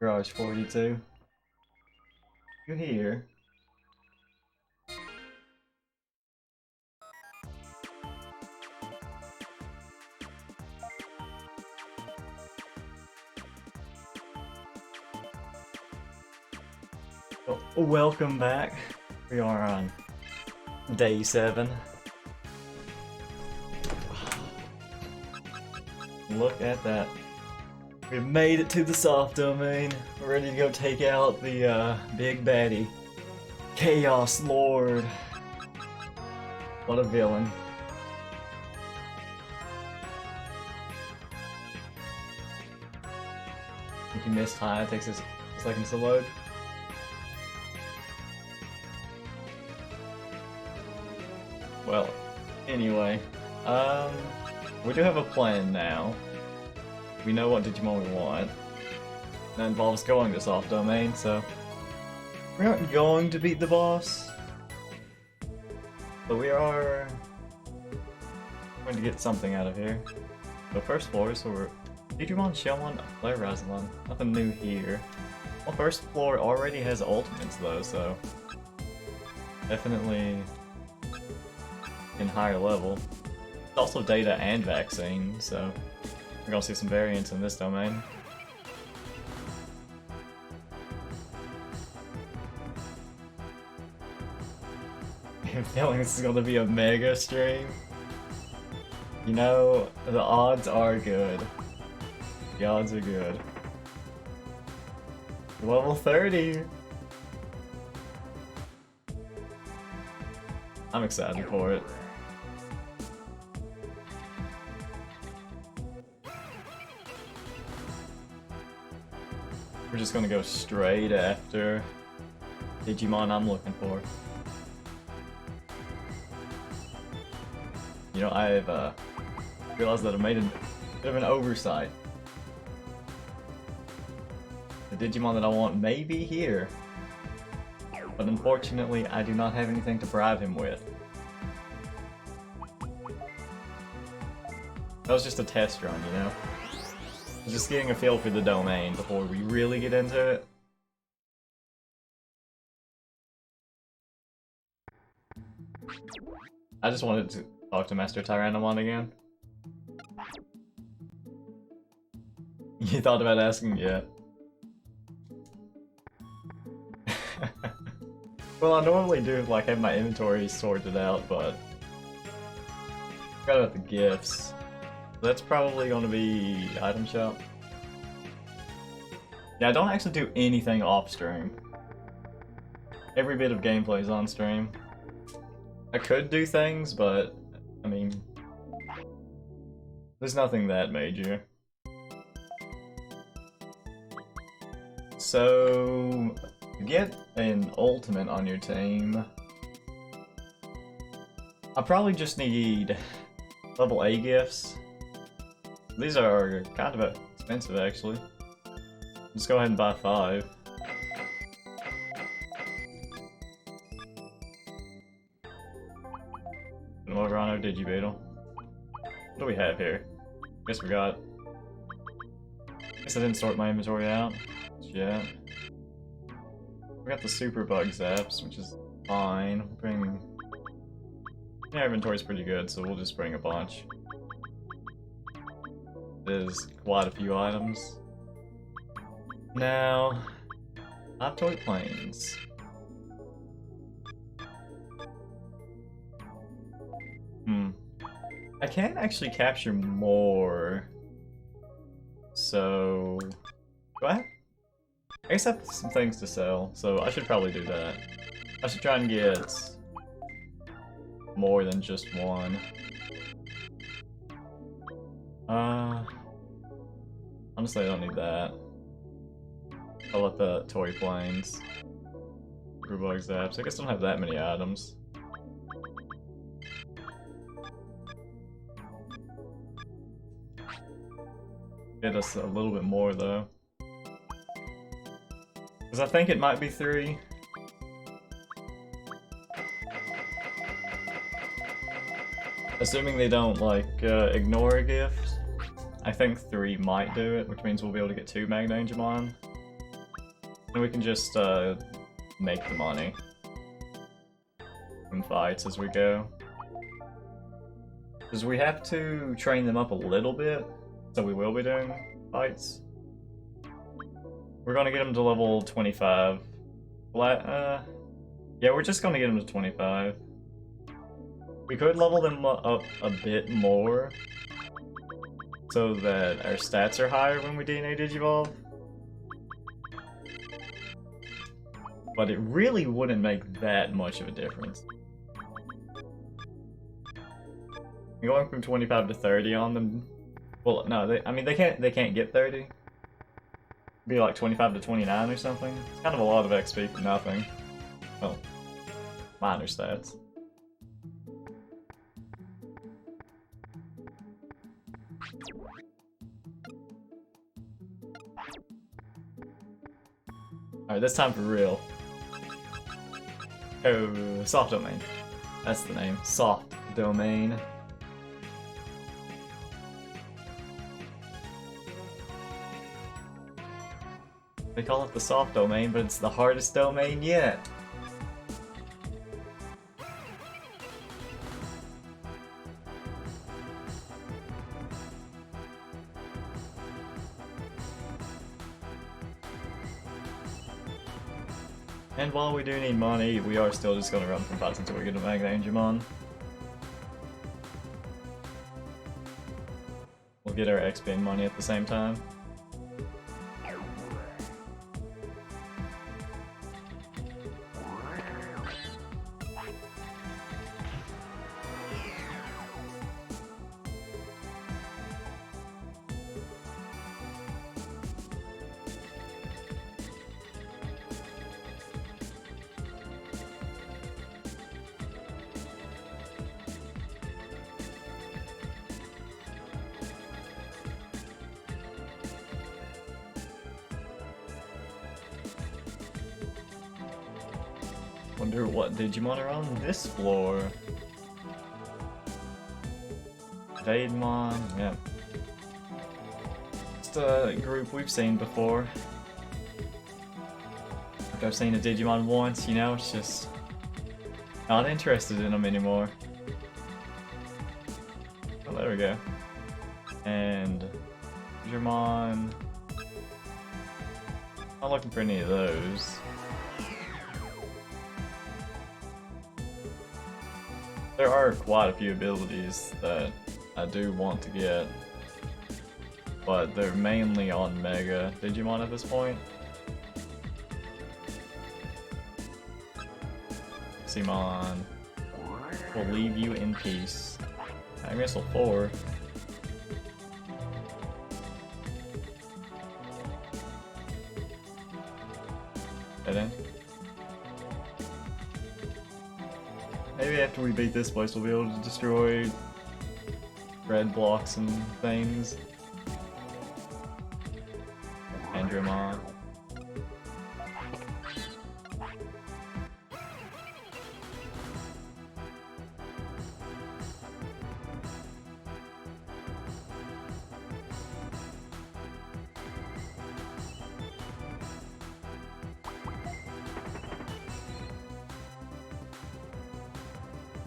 Garage 42. You here? Well, welcome back. We are on day 7. Look at that. We've made it to the soft domain. We're ready to go take out the big baddie. Chaos Lord. What a villain. If you missed high, it takes us seconds to load. Well, anyway, we do have a plan now. We know what Digimon we want. That involves going to soft domain, so we aren't going to beat the boss, but we are going to get something out of here. The first floor, so we're Digimon, Shellmon, Flare Razalon. Nothing new here. Well, first floor already has ultimates though, so definitely in higher level. It's also data and vaccine, so we're gonna see some variants in this domain. I'm feeling this is gonna be a mega stream. You know, the odds are good. The odds are good. Level 30! I'm excited for it. We're just gonna go straight after Digimon I'm looking for. You know, I've realized that I made a bit of an oversight. The Digimon that I want may be here, but unfortunately I do not have anything to bribe him with. That was just a test run, you know? Just getting a feel for the domain before we really get into it. I just wanted to talk to Master Tyrannomon again. You thought about asking? Yeah. Well, I normally do like have my inventory sorted out, but I forgot about the gifts. That's probably going to be item shop. Yeah, I don't actually do anything off stream. Every bit of gameplay is on stream. I could do things, but I mean, there's nothing that major. So, to get an ultimate on your team, I probably just need level A gifts. These are kind of expensive, actually. Let's go ahead and buy 5. Morgano, Digibeetle. What do we have here? Guess we got... Guess I didn't sort my inventory out yet. We got the super bug zaps, which is fine. We'll bring... Yeah, our inventory's pretty good, so we'll just bring a bunch. There's quite a few items. Now, hot toy planes. I can actually capture more. So, do I guess I have some things to sell, so I should probably do that. I should try and get more than just one. Honestly, I don't need that. I'll let the toy planes. Bug zaps. I guess I don't have that many items. Get us a little bit more though. Because I think it might be 3. Assuming they don't, like, ignore a gift, I think 3 might do it, which means we'll be able to get 2 Magna Angemon. And we can just make the money from fights as we go. Because we have to train them up a little bit, so we will be doing fights. We're gonna get them to level 25. Yeah, we're just gonna get them to 25. We could level them up a bit more, so that our stats are higher when we DNA Digivolve. But it really wouldn't make that much of a difference. Going from 25 to 30 on them. Well, no, I mean they can't get 30. Be like 25 to 29 or something. It's kind of a lot of XP for nothing. Well, minor stats. Alright, this time for real. Oh, soft domain. That's the name. Soft domain. They call it the soft domain, but it's the hardest domain yet. And while we do need money, we are still just gonna run from fights until we get a Mega Digimon. We'll get our XP and money at the same time. Wonder what Digimon are on this floor. Digimon, yeah. Just a group we've seen before. Like I've seen a Digimon once, you know, it's just not interested in them anymore. Oh, there we go. And Digimon. Not looking for any of those. There are quite a few abilities that I do want to get, but they're mainly on Mega Digimon at this point. Simon will leave you in peace. I guess we'll 4. Dead end. Maybe after we beat this place, we'll be able to destroy red blocks and things. Andromon.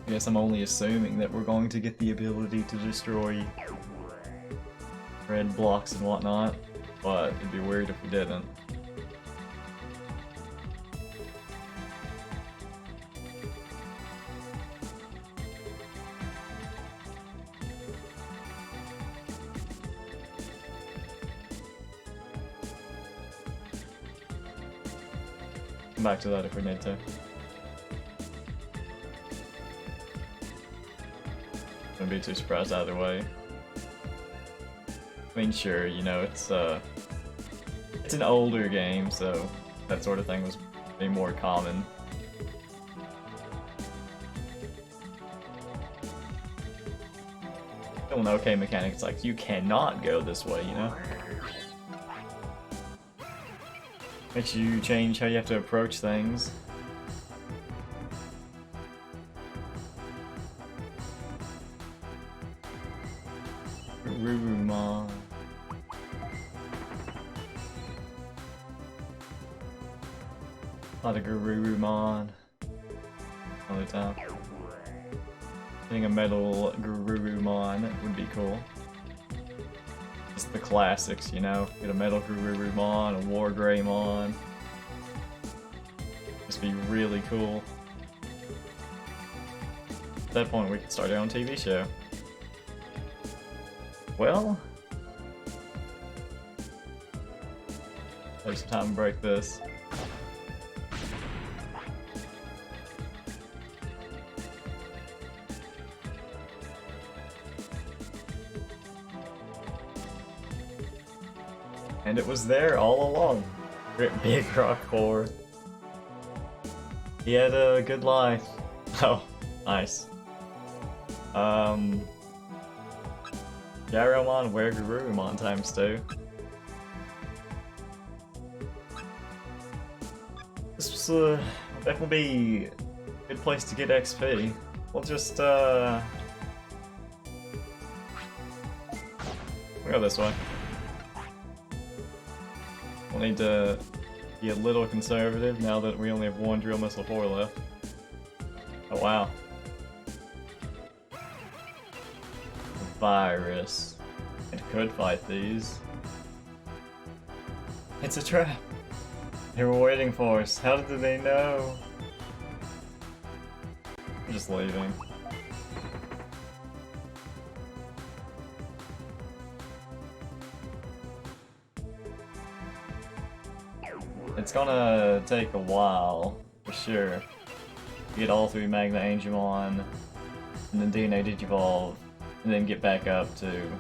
I guess I'm only assuming that we're going to get the ability to destroy red blocks and whatnot, but it'd be weird if we didn't. Come back to that if we need to. Wouldn't be too surprised either way. I mean, sure, you know, it's an older game, so that sort of thing was be more common. Still an okay mechanic, it's like, you cannot go this way, you know? Makes you change how you have to approach things. A lot of Garurumon. All the time. Getting a metal Garurumon would be cool. Just the classics, you know? Get a metal Garurumon, a War Greymon. Just be really cool. At that point, we could start our own TV show. Well, there's some time to break this. And it was there all along. Big Rock Core. He had a good life. Oh, nice. Garomon, Were Garurumon ×2. This was definitely a good place to get XP. We'll just we'll go this way. We'll need to be a little conservative now that we only have one Drill Missile 4 left. Oh wow. Virus. It could fight these. It's a trap. They were waiting for us. How did they know? I'm just leaving. It's gonna take a while, for sure, to get all 3 Magna Angemon, and then DNA Digivolve, and then get back up to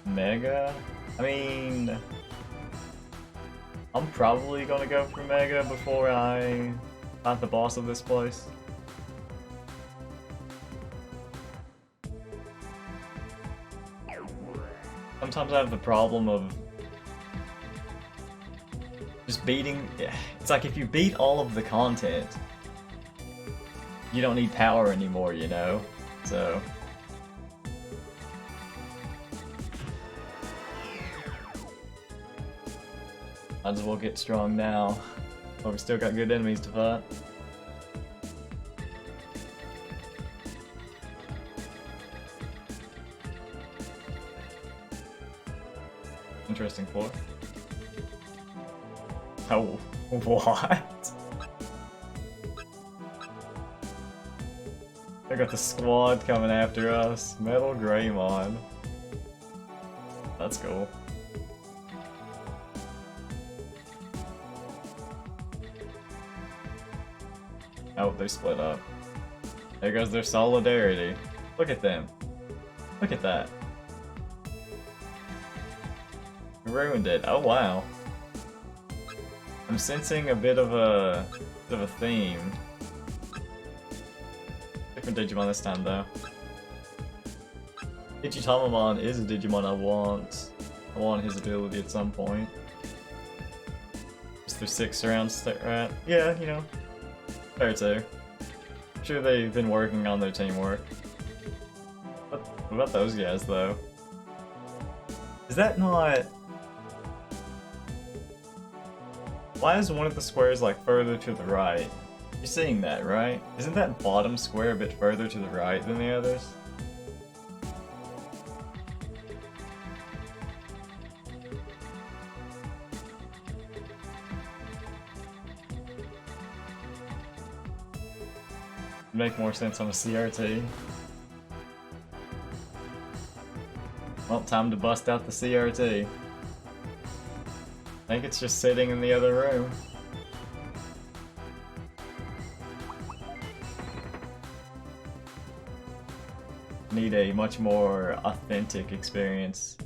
Mega? I mean, I'm probably gonna go for Mega before I fight the boss of this place. Sometimes I have the problem of just beating. It's like if you beat all of the content, you don't need power anymore, you know? So might as well get strong now. But we still got good enemies to fight. Interesting floor. Oh, what? I got the squad coming after us. Metal Greymon. That's cool. Oh, they split up. There goes their solidarity. Look at them. Look at that. Ruined it. Oh wow. I'm sensing a bit of a theme. Different Digimon this time though. Digitamamon is a Digimon I want. I want his ability at some point. Just their 6 surrounds, right? Yeah, you know. Fair too. I'm sure they've been working on their teamwork. What about those guys though? Is that not... Why is one of the squares like further to the right? You're seeing that, right? Isn't that bottom square a bit further to the right than the others? Make more sense on a CRT. Well, time to bust out the CRT. I think it's just sitting in the other room. Need a much more authentic experience.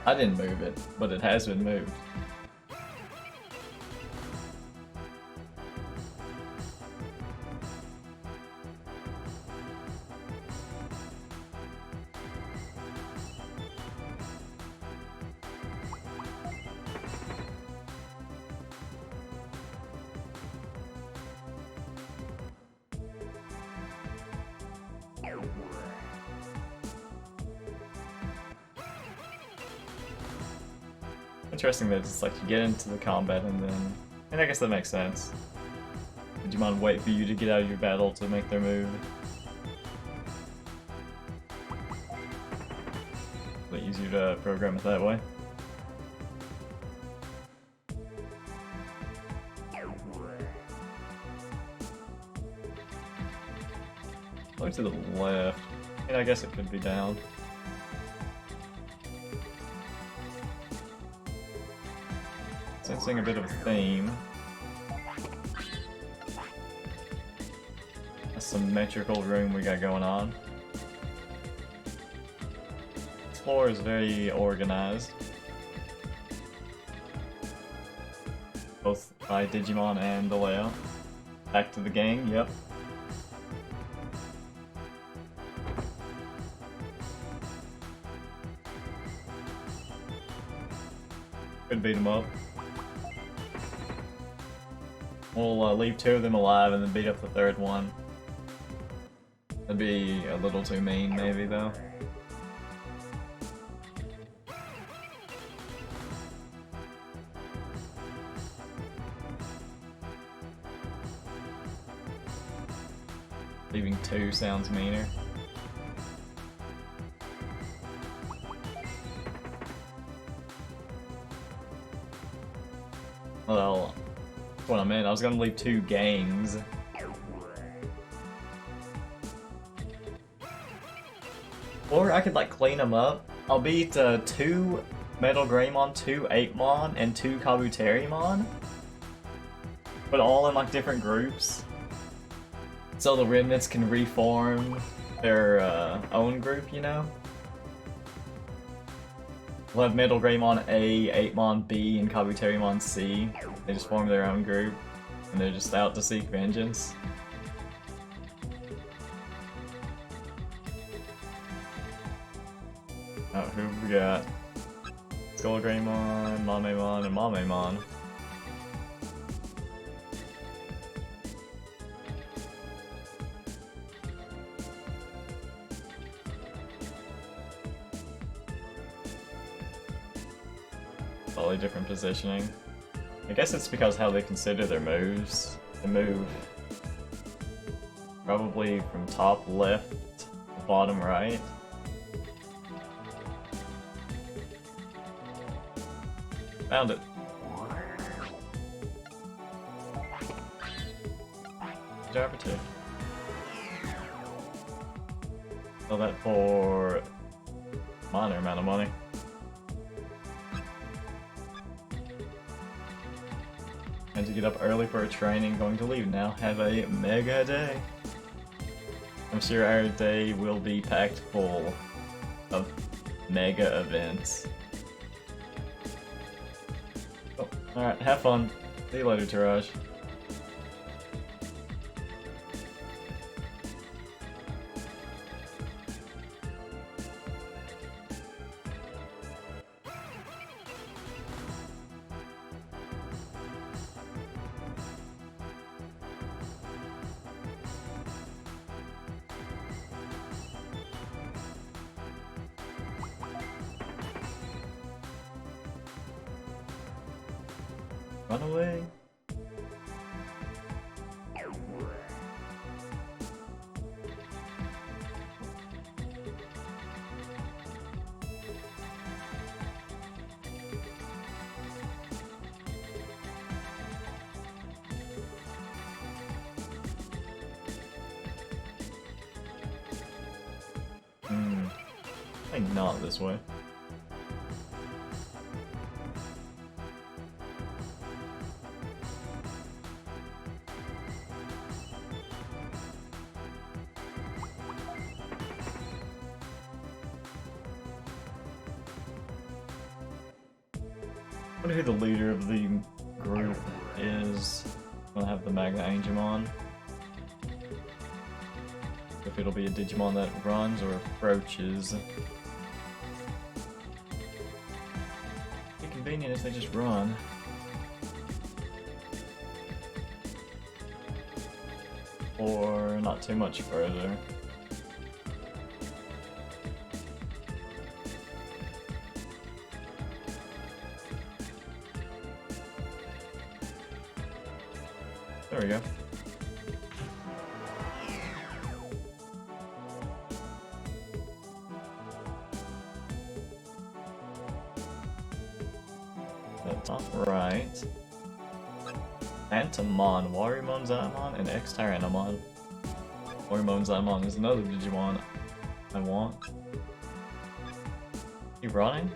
I didn't move it, but it has been moved. Interesting that it's like you get into the combat and then... And I guess that makes sense. Digimon wait for you to get out of your battle to make their move. A bit easier to program it that way. Look to the left. I guess it could be down. Sensing a bit of a theme. A symmetrical room we got going on. This floor is very organized. Both by Digimon and the layout. Back to the gang, yep. Could beat him up. We'll leave 2 of them alive and then beat up the 3rd one. That'd be a little too mean, maybe, though. Leaving 2 sounds meaner. Well, that's what I meant. I was gonna leave 2 gangs. Or I could like clean them up. I'll beat 2 Metal Greymon, 2 Apemon, and 2 Kabuterimon. But all in like different groups. So the remnants can reform their own group, you know? We'll have Metal Greymon A, Apemon B, and Kabuterimon C. They just form their own group, and they're just out to seek vengeance. Oh, who have we got? Skull Greymon, Mamemon, and Mamemon. Totally different positioning. I guess it's because how they consider their moves. They move probably from top left to bottom right. Found it. Java 2. Sell that for a minor amount of money. And to get up early for a training, going to leave now. Have a mega day. I'm sure our day will be packed full of mega events. Oh, alright, have fun. See you later, Taraj. Run away. I think not this way. I wonder who the leader of the group is. I'll have the Magna Angemon. If it'll be a Digimon that runs or approaches. Be convenient if they just run. Or not too much further. There we go. Top right. Antamon, Warumon Zaimon, and X-Tyrannomon. Warumon Zaimon is another Digimon I want. He running?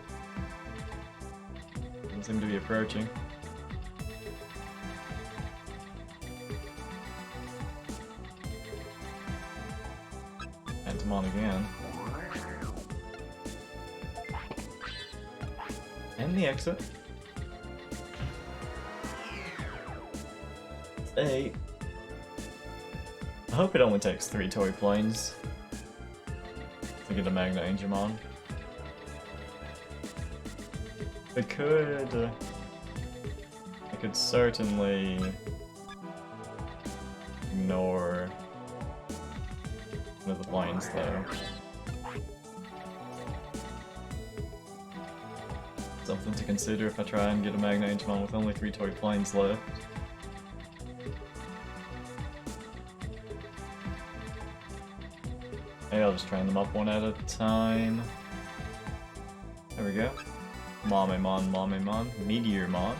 Doesn't seem to be approaching. Antamon again. And the exit. 8. I hope it only takes 3 toy planes to get a Magna Angemon. I could certainly ignore one of the planes though. Something to consider if I try and get a Magna Angemon with only 3 toy planes left. Maybe I'll just train them up one at a time. There we go. Mamemon, Mamemon, Meteormon.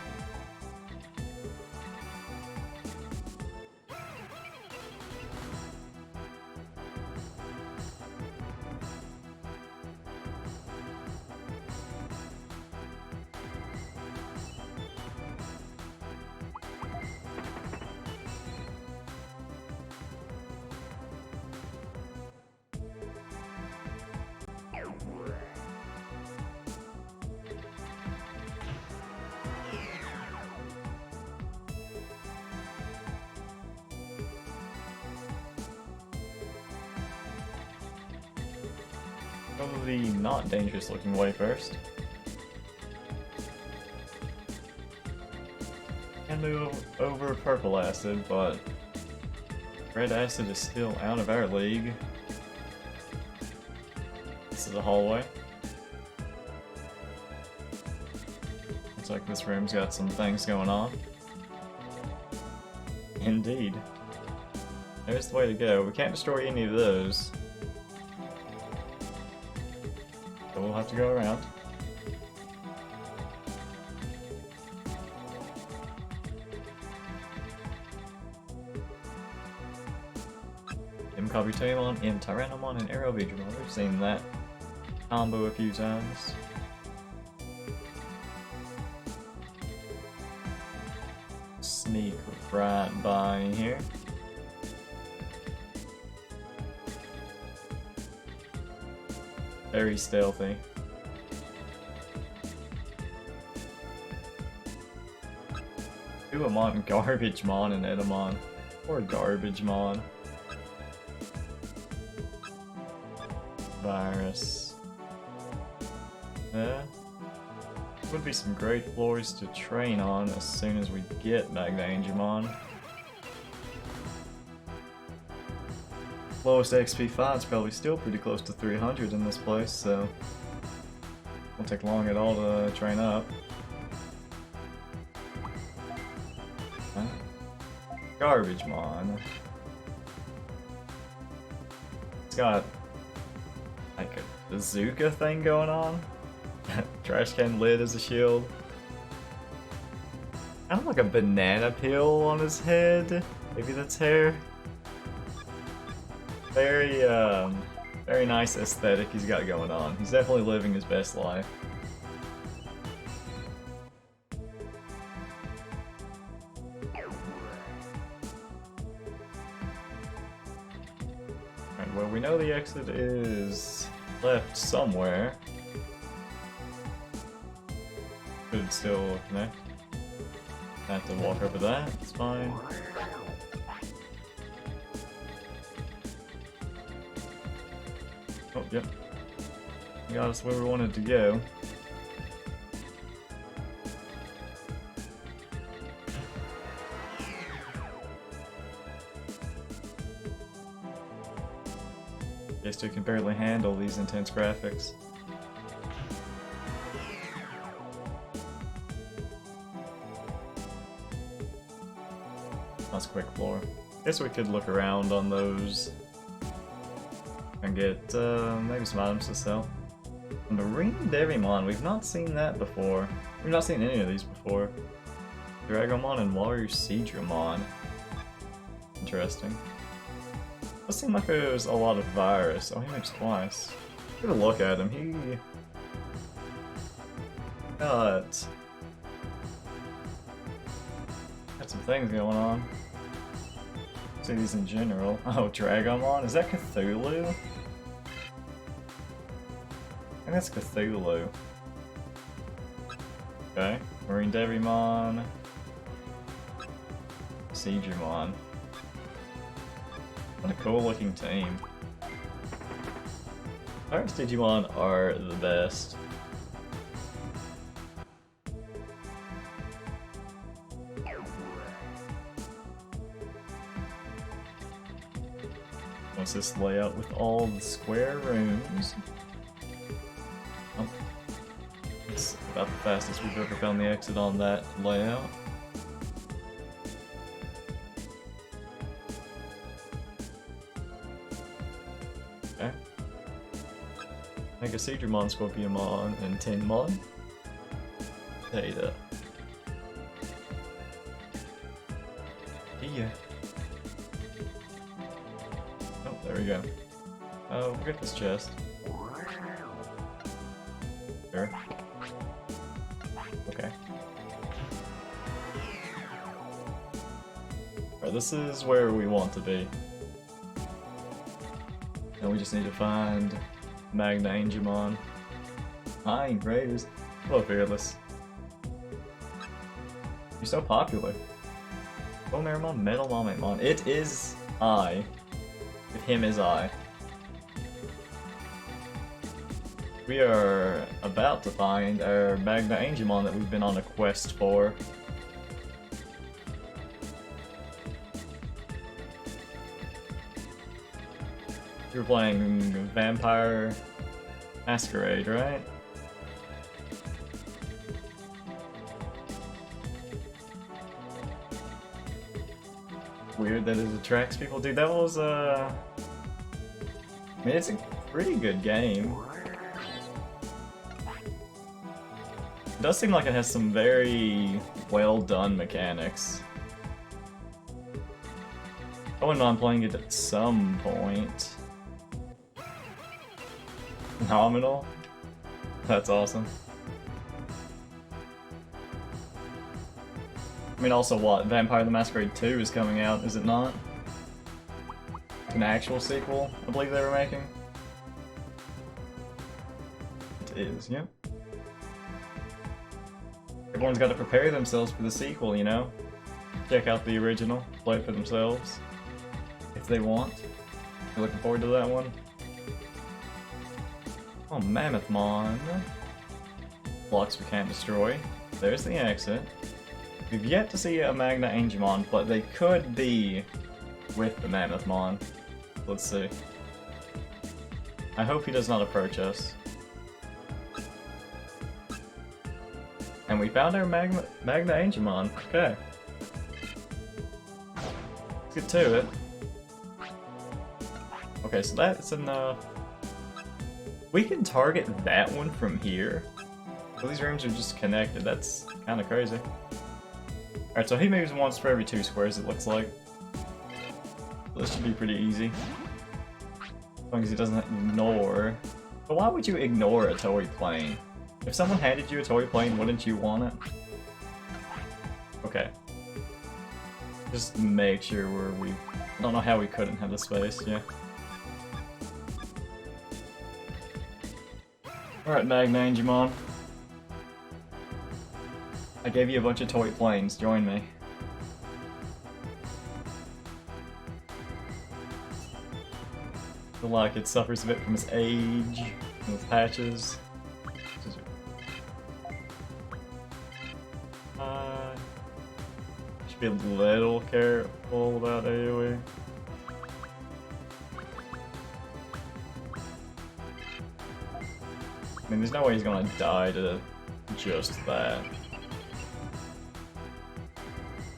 Probably not dangerous looking way first. Can move over purple acid, but red acid is still out of our league. This is a hallway. Looks like this room's got some things going on. Indeed. There's the way to go. We can't destroy any of those. So we'll have to go around. Kabuterimon, Tyrannomon, and Aerovigilon. We've seen that combo a few times. Sneak right by here. Very stealthy. Uamon, Garbagemon, and Edamon. Or Garbagemon. Virus. Yeah. Would be some great floors to train on as soon as we get Magna Angemon. Lowest XP 5 is probably still pretty close to 300 in this place, so won't take long at all to train up. Garbagemon. It's got like a bazooka thing going on. Trash can lid as a shield. I have like a banana peel on his head. Maybe that's hair. Very, very nice aesthetic he's got going on. He's definitely living his best life. Alright, well, we know the exit is left somewhere. Could still connect. Have to walk over that, it's fine. Oh, yep. Got us where we wanted to go. Guess we can barely handle these intense graphics. That's quick floor. Guess we could look around on those and get maybe some items to sell. Marine Digimon, we've not seen that before. We've not seen any of these before. Dragomon and Warrior Seedramon. Interesting. Does seem like there's a lot of virus. Oh, he moves twice. Give a look at him. He got some things going on. See these in general. Oh, Dragomon? Is that Cthulhu? I think that's Cthulhu. Okay. Marine Digimon. Seedramon. What a cool looking team. Pirates Digimon are the best. What's this layout with all the square rooms? Oh. It's about the fastest we've ever found the exit on that layout. Okay. Mega Seedramon, Scorpionmon, and Tinmon. Data. Yeah. Oh, there we go. Oh, we'll get this chest. Sure. Okay. Alright, this is where we want to be. And we just need to find Magna Angemon. Hi, Raiders. Hello, Fearless. You're so popular. Oh, Meramon, Metal Mamemon. It is I. With him is I. We are about to find our Magna Angemon that we've been on a quest for. You're playing Vampire Masquerade, right? Weird that it attracts people. Dude, that was, I mean, it's a pretty good game. It does seem like it has some very well done mechanics. I wouldn't mind playing it at some point. Nominal? That's awesome. I mean, also what? Vampire the Masquerade 2 is coming out, is it not? An actual sequel, I believe they were making. It is, yep. Everyone's got to prepare themselves for the sequel, you know? Check out the original, play it for themselves. If they want. You're looking forward to that one? Oh, Mammothmon. Blocks we can't destroy. There's the exit. We've yet to see a Magna Angemon, but they could be with the Mammothmon. Let's see. I hope he does not approach us. And we found our Magna Angemon. Okay. Let's get to it. Okay, so that's enough. We can target that one from here. So these rooms are just connected. That's kind of crazy. Alright, so he moves once for every 2 squares, it looks like. This should be pretty easy. As long as he doesn't ignore. But why would you ignore a toy plane? If someone handed you a toy plane, wouldn't you want it? Okay. Just make sure we... I don't know how we couldn't have the space, yeah. Alright, Magna Angemon. I gave you a bunch of toy planes, join me. I feel like it suffers a bit from its age, and its patches. Should be a little careful about AoE. I mean, there's no way he's gonna die to just that.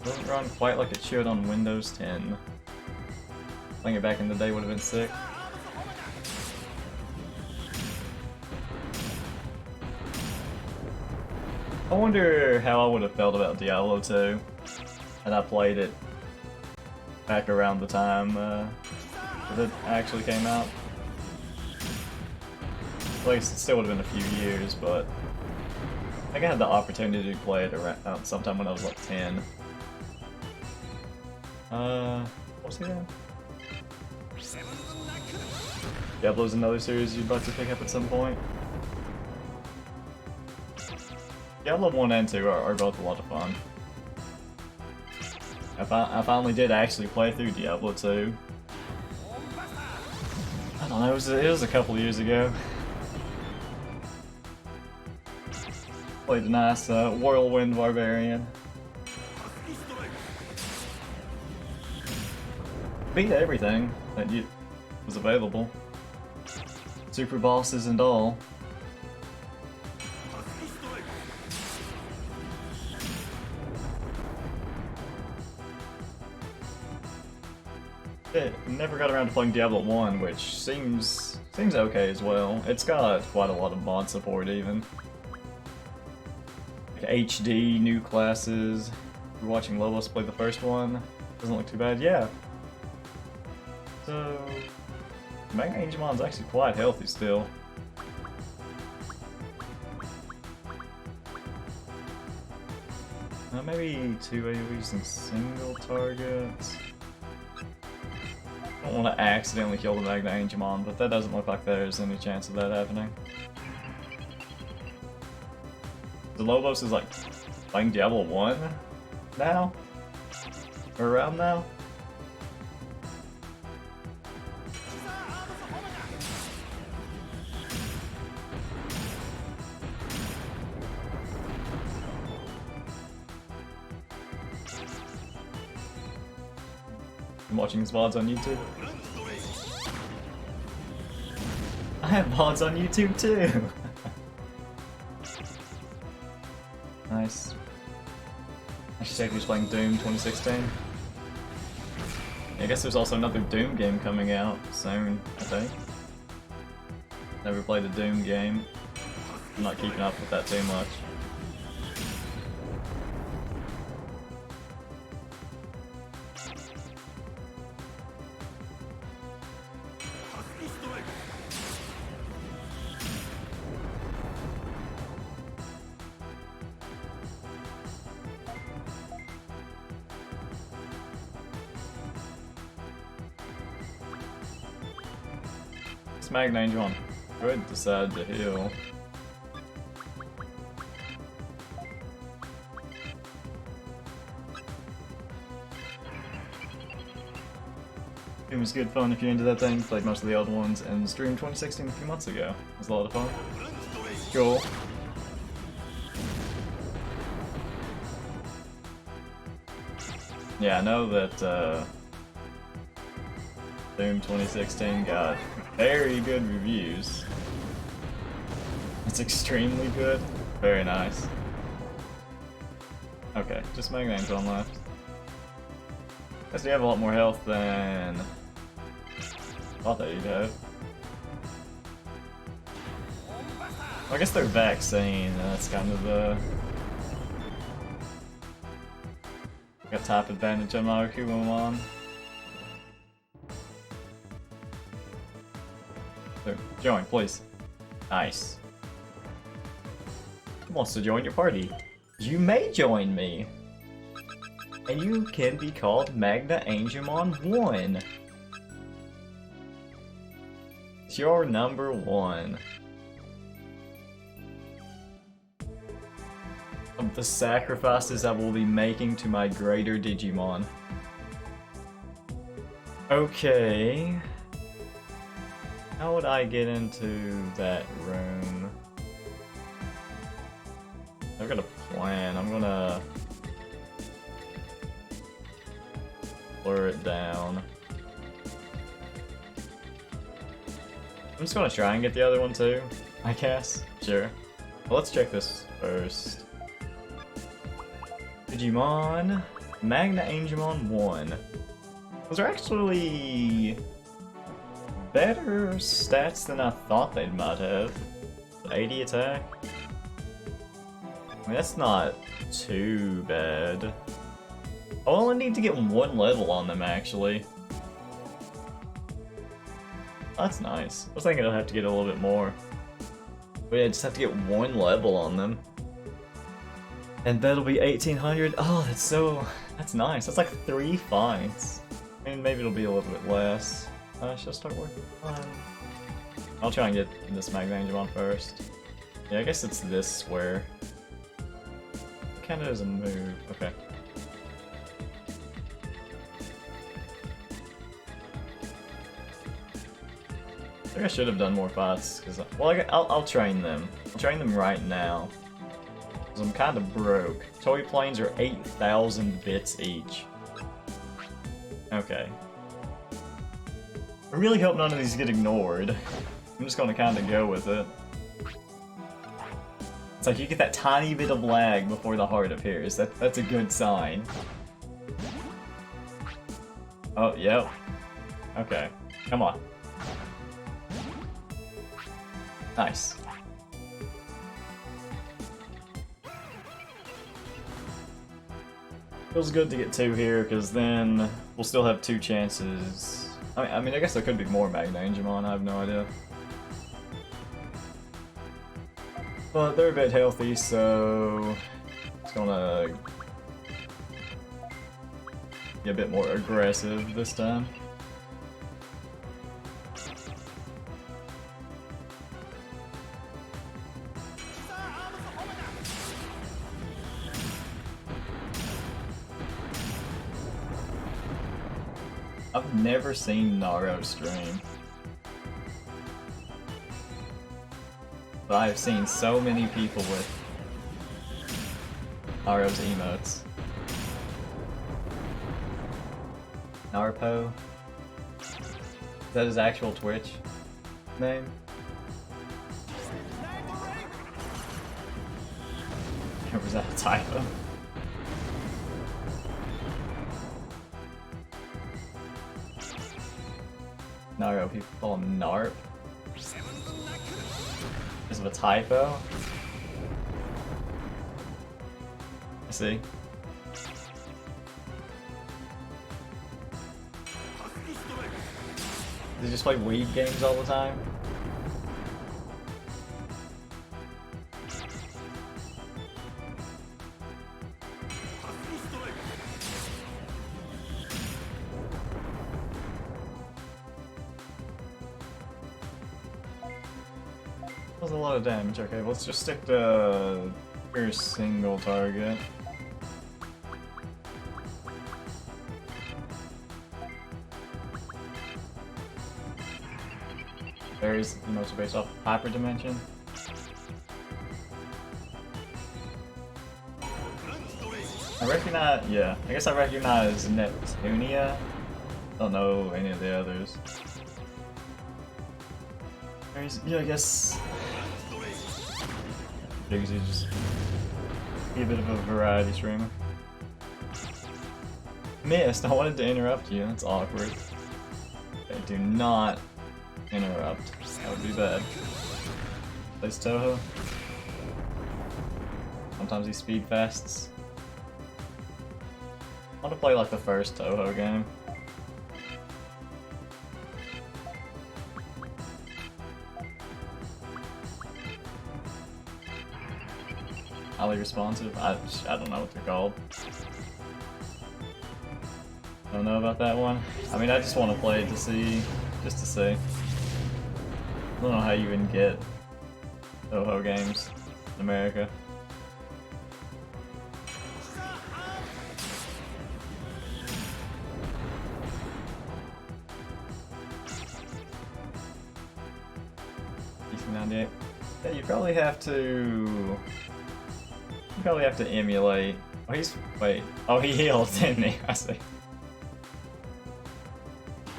Doesn't run quite like it should on Windows 10. Playing it back in the day would have been sick. I wonder how I would have felt about Diablo 2 had I played it back around the time that it actually came out. At least it still would have been a few years, but I think I had the opportunity to play it around sometime when I was like 10. What's he doing? Diablo's another series you'd like to pick up at some point. Diablo 1 and 2 are both a lot of fun. I finally did actually play through Diablo 2. I don't know, it was a couple years ago. Played a nice Whirlwind Barbarian. Beat everything that was available. Super bosses and all. Never got around to playing Diablo 1, which seems okay as well. It's got quite a lot of mod support even. Like HD, new classes. If you're watching Lobos play the first one, doesn't look too bad. Yeah. So Mega Angemon's actually quite healthy still. Maybe 2 AoEs and single targets. I don't want to accidentally kill the Magna Angemon, but that doesn't look like there's any chance of that happening. The Lobos is like playing Diablo 1 now? Or around now? I'm watching his VODs on YouTube. I have VODs on YouTube too! Nice. I should check if he's playing Doom 2016. I guess there's also another Doom game coming out soon, I think. Never played a Doom game. I'm not keeping up with that too much. Magna Angemon could decide to heal. It was good fun if you're into that thing. Played most of the old ones and streamed 2016 a few months ago. It was a lot of fun. Cool. Yeah, I know that Doom 2016 got very good reviews. It's extremely good. Very nice. Okay, just Magna Angemon left. Guess you have a lot more health than I thought that you'd have. Well, I guess they're vaccine, that's kind of the... Got top advantage on my Kumamon. So, join, please. Nice. Who wants to join your party? You may join me! And you can be called Magna Angemon 1. It's your number 1. Of the sacrifices I will be making to my greater Digimon. Okay. How would I get into that room? I've got a plan. I'm gonna blur it down. I'm just gonna try and get the other one too, I guess. Sure. Well, let's check this first. Digimon. Magna Angemon 1. Those are actually better stats than I thought they might have. 80 attack. I mean, that's not too bad. I'll only need to get 1 level on them, actually. That's nice. I was thinking I'll have to get a little bit more. But yeah, I just have to get 1 level on them. And that'll be 1800. Oh, that's nice. That's like 3 fights. I mean, maybe it'll be a little bit less. Should I start working on... I'll try and get this Magna Angemon first. Yeah, I guess it's this square. Kinda as a move. Okay. I think I should have done more fights, because, well, I'll train them. I'll train them right now. Because I'm kind of broke. Toy planes are 8,000 bits each. Okay. I really hope none of these get ignored. I'm just gonna kind of go with it. It's like you get that tiny bit of lag before the heart appears. That's a good sign. Oh, yep. Okay. Come on. Nice. Feels good to get 2 here, because then we'll still have 2 chances. I mean, I guess there could be more Magna Angemon, I have no idea. But they're a bit healthy, so it's gonna get a bit more aggressive this time. I've never seen Naro stream. But I've seen so many people with Naro's emotes. Narpo? Is that his actual Twitch name? Or was that a typo? Naro, people call him Narp. Is it a typo? I see. Does he just play weed games all the time? That was a lot of damage. Okay, let's just stick to your single target. There's emotes based off Hyper Dimension. I recognize, yeah, I guess I recognize Neptunia. Don't know any of the others. Yeah, I guess. Because he's just be a bit of a variety streamer. Missed, I wanted to interrupt you, that's awkward. Okay, do not interrupt. That would be bad. Plays Toho. Sometimes he speed fasts. I want to play like the first Toho game. Highly responsive? I don't know what they're called. Don't know about that one. I mean, I just want to play it to see, just to see. I don't know how you even get Toho games in America. DC-98. Yeah, you probably have to. You probably have to emulate. Oh, he's. Wait. Oh, he healed, didn't he? I see.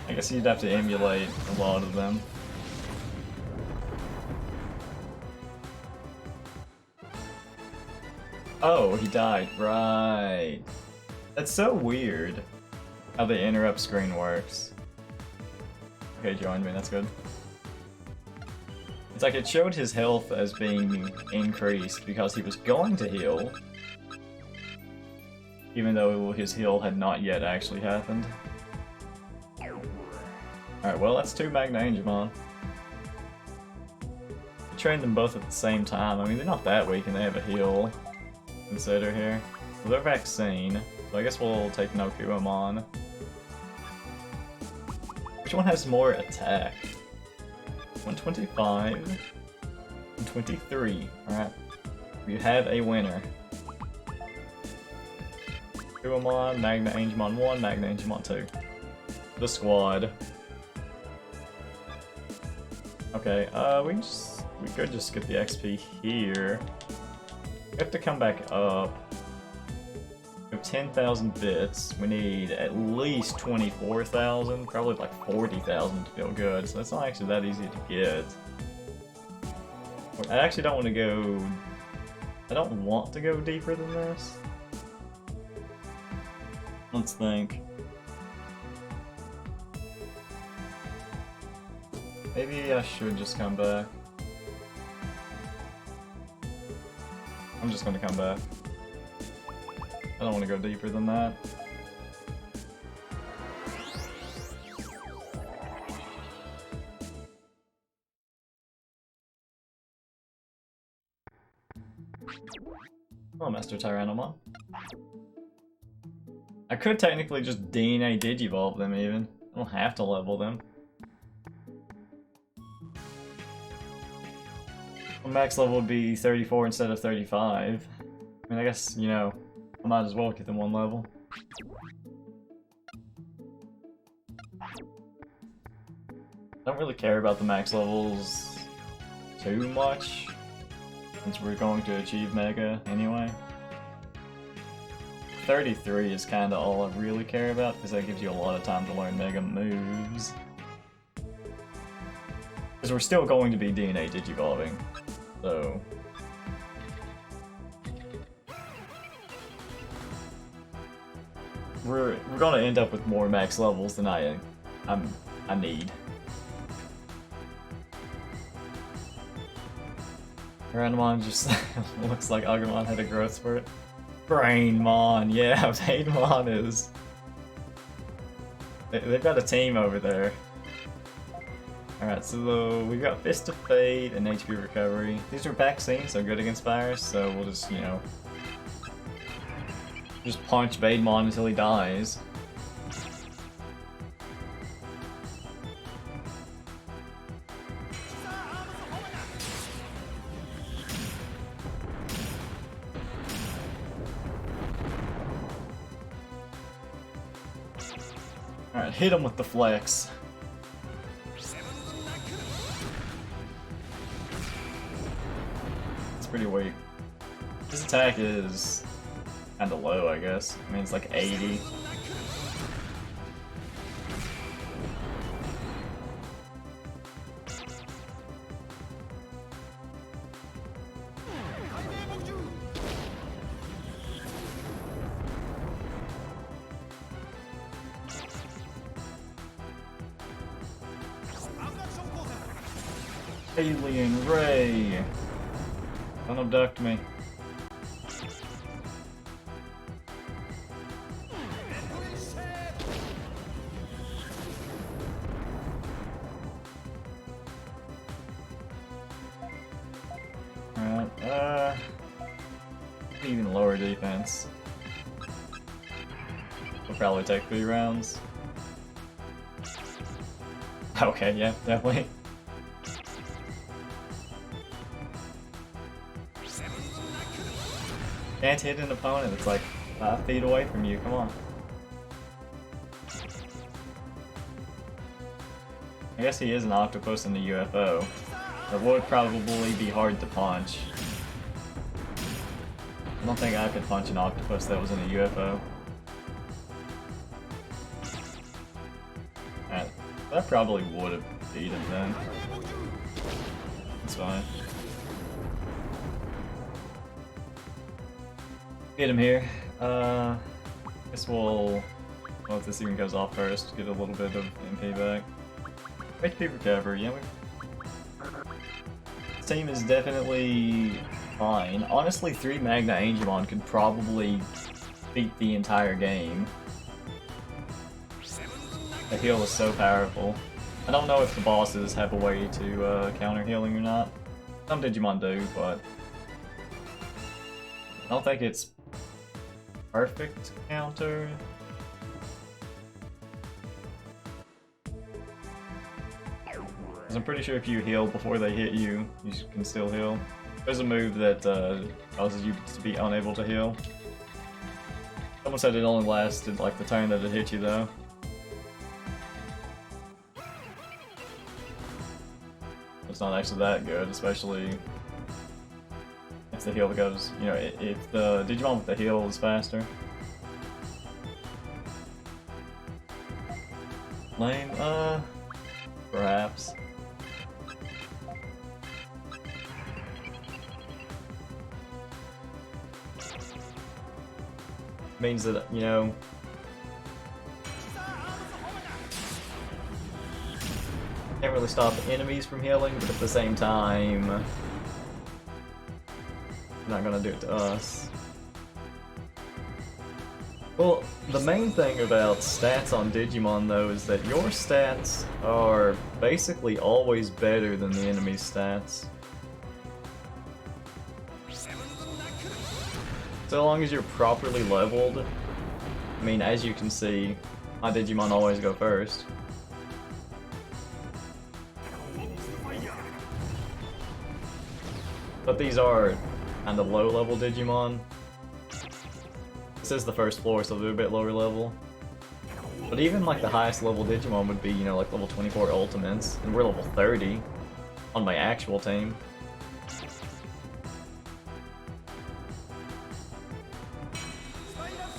I guess you'd have to emulate a lot of them. Oh, he died. Right. That's so weird how the interrupt screen works. Okay, joined me, that's good. It's like it showed his health as being increased because he was going to heal, even though his heal had not yet actually happened. Alright, well that's 2 Magna Angemon. Train them both at the same time. I mean, they're not that weak and they have a heal to consider here. Well, they're vaccine, so I guess we'll take no Kuomon. Which one has more attack? 125 and 23. Alright. We have a winner. Kuomon, Magna Angemon 1, Magna Angemon 2. The squad. Okay, we could just get the XP here. We have to come back up. We have 10,000 bits. We need at least 24,000, probably like 40,000 to feel good, so that's not actually that easy to get. I actually don't want to go... I don't want to go deeper than this. Let's think. Maybe I should just come back. I'm just gonna come back. I don't want to go deeper than that. Oh, Master Tyrannomon. I could technically just DNA Digivolve them even. I don't have to level them. Well, max level would be 34 instead of 35. I mean, I guess, you know, I might as well get them 1 level. I don't really care about the max levels too much, since we're going to achieve Mega anyway. 33 is kinda all I really care about, because that gives you a lot of time to learn Mega moves. Because we're still going to be DNA Digivolving, so... We're gonna end up with more max levels than I need. Randomon just looks like Agumon had a growth spurt. Brainmon, yeah, Brainmon is... They've got a team over there. Alright, so we got Fist of Fate and HP Recovery. These are vaccines, so good against virus, so we'll just, you know... just punch Vaidmon until he dies. Alright, hit him with the flex. It's pretty weak. His attack is kinda low, I guess. I mean, it's like 80. Alien Ray! Don't abduct me. Alright, even lower defense. We'll probably take 3 rounds. Okay, yeah, definitely. Can't hit an opponent that's like 5 feet away from you, come on. I guess he is an octopus in the UFO. That would probably be hard to punch. I don't think I could punch an octopus that was in a UFO. Alright, that probably would have beat him then. That's fine. Get him here. Guess we'll, well, if this even goes off first, get a little bit of MP back. HP recovery, yeah. This team is definitely fine. Honestly, 3 Magna Angemon could probably beat the entire game. The heal is so powerful. I don't know if the bosses have a way to counter healing or not. Some Digimon do, but I don't think it's perfect counter. Because I'm pretty sure if you heal before they hit you, you can still heal. There's a move that causes you to be unable to heal. Someone said it only lasted like the turn that it hit you though. It's not actually that good, especially if the heal goes, you know, if the Digimon with the heal is faster. Lame, perhaps. Means that, you know, can't really stop enemies from healing, but at the same time, they're not gonna do it to us. Well, the main thing about stats on Digimon though is that your stats are basically always better than the enemy's stats. So long as you're properly leveled, I mean, as you can see, my Digimon always go first. But these are kind of low-level Digimon. This is the first floor, so they're a bit lower level. But even like the highest level Digimon would be, you know, like level 24 Ultimates, and we're level 30 on my actual team.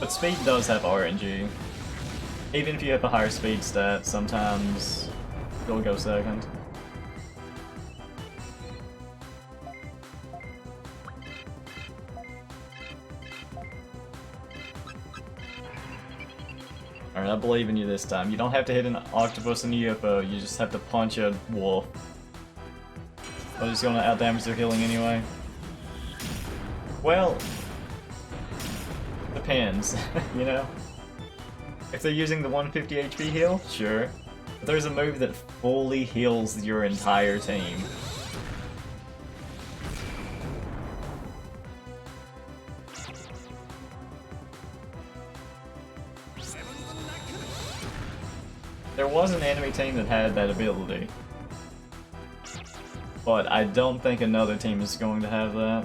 But speed does have RNG. Even if you have a higher speed stat, sometimes you'll go second. Alright, I believe in you this time. You don't have to hit an octopus and a UFO, you just have to punch a wolf. I'm just gonna outdamage their healing anyway. Well, depends, you know? If they're using the 150 HP heal, sure. But there's a move that fully heals your entire team. There was an enemy team that had that ability. But I don't think another team is going to have that.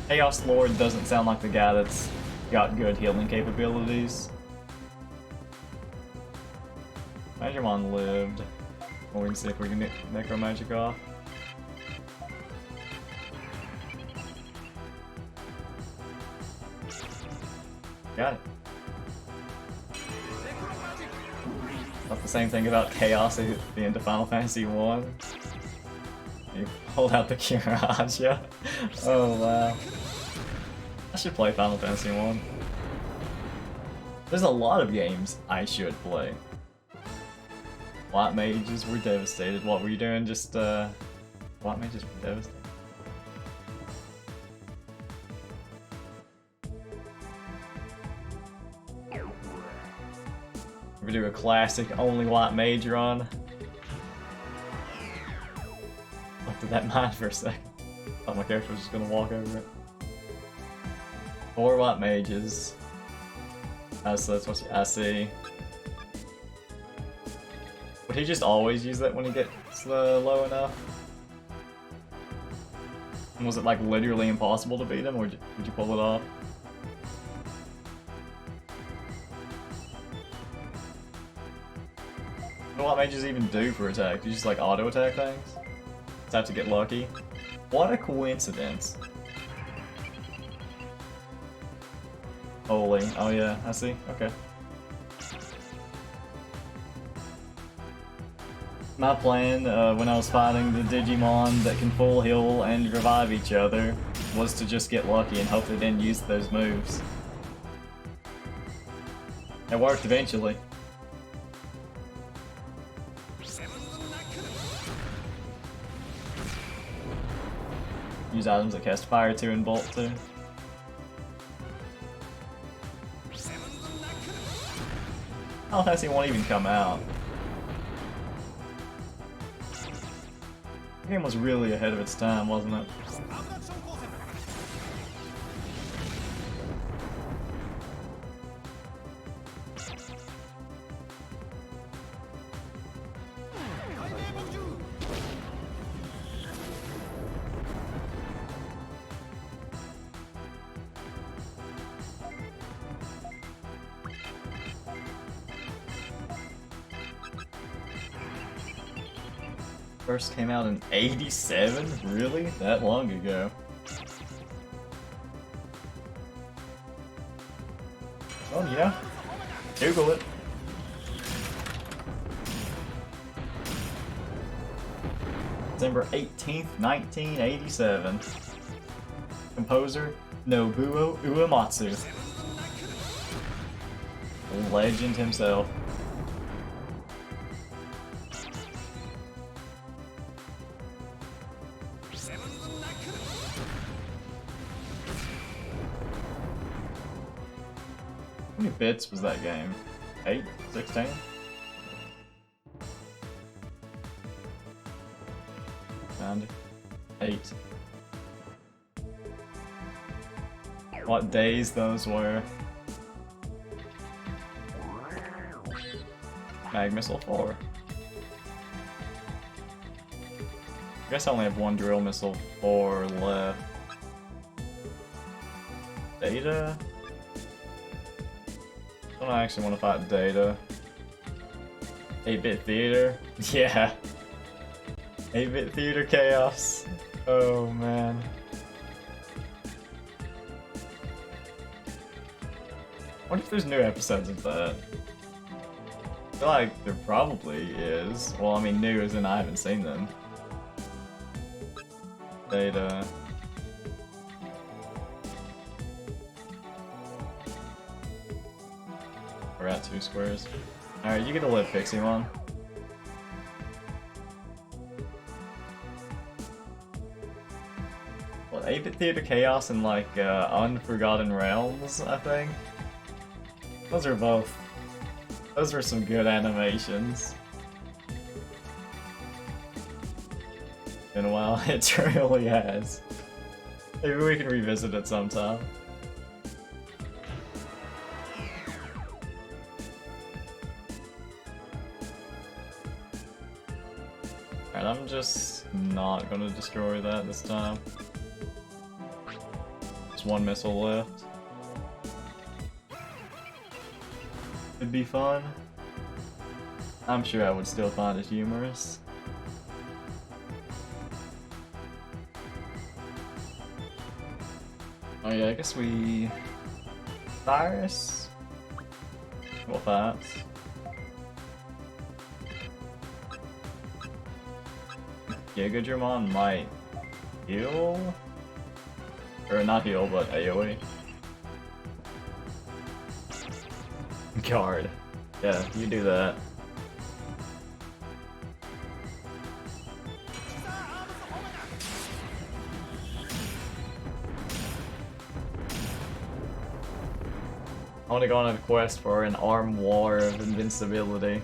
Chaos Lord doesn't sound like the guy that's got good healing capabilities. Magimon lived. Well, we can see if we can get Necro Magic off. Got it. Not the same thing about Chaos at the end of Final Fantasy 1. You pulled out the Kiraja. Oh wow. I should play Final Fantasy 1. There's a lot of games I should play. White Mages were devastated. What were you doing? Just White Mages were devastated. We do a classic only White Mage run. Looked at that mine for a second. Thought my character was just gonna walk over it. 4 White Mages. So that's what I see. Would he just always use that when he gets low enough? And was it like literally impossible to beat him, or did you pull it off? What mages even do for attack? Do you just like auto attack things? Just have to get lucky. What a coincidence. Holy, oh yeah, I see, okay. My plan when I was fighting the Digimon that can full heal and revive each other was to just get lucky and hope they didn't use those moves. It worked eventually. Use items that cast Fire 2 and Bolt 2. How has he won't even come out? The game was really ahead of its time, wasn't it? First came out in '87? Really? That long ago? Oh yeah. Google it. December 18th, 1987. Composer Nobuo Uematsu. Legend himself. How many bits was that game? 8? 16? And 8. What days those were. Mag Missile 4. I guess I only have one Drill Missile 4 left. Data? I don't actually want to fight Data. 8-bit Theater? Yeah. 8-bit Theater Chaos. Oh man. What if there's new episodes of that? I feel like there probably is. Well, I mean new as in I haven't seen them. Data. We're at 2 squares. Alright, you get to live, Pixie-mon. What, 8-bit Theater Chaos and like Unforgotten Realms, I think? Those are both. Those are some good animations. Been a while, it truly has. Maybe we can revisit it sometime. Alright, I'm just not gonna destroy that this time. Just one missile left. It'd be fun. I'm sure I would still find it humorous. Oh yeah, I guess we... Virus? What fights? Digimon might heal? Or not heal, but AoE. Guard. Yeah, you do that. I want to go on a quest for an armoire of invincibility.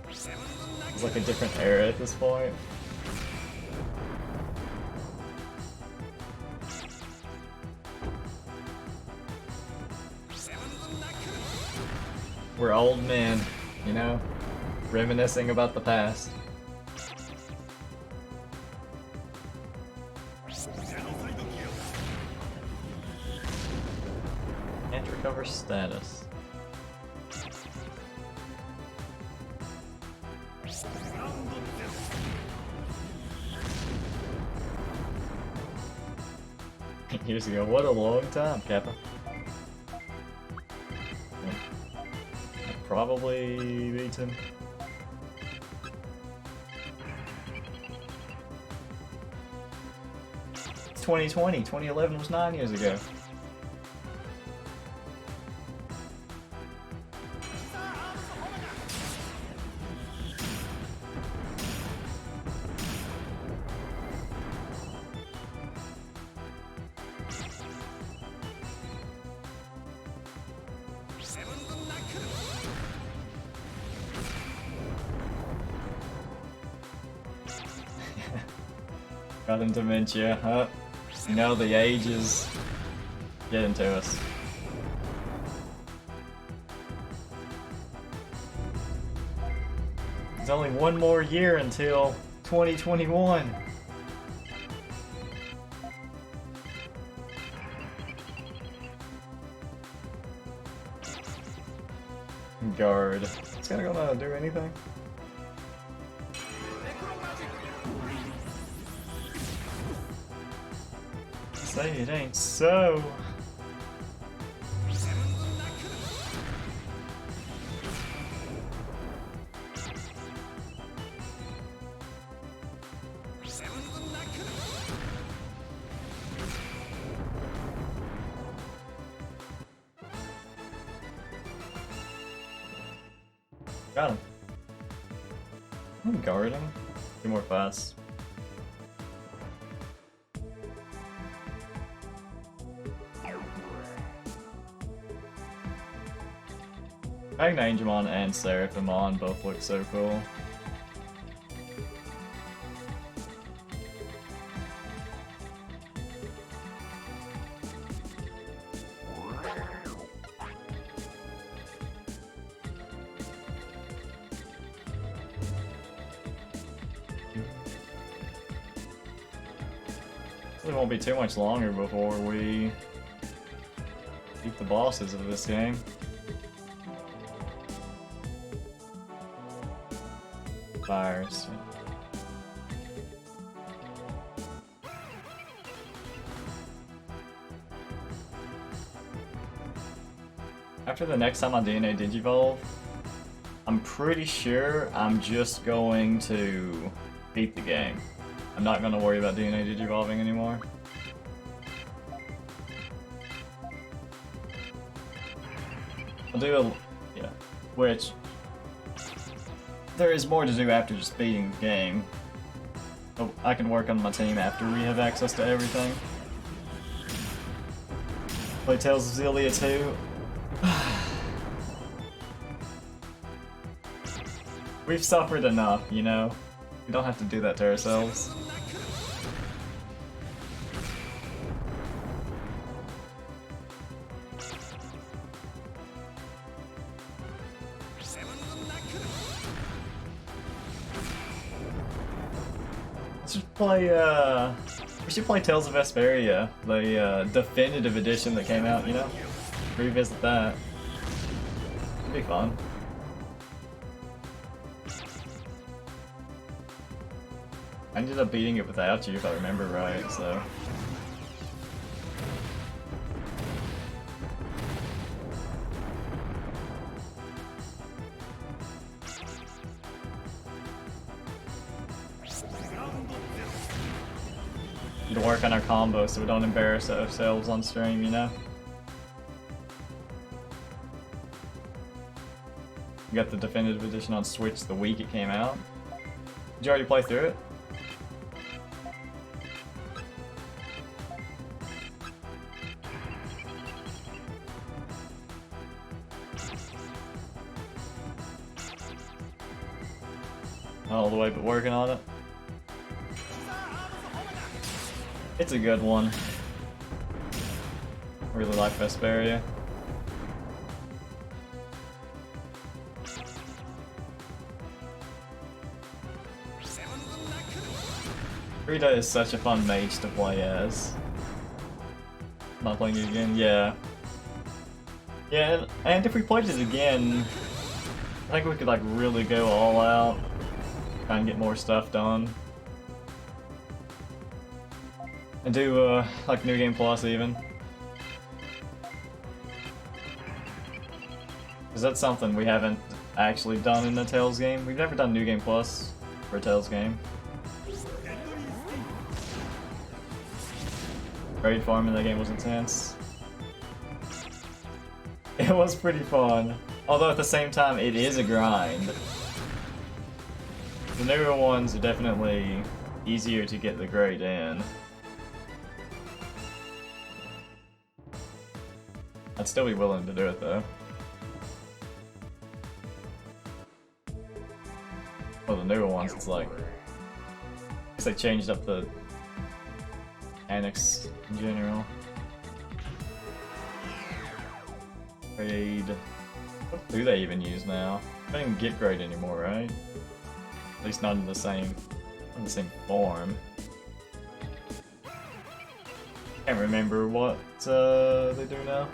It's like a different era at this point. We're old men, you know, reminiscing about the past. Can't recover status. Years ago, what a long time, Kappa. Probably beat him. 2020. 2011 was 9 years ago. Got in dementia, huh? You know, the age is getting to us. There's only one more year until 2021. Guard. It's gonna do anything. Say it ain't so. Got him. I'm guarding. 2 more fast. Digimon and Seraphimon both look so cool. It won't be too much longer before we beat the bosses of this game. Fires. After the next time I DNA Digivolve, I'm pretty sure I'm just going to beat the game. I'm not going to worry about DNA Digivolving anymore. I'll do a... yeah. Which... there is more to do after just beating the game. Oh, I can work on my team after we have access to everything. Play Tales of Xillia 2. We've suffered enough, you know? We don't have to do that to ourselves. We should play Tales of Vesperia, the definitive edition that came out, you know? Revisit that. It'd be fun. I ended up beating it without you, if I remember right, so... need to work on our combo so we don't embarrass ourselves on stream, you know? We got the definitive edition on Switch the week it came out. Did you already play through it? Not all the way, but working on it. It's a good one. I really like Vesperia. Rita is such a fun mage to play as. Not playing it again, yeah. Yeah, and if we played it again, I think we could like really go all out. Try and get more stuff done. And do like New Game Plus even. Because that's something we haven't actually done in a Tales game. We've never done New Game Plus for a Tales game. Grade farm in that game was intense. It was pretty fun. Although at the same time, it is a grind. The newer ones are definitely easier to get the grade in. I'd still be willing to do it though. Well, the newer ones, it's like... I guess they changed up the mechanics in general. Grade... What do they even use now? I don't even get grade anymore, right? At least not in the same form. Can't remember what they do now.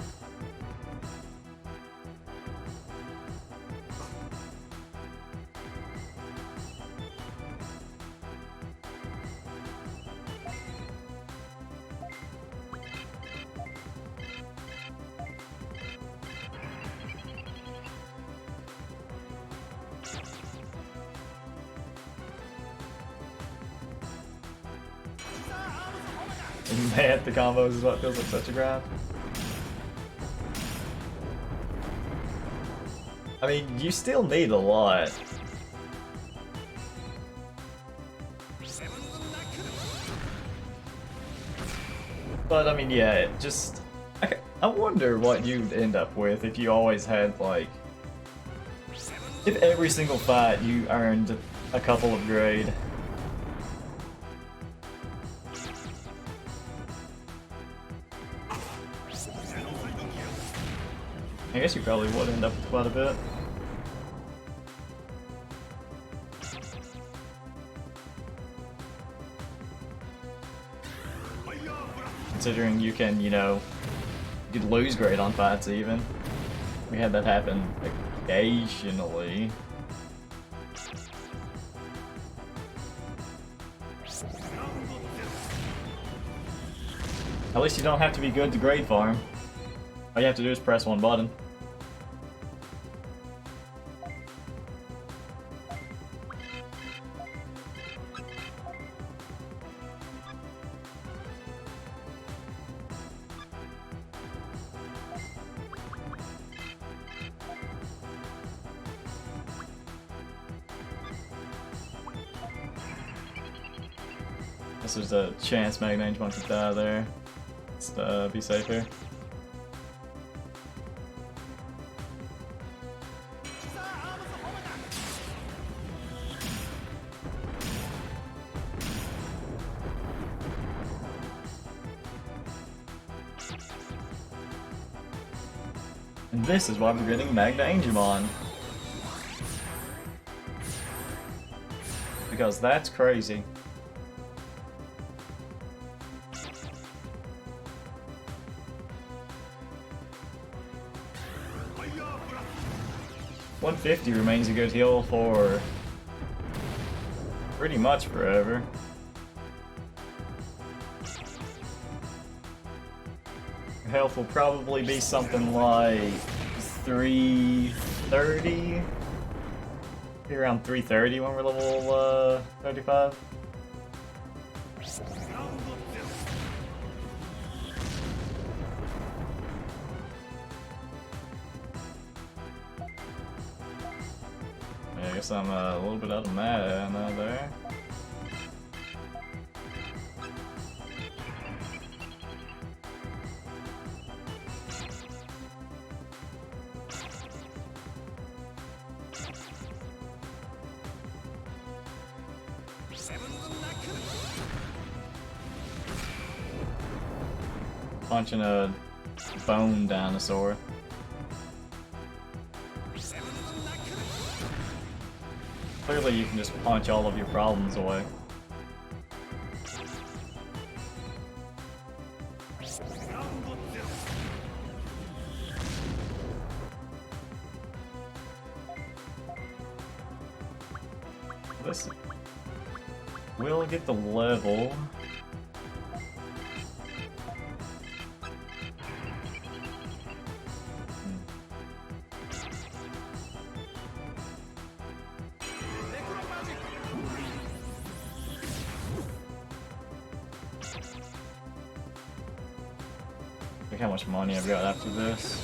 Man, the combos is what feels like such a grind. I mean, you still need a lot. But I mean, yeah, it just... I wonder what you'd end up with if you always had, like... If every single fight you earned a couple of grade. I guess you probably would end up with quite a bit. Considering you can, you know, you could lose grade on fights even. We had that happen occasionally. At least you don't have to be good to grade farm. All you have to do is press one button. There's a chance Mega Digimon could die there. Let's be safe here. And this is why we're getting Mega Digimon. Because that's crazy. $150 remains a good heal for pretty much forever. Your health will probably be something like 330. Be around 330 when we're level 35. I guess I'm a little bit out of mana there. Punching a bone dinosaur. Clearly you can just punch all of your problems away. This will get the level. Look how much money I've got after this.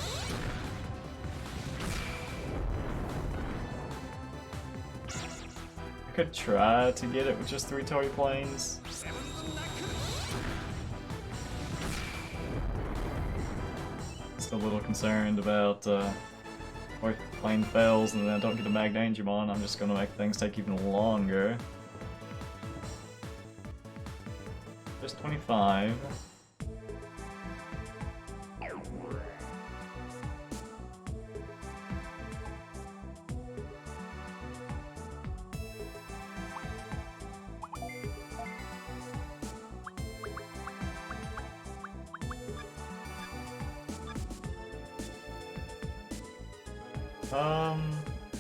I could try to get it with just 3 toy planes. Just a little concerned about if the plane fails and then I don't get a Mag Digimon, I'm just gonna make things take even longer. Just 25.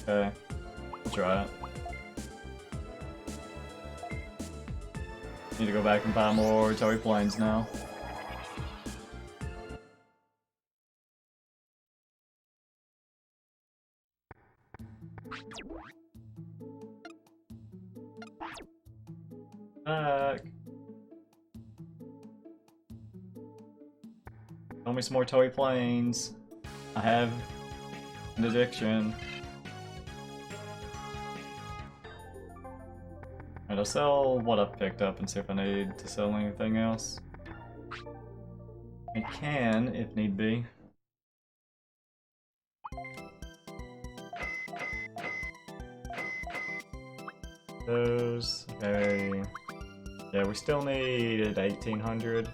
Okay. I'll try it. Need to go back and buy more toy planes now. Back. Tell me some more toy planes. I have an addiction. Alright, I'll sell what I've picked up and see if I need to sell anything else. I can, if need be. Those, okay. Yeah, we still need 1800.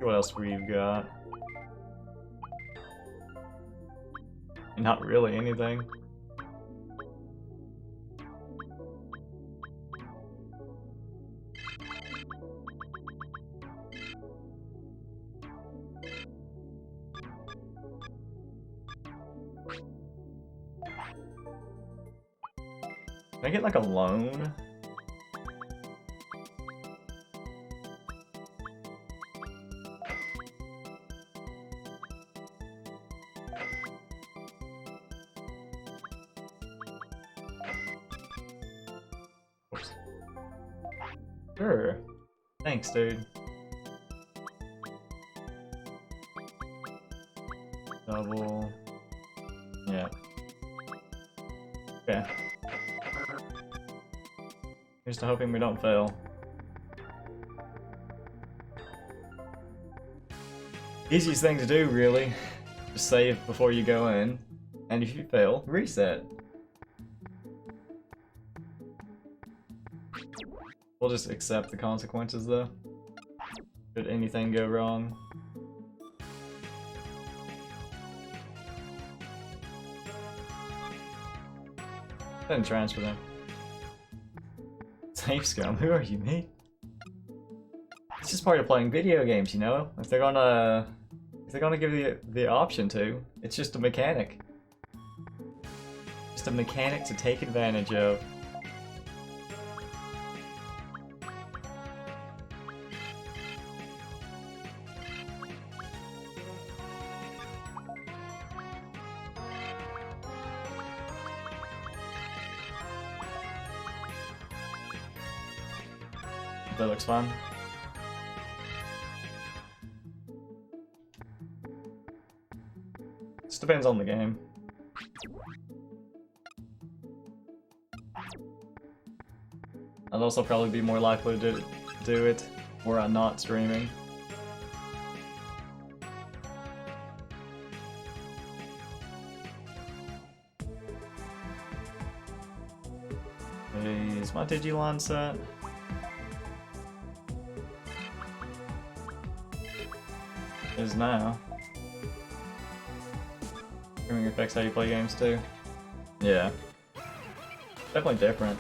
What else we've got? Not really anything. Can I get like a loan? Oops. Sure. Thanks, dude. Double. Yeah. Okay. Here's to hoping we don't fail. Easiest thing to do, really. Just save before you go in. And if you fail, reset. We'll just accept the consequences, though. Should anything go wrong. Then transfer them. Safe scum? Who are you, me? It's just part of playing video games, you know? If they're gonna give you the option to, it's just a mechanic. Just a mechanic to take advantage of. That looks fun. Just depends on the game. I'd also probably be more likely to do it where I'm not streaming. Hey, is my Digimon set? Is now. Streaming affects how you play games too. Yeah. Definitely different.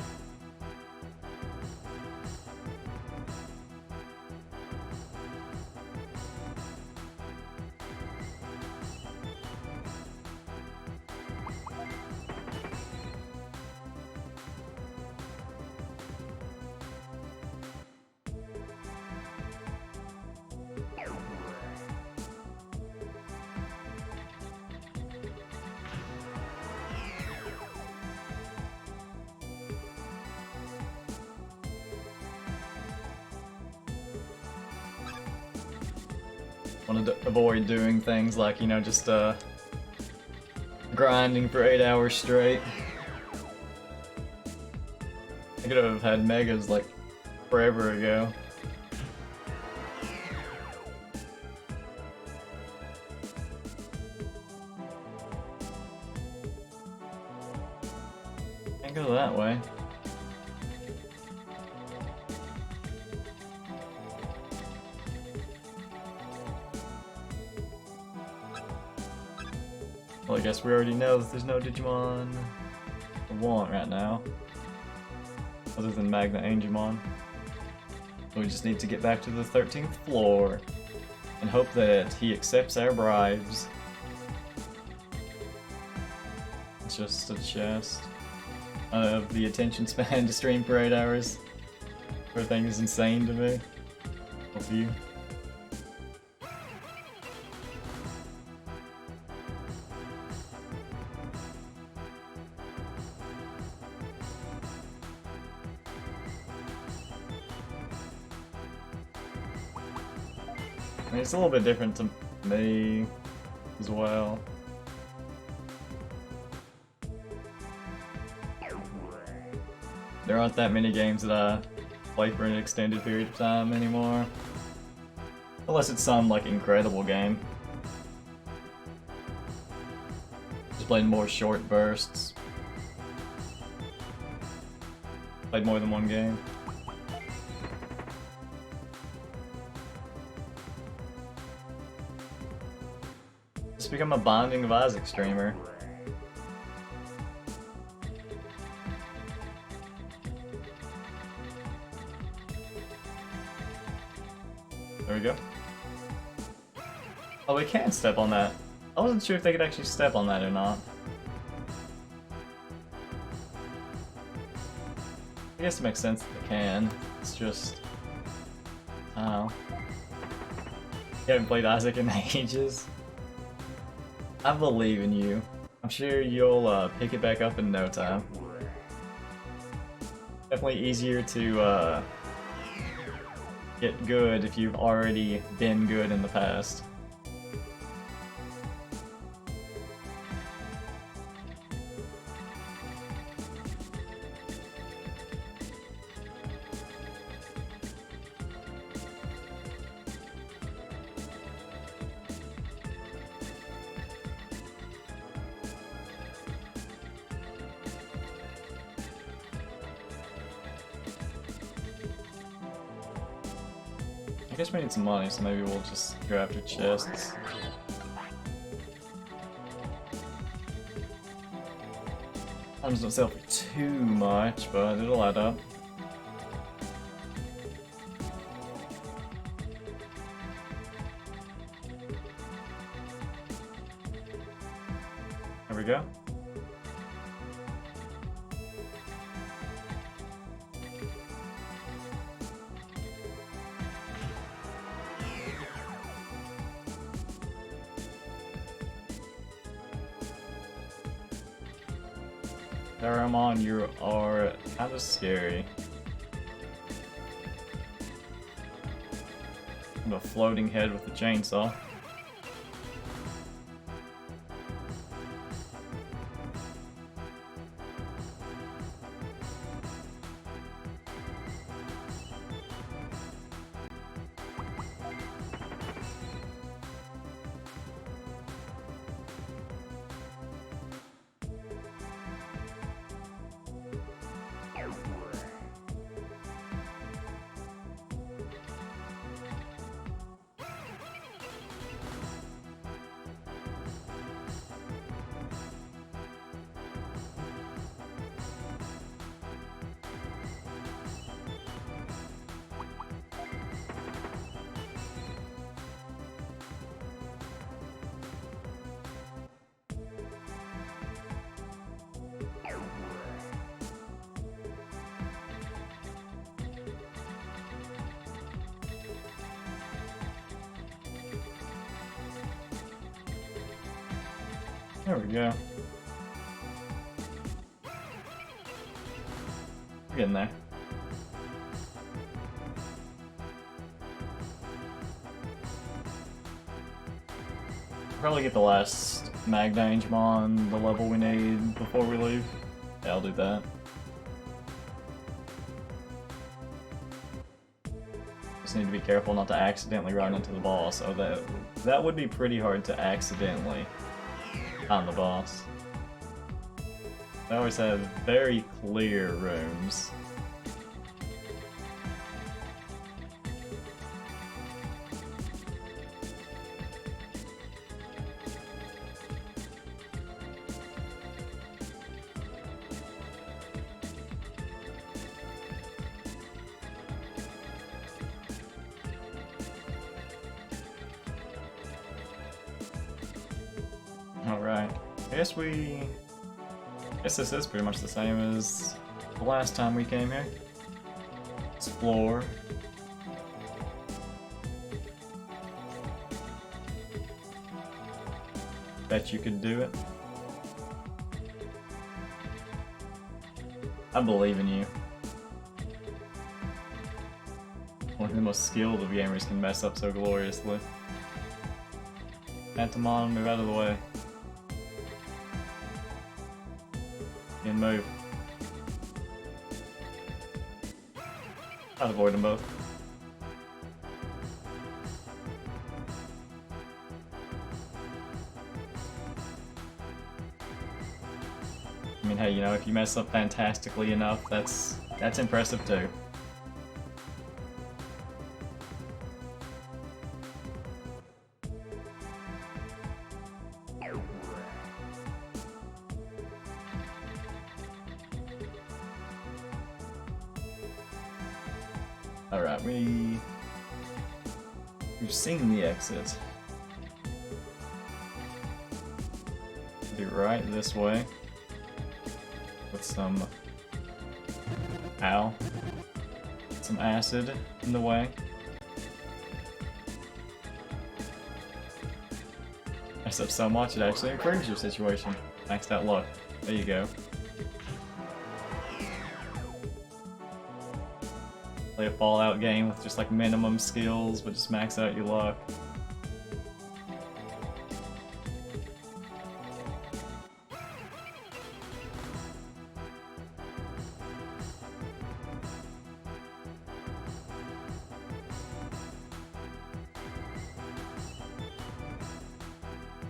Want to avoid doing things like, you know, just grinding for 8 hours straight. I could have had megas like forever ago. Can't go that way. Well, I guess we already know that there's no Digimon I want right now. Other than Magna Angemon. So we just need to get back to the 13th floor and hope that he accepts our bribes. It's just a chest. Of the attention span to stream for 8 hours. Everything is insane to me. Of you. I mean, it's a little bit different to me as well. There aren't that many games that I play for an extended period of time anymore. Unless it's some, like, incredible game. Just playing more short bursts. Played more than one game. Just become a Binding of Isaac streamer. There we go. Oh, we can step on that. I wasn't sure if they could actually step on that or not. I guess it makes sense that they can. It's just... I don't know. You haven't played Isaac in ages. I believe in you. I'm sure you'll pick it back up in no time. Definitely easier to get good if you've already been good in the past. I guess we need some money, so maybe we'll just go after chests. Items don't sell for too much, but it'll add up. There we go. Saramon, you are kind of scary. I'm a floating head with a chainsaw. There we go. We're getting there. probably get the last Digimon, the level we need before we leave. Yeah, I'll do that. Just need to be careful not to accidentally run into the boss. Oh, that would be pretty hard to accidentally on the boss. They always have very clear rooms. Alright, I guess this is pretty much the same as the last time we came here. Explore. Bet you could do it. I believe in you. One of the most skilled of gamers can mess up so gloriously. Antimon, move out of the way. And move. I'd avoid them both. I mean, hey, you know, if you mess up fantastically enough, that's impressive too. Alright, we've seen the exit. Be right this way. With some some acid in the way. Mess up so much it actually improves your situation. Maxed out luck. There you go. Play a Fallout game with just like minimum skills, but just max out your luck.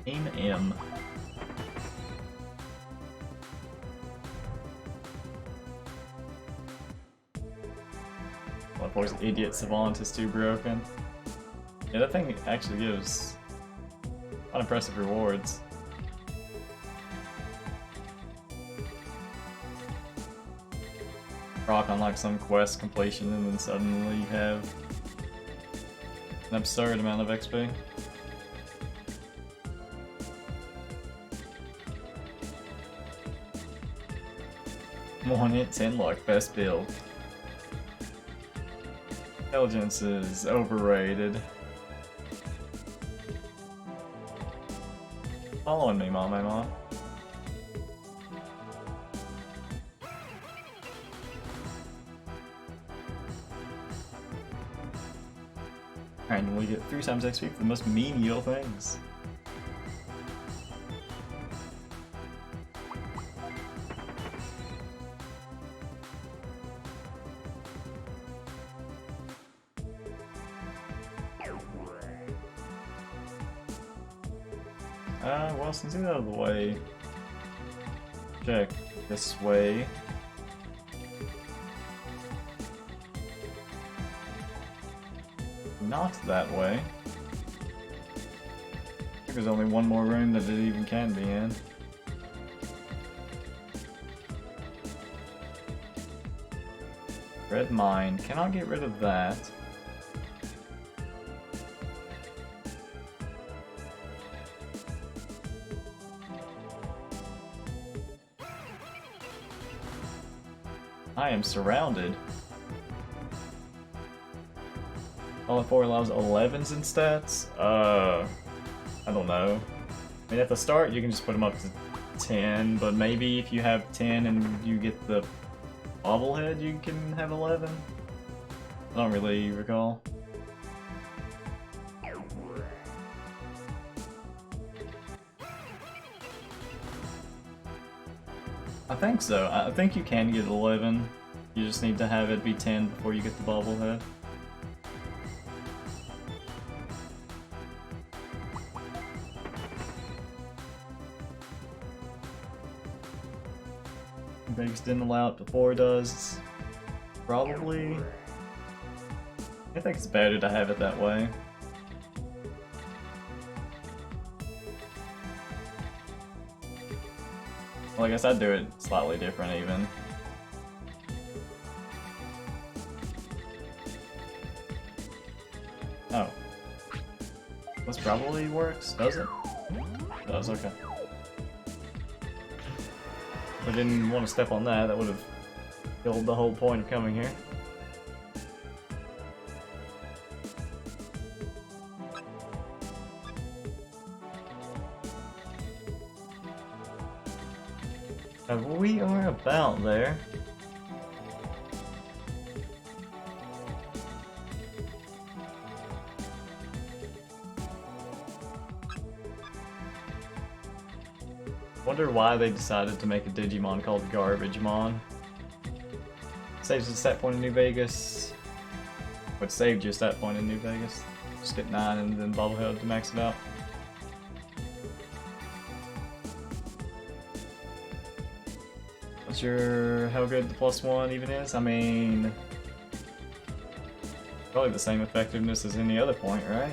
Team M. Of course, Idiot Savant is too broken. Yeah, that thing actually gives unimpressive rewards. Rock on like some quest completion and then suddenly you have an absurd amount of XP. One hit, 10 luck, best build. Intelligence is overrated. Following me, Mama. And we get 3 times XP for the most menial things. Well, since he's out of the way, check this way. Not that way. I think there's only one more room that it even can be in. Red mine. Cannot get rid of that. I am surrounded. All 4 allows 11s in stats? I don't know. I mean, at the start you can just put them up to 10, but maybe if you have 10 and you get the bobblehead, you can have 11? I don't really recall. think so. I think you can get 11. You just need to have it be 10 before you get the bobblehead. Vegas didn't allow it before it does. Probably. I think it's better to have it that way. Well, I guess I'd do it slightly different even. Oh. This probably works, does it? It does, okay. If I didn't want to step on that, that would have killed the whole point of coming here. We are about there. Wonder why they decided to make a Digimon called Garbagemon. Saves you a stat point in New Vegas. What saved you a stat point in New Vegas? Just get 9 and then bobblehead to max it out. Not sure how good the +1 even is. I mean, probably the same effectiveness as any other point, right?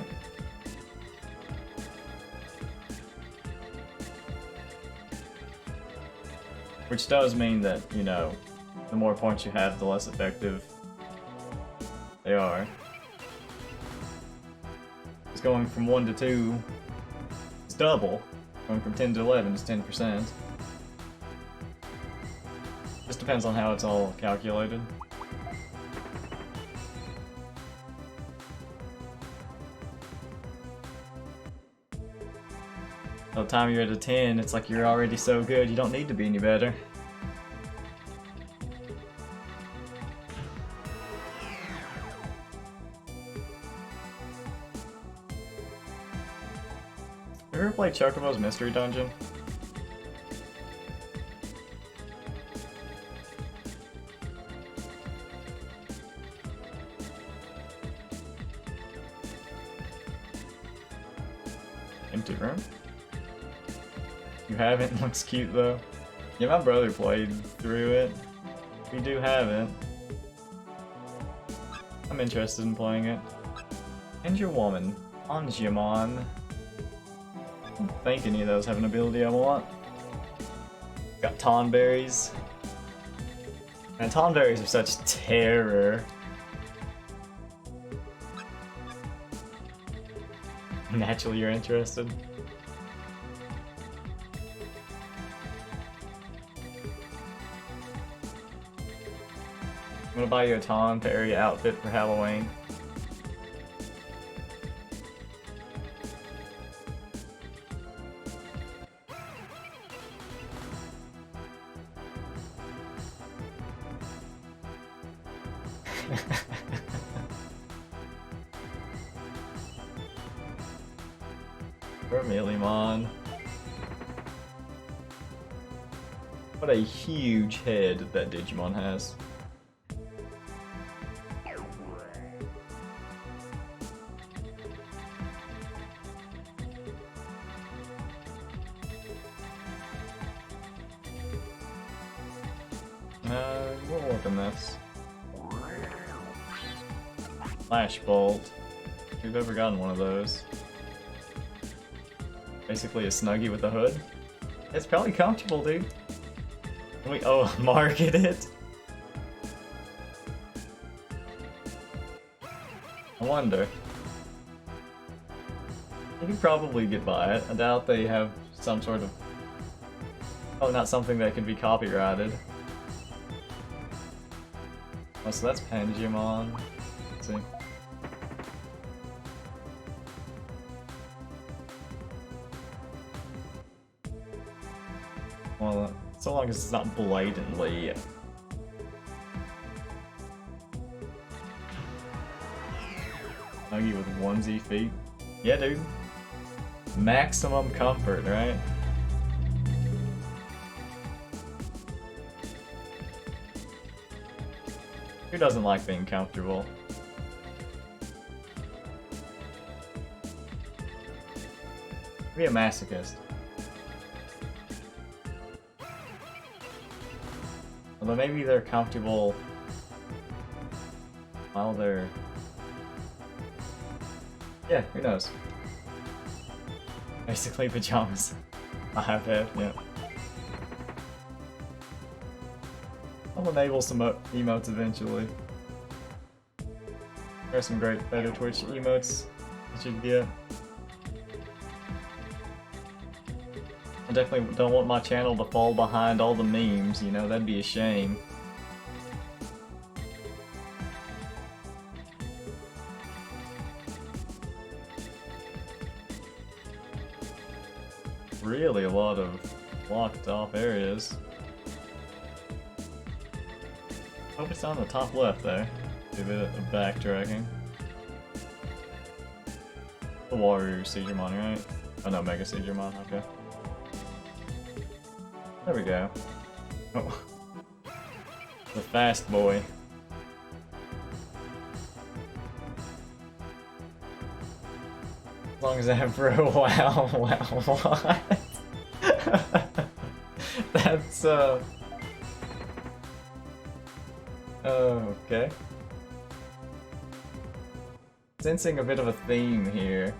Which does mean that, you know, the more points you have, the less effective they are. It's going from 1 to 2, it's double. Going from 10 to 11 is 10%. Just depends on how it's all calculated. By the time you're at a 10, it's like you're already so good, you don't need to be any better. Have you ever played Chocobo's Mystery Dungeon? Empty room? You haven't? Looks cute though. Yeah, my brother played through it. We do have it. I'm interested in playing it. And your woman, Anjumon. I don't think any of those have an ability I want. Got Tonberries. And Tonberries are such terror. Naturally you're interested. I'm gonna buy you a Tonberry outfit for Halloween. Vermilion. What a huge head that Digimon has. We'll work on this. Flash Bolt. If you've ever gotten one of those. Basically a Snuggie with a hood. It's probably comfortable, dude. Can we market it? I wonder. You could probably get by it. I doubt they have some sort of... Oh, not something that can be copyrighted. Oh, so that's Panjimon. Let's see. Well, so long as it's not blatantly... Snuggie with onesie feet. Yeah, dude. Maximum comfort, right? Who doesn't like being comfortable? Be a masochist. Although maybe they're comfortable while they're... Yeah, who knows? Basically pajamas. I have had, yeah. I'll enable some emotes eventually. There are some great better Twitch emotes that you can get. I definitely don't want my channel to fall behind all the memes, you know, that'd be a shame. Really a lot of blocked off areas. Hope it's on the top left there. Do a bit of backtracking. The Water Digimon, right? Oh no, Mega Digimon, okay. There we go. Oh. The fast boy. As long as I have for a while. Wow, what? That's, okay. Sensing a bit of a theme here.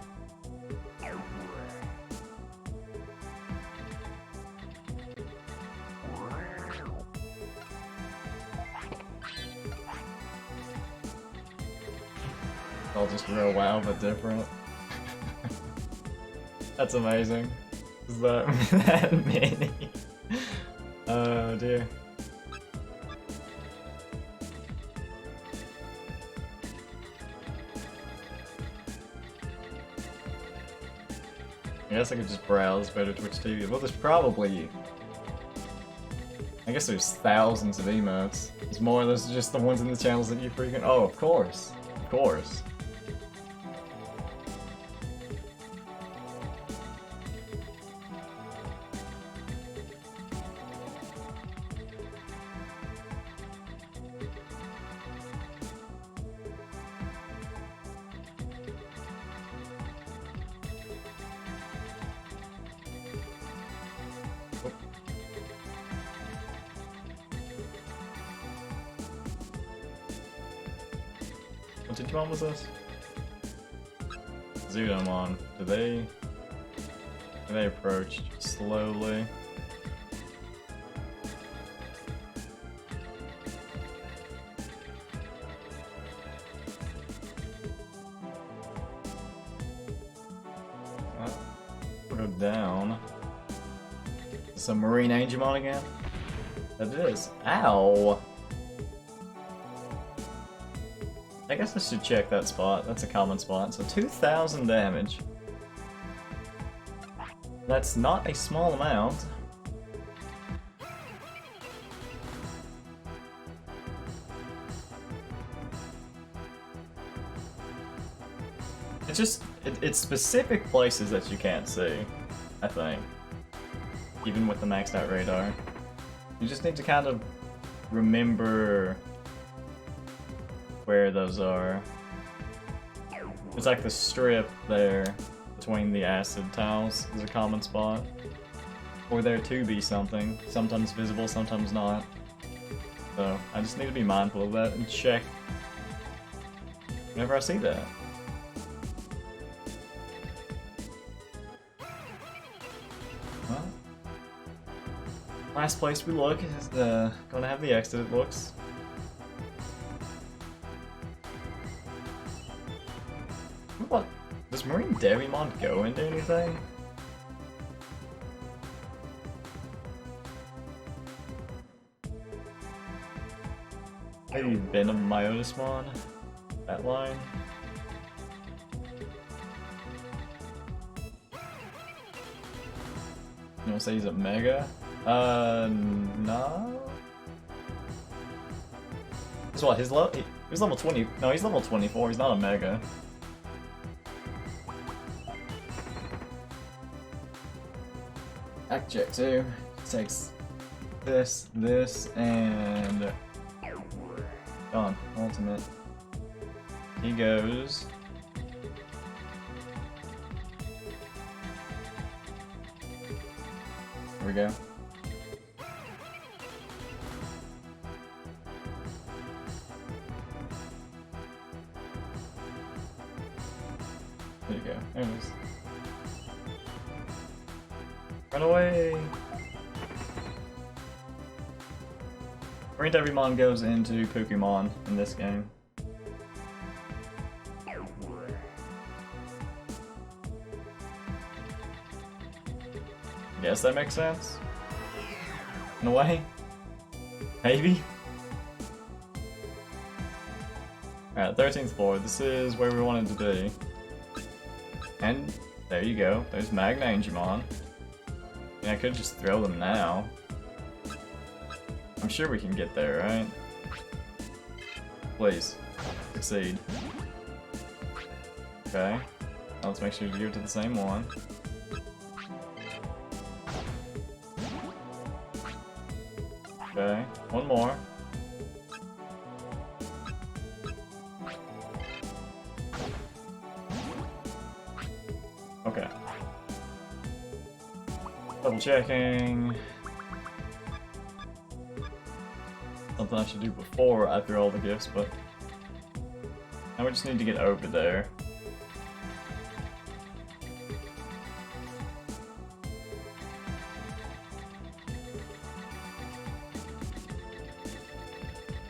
I'll just real WoW, but different. That's amazing. Is that that many? Oh dear. I guess I could just browse better Twitch TV. Well, there's probably... I guess there's thousands of emotes. There's more, there's just the ones in the channels that you freaking... Oh, of course. Of course. What Digimon was this? Zudomon. Do they approach slowly? We'll go down. Some Marine Angemon again? That it is. Ow! I guess I should check that spot. That's a common spot. So 2,000 damage. That's not a small amount. It's just, it's specific places that you can't see, I think. Even with the maxed out radar. You just need to kind of remember where those are. It's like the strip there between the acid tiles is a common spot. Or there to be something. Sometimes visible, sometimes not. So I just need to be mindful of that and check whenever I see that. Well, last place we look is gonna have the exit, it looks. What? Does Marine Digimon go into anything? Maybe Venom Myotismon? That line? You wanna say he's a Mega? No? That's what, he was level 20, no, he's level 24, he's not a Mega. Act check 2 takes this, and gone. He goes. Here we go. There you go. There it is. Run away! Green Digimon goes into Pokemon in this game. Guess that makes sense? In a way? Maybe? Alright, 13th floor. This is where we wanted to be. And there you go. There's Magna Angemon. I mean, I could just throw them now. I'm sure we can get there, right? Please. Succeed. Okay. Now let's make sure to give it to the same one. Okay. One more. Okay. Double checking. Something I should do before I throw all the gifts, but now we just need to get over there.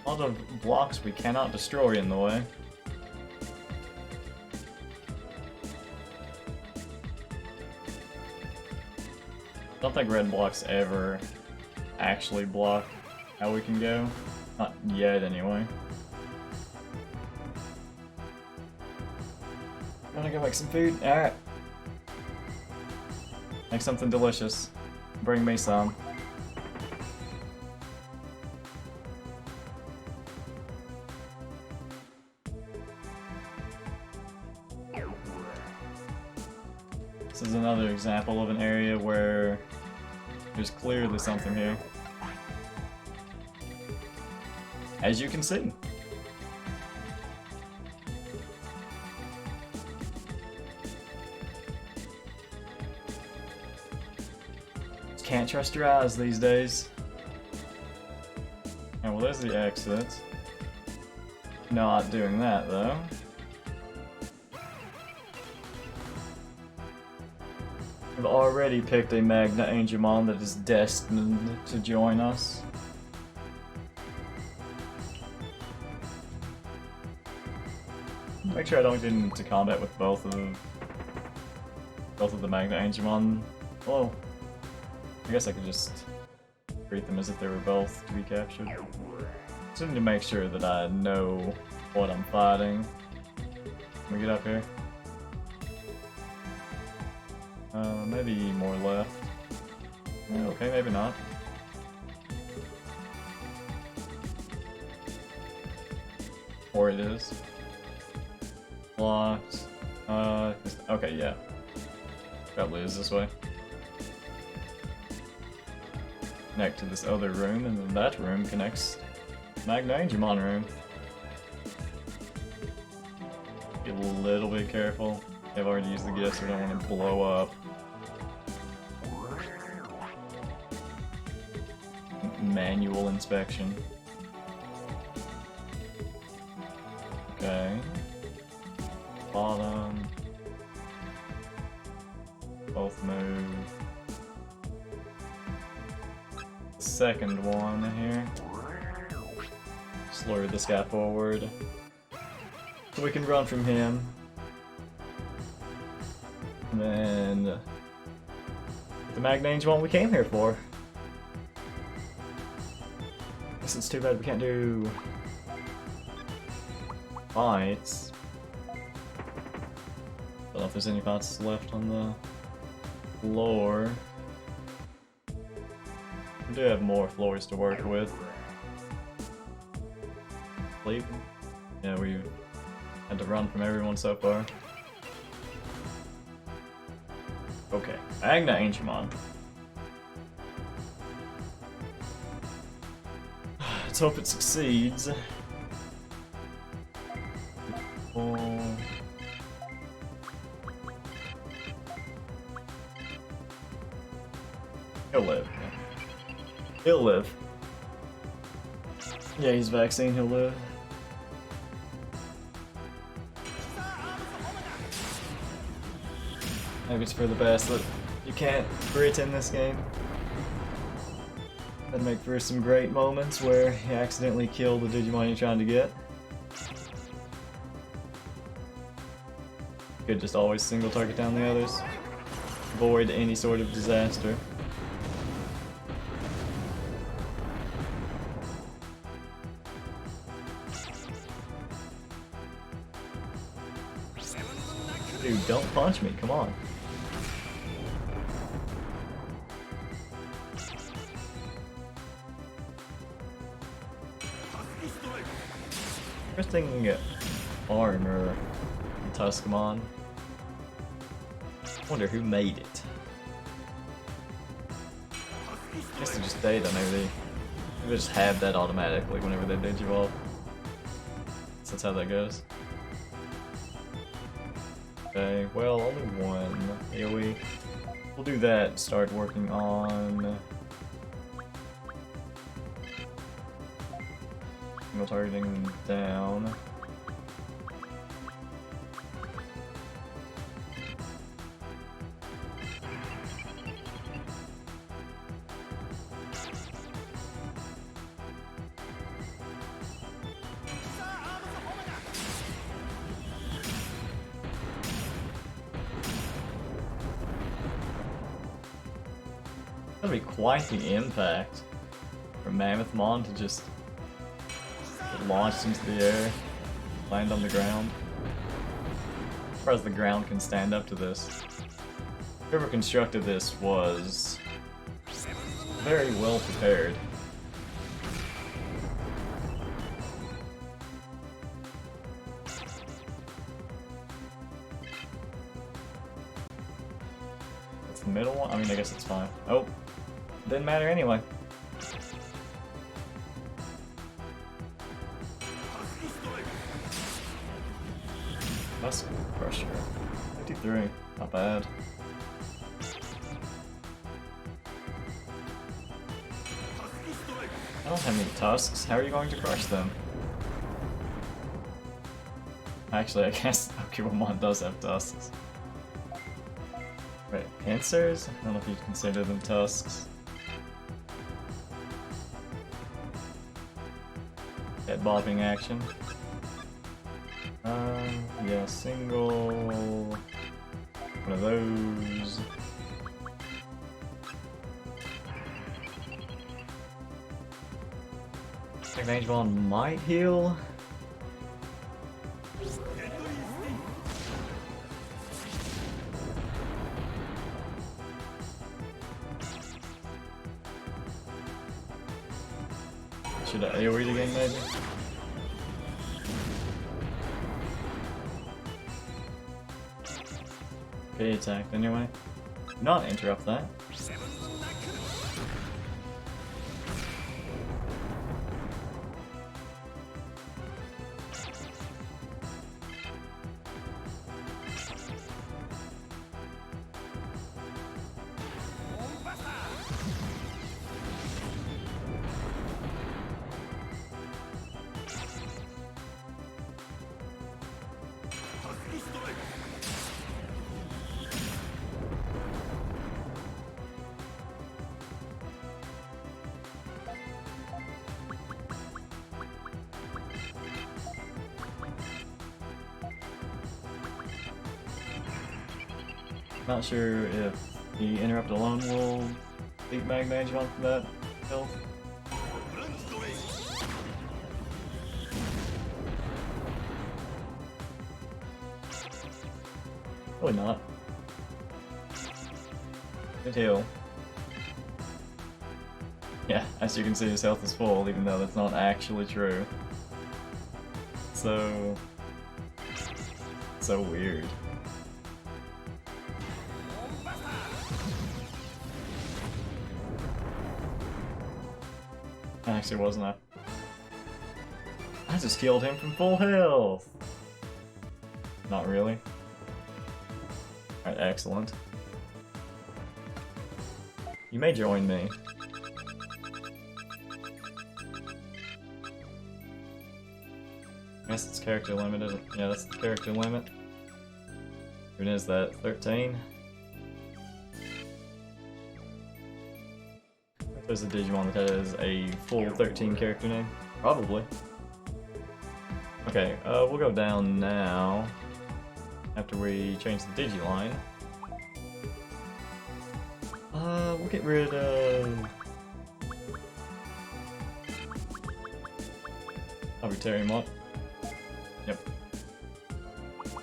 A lot of blocks we cannot destroy in the way. I don't think red blocks ever actually block how we can go. Not yet, anyway. Wanna go make some food? Alright. Make something delicious. Bring me some. This is another example of an area where there's clearly something here. As you can see. Just can't trust your eyes these days. And well, there's the exit. Not doing that though. I've already picked a Magna Angemon that is destined to join us. Make sure I don't get into combat with both of the Magna Angemon. Oh, I guess I could just treat them as if they were both to be captured. Just need to make sure that I know what I'm fighting. Can we get up here? Maybe more left. Okay, maybe not. Or it is. Blocked. Okay, yeah. Probably is this way. Connect to this other room, and then that room connects Magna Angemon room. Be a little bit careful. I've already used the gifts, so I don't want to blow up. Manual inspection. Okay. Bottom. Both move. Second one here. Slur this guy forward. So we can run from him. And then the Magna Angemon we came here for. Guess it's too bad we can't do fights. Don't know if there's any fights left on the floor. We do have more floors to work with. Sleep? Yeah, we had to run from everyone so far. Okay, Magna Angemon. Let's hope it succeeds. Oh. He'll live. He'll live. Yeah, he's vaccine, he'll live. Maybe it's for the best that you can't crit in this game. That'd make for some great moments where you accidentally kill the Digimon you're trying to get. You could just always single target down the others. Avoid any sort of disaster. Dude, don't punch me, come on. First thing you can get armor in Tuscamon. I wonder who made it. I guess they just data, maybe they just have that automatically whenever they digivolve. So that's how that goes. Okay, well, only one AoE. We'll do that and start working on single targeting them down. That'd be quite the impact for Mammothmon to just get launched into the air, land on the ground. As far as the ground can stand up to this. Whoever constructed this was very well prepared. That's the middle one? I mean, I guess it's fine. Oh, didn't matter anyway. Tusk Crusher. 53. Not bad. I don't have any tusks. How are you going to crush them? Actually, I guess Pokemon does have tusks. Wait, pincers? I don't know if you'd consider them tusks. Head bobbing action. Yeah, single one of those. Digimon might heal. Should I AoE again, maybe? Okay, attacked anyway. Not interrupt that. Not sure if the interrupt alone will beat Magmagimon from that health. Probably not. Good heal. Yeah, as you can see, his health is full, even though that's not actually true. So weird. Actually, wasn't I? I just killed him from full health! Not really. Alright, excellent. You may join me. I guess it's character limit, isn't it? Yeah, that's the character limit. When is that? 13? There's a Digimon that has a full 13 character name. Probably. Okay, we'll go down now. After we change the Digiline. We'll get rid of... Arbitrarymon. Yep.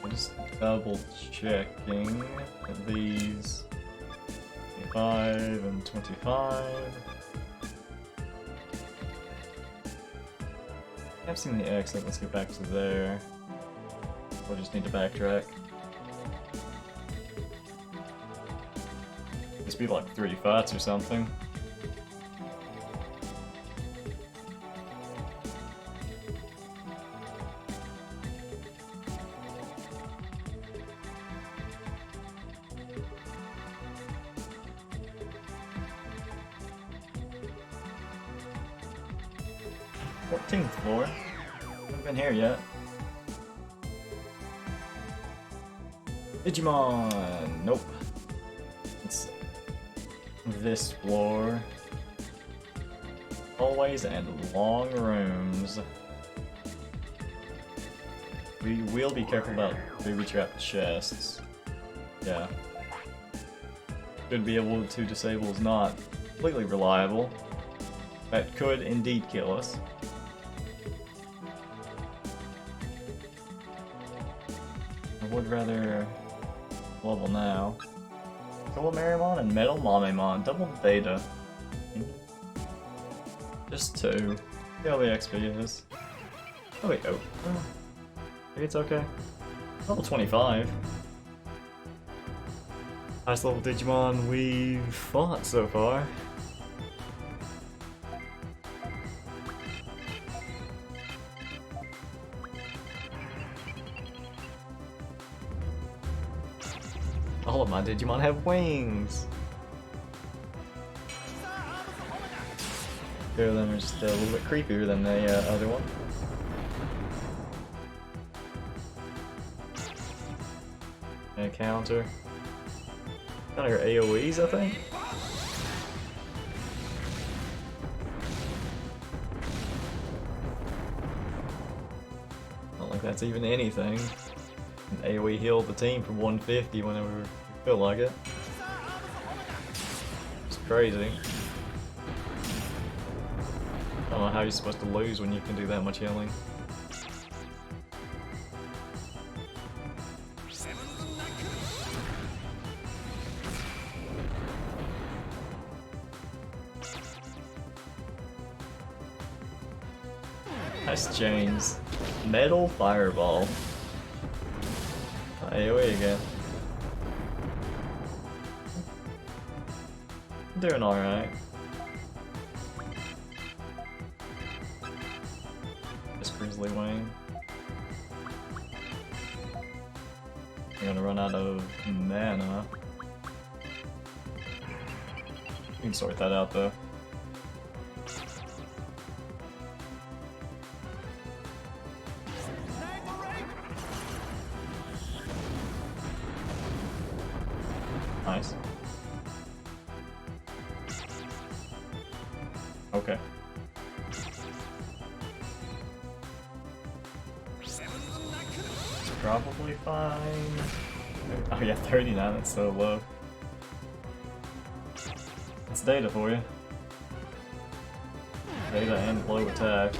I'm just double checking these 25 and 25. I've seen the exit, let's get back to there. We'll just need to backtrack. Must be like 3 fights or something. Floor. Haven't been here yet. Digimon! Nope. It's this floor. Hallways and long rooms. We will be careful about booby-trapped chests. Yeah. Should be able to disable is not completely reliable. That could indeed kill us. I would rather level now. Double Marymon and Metal Mamemon, double beta. Just 2. See how the XP is. Oh wait, oh. Maybe it's okay. Level 25. Highest level Digimon we've fought so far. All of my Digimon have wings! Two of them are just a little bit creepier than the other one. And a counter. Kind of her AoEs, I think? I don't think that's even anything. An AoE healed the team from 150 whenever we feel like it. It's crazy. I don't know how you're supposed to lose when you can do that much healing. Nice chains. Metal Fireball. AoE again. I'm doing alright. Just Grizzly Wing. I'm gonna run out of mana. We can sort that out though. Nice. Okay. It's probably fine. Oh yeah, 39, that's so low. That's data for you. Data and low attack.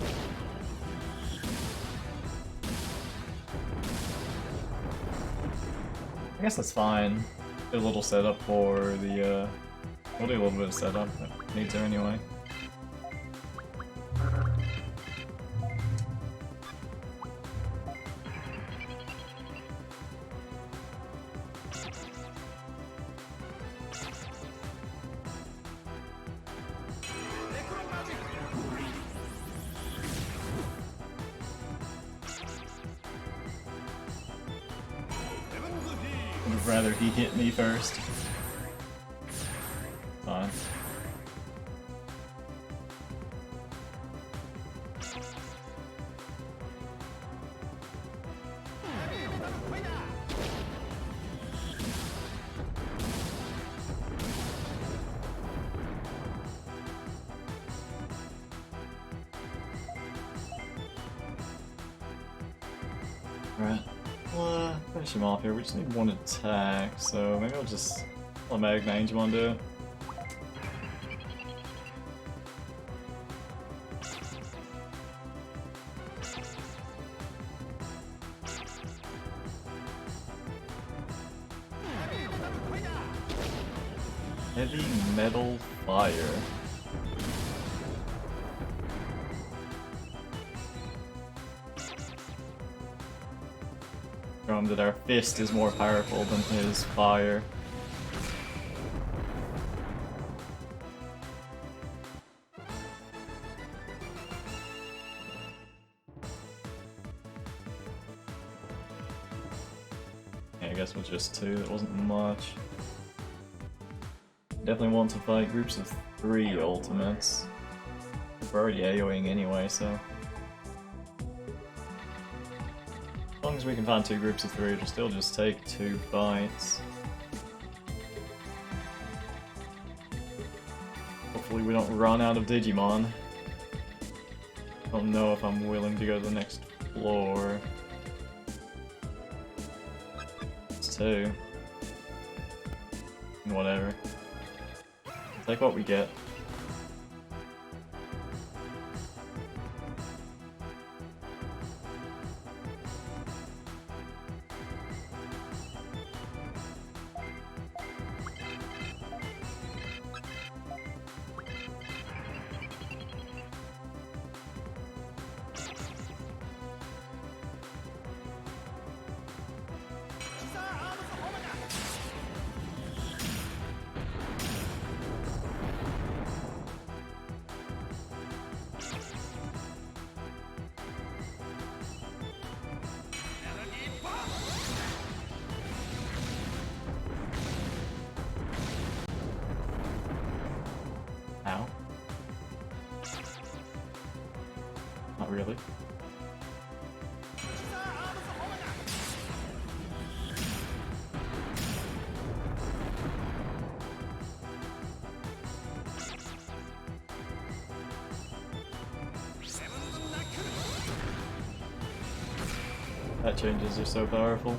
I guess that's fine. Do a little setup for the, we'll do a little bit of setup, if need to anyway. I'd rather he hit me first. Fine. Right. Well, finish him off here. We just need one attack, so maybe I'll just let Magna Digimon do it. Heavy Metal Fire. Show him that our fist is more powerful than his fire. Yeah, I guess with just two, it wasn't much. Definitely want to fight groups of 3 ultimates. We're already AoEing anyway, so. As long as we can find 2 groups of 3, it'll still just take 2 fights. Hopefully we don't run out of Digimon. Don't know if I'm willing to go to the next floor. It's 2. Whatever. Take what we get. Ow. Not really. That changes are so powerful.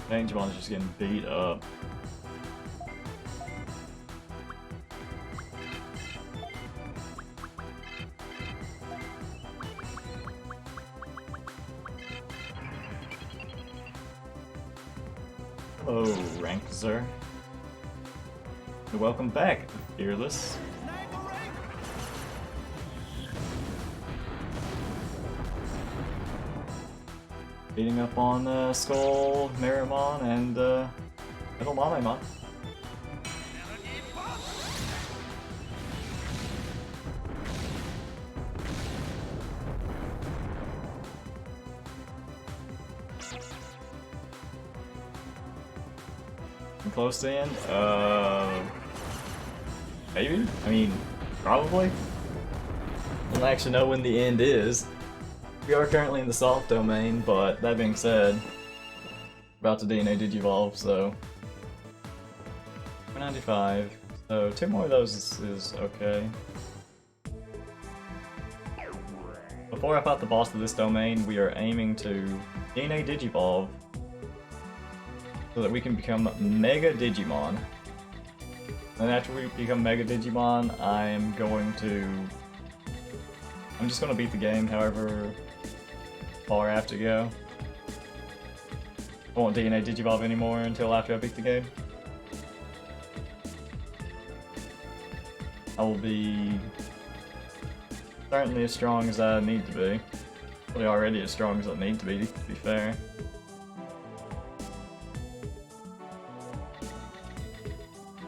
Digimon's just getting beat up. Hello, Rankzer. Welcome back, Fearless. Beating up on Skull, Meramon, and Little Mamemon. I'm close to the end? Maybe? I mean, probably. I don't actually know when the end is. We are currently in the soft domain, but that being said, about to DNA Digivolve, so 495. So 2 more of those is okay. Before I fight the boss of this domain, we are aiming to DNA Digivolve so that we can become Mega Digimon. And after we become Mega Digimon, I'm just gonna beat the game however far I have to go. I won't DNA Digivolve anymore until after I beat the game. I will be certainly as strong as I need to be. Probably already as strong as I need to be fair.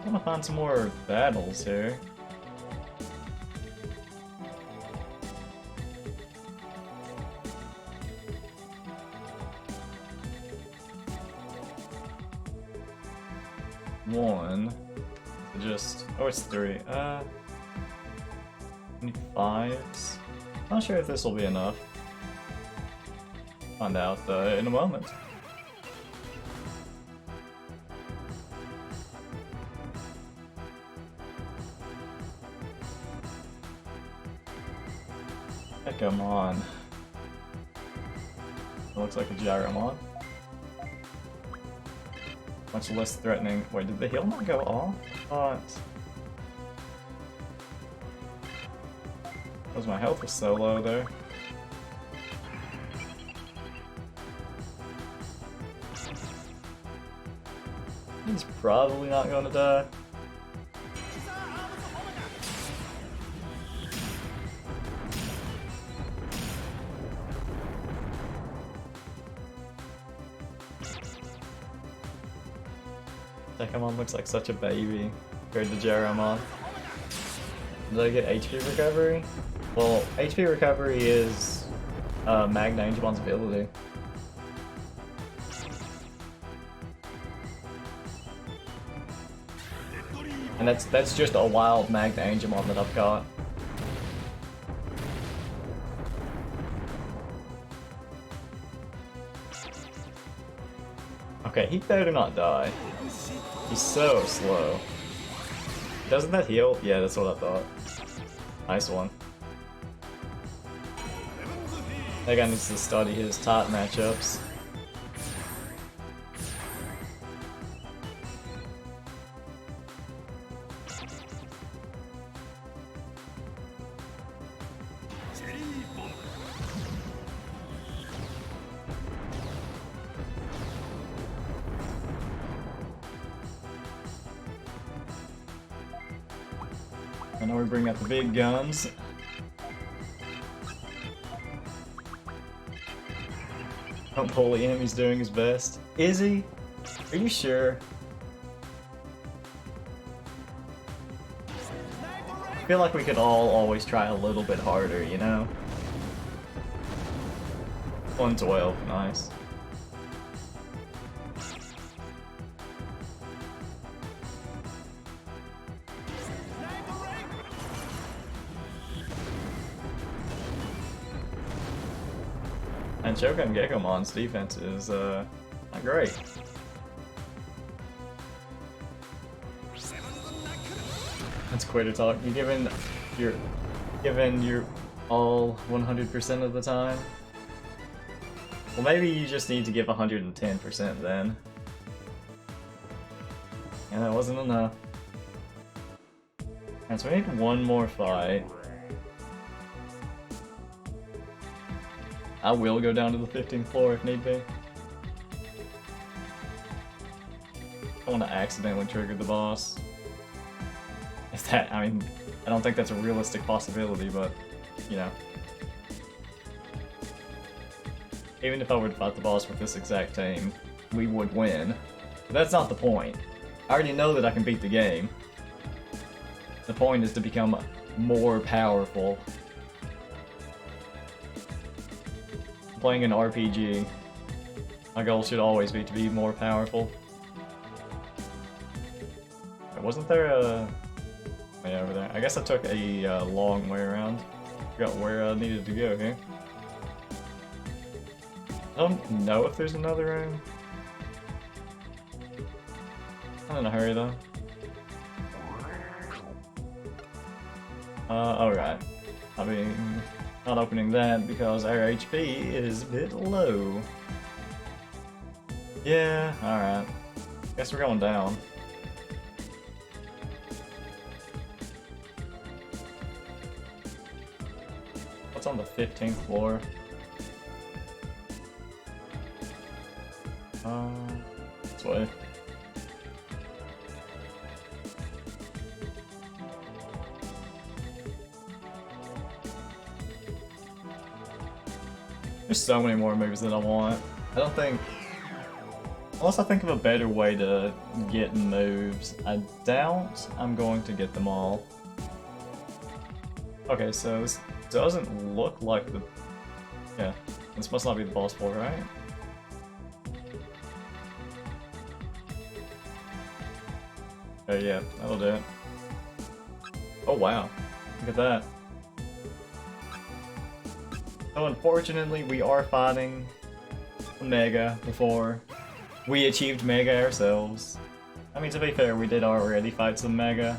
I want to find some more battles here. One. Just... oh, it's 3. 25s. Not sure if this will be enough. Find out in a moment. Come on. It looks like a Gyromon. Much less threatening. Wait, did the heal not go off? What? Because my health was so low there. He's probably not gonna die. Digimon looks like such a baby compared to Gyromon. Did I get HP recovery? Well, HP recovery is Magna Angemon's ability. And that's just a wild Magna Angemon that I've got. Okay, he better not die. He's so slow. Doesn't that heal? Yeah, that's what I thought. Nice one. That guy needs to study his top matchups. I know we bring out the big guns. Don't bully him, he's doing his best. Is he? Are you sure? I feel like we could all always try a little bit harder, you know? 112, nice. And Shogun Gekomon's defense is not great. That's quitter talk. You given your all 100% of the time? Well, maybe you just need to give 110% then. And that wasn't enough. And so we need one more fight. I will go down to the 15th floor if need be. I don't want to accidentally trigger the boss. If that, I mean, I don't think that's a realistic possibility, but, you know. Even if I were to fight the boss with this exact team, we would win. But that's not the point. I already know that I can beat the game. The point is to become more powerful. Playing an RPG, my goal should always be to be more powerful. Wasn't there a... way over there? I guess I took a long way around. Forgot where I needed to go here. I don't know if there's another room. I'm in a hurry though. Alright. I mean... not opening that because our HP is a bit low. Yeah, alright. Guess we're going down. What's on the 15th floor? This way. There's so many more moves that I want. I don't think Unless I think of a better way to get moves. I doubt I'm going to get them all. Okay, so this doesn't look like the... Yeah, this must not be the boss floor, right? Oh yeah, that'll do it. Oh wow, look at that. So unfortunately, we are fighting Mega before we achieved Mega ourselves. I mean, to be fair, we did already fight some Mega.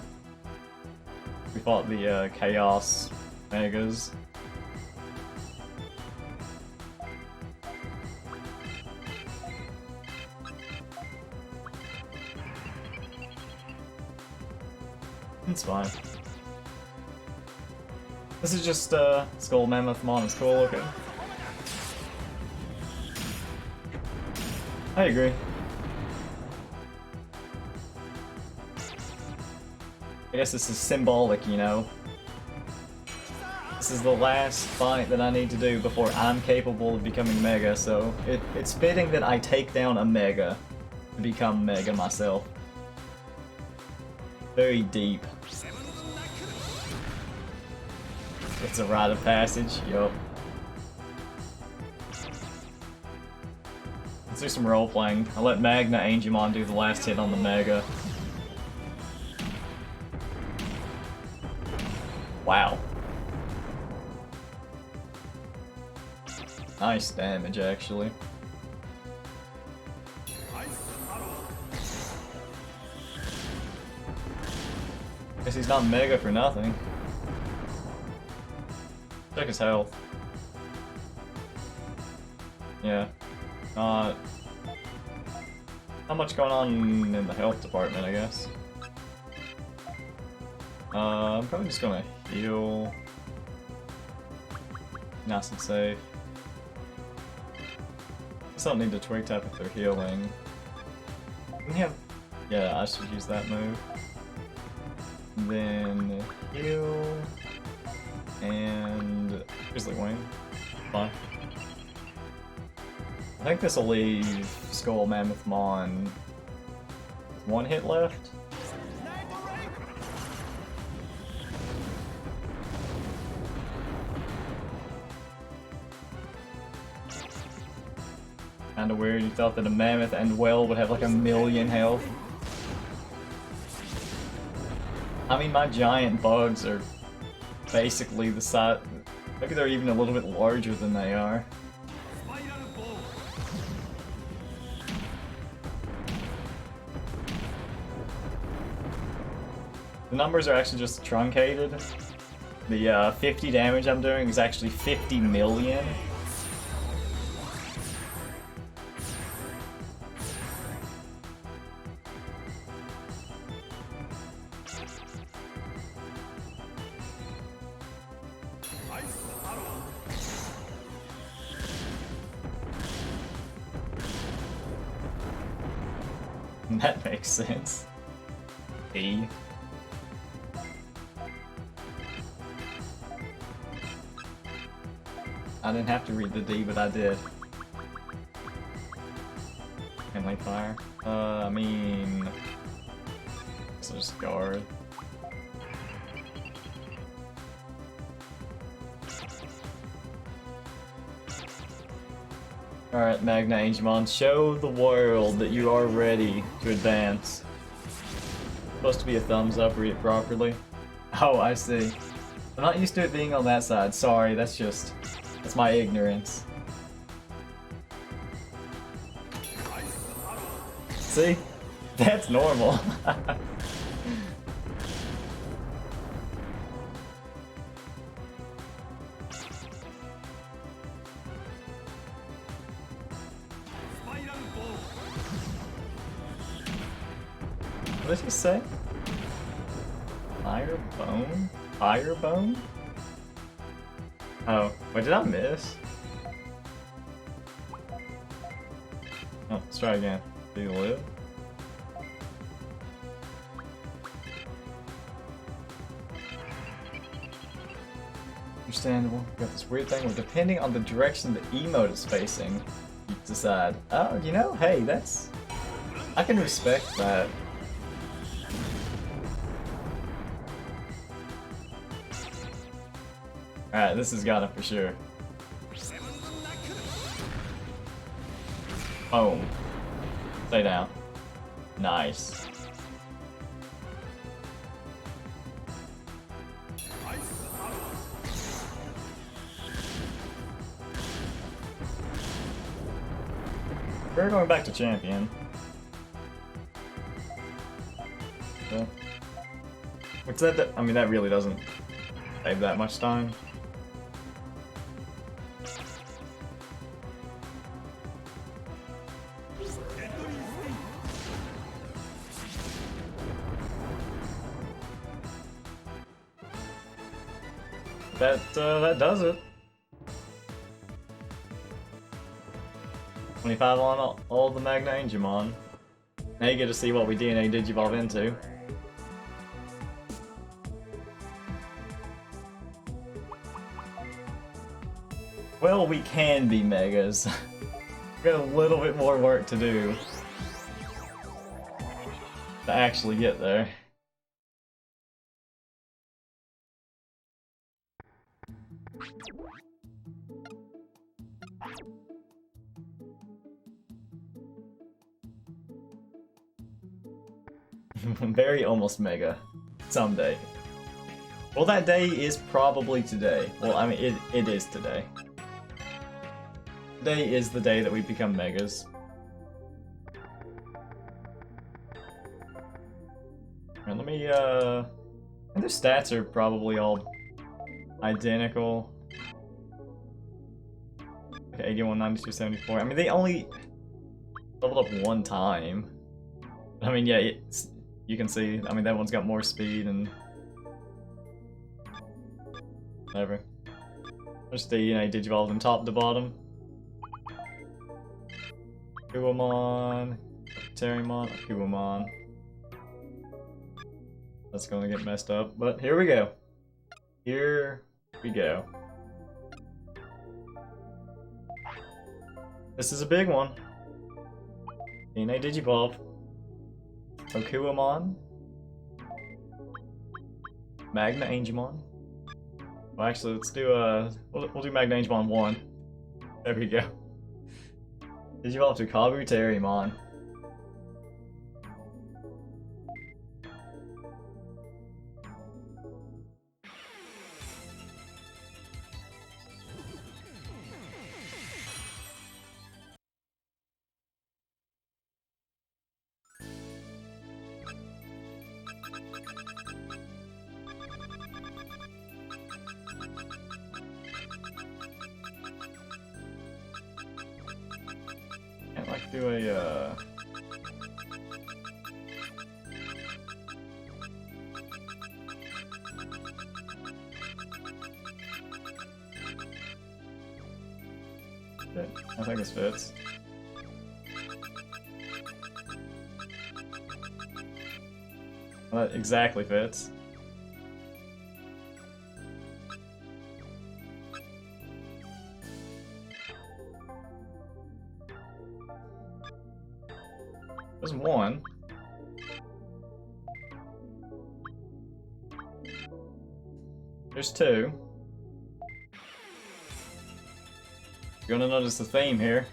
We fought the Chaos Megas. It's fine. This is just Skull Mammoth Mon is cool looking. I agree. I guess this is symbolic, you know. This is the last fight that I need to do before I'm capable of becoming Mega, so it's fitting that I take down a Mega to become Mega myself. Very deep. It's a rite of passage, yup. Let's do some role-playing. I'll let Magna Angemon do the last hit on the Mega. Wow. Nice damage, actually. Guess he's not Mega for nothing. Check his health. Yeah. Not much going on in the health department, I guess. I'm probably just gonna heal. Nice and safe. I don't need to twig tap if they're healing. Yeah, I should use that move. Then heal and Grizzly Wing. Fine. I think this will leave Skull Mammoth Mon with one hit left. Kinda weird, you thought that a Mammoth and Well would have like 1,000,000 health. I mean, my giant bugs are basically the size... Maybe they're even a little bit larger than they are. The numbers are actually just truncated. The 50 damage I'm doing is actually 50 million. That makes sense. E. I didn't have to read the D, but I did. Family fire. I mean... So just guard. Alright, Magna Angemon, show the world that you are ready to advance. Supposed to be a thumbs up, read it properly. Oh, I see. I'm not used to it being on that side, sorry, that's my ignorance. See? That's normal. What did he say? Fire bone? Fire bone? Oh, wait, did I miss? Oh, let's try again. Do you live? Understandable. We got this weird thing where depending on the direction the emote is facing, you decide, oh, you know, hey, that's I can respect that. Alright, this has got it for sure. Boom. Stay down. Nice. We're going back to champion. Yeah. Which that, I mean, that really doesn't save that much time. That does it. 25 on all the Magna Digimon. Now you get to see what we DNA Digivolve into. Well, we can be Megas. We got a little bit more work to do to actually get there. Very almost Mega. Someday. Well, that day is probably today. Well, I mean, it is today. Today is the day that we become Megas. Alright, let me, I think the stats are probably all identical. Okay, 81, 92, 74. I mean, they only leveled up one time. I mean, yeah, you can see, I mean, that one's got more speed and whatever. Just the, Digivolve them top to bottom. Kuwamon, Terrymon, Kuwamon. That's gonna get messed up, but here we go. Here we go. This is a big one. DNA Digivolve. So Kuwamon. Magna Angemon. Well, actually, let's do we'll do Magna Angemon 1. There we go. Digivolve to Kabu Terrymon. I'd like to do a I think this fits. Well, that exactly fits. There's one. There's two. You're gonna notice the theme here.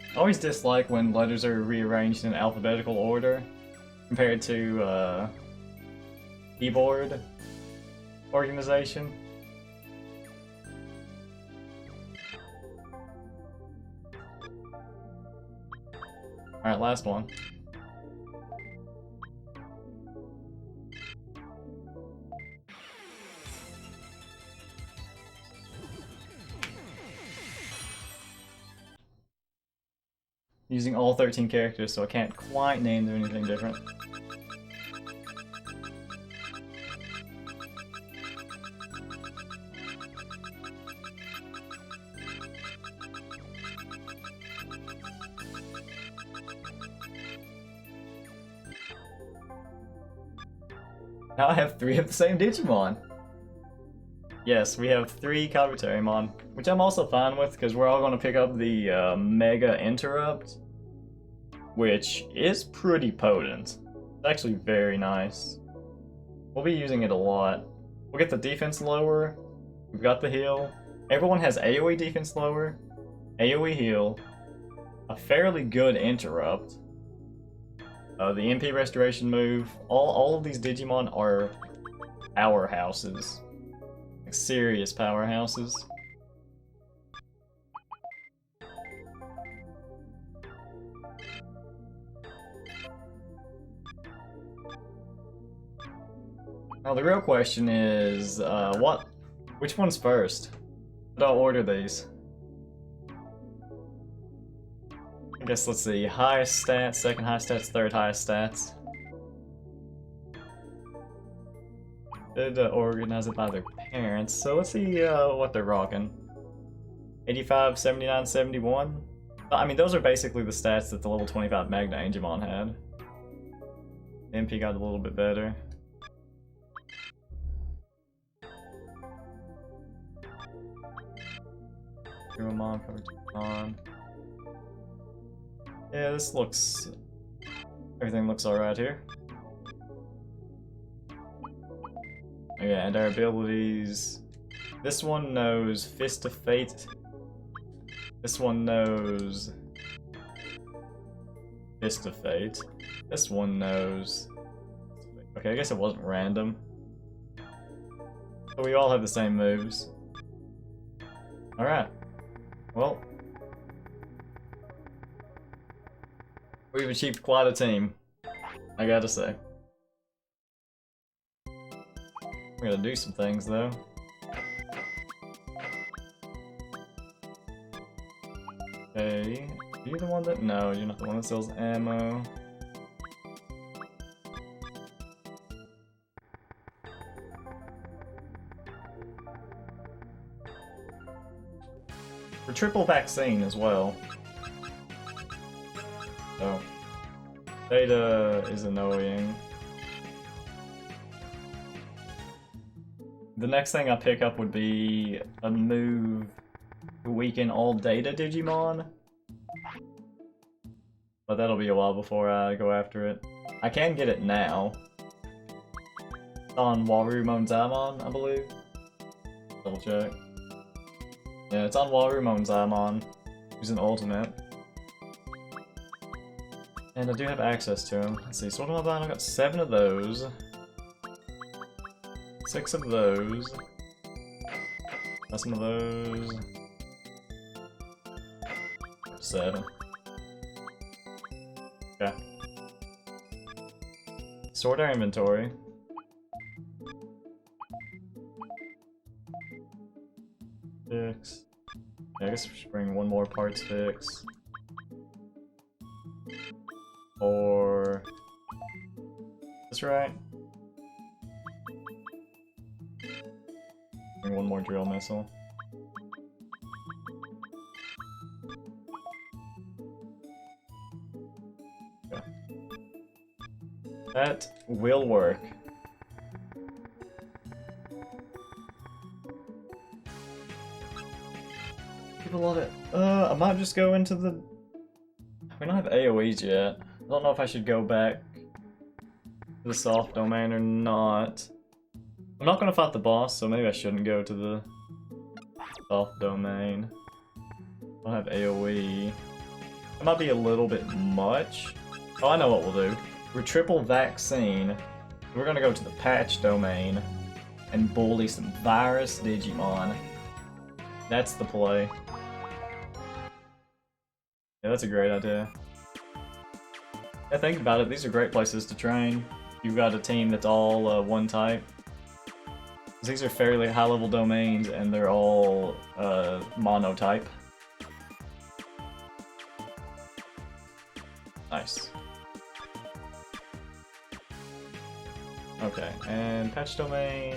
I always dislike when letters are rearranged in alphabetical order compared to keyboard organization. Alright, last one. Using all 13 characters, so I can't quite name them anything different. Now I have 3 of the same Digimon. Yes, we have 3 Kabuterimon, which I'm also fine with, because we're all going to pick up the Mega Interrupt, which is pretty potent. It's actually very nice. We'll be using it a lot. We'll get the defense lower, we've got the heal. Everyone has AoE defense lower, AoE heal, a fairly good interrupt, the MP restoration move. All of these Digimon are powerhouses. Like serious powerhouses. Now the real question is, which one's first? I'll order these. I guess let's see, highest stats, second highest stats, third highest stats. Did organize it by their parents, so let's see what they're rocking. 85, 79, 71? I mean, those are basically the stats that the level 25 Magna Angemon had. MP got a little bit better. Digimon, Digimon. Yeah, this looks... everything looks alright here. Okay, and our abilities... this one knows Fist of Fate. This one knows... Fist of Fate. This one knows... okay, I guess it wasn't random. But we all have the same moves. Alright. Well... we've achieved quite a team, I gotta say. We're gonna do some things though. Okay, are you the one that... no, you're not the one that sells ammo. For triple vaccine as well. Oh. Data is annoying. The next thing I pick up would be a move to weaken all Data Digimon. But that'll be a while before I go after it. I can get it now. It's on Warumonzaimon, I believe. Double check. Yeah, it's on Warumonzaimon, who's an ultimate. And I do have access to him. Let's see, so what am I buying? I got 7 of those. 6 of those. Got some of those. 7. Okay. Sort our inventory. Fix. Yeah, I guess we should bring one more parts fix. Or... that's right. Bring one more drill missile. Okay. That will work. People love it. I might just go into the... we don't have AoEs yet. I don't know if I should go back to the soft domain or not. I'm not gonna fight the boss, so maybe I shouldn't go to the soft domain. I don't have AoE. That might be a little bit much. Oh, I know what we'll do. We're triple vaccine. We're gonna go to the patch domain and bully some virus Digimon. That's the play. Yeah, that's a great idea. Yeah, think about it, these are great places to train. You've got a team that's all one type. These are fairly high-level domains, and they're all monotype. Nice. Okay, and patch domain.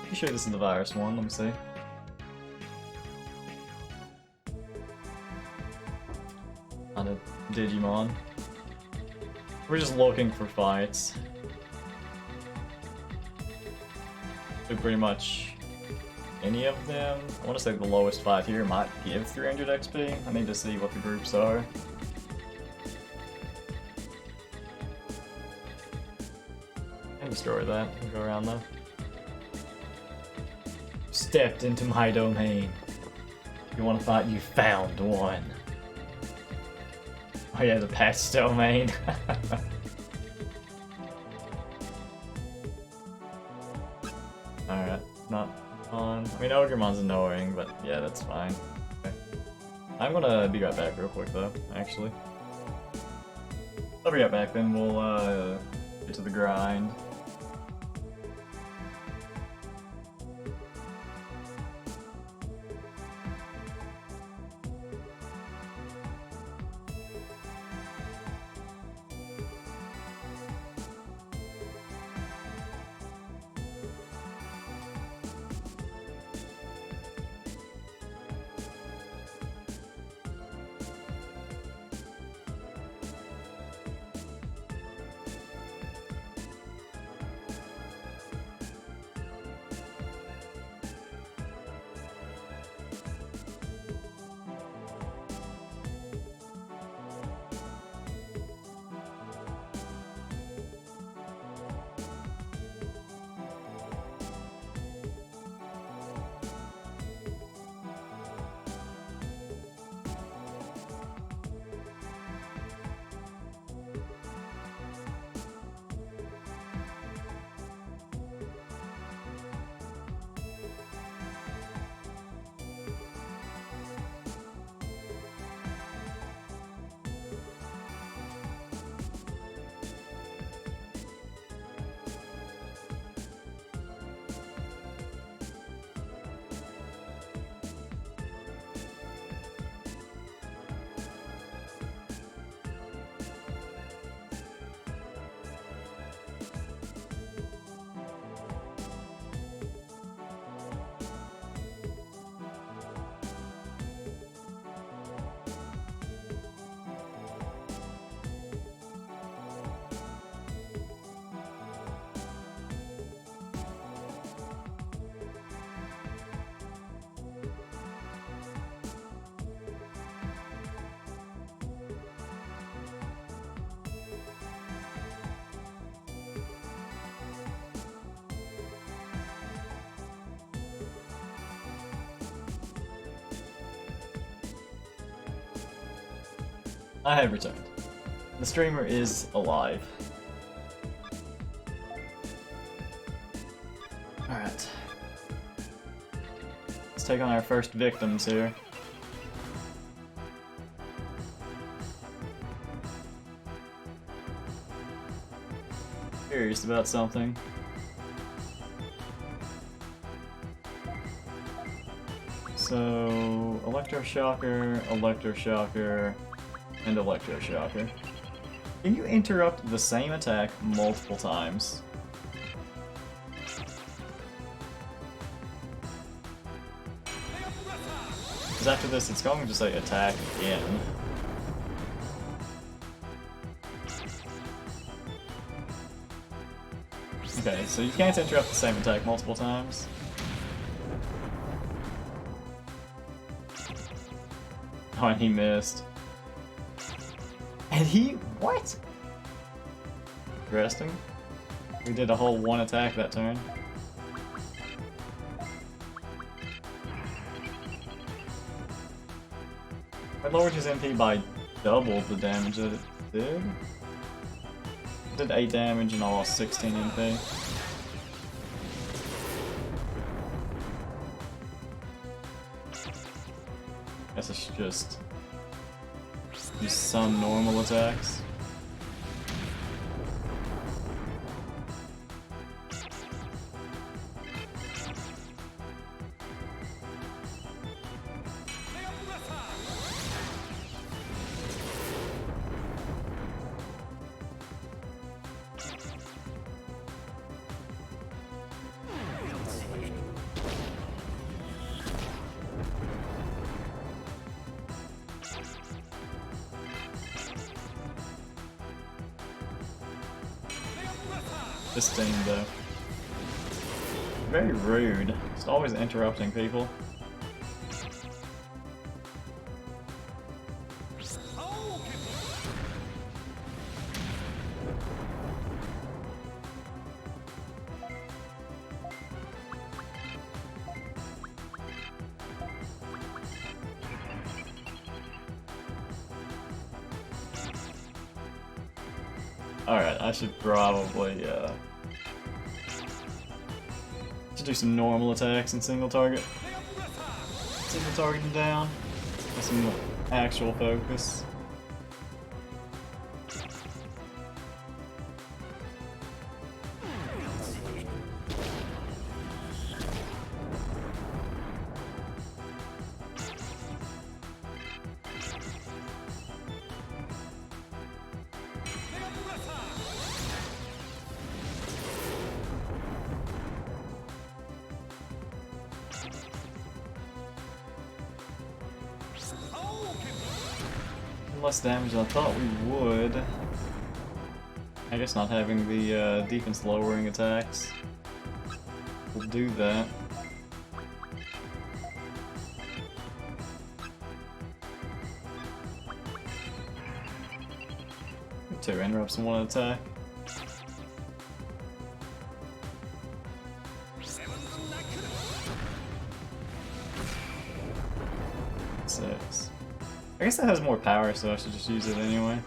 Pretty sure this is the virus one, let me see. On a Digimon. We're just looking for fights. do pretty much any of them. I want to say the lowest 5 here might give 300 XP. I need to see what the groups are. And destroy that and go around though. Stepped into my domain. You want to fight? You found one. Oh yeah, the past domain. Alright, not on. I mean, Ogremon's annoying, but yeah, that's fine. Okay. I'm gonna be right back real quick though, actually. I'll be right back, then we'll get to the grind. I have returned. The streamer is alive. Alright. Let's take on our first victims here. Curious about something. So, Electroshocker, Electroshocker, and Electroshocker. Can you interrupt the same attack multiple times? Because after this, it's going to say attack again. Okay, so you can't interrupt the same attack multiple times. Oh, and he missed. And he... what? Interesting. We did a whole one attack that turn. I lowered his MP by double the damage that it did. It did 8 damage and I lost 16 MP. Guess I should just use some normal attacks. This thing though. very rude. Just always interrupting people. Alright, I should probably, should do some normal attacks and single target. Single target him down. With some actual focus. Less damage than I thought we would. I guess not having the defense lowering attacks will do that. Two interrupts in one attack. Six. I guess that has more power, so I should just use it anyway.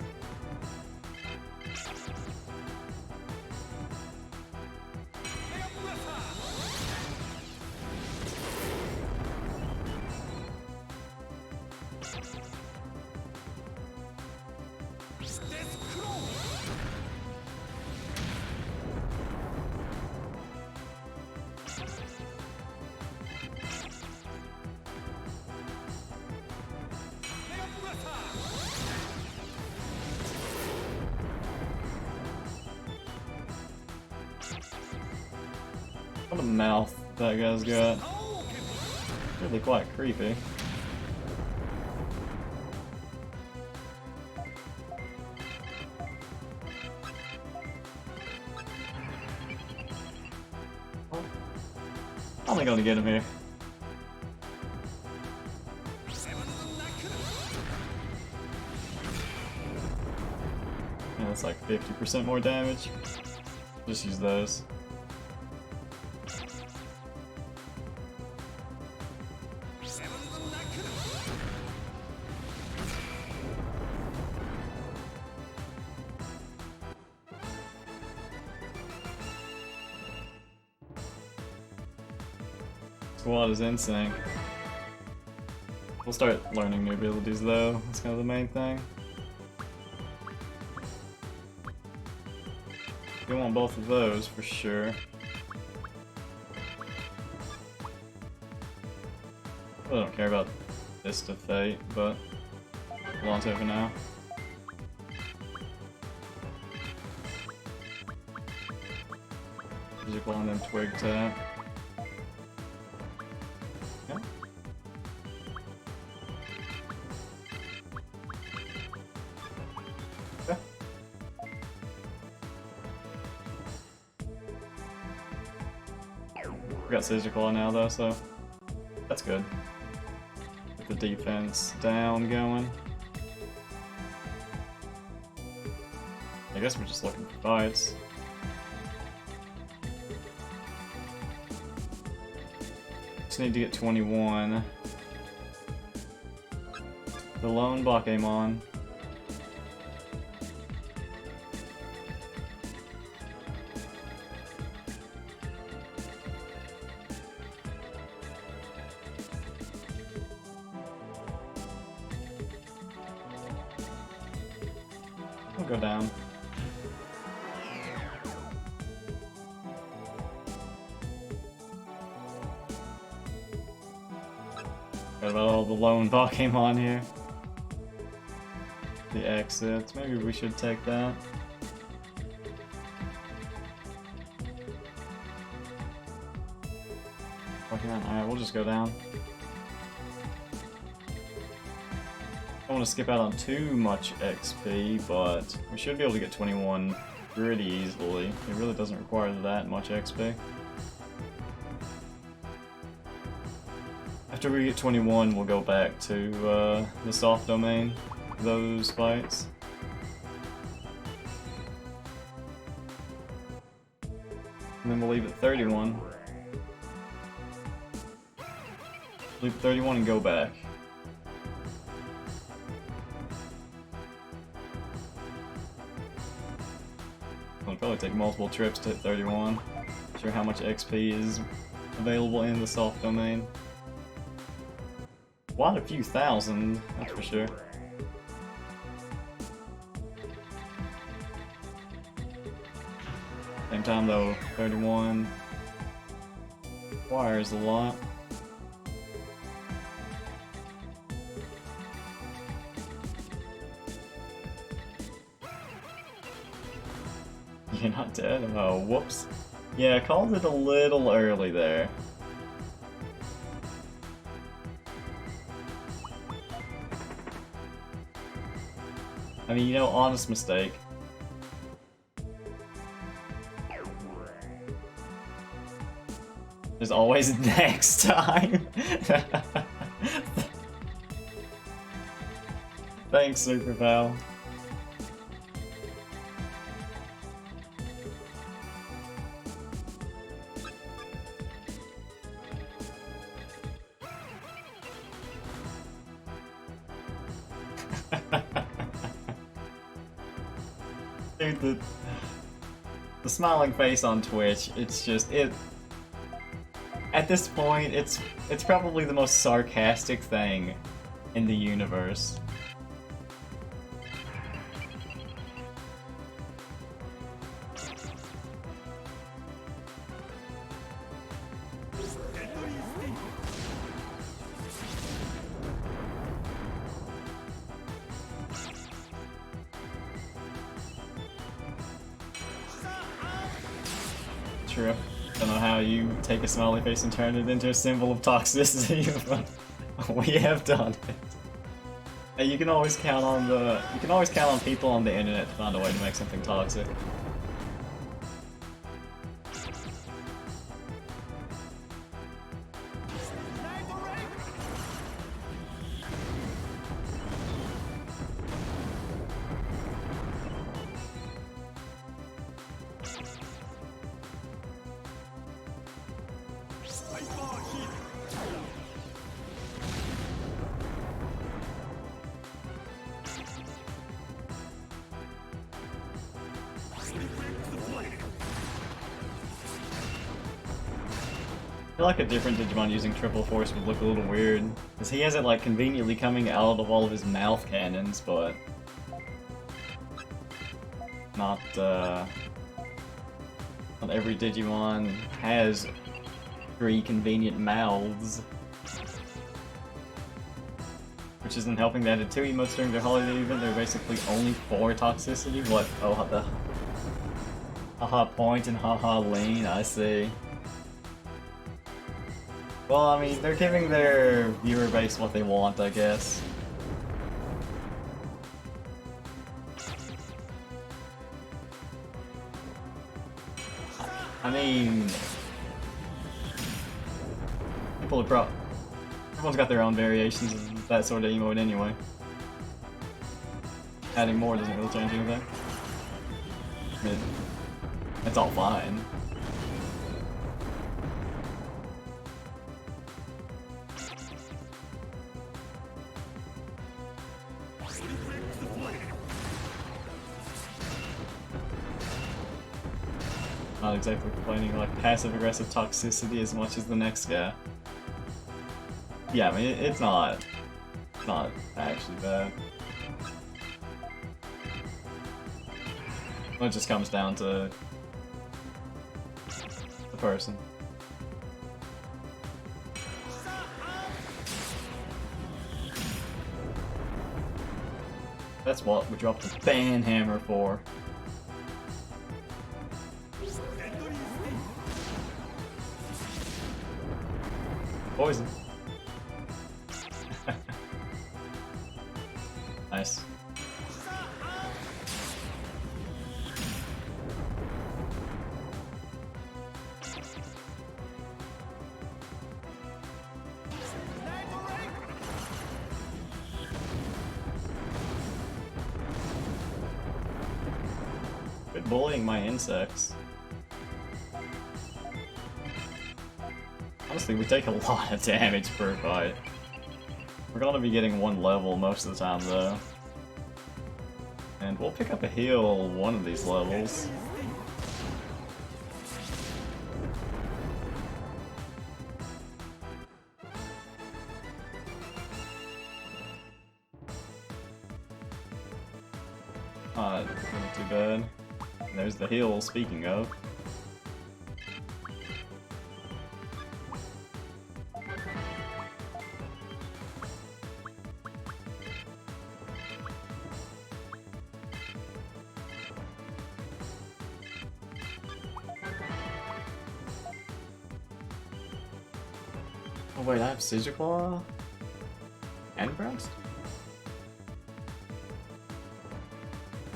What a mouth that guy's got. Really quite creepy. I'm only gonna get him here. Yeah, that's like 50% more damage. Just use those. Squad is in sync. We'll start learning new abilities though, that's kind of the main thing. We want both of those for sure. I don't care about this to Fate, but hold on to it for now. Physical and then Twig tap. We got Scissor Claw now though, so that's good. Get the defense down going. I guess we're just looking for fights. Just need to get 21. The lone Bakemon. I'll go down. Got about all the lone Bakemon here. The exits. Maybe we should take that. Alright, we'll just go down. I don't want to skip out on too much XP, but we should be able to get 21 pretty easily. It really doesn't require that much XP. after we get 21, we'll go back to the soft domain, those fights. And then we'll leave at 31. Leave 31 and go back. It'll probably take multiple trips to hit 31. Not sure how much XP is available in the soft domain. Quite a few thousand, that's for sure. Same time though, 31 requires a lot. You're not dead? Oh, whoops. Yeah, I called it a little early there. I mean, you know, honest mistake. There's always next time. Thanks, Super Pal. Dude, the smiling face on Twitch, it's just, at this point, it's probably the most sarcastic thing in the universe. True. Don't know how you take a smiley face and turn it into a symbol of toxicity, but we have done it. And you can always count on people on the internet to find a way to make something toxic. I feel like a different Digimon using Triple Force would look a little weird, because he has it like conveniently coming out of all of his mouth cannons, but not every Digimon has 3 convenient mouths. Which isn't helping. They added 2 emotes during their holiday event. They're basically only 4 toxicity. What? Oh, the haha point and haha lean, I see. Well, I mean, they're giving their viewer base what they want, I guess. I mean, people are everyone's got their own variations of that sort of emote anyway. Adding more doesn't really change anything. It's all fine. Not exactly complaining like passive-aggressive toxicity as much as the next guy. Yeah, I mean, it's not actually bad. It just comes down to the person. That's what we dropped the ban hammer for. Poison. Nice. bullying my insects. Honestly, we take a lot of damage per fight. We're gonna be getting one level most of the time, though. And we'll pick up a heal one of these levels. Not too bad. And there's the heal, speaking of. Oh wait, I have Scissor Claw? And Breast?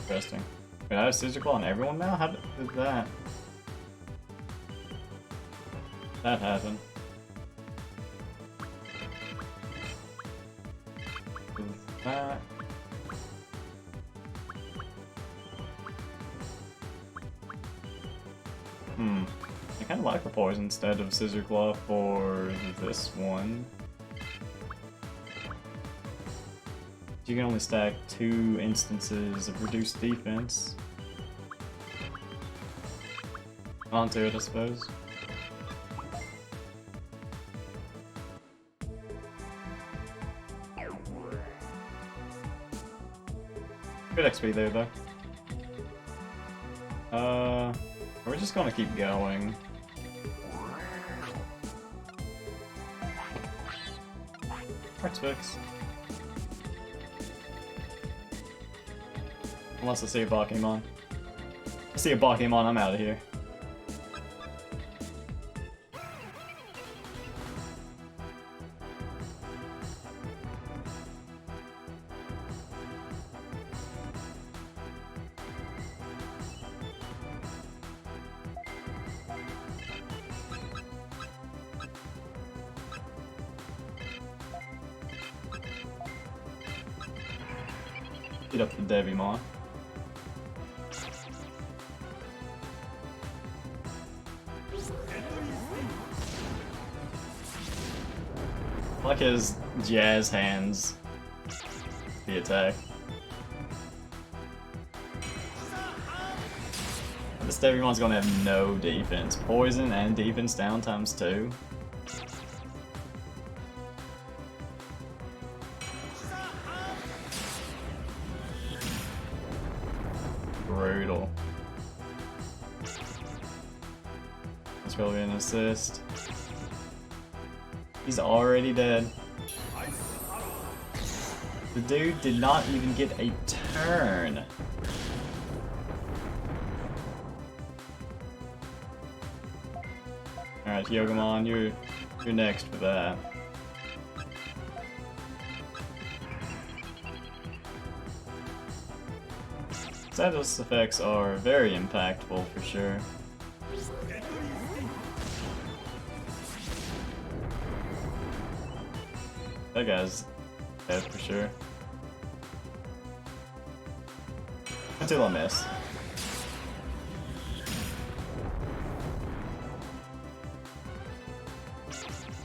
Interesting. Wait, I have Scissor Claw on everyone now? How did that happen? Is that... I kind of like the poison instead of Scissor Claw for this one. You can only stack 2 instances of reduced defense onto it, I suppose. Good XP there, though. We're just gonna keep going. Parts fix. Unless I see a Bakemon. I see a Bakemon, I'm out of here. Get up the Digimon. I like his jazz hands. The attack. This Digimon's gonna have no defense. Poison and defense down ×2. Brutal. That's probably an assist. He's already dead. The dude did not even get a turn. Alright, Yogamon, you're next for that. Status effects are very impactful for sure. That guy's dead for sure. Until I miss.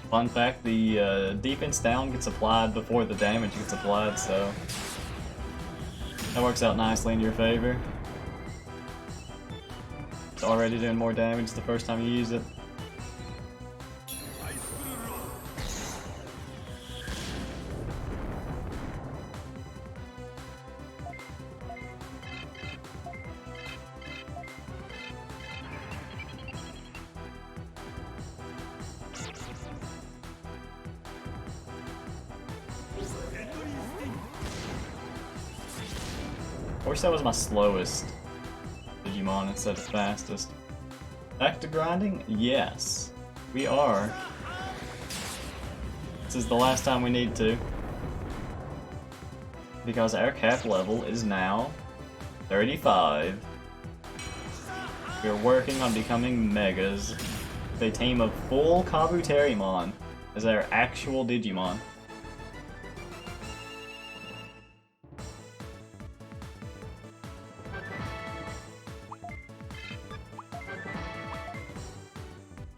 Fun fact, the defense down gets applied before the damage gets applied, so that works out nicely in your favor. It's already doing more damage the first time you use it. I wish that was my slowest Digimon instead of fastest. Back to grinding? Yes. We are. This is the last time we need to. Because our cap level is now 35. We are working on becoming Megas with a team of full Kabuterimon as our actual Digimon.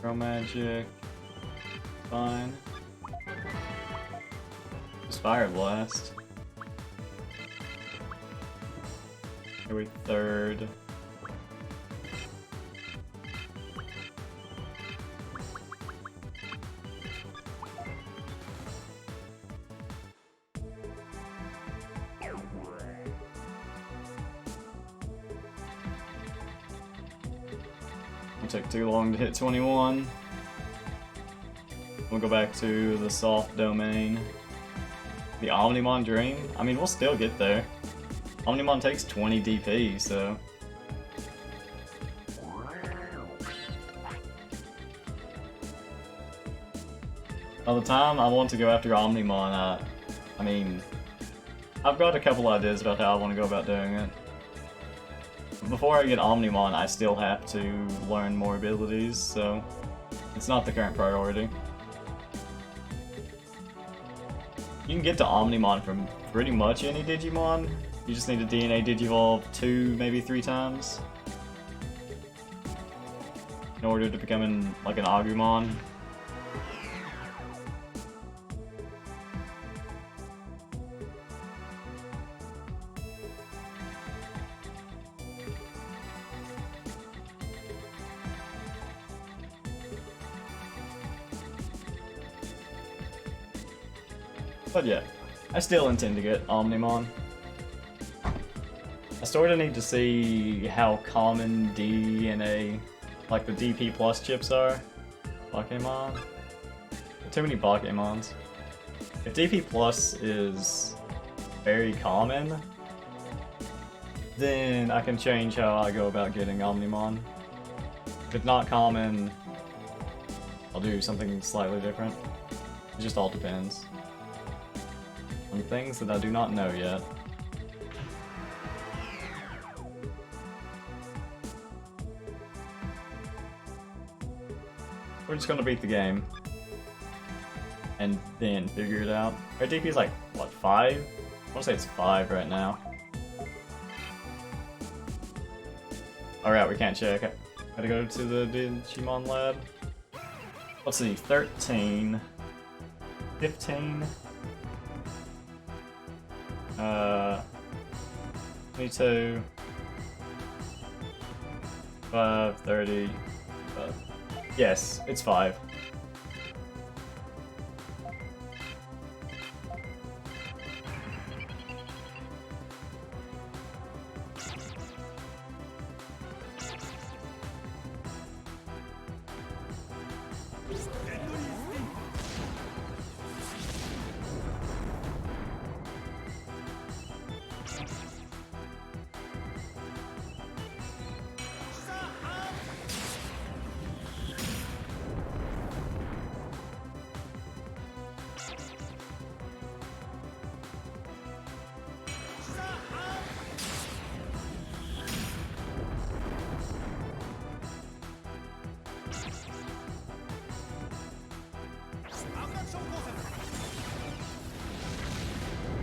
Throw magic. Fine. Just Fire Blast. Here we third. It took too long to hit 21. We'll go back to the soft domain. The Omnimon Dream? I mean, we'll still get there. Omnimon takes 20 DP, so... By the time I want to go after Omnimon, I mean... I've got a couple ideas about how I want to go about doing it. Before I get Omnimon, I still have to learn more abilities, so... It's not the current priority. You can get to Omnimon from pretty much any Digimon. You just need to DNA Digivolve 2, maybe 3 times. In order to become like an Agumon. But yeah, I still intend to get Omnimon. I sort of need to see how common DNA, like the DP plus chips are. Pokemon? Too many Pokemons. If DP plus is very common, then I can change how I go about getting Omnimon. If it's not common, I'll do something slightly different. It just all depends on things that I do not know yet. We're just gonna beat the game and then figure it out. Our DP is like, what, 5? I wanna say it's 5 right now. Alright, we can't check. Gotta go to the Digimon lab. Let's see, 13, 15, 22, 5, 30, yes, it's 5.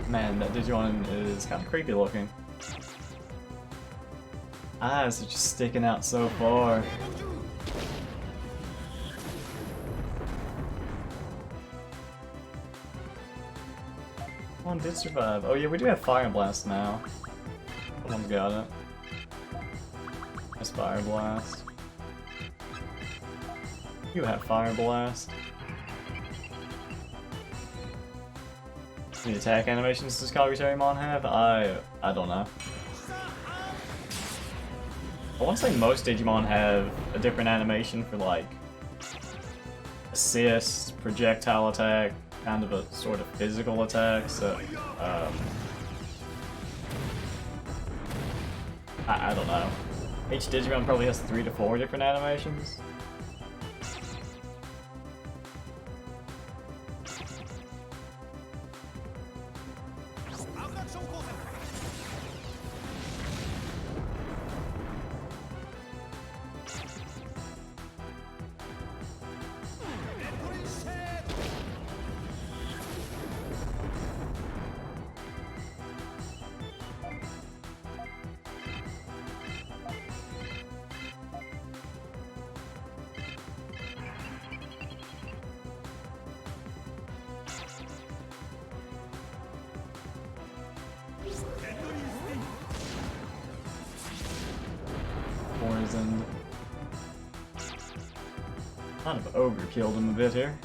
Man, that Digimon is kind of creepy looking. Eyes are just sticking out so far. One did survive. Oh yeah, we do have Fire Blast now. Someone's got it. That's Fire Blast. You have Fire Blast. The attack animations does Kaguya-Mon have? I don't know. I want to say most Digimon have a different animation for like assist, projectile attack, kind of a sort of physical attack, so I don't know. Each Digimon probably has 3 to 4 different animations. and kind of overkilled him a bit here.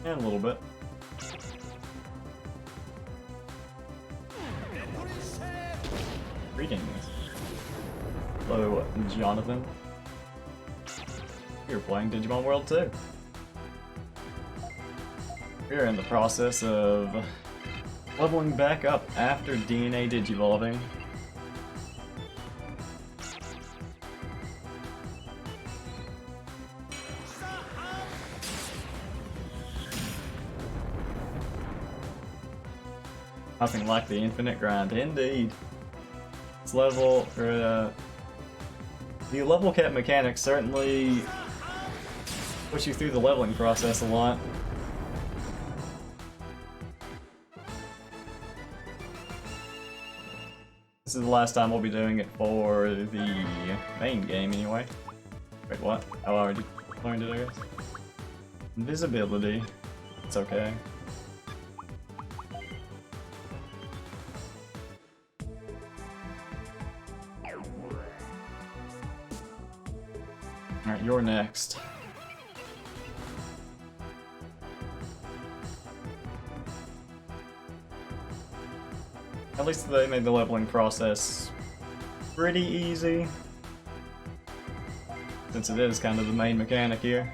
And a little bit. Greetings. Hello, Jonathan. You're playing Digimon World 2. We're in the process of leveling back up after DNA Digivolving. Nothing like the infinite grind, indeed. This level, the level cap mechanics certainly push you through the leveling process a lot. This is the last time we'll be doing it for the main game anyway. Wait, what? I already learned it, I guess. Invisibility. It's okay. Alright, you're next. At least they made the leveling process pretty easy, since it is kind of the main mechanic here.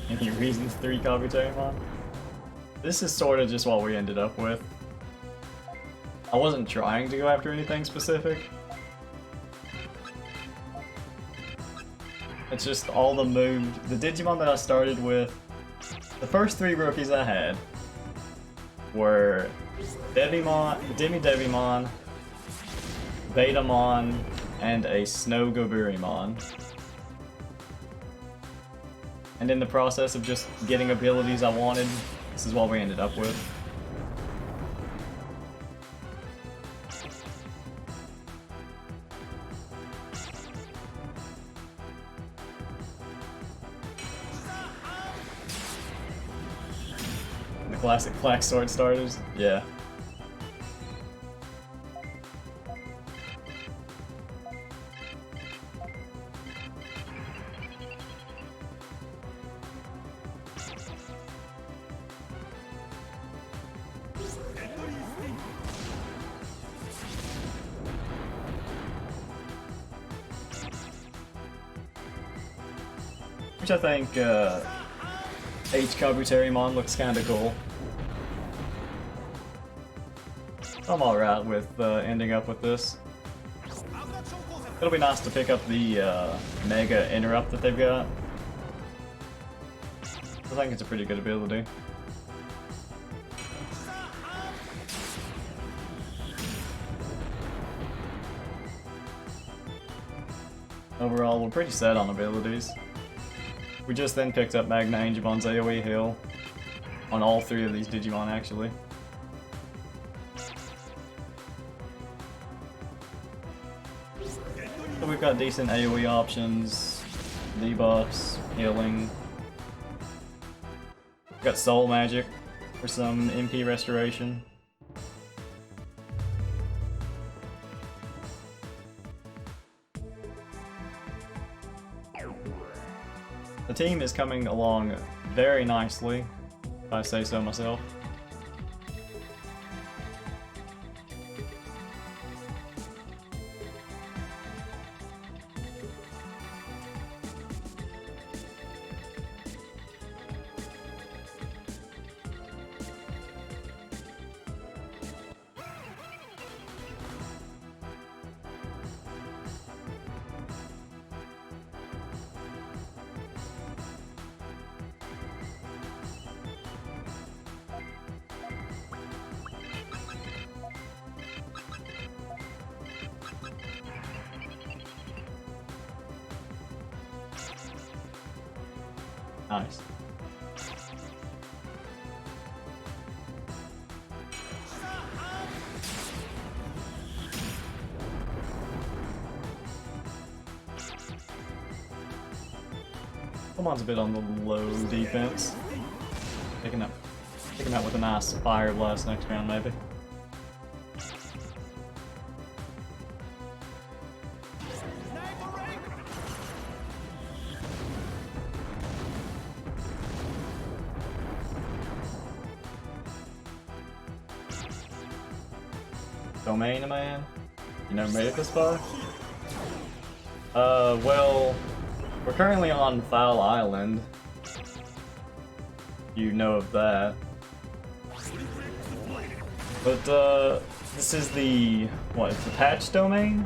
Any reasons 3 Kabuterimon? This is sort of just what we ended up with. I wasn't trying to go after anything specific. It's just all the moves. The Digimon that I started with, the first 3 rookies I had were Devimon, Demi-Devimon, Betamon, and a Snow Goburimon. And in the process of just getting abilities I wanted, this is what we ended up with. The classic Black Sword starters? Yeah. Which I think H Kabuterimon looks kinda cool. I'm alright with ending up with this. It'll be nice to pick up the Mega Interrupt that they've got. I think it's a pretty good ability. Overall, we're pretty set on abilities. We just then picked up Magna Angemon's AoE heal on all 3 of these Digimon, actually. So we've got decent AoE options, debuffs, healing. We've got Soul Magic for some MP restoration. The team is coming along very nicely, if I say so myself. Nice. Pokemon's a bit on the low defense. Take him out with a nice Fire Blast next round, maybe. Domain, man? You never made it this far? Well, we're currently on Foul Island. You know of that. But, this is the, what, it's the patch domain?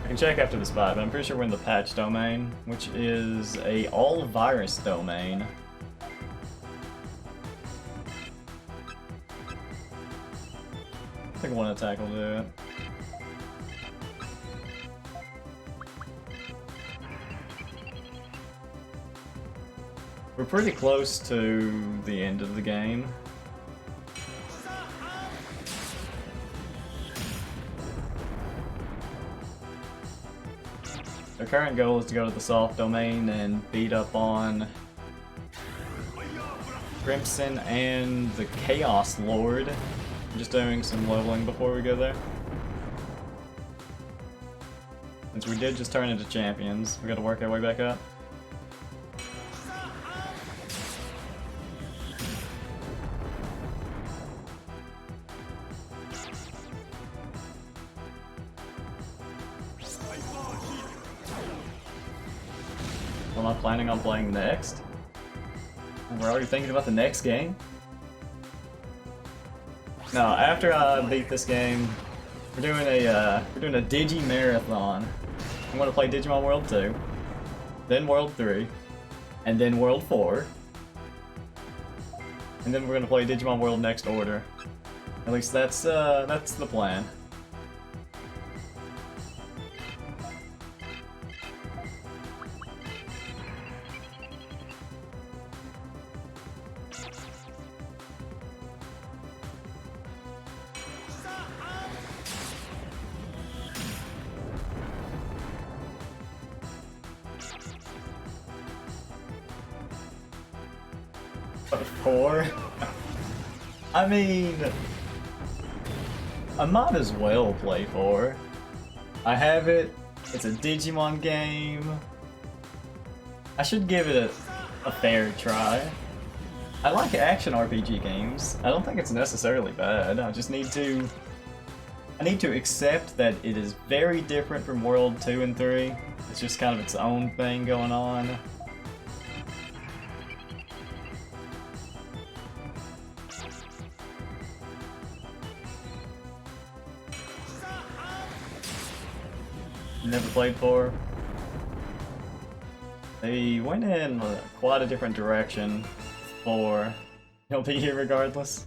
I can check after this fight, but I'm pretty sure we're in the patch domain, which is a all-virus domain. I think one attack will do it. We're pretty close to the end of the game. Our current goal is to go to the soft domain and beat up on Crimson and the Chaos Lord. I'm just doing some leveling before we go there. Since we did just turn into champions, we gotta work our way back up. What am I planning on playing next? We're already thinking about the next game? No, after I beat this game, we're doing a Digi Marathon. I'm gonna play Digimon World 2, then World 3, and then World 4. And then we're gonna play Digimon World Next Order. At least that's the plan. What, 4? I mean, I might as well play 4. I have it, it's a Digimon game. I should give it a fair try. I like action RPG games. I don't think it's necessarily bad. I just need to accept that it is very different from World 2 and 3. It's just kind of its own thing going on. Never played 4. They went in quite a different direction for you'll be here regardless.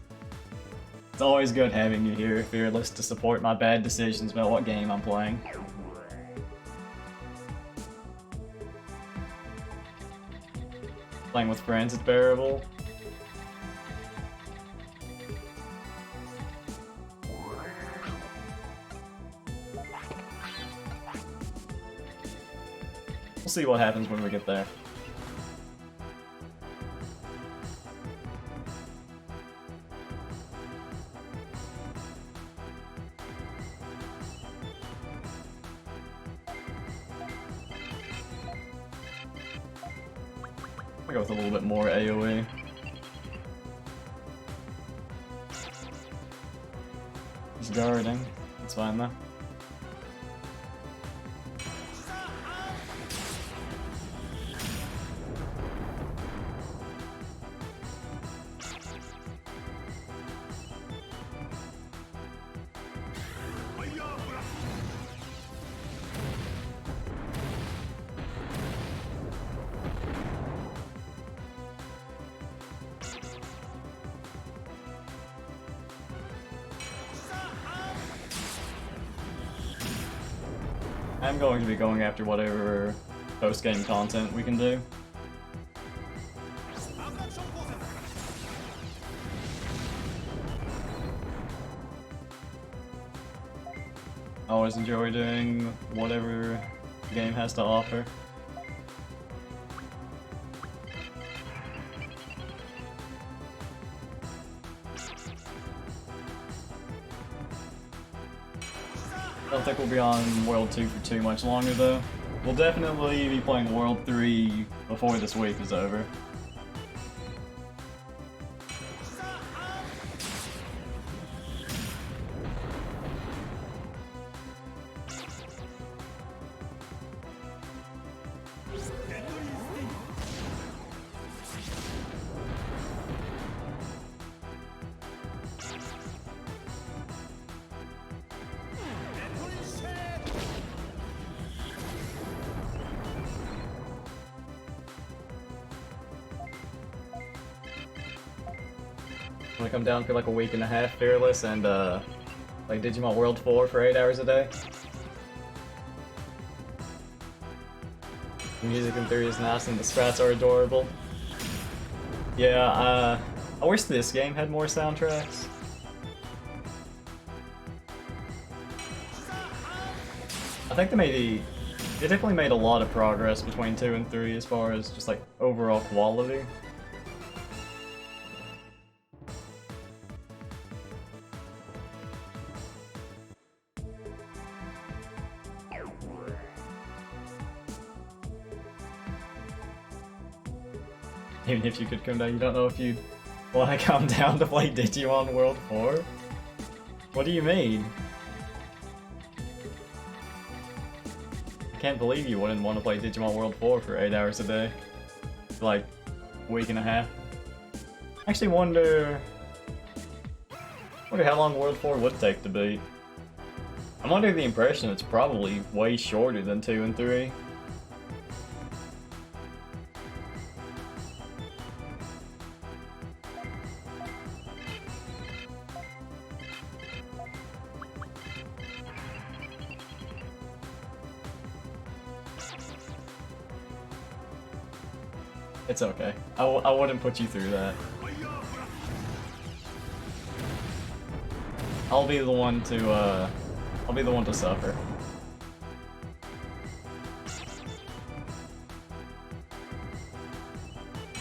It's always good having you here, Fearless, to support my bad decisions about what game I'm playing. Playing with friends is bearable. We'll see what happens when we get there. I'll go with a little bit more AoE. He's guarding. That's fine though. I'm going to be going after whatever post-game content we can do. I always enjoy doing whatever the game has to offer. I don't think we'll be on World 2 for too much longer though. We'll definitely be playing World 3 before this week is over. I'm gonna come down for like a week and a half fearless and like Digimon World 4 for 8 hours a day. The music in 3 is nice and the strats are adorable. Yeah, I wish this game had more soundtracks. I think they definitely made a lot of progress between 2 and 3 as far as just like overall quality. Even if you could come down, you don't know if you'd want to come down to play Digimon World 4? What do you mean? I can't believe you wouldn't want to play Digimon World 4 for 8 hours a day. For like a week and a half. I actually wonder how long World 4 would take to beat. I'm under the impression it's probably way shorter than 2 and 3. It's okay. I wouldn't put you through that. I'll be the one to suffer.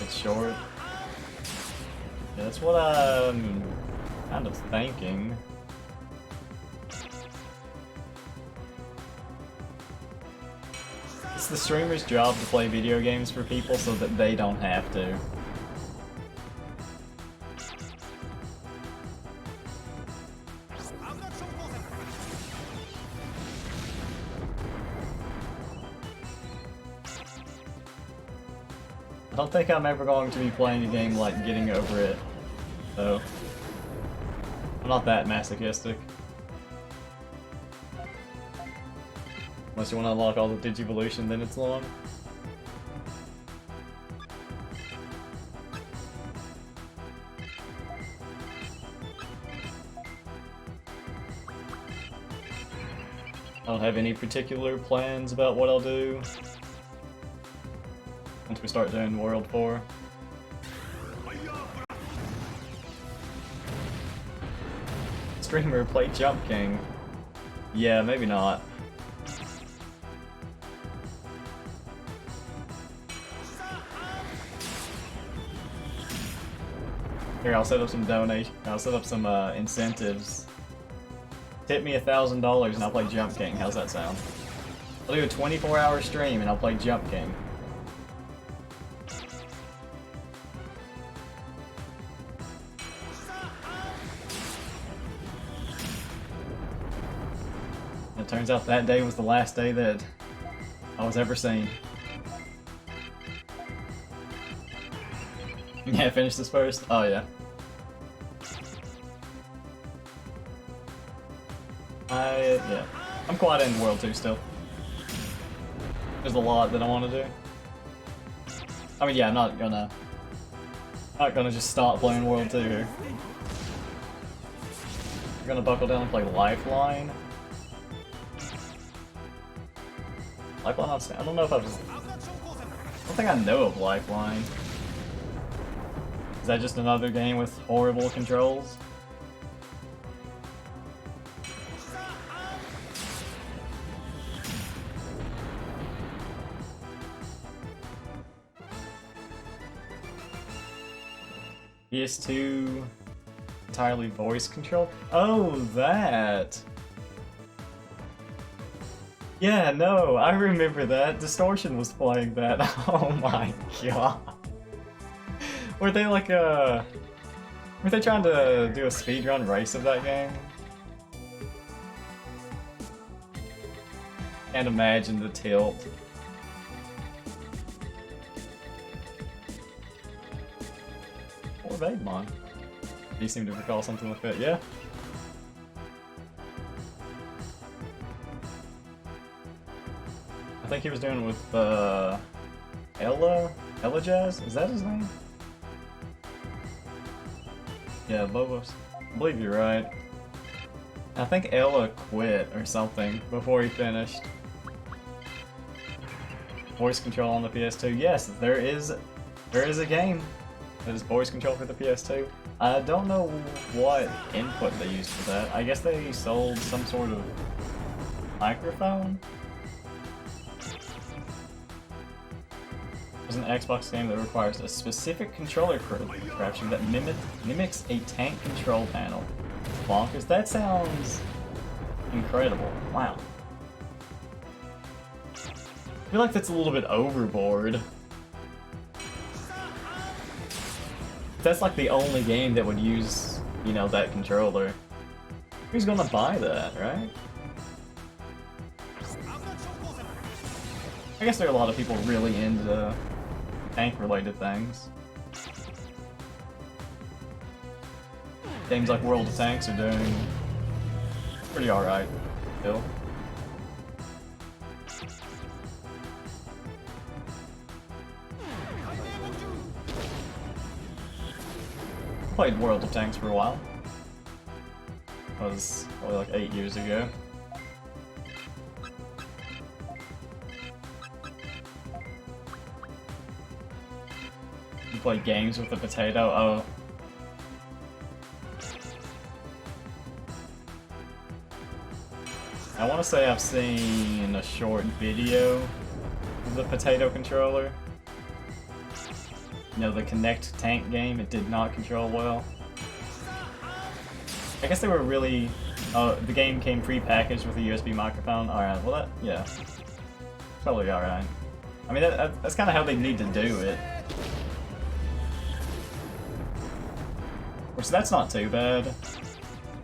It's short. Yeah, that's what I'm kind of thinking. It's the streamer's job to play video games for people so that they don't have to. I don't think I'm ever going to be playing a game like Getting Over It, though. I'm not that masochistic. Unless you want to unlock all the Digivolution, then it's long. I don't have any particular plans about what I'll do once we start doing World 4. Streamer play Jump King. Yeah, maybe not. Here, I'll set up some incentives. Tip me $1,000 and I'll play Jump King. How's that sound? I'll do a 24-hour stream and I'll play Jump King. It turns out that day was the last day that I was ever seen. Yeah, finish this first? Oh, yeah. Yeah. I'm quite in World 2 still. There's a lot that I want to do. I mean, yeah, I'm not gonna just stop playing World 2 here. I'm gonna buckle down and play Lifeline. Lifeline, I don't know if I don't think I know of Lifeline. Is that just another game with horrible controls? PS2 entirely voice control? Oh, that! Yeah, no, I remember that. Distortion was playing that. Oh my god. Were they like were they trying to do a speedrun race of that game? Can't imagine the tilt. Or Digimon. You seem to recall something like that, yeah? I think he was doing it with Ella Jazz? Is that his name? Yeah, Lobos. I believe you're right. I think Ella quit or something before he finished. Voice control on the PS2. Yes, there is a game that is voice control for the PS2. I don't know what input they used for that. I guess they sold some sort of microphone? There's an Xbox game that requires a specific controller contraption that mimics a tank control panel. Bonkers. That sounds incredible. Wow. I feel like that's a little bit overboard. That's like the only game that would use, you know, that controller. Who's gonna buy that, right? I guess there are a lot of people really into tank-related things. Games like World of Tanks are doing pretty alright still. Played World of Tanks for a while. That was probably like 8 years ago. You play games with a potato? Oh. I want to say I've seen a short video of the potato controller. You know, the Connect tank game, it did not control well. I guess they were really... the game came pre-packaged with a USB microphone. Alright, well that... yeah. Totally alright. I mean, that's kind of how they need to do it. Which, that's not too bad.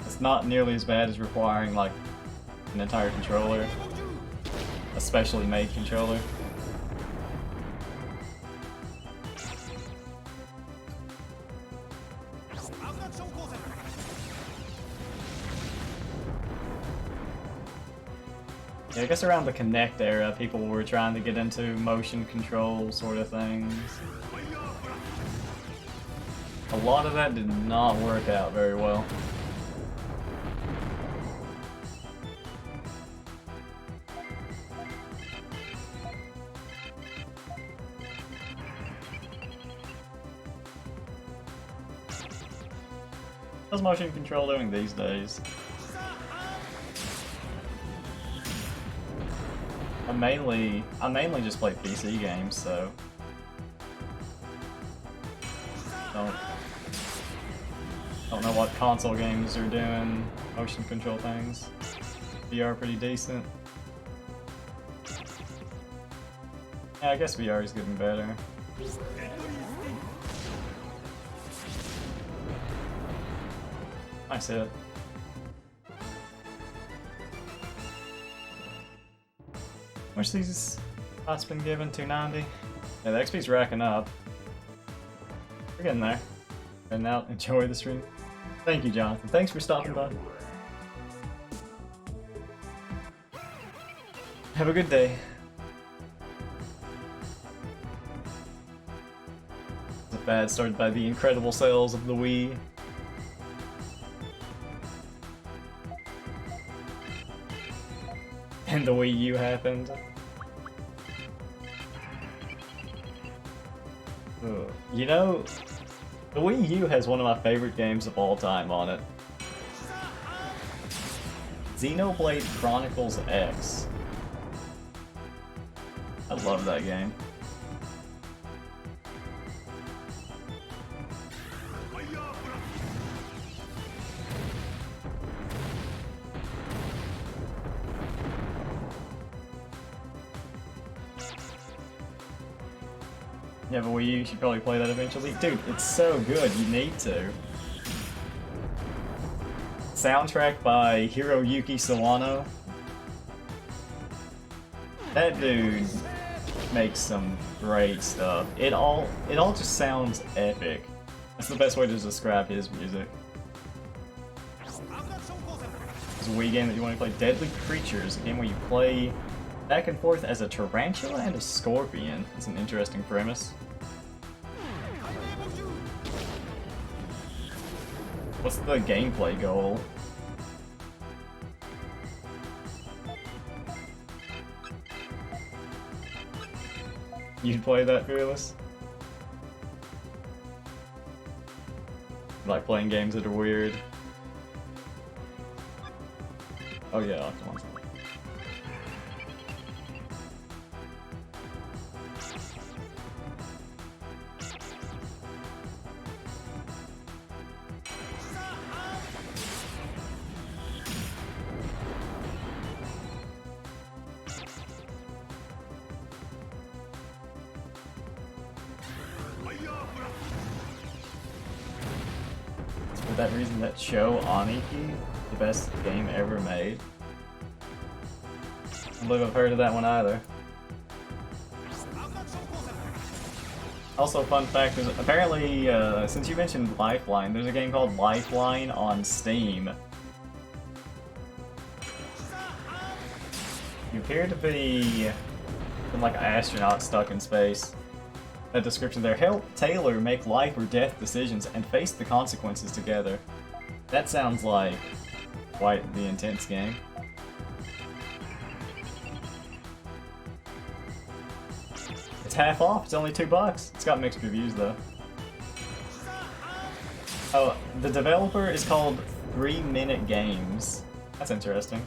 It's not nearly as bad as requiring, like, an entire controller. A specially made controller. Yeah, I guess around the Kinect era, people were trying to get into motion control sort of things. A lot of that did not work out very well. How's motion control doing these days? I mainly just play PC games, so don't know what console games are doing motion control things. VR pretty decent. Yeah, I guess VR is getting better. Nice hit. Which these pots been given? 290? Yeah, the XP's racking up. We're getting there. And now enjoy the stream. Thank you, Jonathan. Thanks for stopping by. Have a good day. The fad started by the incredible sales of the Wii. And the Wii U happened. Ugh. You know, the Wii U has one of my favorite games of all time on it. Xenoblade Chronicles X. I love that game. You have a Wii U, you should probably play that eventually. Dude, it's so good, you need to. Soundtrack by Hiroyuki Sawano. That dude makes some great stuff. It all just sounds epic. That's the best way to describe his music. It's a Wii game that you want to play. Deadly Creatures, a game where you play back and forth as a tarantula and a scorpion. That's an interesting premise. What's the gameplay goal? You'd play that, Fearless? Like playing games that are weird? Oh yeah, come on. For that reason, that show, Aniki, the best game ever made. I don't believe I've heard of that one either. Also, fun fact is, apparently, since you mentioned Lifeline, there's a game called Lifeline on Steam. You appear to be like an astronaut stuck in space. That description there, help Taylor make life or death decisions and face the consequences together. That sounds like quite the intense game. It's half off, it's only $2. It's got mixed reviews though. Oh, the developer is called 3 Minute Games. That's interesting.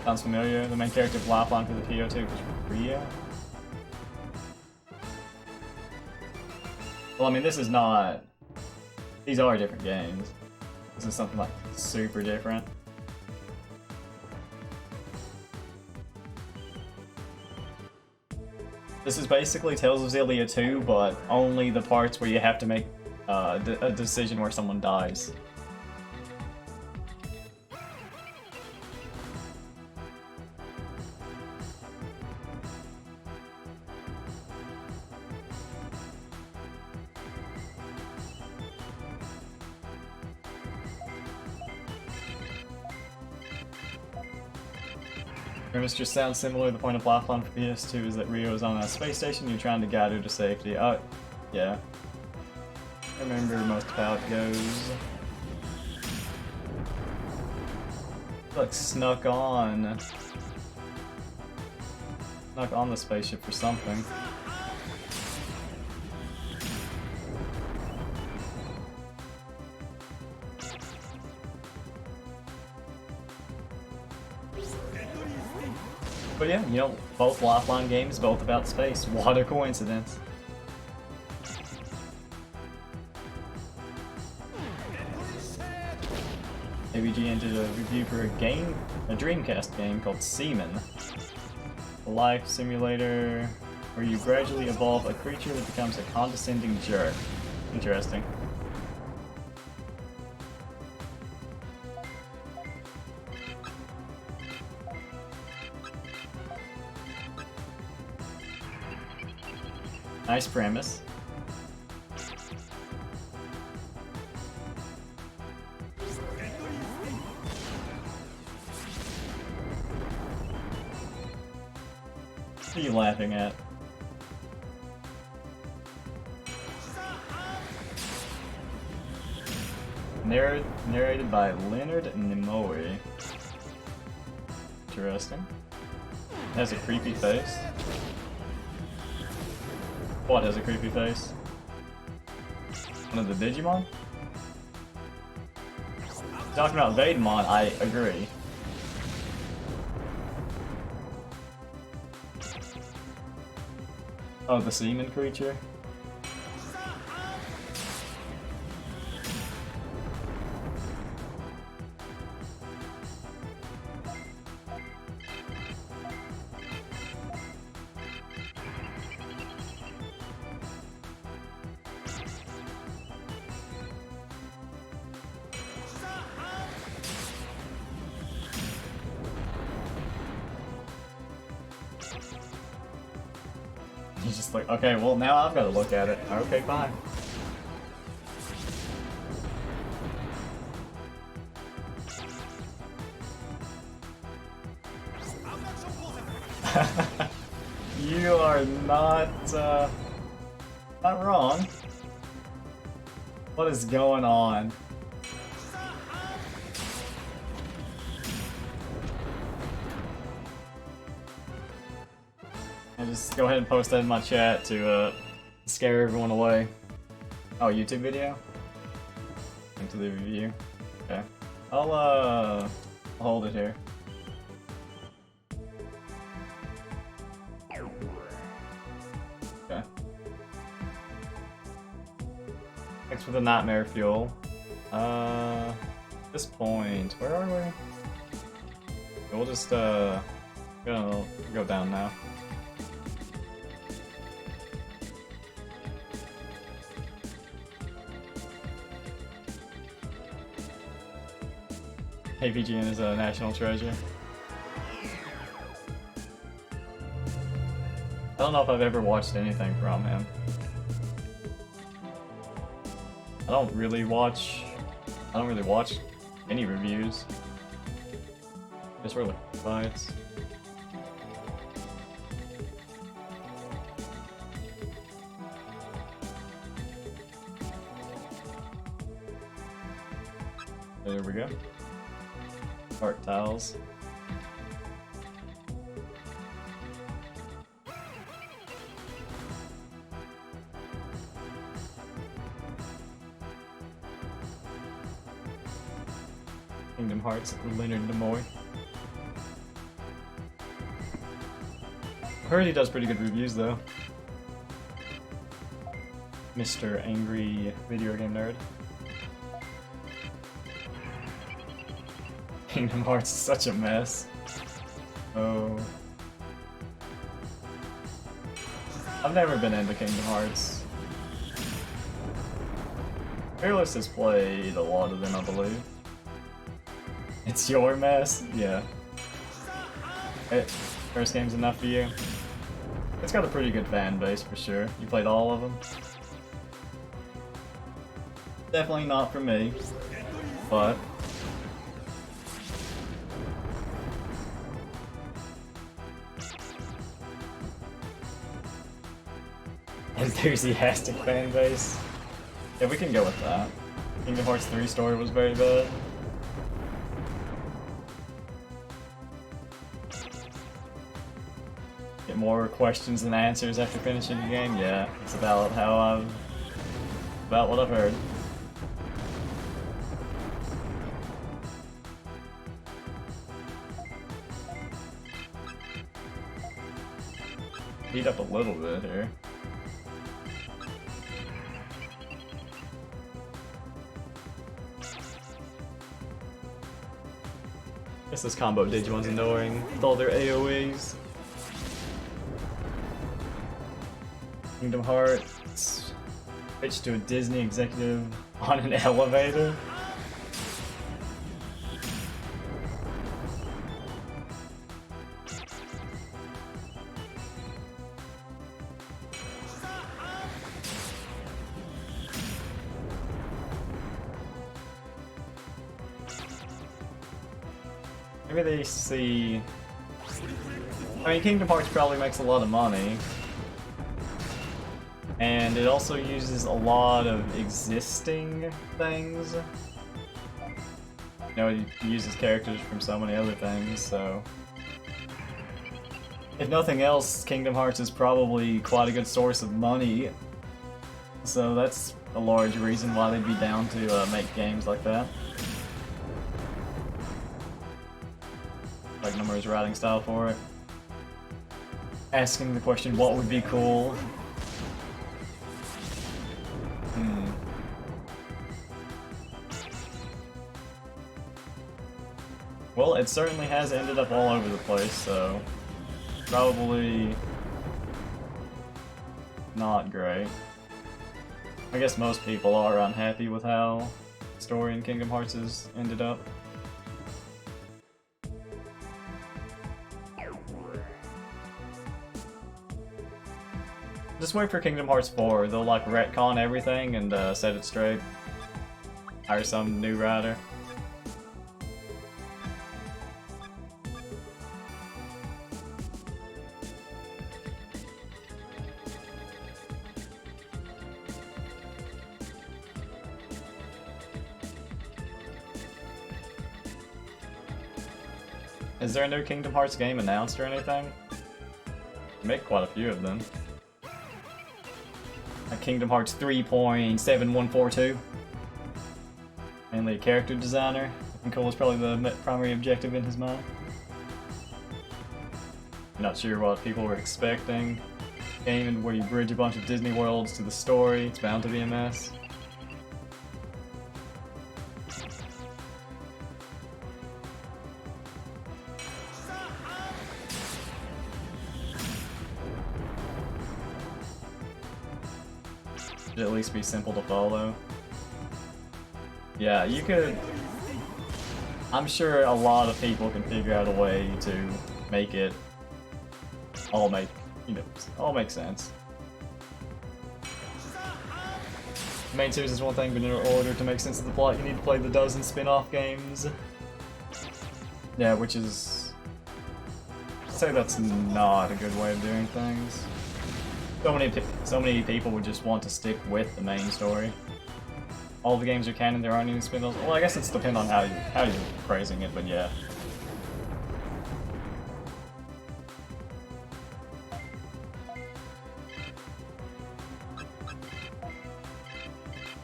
Sounds familiar. The main character of Lifeline for the PO2 was Ria. Well, I mean, this is not... These are different games. This is something like super different. This is basically Tales of Xillia 2, but only the parts where you have to make a decision where someone dies. Premise just sounds similar. The point of Lifeline for PS2 is that Rio is on a space station, you're trying to guide her to safety. Oh, yeah. I remember most of how it goes. Like snuck on the spaceship or something. But yeah, you know, both Lifeline games, both about space. What a coincidence. ABG entered a review for a Dreamcast game called Seaman. A life simulator where you gradually evolve a creature that becomes a condescending jerk. Interesting. Nice premise. What are you laughing at? Narrated by Leonard Nimoy. Interesting. Has a creepy face. What has a creepy face? One of the Digimon? Talking about Vademon, I agree. Oh, the seaman creature? He's just like, okay, well now I've got to look at it. Okay, fine. You are not wrong. What is going on? I'll just go ahead and post that in my chat to scare everyone away. Oh, YouTube video? Into the review. Okay. I'll hold it here. Okay. Thanks for the nightmare fuel. At this point, where are we? We'll just go down now. AVGN is a national treasure. I don't know if I've ever watched anything from him. I don't really watch any reviews. Just really fights. There we go. Heart tiles. Kingdom Hearts, Leonard Nimoy. I heard he does pretty good reviews though. Mr. Angry Video Game Nerd. Kingdom Hearts is such a mess. Oh. I've never been into Kingdom Hearts. Fearless has played a lot of them, I believe. It's your mess? Yeah. First game's enough for you? It's got a pretty good fan base for sure. You played all of them? Definitely not for me, but... enthusiastic fan base. Yeah, we can go with that. Kingdom Hearts 3 story was very bad. Get more questions than answers after finishing the game? Yeah, it's about about what I've heard. Beat up a little bit here. Guess this combo Digimon's annoying with all their AoEs. Kingdom Hearts pitched to a Disney executive on an elevator. Maybe they see... I mean, Kingdom Hearts probably makes a lot of money. And it also uses a lot of existing things. You know, it uses characters from so many other things, so... If nothing else, Kingdom Hearts is probably quite a good source of money. So that's a large reason why they'd be down to make games like that. Like Nomura's writing style for it. Asking the question, what would be cool? Well, it certainly has ended up all over the place, so probably not great. I guess most people are unhappy with how the story in Kingdom Hearts has ended up. Just wait for Kingdom Hearts 4. They'll like retcon everything and set it straight. Hire some new writer. Is there a new Kingdom Hearts game announced or anything? Make quite a few of them. Like Kingdom Hearts 3.7142. Mainly a character designer. Looking cool was probably the primary objective in his mind. Not sure what people were expecting. Game where you bridge a bunch of Disney worlds to the story. It's bound to be a mess. Should at least be simple to follow. Yeah, you could... I'm sure a lot of people can figure out a way to make it all make, all make sense. The main series is one thing, but in order to make sense of the plot, you need to play the dozen spin-off games. Yeah, which is... I'd say that's not a good way of doing things. So many people would just want to stick with the main story. All the games are canon, there aren't any spin-offs. Well, I guess it's depend on how you're phrasing it, but yeah.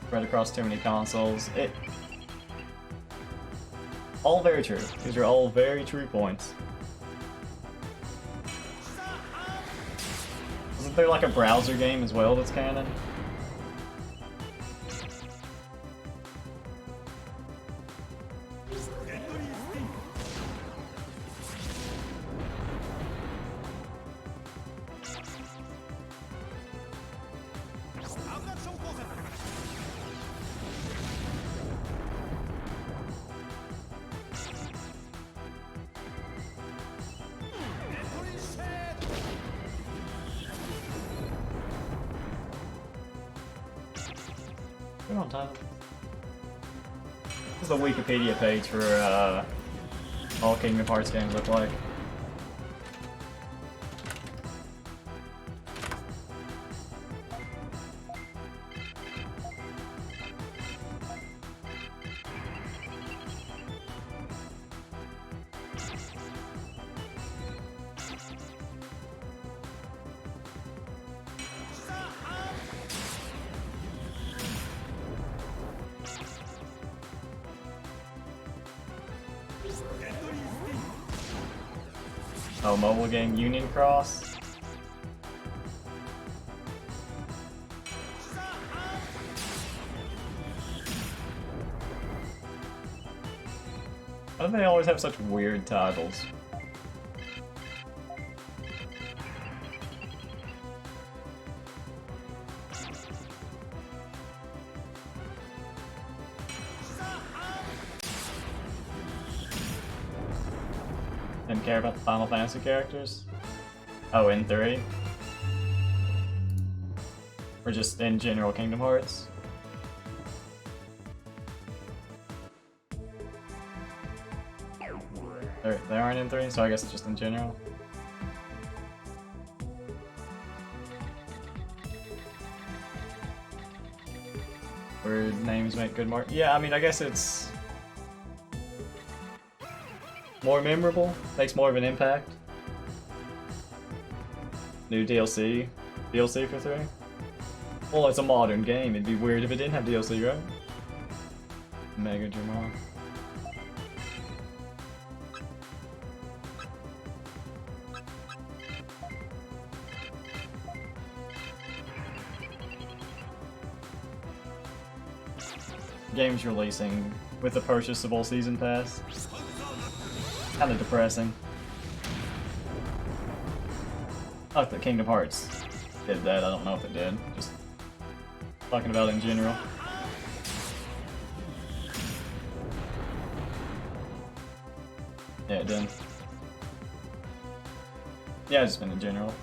Spread across too many consoles. All very true. These are all very true points. Isn't there like a browser game as well that's canon? We're on time. This is the Wikipedia page for all Kingdom Hearts games look like. Oh, mobile game Union Cross. Why do they always have such weird titles? Didn't care about the Final Fantasy characters? Oh, in 3? Or just in general Kingdom Hearts? They aren't in 3, so I guess it's just in general. Where names make good mark. Yeah, I mean, I guess it's more memorable, makes more of an impact. New DLC for 3? Well, it's a modern game, it'd be weird if it didn't have DLC, right? Mega Digimon. Game's releasing with the purchasable season pass. Kinda depressing. I like that Kingdom Hearts did that, I don't know if it did. Just talking about it in general. Yeah, it did. Yeah, it's just been in general.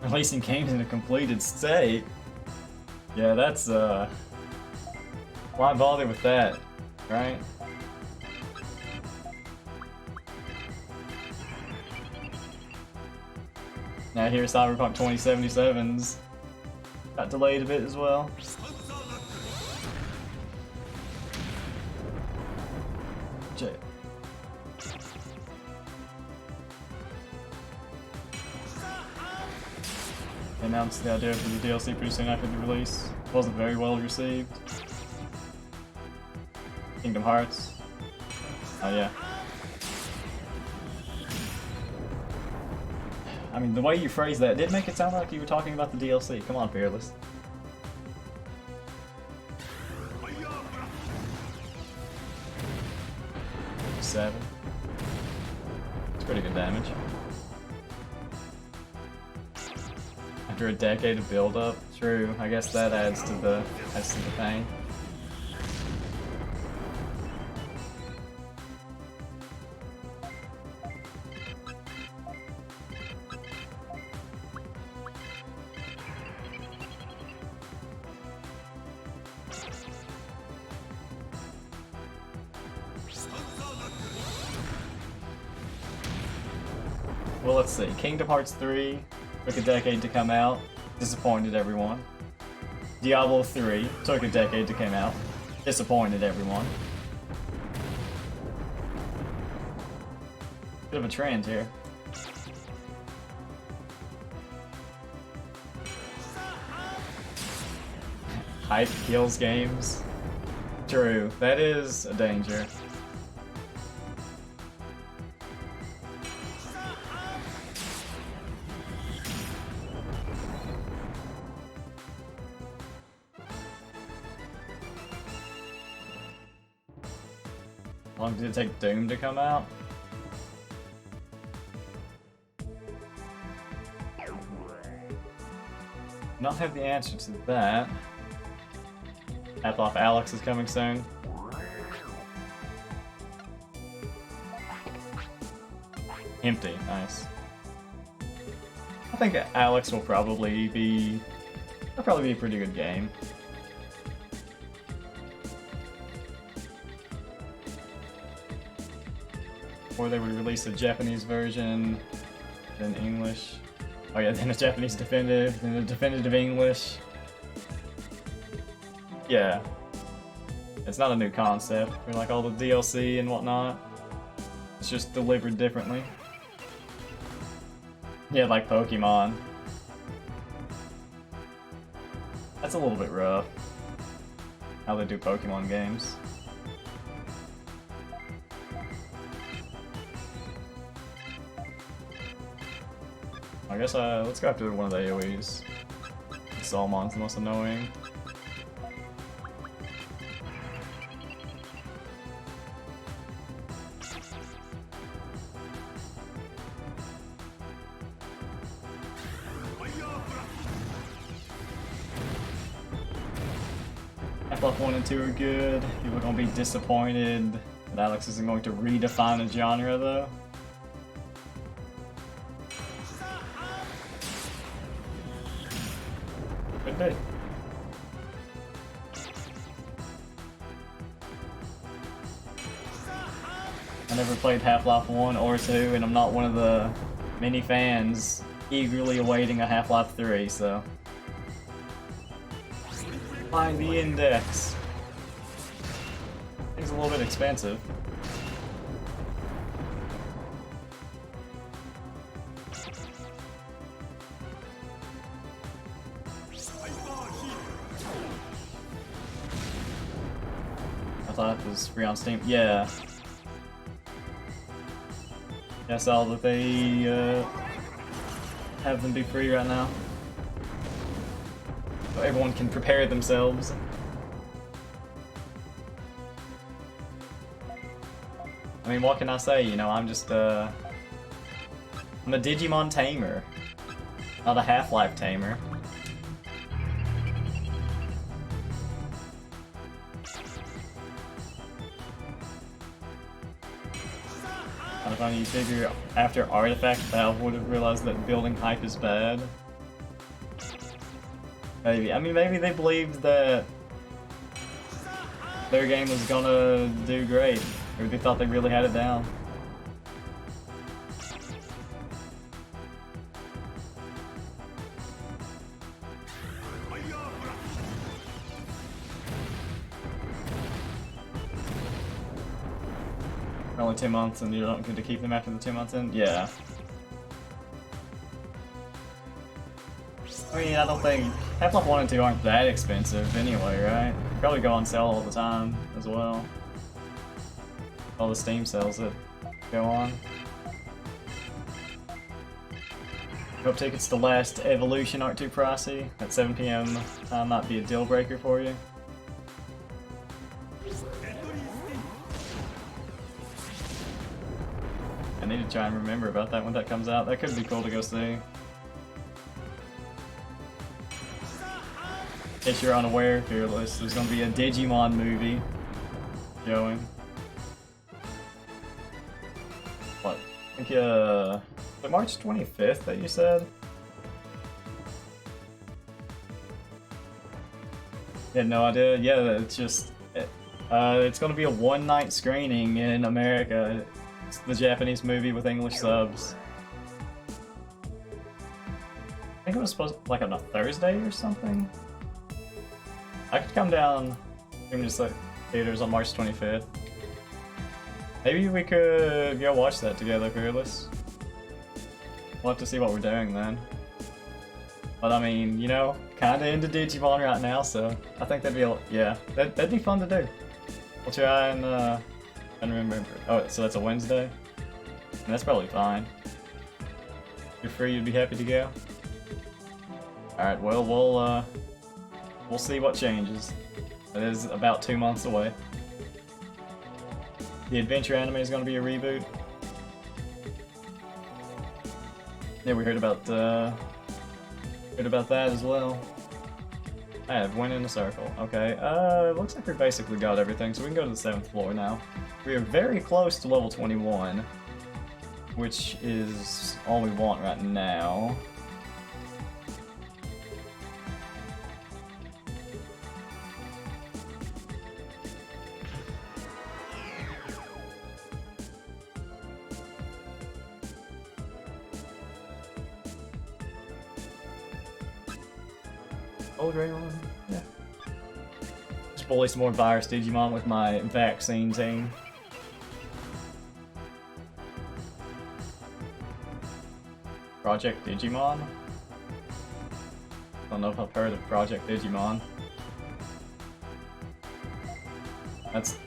Releasing games in a completed state. Yeah, that's why bother with that, right? Now here Cyberpunk 2077's got delayed a bit as well. They announced the idea for the DLC pretty soon after the release. Wasn't very well received. Kingdom Hearts. Oh yeah. I mean, the way you phrased that did make it sound like you were talking about the DLC. Come on, Fearless. Seven. It's pretty good damage. After a decade of build-up, true. I guess that adds to the pain. Well, let's see. Kingdom Hearts 3 took a decade to come out, disappointed everyone. Diablo 3 took a decade to come out, disappointed everyone. Bit of a trend here. Hype kills games. True, that is a danger. How long did it take Doom to come out? Not have the answer to that. Half-Life Alyx is coming soon. Empty, nice. I think Alyx will probably be a pretty good game. Or they would release a Japanese version, then English. Oh yeah, then a Japanese definitive, then a definitive English. Yeah. It's not a new concept for like all the DLC and whatnot. It's just delivered differently. Yeah, like Pokemon. That's a little bit rough, how they do Pokemon games. I guess let's go after one of the AoEs. Salmon's the most annoying. Half-Life 1 and 2 are good. People are going to be disappointed that Alyx isn't going to redefine a genre though. Could be. I never played Half-Life 1 or 2, and I'm not one of the many fans eagerly awaiting a Half-Life 3, so... Find the index. Thing's a little bit expensive. I thought it was free on Steam. Yeah. I saw that they have them be free right now. So everyone can prepare themselves. I mean, what can I say? You know, I'm just I'm a Digimon tamer, not a Half-Life tamer. Kind of funny, you figure after Artifact, Valve would have realized that building hype is bad. Maybe. I mean, maybe they believed that their game was gonna do great. Or they thought they really had it down. Only 2 months and you don't get to keep them after the 2 months in? Yeah. I mean, I don't think Half-Life 1 and 2 aren't that expensive anyway, right? Probably go on sale all the time as well. All the Steam sales that go on. Hope tickets to last Evolution aren't too pricey. At 7 PM might be a deal breaker for you. I need to try and remember about that when that comes out. That could be cool to go see. In case you're unaware, Fearless, there's gonna be a Digimon movie going. What? I think, the March 25th that you said? You had no idea? Yeah, it's just... it's gonna be a one-night screening in America. It's the Japanese movie with English subs. I think it was supposed to, like, on a Thursday or something? I could come down and just like theaters on March 25th. Maybe we could go watch that together, Fearless. We'll have to see what we're doing then. But I mean, you know, kinda into Digimon right now, so I think that'd be that'd be fun to do. We'll try and remember. Oh, so that's a Wednesday? And that's probably fine. If you're free, you'd be happy to go? Alright, well, we'll see what changes. It is about 2 months away. The adventure anime is going to be a reboot. Yeah, we heard about that as well. I have went in a circle. Okay, looks like we basically got everything, so we can go to the 7th floor now. We are very close to level 21, which is all we want right now. Oh, great one. Yeah. Just bully some more virus Digimon with my vaccine team. Project Digimon? I don't know if I've heard of Project Digimon. That's...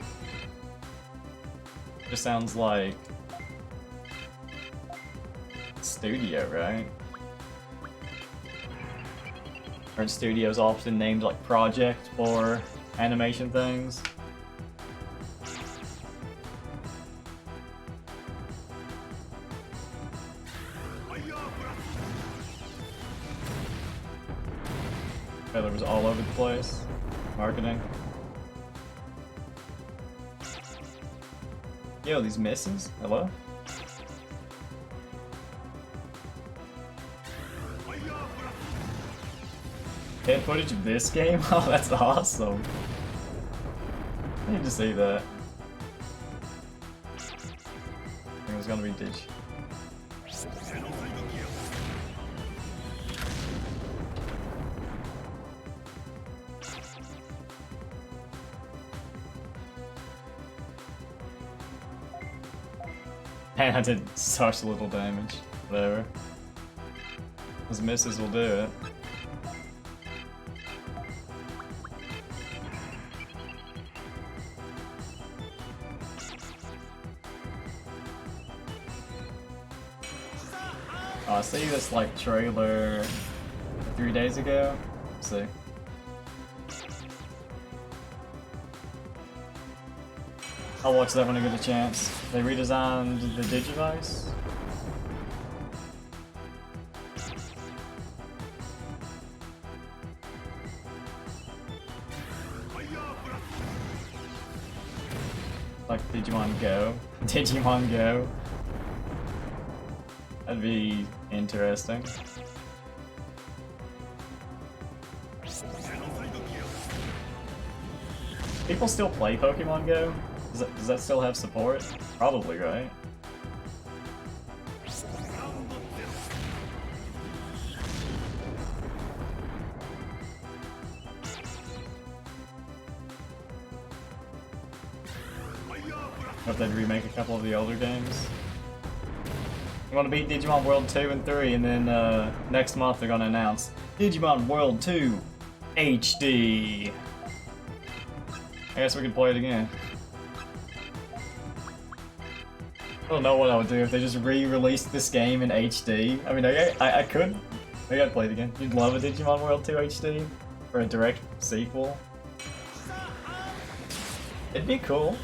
just sounds like... studio, right? Aren't studios often named like Project for animation things? Trailer was all over the place. Marketing. Yo, these misses? Hello? Fan footage of this game? Oh, that's awesome. I need to see that. I think it was gonna be Dig. Man, I did such little damage. Whatever. Those misses will do it. Oh, I see this like trailer 3 days ago. Let's see. I'll watch that when I get a chance. They redesigned the Digivice. Like Digimon Go. Digimon Go. That'd be interesting. People still play Pokemon Go? Does that still have support? Probably, right? Hope they'd remake a couple of the older games. You want to beat Digimon World 2 and 3, and then next month they're going to announce Digimon World 2 HD. I guess we can play it again. I don't know what I would do if they just re-released this game in HD. I mean, I could. Maybe I'd play it again. You'd love a Digimon World 2 HD? For a direct sequel? It'd be cool.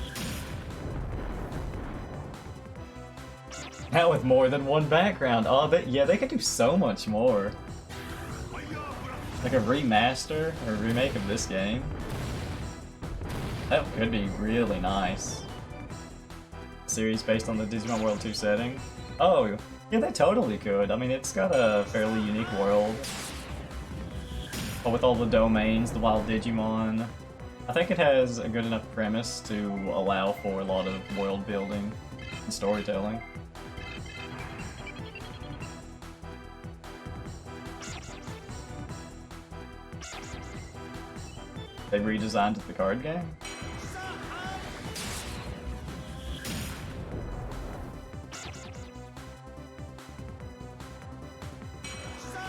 Now with more than one background. Oh, yeah, they could do so much more. Like a remaster or a remake of this game. That could be really nice. Series based on the Digimon World 2 setting. Oh, yeah, they totally could. I mean, it's got a fairly unique world. But with all the domains, the wild Digimon. I think it has a good enough premise to allow for a lot of world building and storytelling. They redesigned the card game?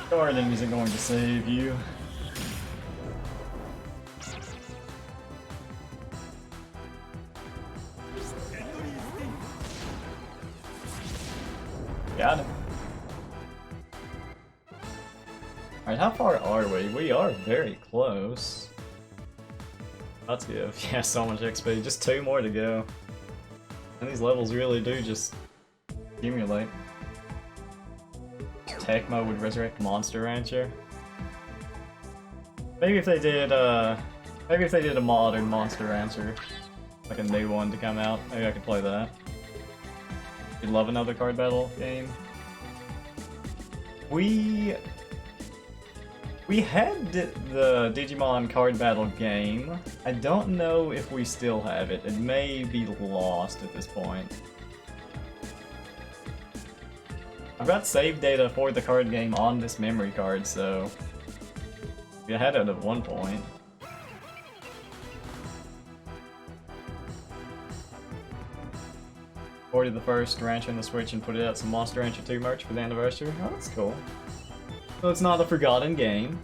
Gardening isn't going to save you. Got him. Alright, how far are we? We are very close. Let's give. Yeah, so much XP. Just 2 more to go. And these levels really do just accumulate. Tecmo would resurrect Monster Rancher. Maybe if they did a modern Monster Rancher, like a new one to come out, maybe I could play that. You'd love another card battle game. We had the Digimon card battle game. I don't know if we still have it. It may be lost at this point. I've got save data for the card game on this memory card, so we had it at one point. Ported the first Rancher on the Switch and put it out some Monster Rancher 2 merch for the anniversary. Oh, that's cool. So it's not a forgotten game.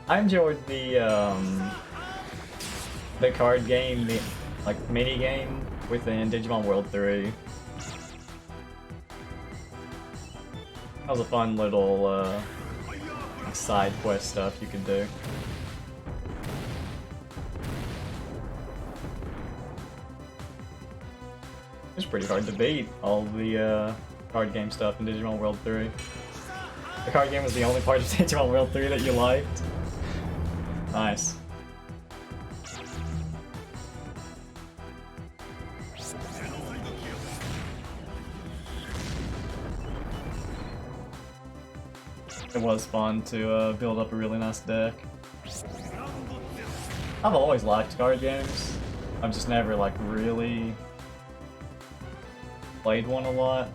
I enjoyed the card game, like mini game within Digimon World 3. That was a fun little like side quest stuff you could do. It's pretty hard to beat all the card game stuff in Digimon World 3. The card game was the only part of Digimon World 3 that you liked. Nice. It was fun to build up a really nice deck. I've always liked card games. I've just never like really played one a lot.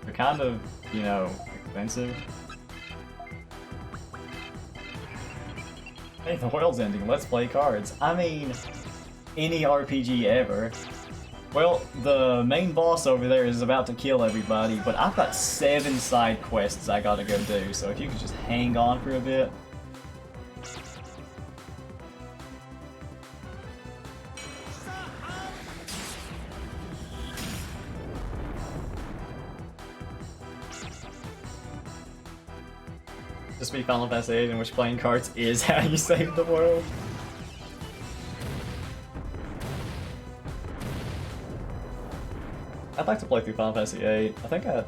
They're kind of, you know, expensive. Hey, the world's ending, let's play cards. I mean, any RPG ever. Well, the main boss over there is about to kill everybody, but I've got 7 side quests I gotta go do, so if you could just hang on for a bit. Just be Final Fantasy VIII in which playing cards is how you save the world. I'd like to play through Final Fantasy VIII. I think I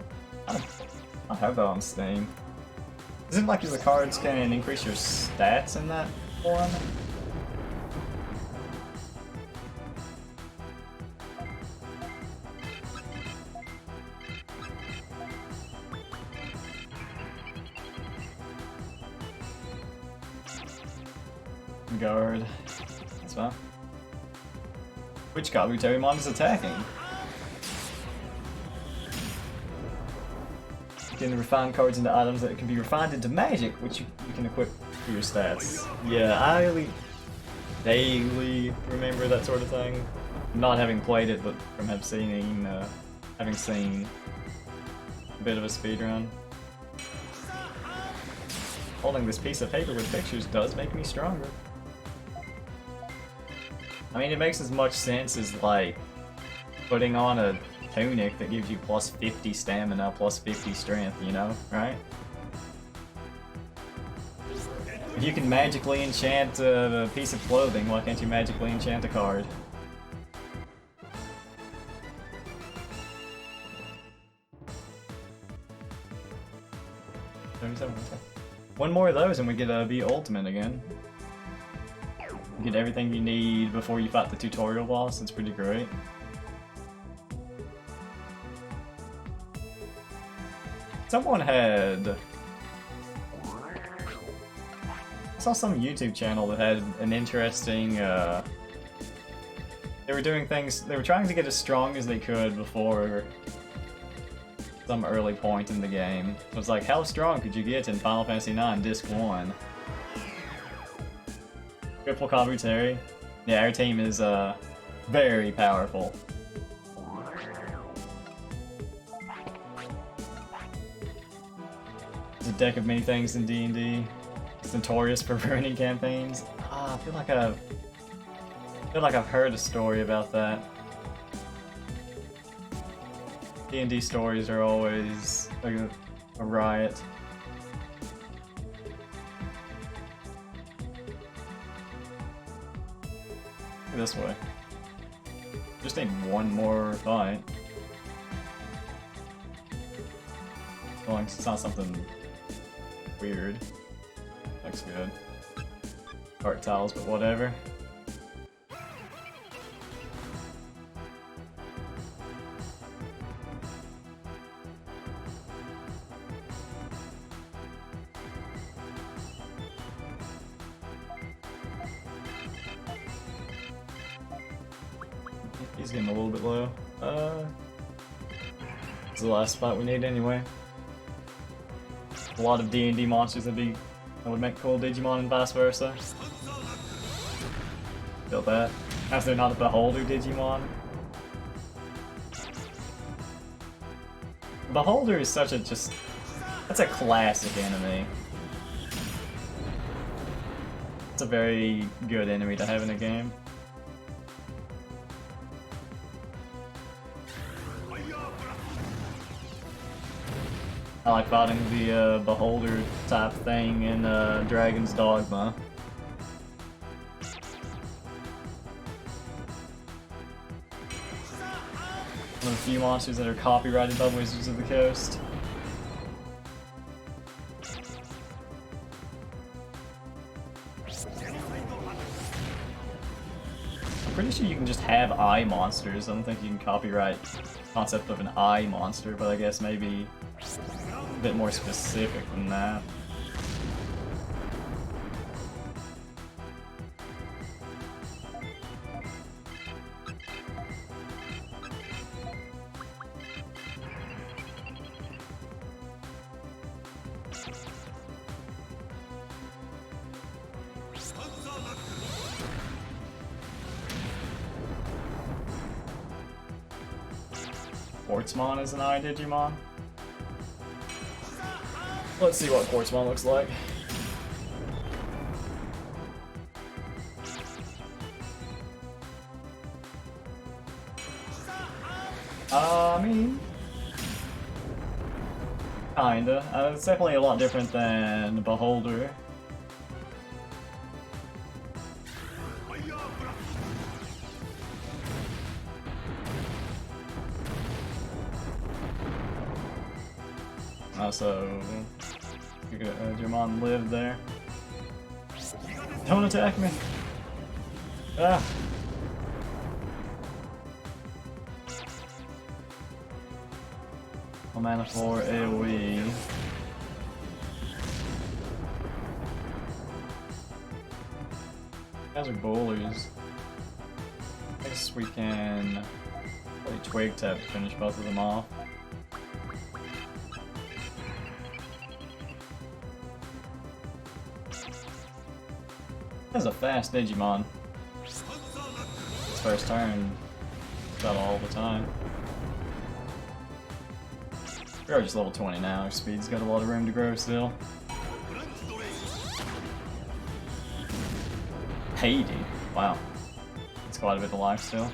have that on Steam. Isn't it like the cards can increase your stats in that one? Guard. That's fine. Which Kabuterimon is attacking? You can refine cards into items that can be refined into magic, which you can equip for your stats. Yeah, I daily remember that sort of thing. Not having played it, but from having seen a bit of a speedrun. Holding this piece of paper with pictures does make me stronger. I mean, it makes as much sense as, like, putting on a tunic that gives you plus 50 stamina, plus 50 strength, you know, right? If you can magically enchant a piece of clothing, why can't you magically enchant a card? One more of those and we get be ultimate again. You get everything you need before you fight the tutorial boss. It's pretty great. Someone had... I saw some YouTube channel that had an interesting... They were doing things... They were trying to get as strong as they could before some early point in the game. It was like, how strong could you get in Final Fantasy IX Disc 1? Triple Kabuteri. Yeah, our team is very powerful. There's a deck of many things in D&D. It's notorious for ruining campaigns. Ah, I feel like I've heard a story about that. D&D stories are always a riot. This way. Just need one more fight. As long as it's not something weird. Looks good. Art tiles, but whatever. He's getting a little bit low. It's the last spot we need anyway. A lot of D&D monsters that would make cool Digimon and vice versa. Feel that. As they're not a Beholder Digimon. Beholder is such a that's a classic enemy. It's a very good enemy to have in a game. I like fighting the Beholder type thing in Dragon's Dogma. One of the few monsters that are copyrighted by Wizards of the Coast. I'm pretty sure you can just have eye monsters. I don't think you can copyright the concept of an eye monster, but I guess maybe a bit more specific than that. Quartzmon is an eye Digimon. Let's see what Quartzmon looks like. I mean... kinda. It's definitely a lot different than Beholder. So, Digimon lived there. Don't attack me! Ah! A mana for AoE. Guys are bullies. I guess we can play Twig Tap to finish both of them off. That's a fast Digimon. Its first turn, about all the time. We're just level 20 now, our speed's got a lot of room to grow still. 80? Wow. It's quite a bit of life still.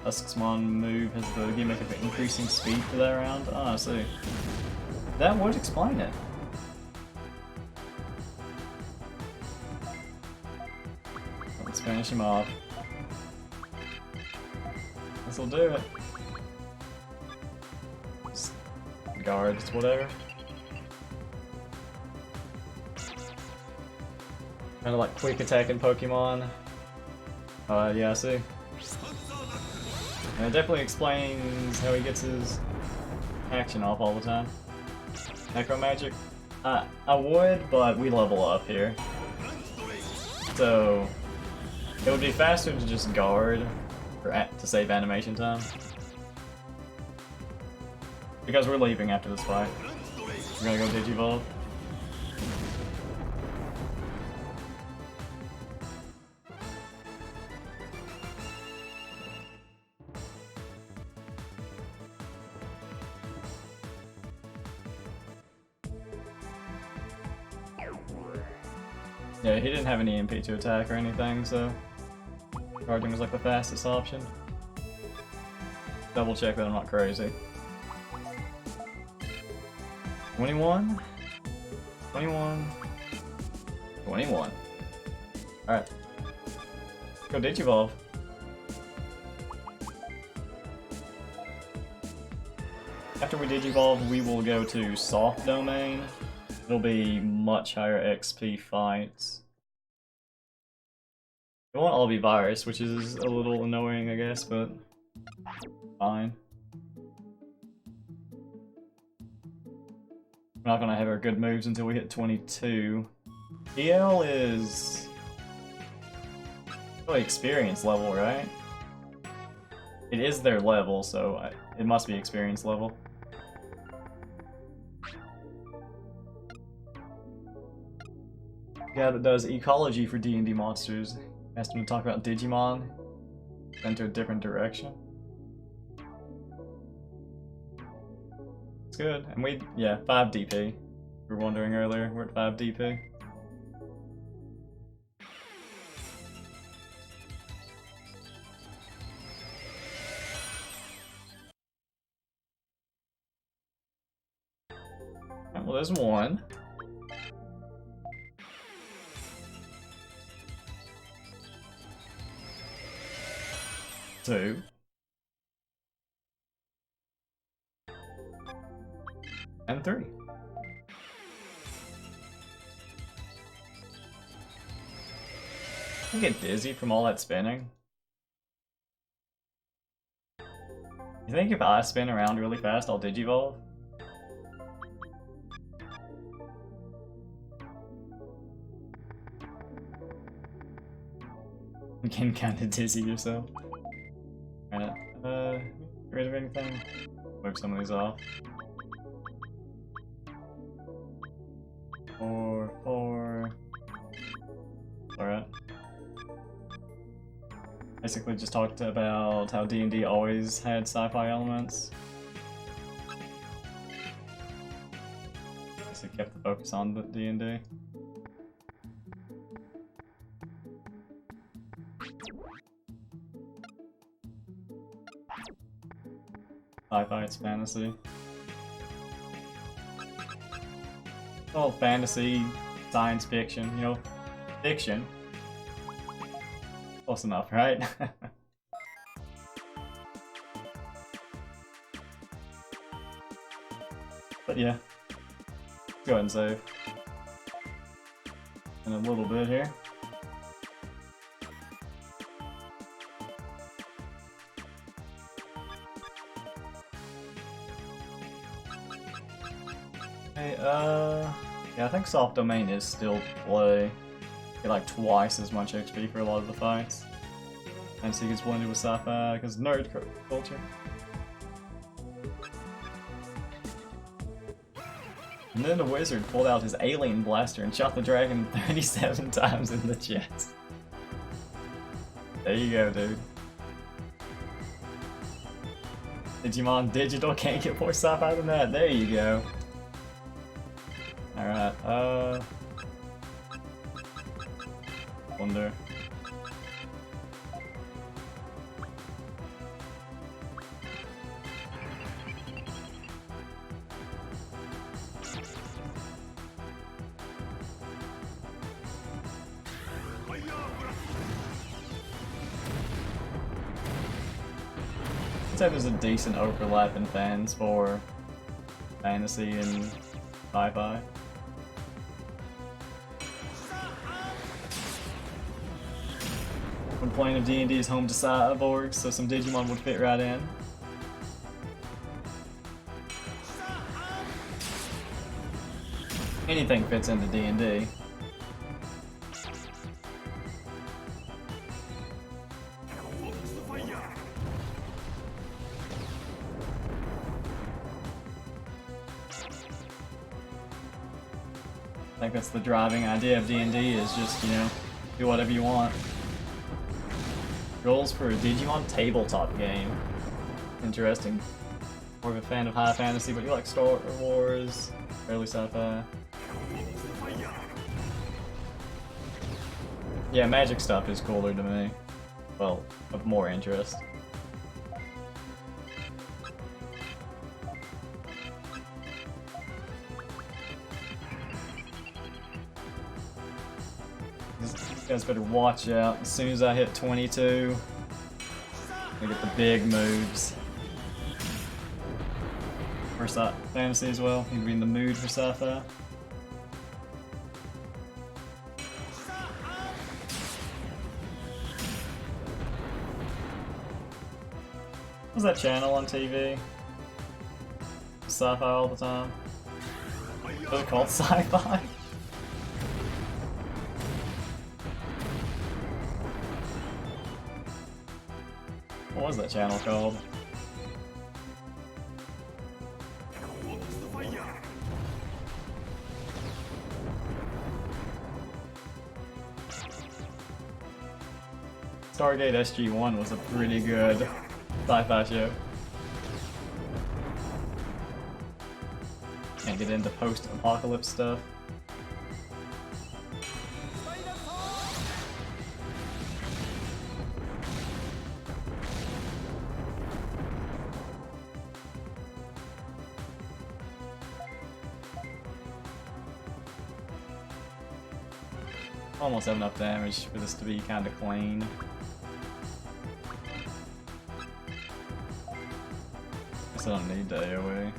Duskmon move has the gimmick of increasing speed for that round. Ah, I see. That would explain it. Let's finish him off. This'll do it. Just guards, whatever. Kinda like quick attacking Pokemon. Yeah, I see. And it definitely explains how he gets his action off all the time. Necro Magic? I would, but we level up here. So it would be faster to just guard to save animation time. Because we're leaving after this fight. We're gonna go Digivolve. Yeah, he didn't have any MP to attack or anything, so guarding was like the fastest option. Double check that I'm not crazy. 21? 21? 21. Alright. Go Digivolve. After we Digivolve, we will go to Soft Domain. It'll be much higher XP fights. It won't all be virus, which is a little annoying, I guess, but fine. We're not gonna have our good moves until we hit 22. EL is really experience level, right? It is their level, so it must be experience level. Guy that does ecology for D&D monsters asked him to talk about Digimon, went to a different direction. It's good, and yeah, 5 DP. We were wondering earlier, we're at 5 DP. Alright, well, there's one. Two. And 3. I get dizzy from all that spinning. You think if I spin around really fast, I'll Digivolve? You can kinda dizzy yourself. Alright, get rid of anything? Move some of these off. 4. Alright. Basically just talked about how D&D always had sci-fi elements. Guess it kept the focus on the D&D. Sci-fi, it's fantasy. Oh, fantasy, science fiction, you know, fiction. Close enough, right? But yeah, go ahead and save. In a little bit here. Hey, yeah, I think soft domain is still play. Get like twice as much XP for a lot of the fights. And so he gets blended with sci-fi because nerd culture. And then the wizard pulled out his alien blaster and shot the dragon 37 times in the chest. There you go, dude. Digimon Digital can't get more sci-fi than that. There you go. Alright, wonder. There's a decent overlap in fans for fantasy and sci-fi. When playing of D&D is home to cyborgs, so some Digimon would fit right in. Anything fits into D&D. I think that's the driving idea of D&D is just, you know, do whatever you want. Goals for a Digimon tabletop game. Interesting. More of a fan of high fantasy, but you like Star Wars, early sci-fi. Yeah, magic stuff is cooler to me. Well, of more interest. You guys better watch out. As soon as I hit 22, I get the big moves. For fantasy as well. Need to be in the mood for sci-fi. What's that channel on TV? Sci-fi all the time. Was it called Sci-Fi? What was that channel called? Stargate SG-1 was a pretty good sci-fi show. Can't get into post-apocalypse stuff. Almost have enough damage for this to be kind of clean. Guess I don't need the AoE.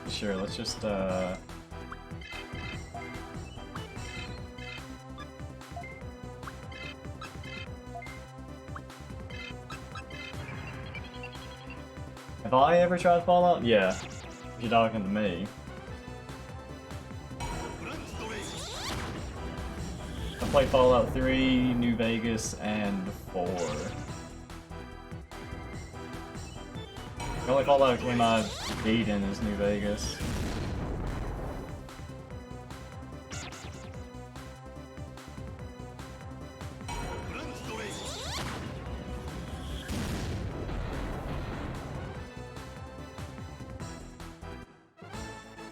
Sure, let's just Have I ever tried Fallout? Yeah. If you're talking to me. I played Fallout 3, New Vegas, and 4. The only Fallout game I've beaten is New Vegas.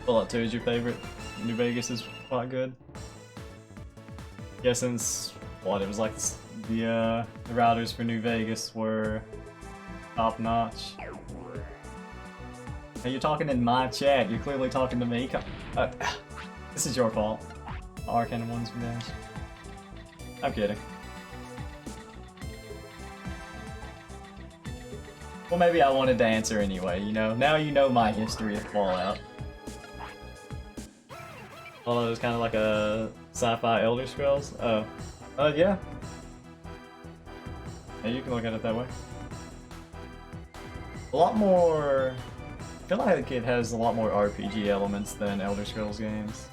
Fallout 2 is your favorite? New Vegas is quite good. Yeah, since what it was like the routers for New Vegas were top notch. Hey, you're talking in my chat. You're clearly talking to me. This is your fault. Arcane ones from Dash. I'm kidding. Well, maybe I wanted to answer anyway. You know, now you know my history of Fallout. Fallout is kind of like a sci-fi Elder Scrolls. Oh, yeah. Yeah, you can look at it that way. A lot more I feel like it has a lot more RPG elements than Elder Scrolls games.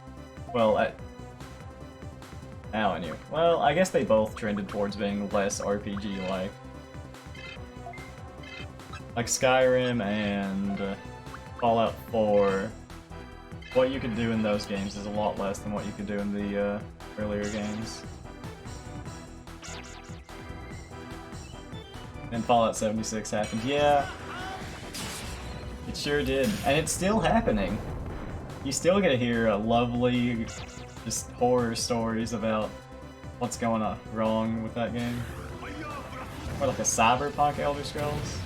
Well, anyway. Well, I guess they both trended towards being less RPG-like. Like Skyrim and Fallout 4, what you could do in those games is a lot less than what you could do in the earlier games. And Fallout 76 happened. Yeah, it sure did. And it's still happening. You still get to hear lovely, just horror stories about what's going on wrong with that game. Or like a cyberpunk Elder Scrolls.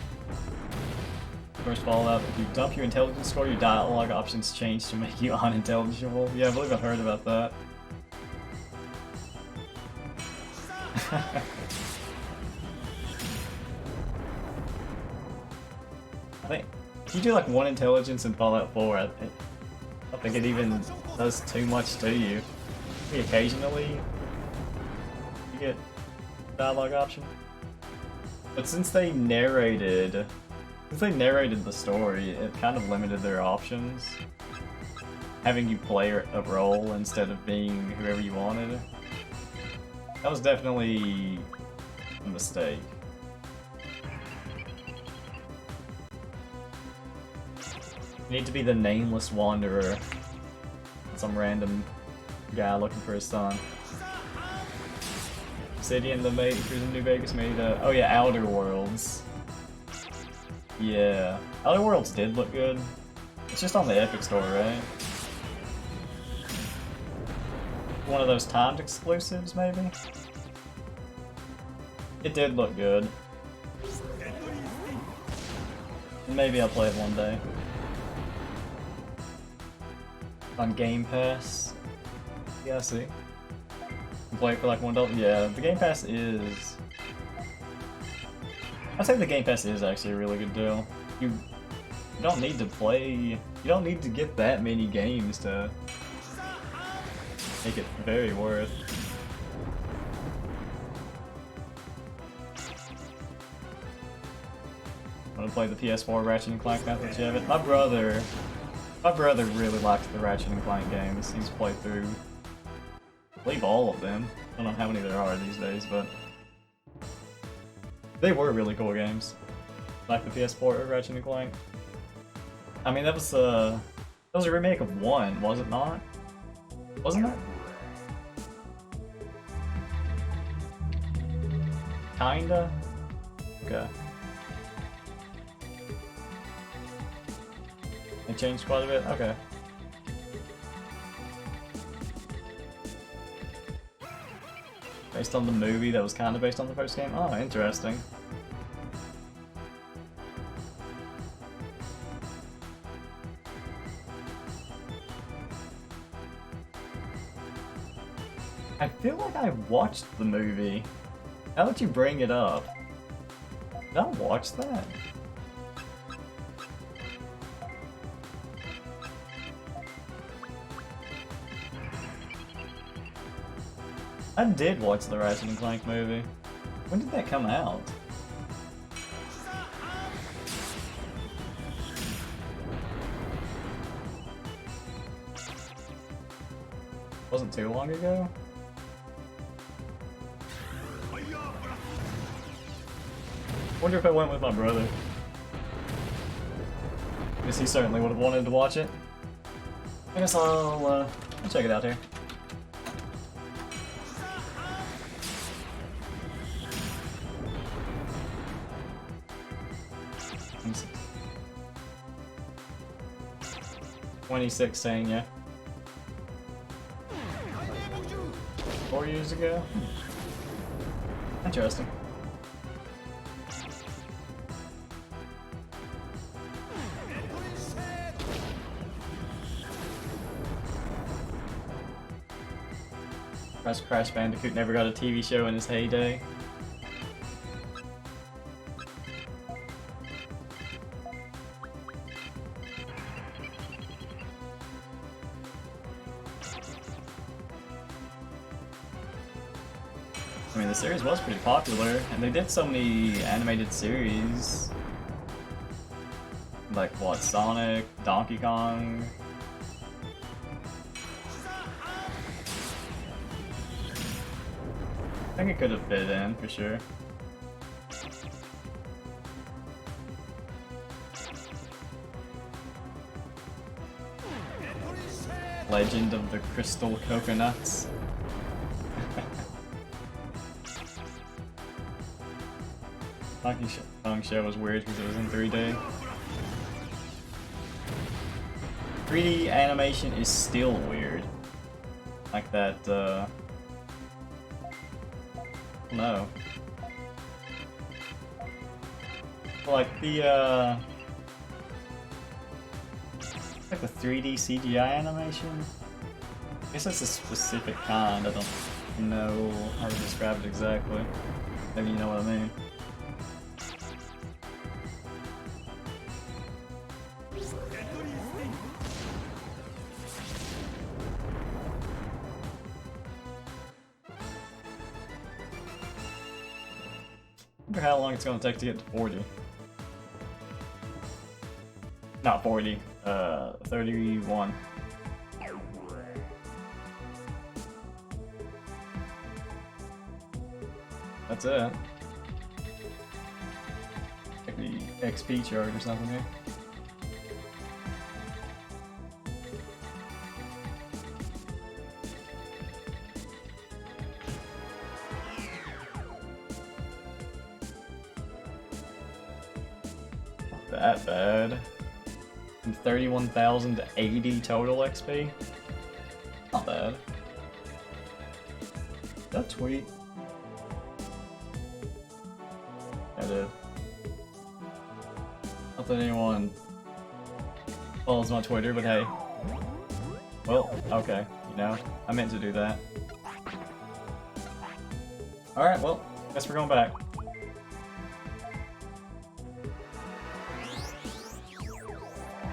First Fallout, if you dump your intelligence score, your dialogue options change to make you unintelligible. Yeah, I believe I've heard about that. I think if you do like 1 intelligence in Fallout 4, I don't think it even does too much to you. Maybe occasionally you get dialogue option. But since they narrated the story, it kind of limited their options. Having you play a role instead of being whoever you wanted. That was definitely a mistake. You need to be the nameless wanderer. Some random guy looking for his son. City in the New Vegas made oh yeah, Outer Worlds. Yeah, Outer Worlds did look good. It's just on the Epic Store, right? One of those timed exclusives, maybe? It did look good. Maybe I'll play it one day. On Game Pass. Yeah, I see. You can play it for like $1. Yeah, the Game Pass is... I'd say the Game Pass is actually a really good deal. You don't need to play... You don't need to get that many games to make it very worth. I'm gonna play the PS4 Ratchet and Clank now that you have it. My brother really likes the Ratchet and Clank games. He's played through, I believe, all of them. I don't know how many there are these days, but they were really cool games. Like the PS4 Ratchet and Clank. I mean, that was a remake of 1, was it not? Wasn't it? Kinda? Okay. It changed quite a bit? Okay. Based on the movie that was kind of based on the first game? Oh, interesting. I feel like I watched the movie. Now that you bring it up, did I watch that? I did watch the Ratchet and Clank movie. When did that come out? Wasn't too long ago? Wonder if I went with my brother. Because he certainly would have wanted to watch it. I guess I'll check it out here. $26, yeah. 4 years ago? Interesting. Crash Bandicoot never got a TV show in his heyday. I mean, the series was pretty popular, and they did so many animated series. Like what? Sonic, Donkey Kong. I think it could have fit in for sure. Legend of the Crystal Coconuts. Donkey Kong Show was weird because it was in 3D. 3D animation is still weird. Like that, no. Like the, like the 3D CGI animation? I guess it's a specific kind, I don't know how to describe it exactly. Maybe you know what I mean. I wonder how long it's gonna take to get to 40. Not 40, 31. That's it. Like the XP chart or something here. Not that bad. From 31,000 to 80 total XP. Not bad. That's sweet. I did. Not that anyone follows my Twitter, but hey. Well, okay, you know, I meant to do that. Alright, well, guess we're going back.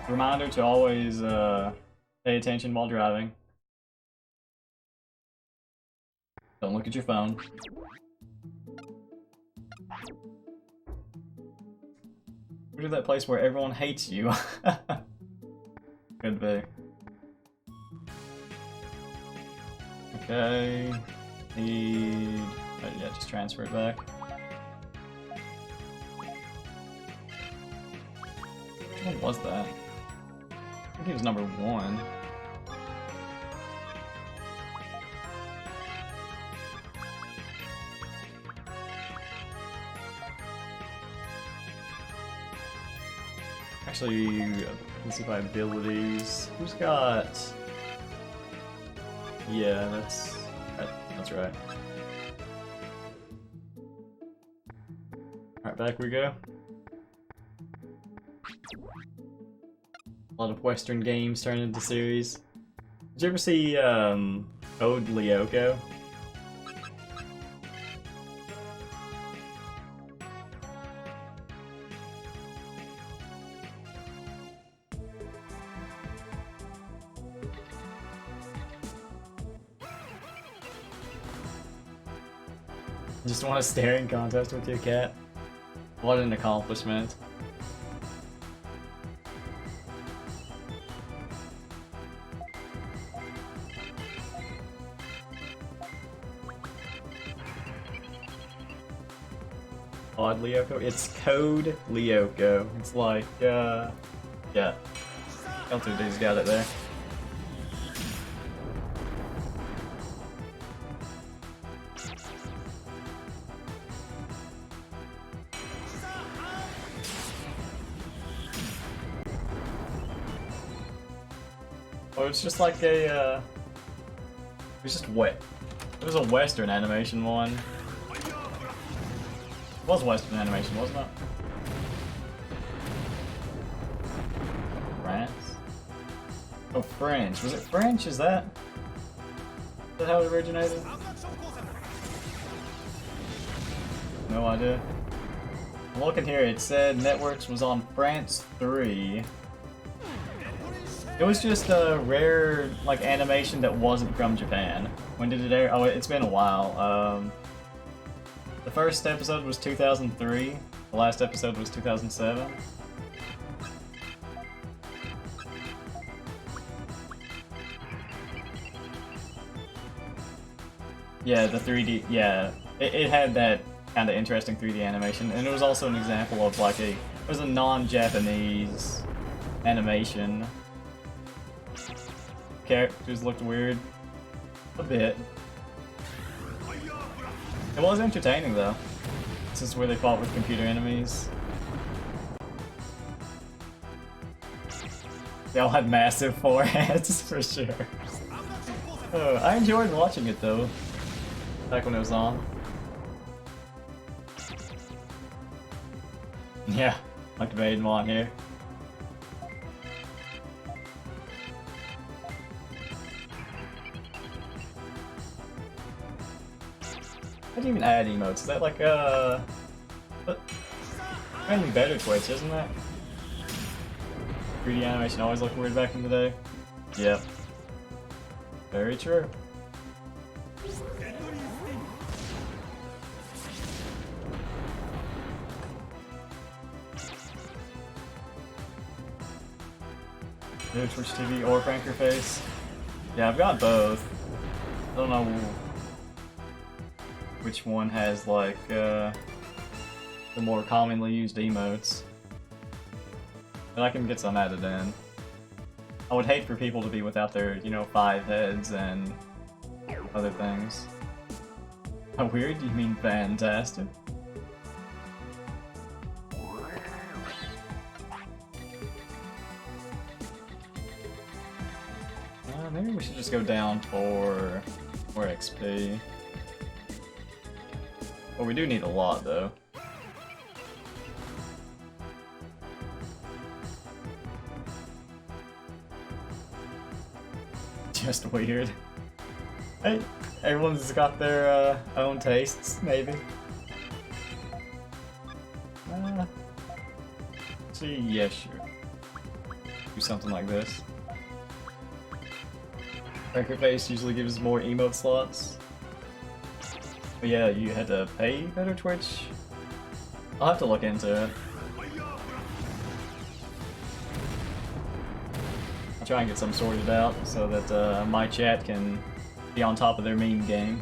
Reminder to always pay attention while driving. Don't look at your phone. Go to that place where everyone hates you. Could be. Okay. Need... oh, yeah, just transfer it back. Which one was that? I think it was number 1. Actually, let's see if I have abilities. Who's got... yeah, that's right. Alright, back we go. A lot of Western games turned into series. Did you ever see Code Lyoko? Just want a staring contest with your cat? What an accomplishment. Odd Lyoko? It's Code Lyoko. It's like, yeah. L2D's got it there. Oh, it's just like a, it's just wet. It was a Western animation one. It was Western animation, wasn't it? France? Oh, French. Was it French? Is that how it originated? No idea. I'm looking here, it said Networks was on France 3. It was just a rare, like, animation that wasn't from Japan. When did it air? Oh, it's been a while. The first episode was 2003. The last episode was 2007. Yeah, the 3D. Yeah, it had that kind of interesting 3D animation, and it was also an example of like it was a non-Japanese animation. Characters looked weird, a bit. It was entertaining though. This is where they fought with computer enemies. They all had massive foreheads for sure. I enjoyed watching it though, back when it was on. Yeah, like the Digimon here. How do you even add emotes? Is that like mainly better Twitch, isn't that? 3D animation always looked weird back in the day. Yep. Very true. New Twitch TV or Pranker Face. Yeah, I've got both. I don't know which one has like the more commonly used emotes. But I can get some added in. I would hate for people to be without their, you know, 5 heads and other things. How weird? You mean fantastic? Maybe we should just go down for more XP. Well, we do need a lot though. Just weird. Hey, everyone's got their own tastes, maybe. See, yeah, sure. Do something like this. Pranker Face usually gives more emote slots. But yeah, you had to pay better Twitch? I'll have to look into it. I'll try and get some sorted out so that my chat can be on top of their meme game.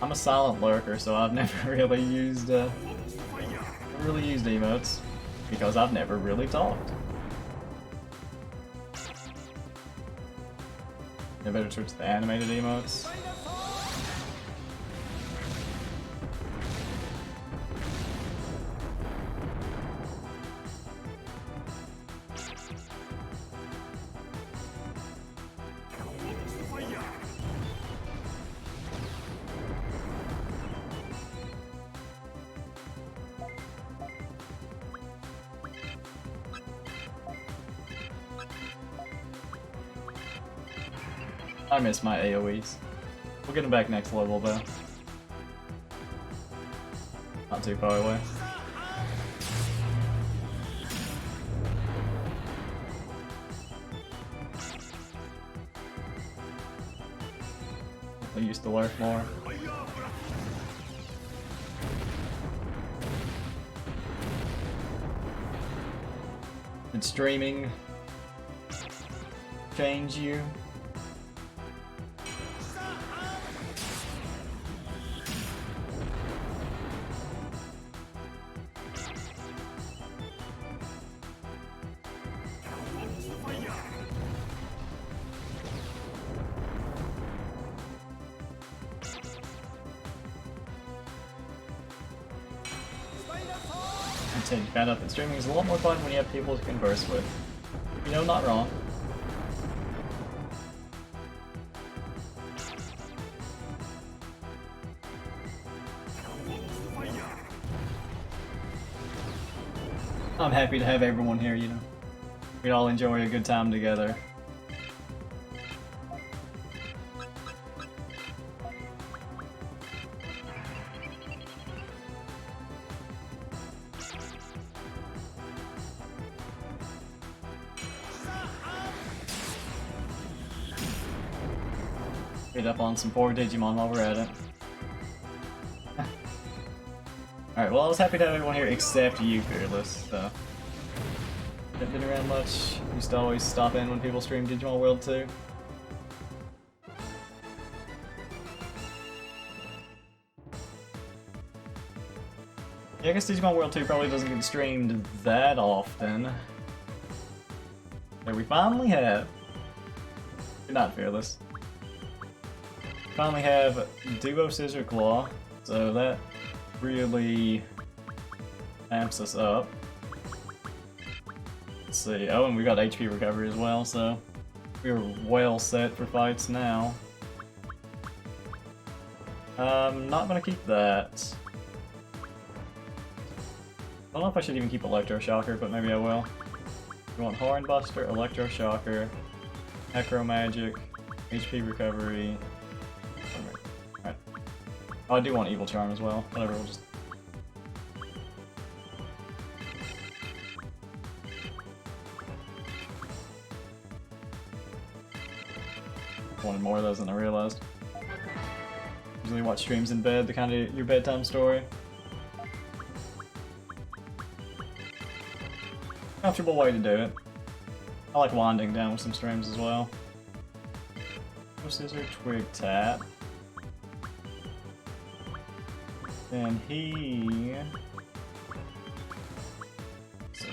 I'm a silent lurker, so I've never really used emotes because I've never really talked. I better switch to the animated emotes. I miss my AoEs. We'll get them back next level though. Not too far away. I used to lurk more. Did streaming change you? You found out that streaming is a lot more fun when you have people to converse with. You know, not wrong. I'm happy to have everyone here, you know. We all enjoy a good time together. Hit up on some poor Digimon while we're at it. Alright, well I was happy to have everyone here except you, Fearless, so. Haven't been around much. Used to always stop in when people stream Digimon World 2. Yeah, I guess Digimon World 2 probably doesn't get streamed that often. There we finally have... You're not Fearless. Finally have Duo Scissor Claw, so that really amps us up. Let's see, oh, and we got HP recovery as well, so we're well set for fights now. Not gonna keep that. I don't know if I should even keep Electroshocker, but maybe I will. We want Hornbuster, Electroshocker, Necro Magic, HP recovery. Alright. Oh, I do want Evil Charm as well. Whatever, we'll just... Wanted more of those than I realized. Usually watch streams in bed, the kind of your bedtime story. Comfortable way to do it. I like winding down with some streams as well. Scissor, Twig, Tap. And he... So...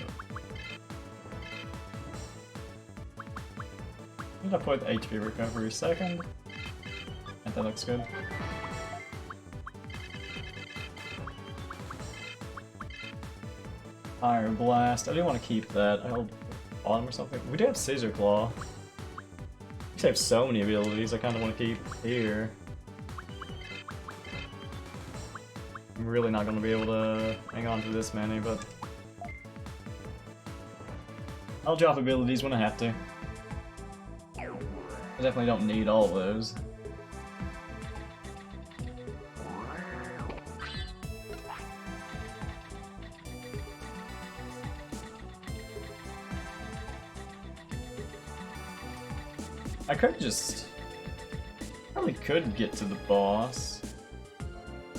I think I'll put HP recovery second. And that looks good. Fire Blast. I do want to keep that. I held bottom or something. We do have Scissor Claw. We have so many abilities I kind of want to keep here. I'm really not going to be able to hang on to this many, but I'll drop abilities when I have to. I definitely don't need all of those. I could just... probably could get to the boss.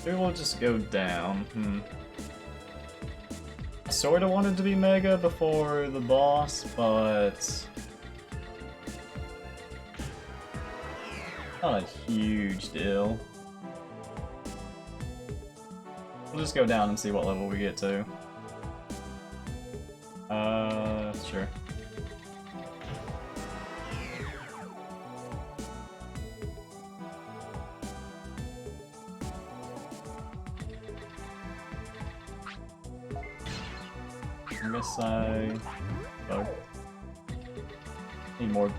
Maybe we'll just go down. I sorta wanted to be Mega before the boss, but... not a huge deal. We'll just go down and see what level we get to. Sure. I guess bug. Need more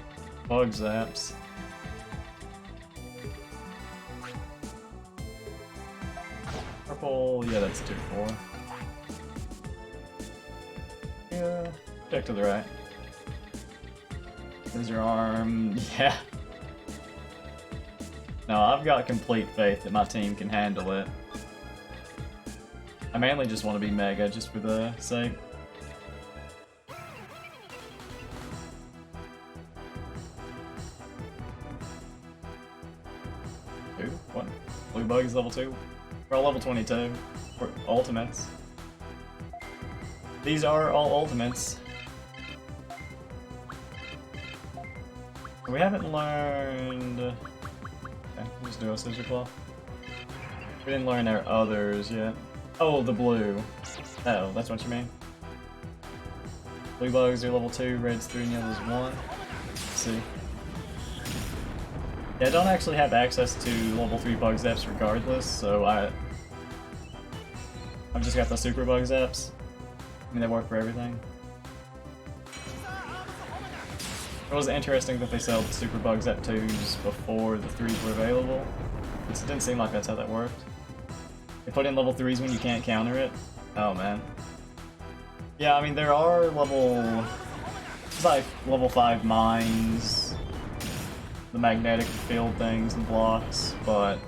bug zaps. Purple, yeah, that's 2-4. Yeah, check to the right. Scissor arm, yeah. No, I've got complete faith that my team can handle it. I mainly just want to be Mega, just for the sake. What? Blue Bug is level 2? We're all level 22. We're ultimates. These are all ultimates. We haven't learned... Okay, we'll just do a Scissor Claw. We didn't learn our others yet. Oh, the blue. Oh, that's what you mean. Blue bugs are level 2, red's 3, and yellow's 1. Let's see. Yeah, I don't actually have access to level 3 bug zaps regardless, so I've just got the super bug zaps. I mean, they work for everything. It was interesting that they sold super bug zap 2s before the 3s were available. It didn't seem like that's how that worked. They put in level 3s when you can't counter it. Oh man. Yeah, I mean there are level... It's like level 5 mines, the magnetic field things and blocks, but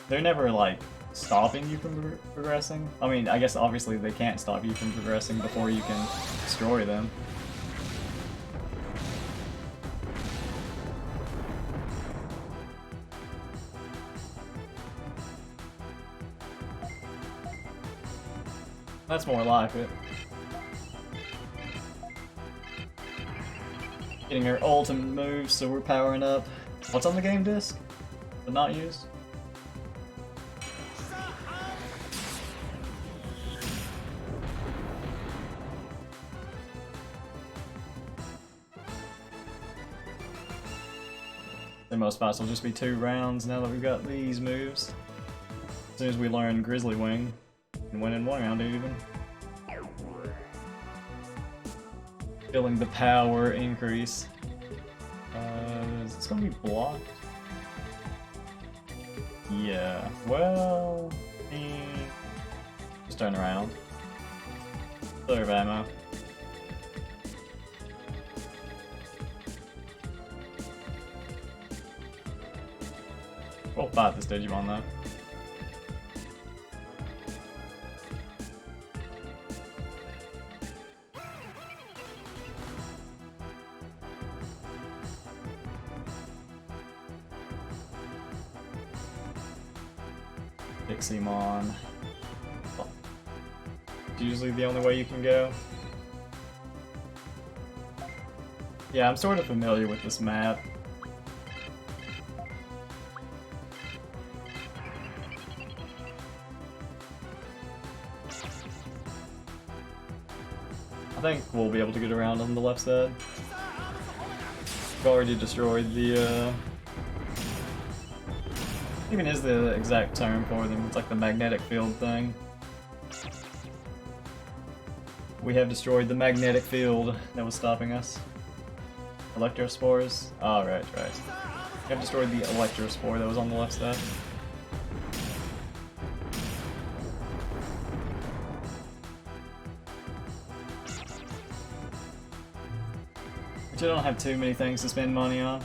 they're never like stopping you from progressing. I mean, I guess obviously they can't stop you from progressing before you can destroy them. That's more like it. Getting our ultimate moves, so we're powering up. What's on the game disc? But not used? The most fights will just be 2 rounds now that we've got these moves. As soon as we learn Grizzly Wing, and win in 1 round even. Feeling the power increase. Is this gonna be blocked? Yeah, well... just turn around. Still have ammo. We'll fight this Digimon though. Digimon. It's usually the only way you can go. Yeah, I'm sort of familiar with this map. I think we'll be able to get around on the left side. We've already destroyed the, even is the exact term for them. It's like the magnetic field thing. We have destroyed the magnetic field that was stopping us. Electrospores? Oh, right. We have destroyed the electrospore that was on the left side. But you don't have too many things to spend money on.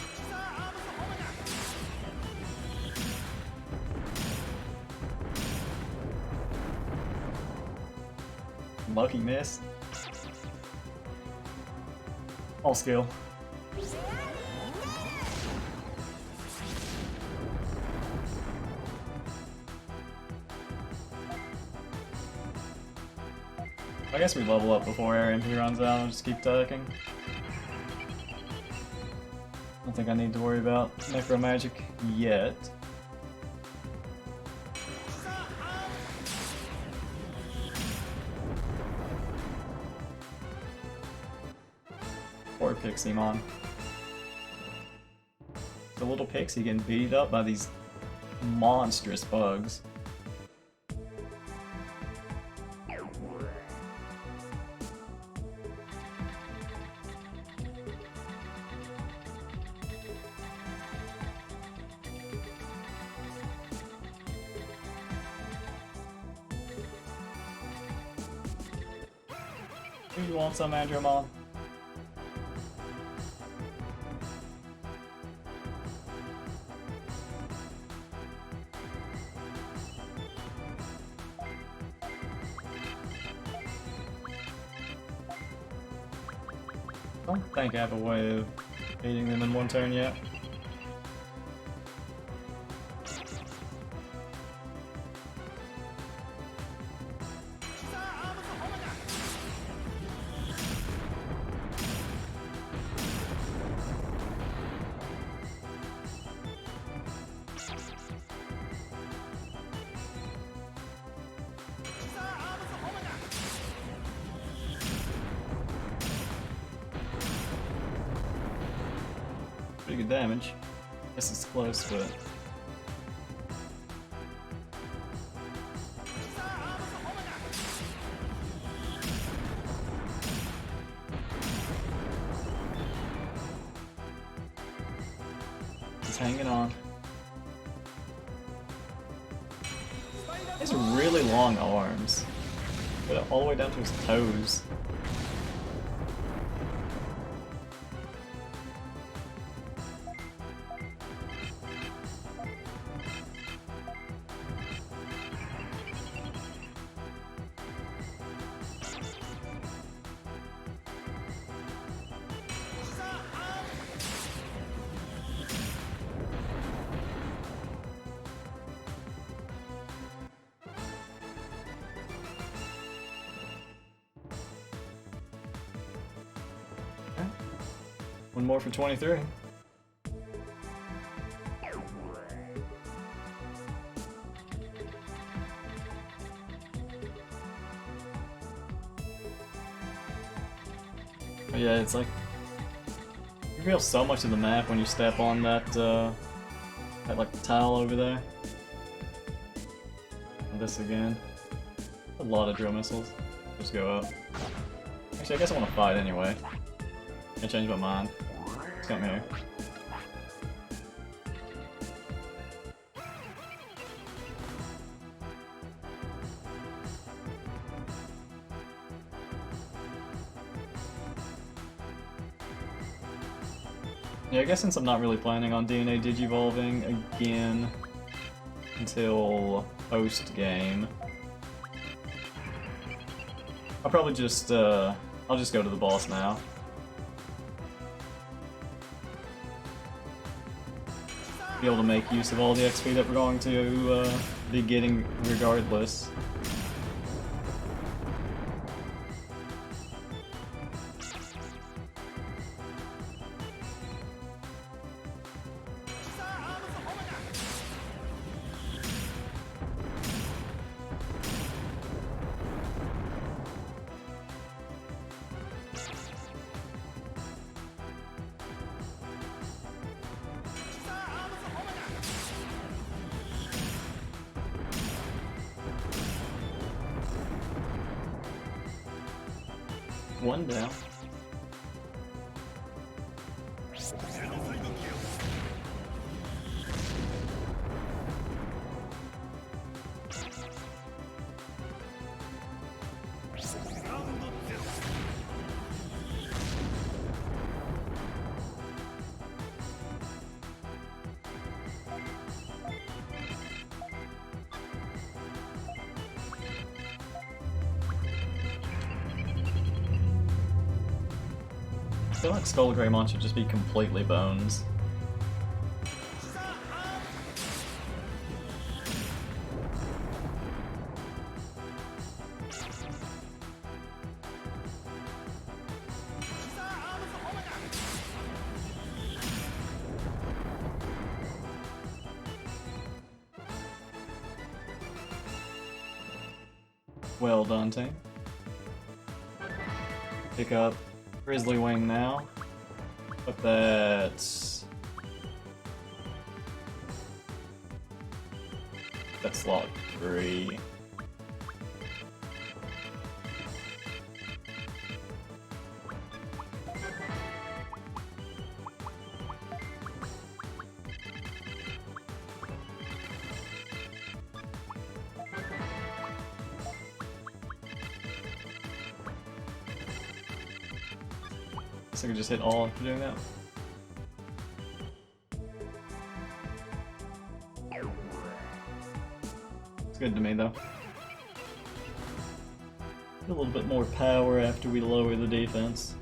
Lucky miss. All skill. I guess we level up before our MP runs out and just keep attacking. I don't think I need to worry about Necro Magic yet. Poor Piximon. The little pixie getting beat up by these monstrous bugs. Do you want some, Andromon? I don't think I have a way of beating them in 1 turn yet. Pretty good damage. Guess it's close, but... he's hanging on. He has really long arms. But all the way down to his toes. One more for 23. But yeah, it's like you feel so much of the map when you step on that that like tile over there. And this again. A lot of drill missiles. Just go up. Actually, I guess I want to fight anyway. I changed my mind. Let's come here. Yeah, I guess since I'm not really planning on DNA Digivolving again until post-game, I'll probably just, I'll just go to the boss now. Be able to make use of all the XP that we're going to be getting regardless. One down. I feel like Skullgreymon should just be completely bones. Well done, team. Pick up Grizzly Wing now. Put that... That's slot 3. I could just hit all after doing that. It's good to me though. A little bit more power after we lower the defense.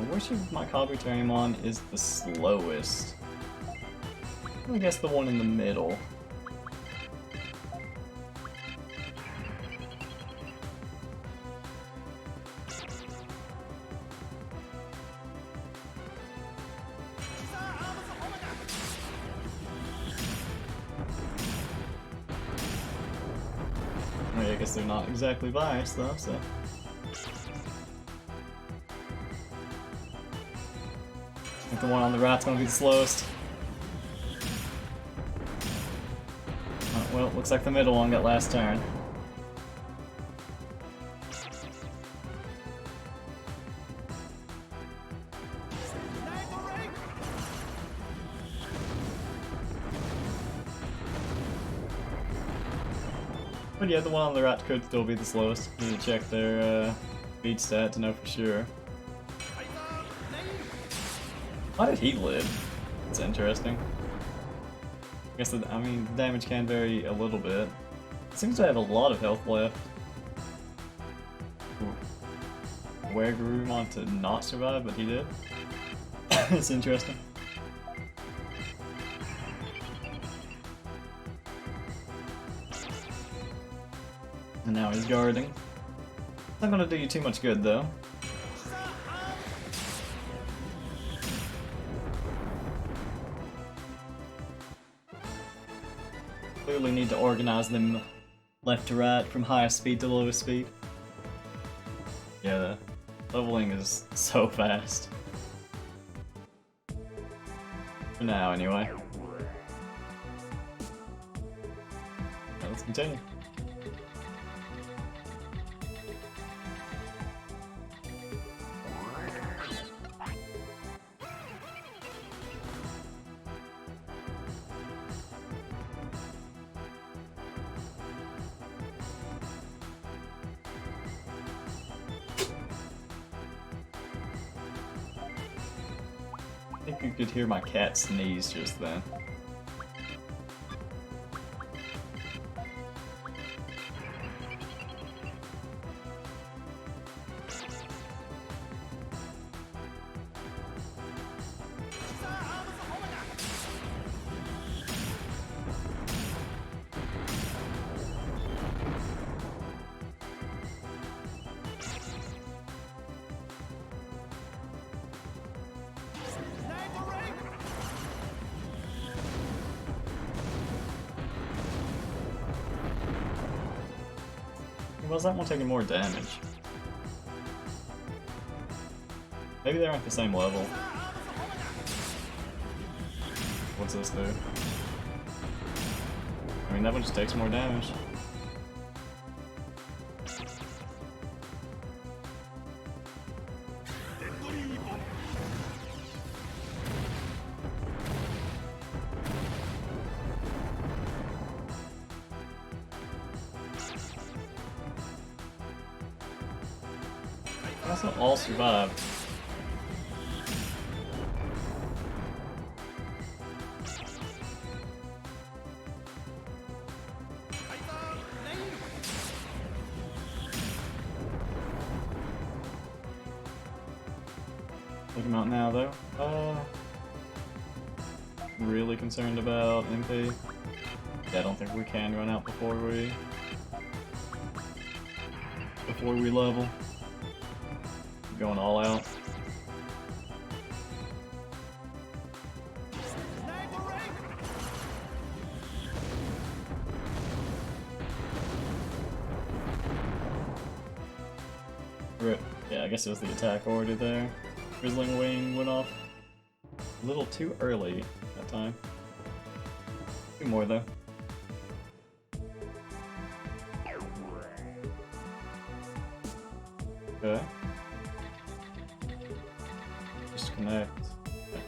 Which of my Kabuterimon is the slowest? I guess the one in the middle. I guess they're not exactly biased though, so... I think the one on the right's gonna be the slowest. Well, looks like the middle one got last turn. But yeah, the one on the right could still be the slowest. Need to check their speed stat to know for sure. Why did he live? That's interesting. I guess the damage can vary a little bit. It seems to have a lot of health left. Where Garurumon to not survive, but he did. It's interesting. And now he's guarding. Not gonna do you too much good though. Clearly need to organize them left to right from highest speed to lowest speed. Yeah, the leveling is so fast. For now, anyway. Now let's continue. I think you could hear my cat sneeze just then. Why does that one taking more damage? Maybe they aren't the same level. What's this do? I mean, that one just takes more damage. That's not all survived. Take him out now, though. Really concerned about MP. Yeah, I don't think we can run out before we level. Going all out. Rip. Yeah, I guess it was the attack order there. Grizzling Wing went off a little too early that time. Two more though. Okay. Disconnect. Okay.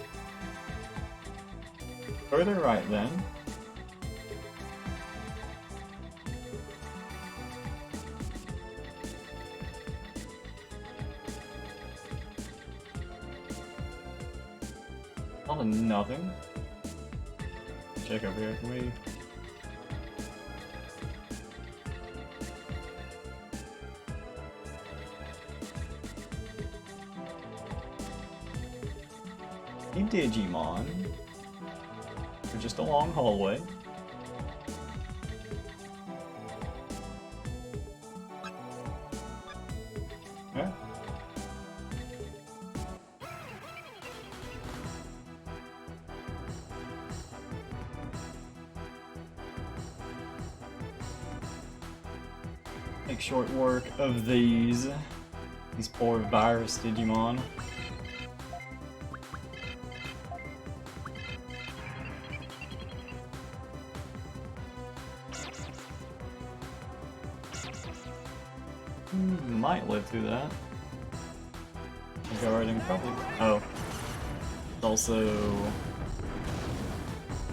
Further right then. All to nothing. Check over here, can we? Digimon for just a long hallway. Yeah. Make short work of these poor virus Digimon. Might live through that. Guarding probably. Oh. It's also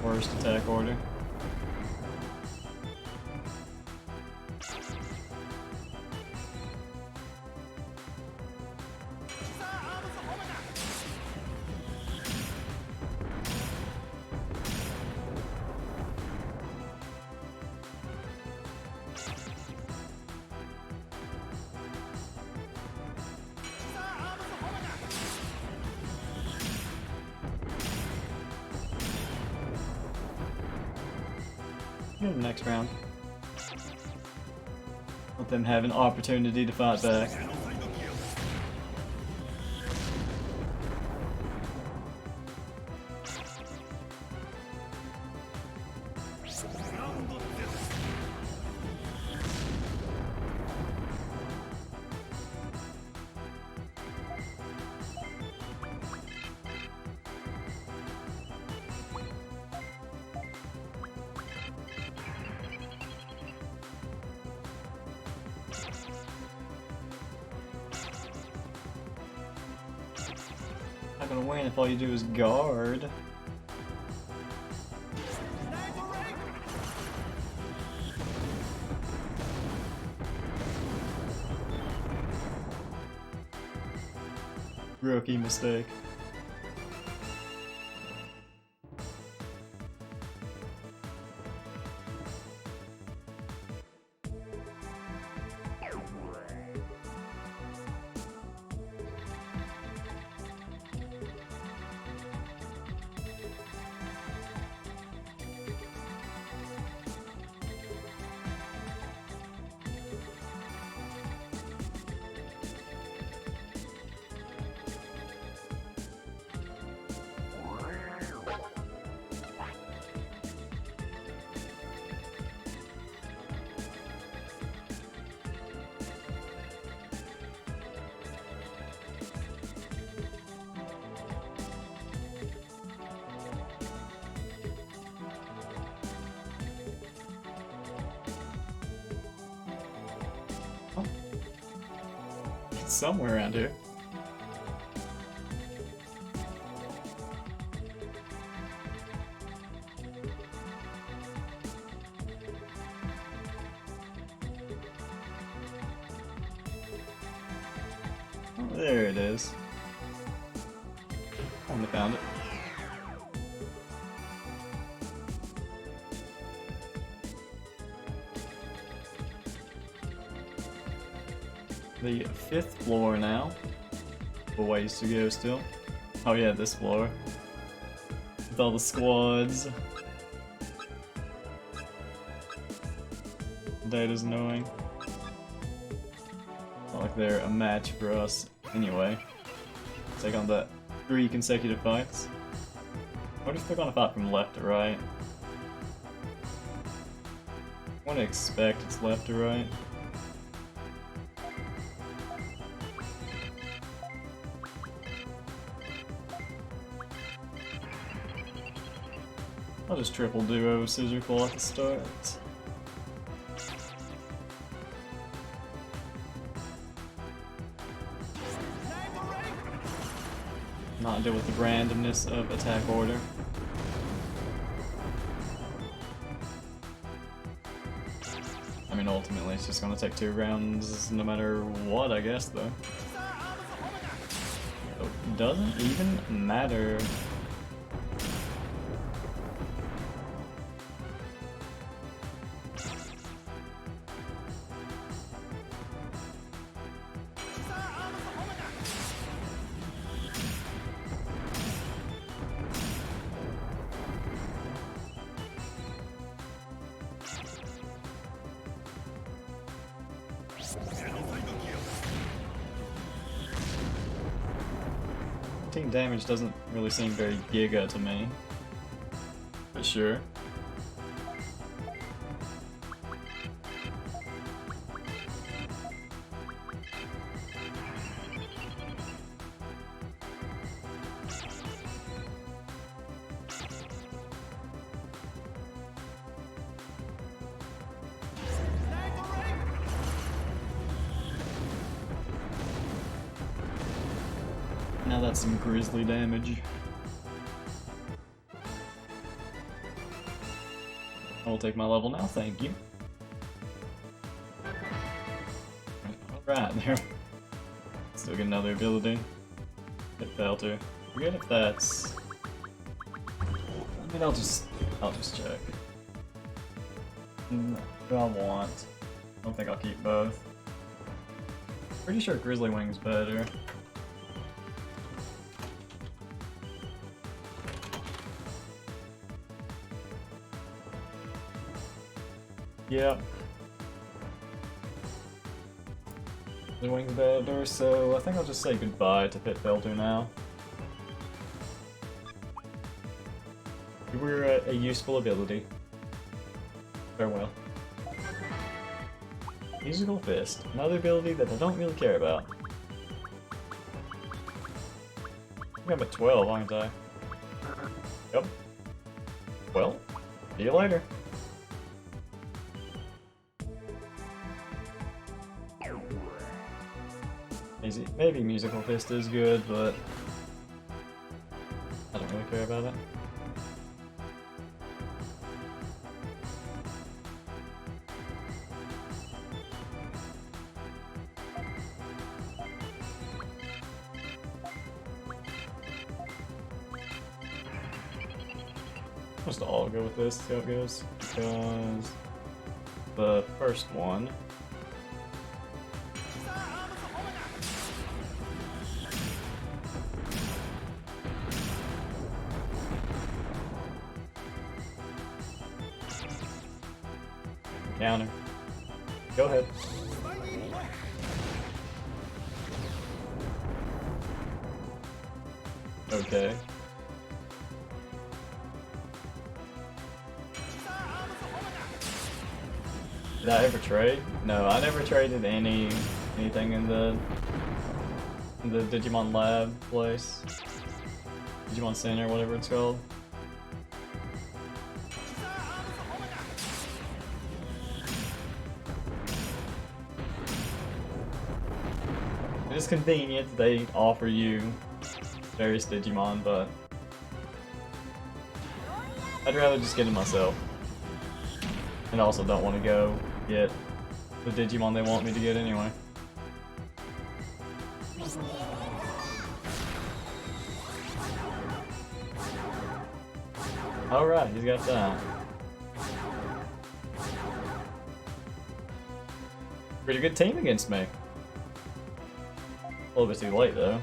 worst attack order. Next round. Let them have an opportunity to fight back. Not gonna win if all you do is guard. Rookie mistake. It's somewhere around here. Oh, there it is. Finally found it. The 5th floor now. A ways to go still. Oh yeah, this floor. With all the squads. That is annoying. Not like they're a match for us anyway. Take on that 3 consecutive fights. What if they're gonna fight from left to right? I want to expect it's left to right. I'll just triple duo scissor claw at the start. Not deal with the randomness of attack order. I mean, ultimately, it's just gonna take 2 rounds no matter what, I guess, though. It doesn't even matter. Team damage doesn't really seem very giga to me. But sure. Now that's some grizzly damage. I will take my level now, thank you. Alright, there. Still get another ability. Hit Felter. Forget if that's... I mean, I'll just check. What do I want? I don't think I'll keep both. Pretty sure Grizzly Wing's better. Yep. the Wing Bender, so I think I'll just say goodbye to Pit Filter now. You were a useful ability. Farewell. Musical Fist, another ability that I don't really care about. I think I'm at 12, aren't I? Yep. Well, see you later. Maybe Musical Fist is good, but I don't really care about it. Just all go with this, see how it goes. Because the first one. Counter. Go ahead. Okay. Did I ever trade? No, I never traded anything in the Digimon Lab place. Digimon Center, whatever it's called. It's convenient they offer you various Digimon, but I'd rather just get it myself. And also don't want to go get the Digimon they want me to get anyway. Alright, he's got that. Pretty good team against me. A little bit too late though.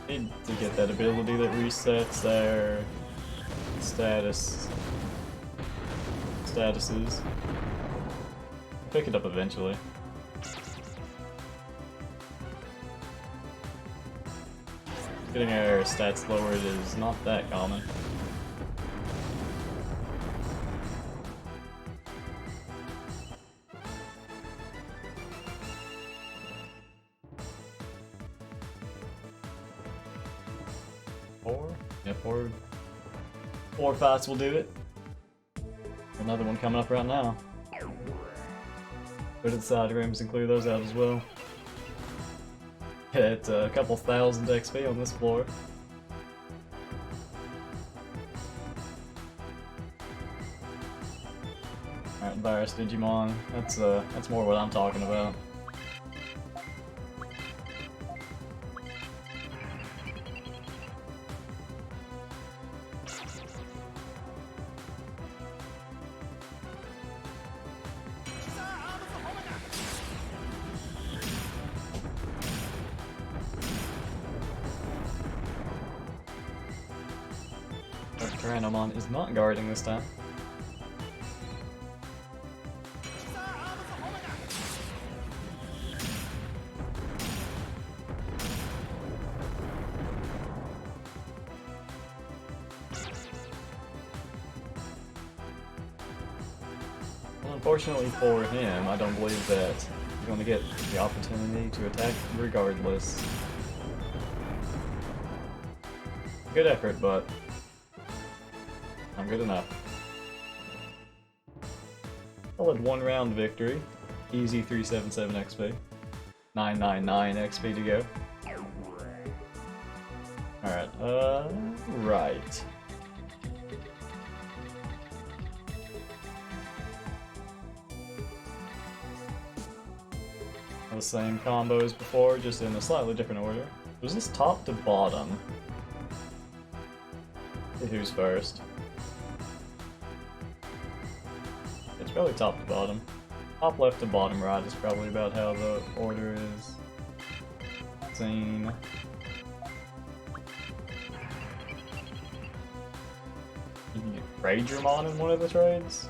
Need to get that ability that resets their statuses. Pick it up eventually. Getting our stats lowered is not that common. Yeah, four fights will do it. Another one coming up right now. Go to the side rooms and clear those out as well. Get a couple thousand XP on this floor. Alright, Virus Digimon. That's more what I'm talking about. Tyrannomon is not guarding this time. Well, unfortunately for him, I don't believe that he's going to get the opportunity to attack regardless. Good effort, but not good enough. Solid one round victory. Easy 377 XP. 999 XP to go. Alright, right. The same combo as before, just in a slightly different order. Was this top to bottom? Who's first? It's probably top to bottom. Top left to bottom right is probably about how the order is seen. You can get Ragermon in one of the trades.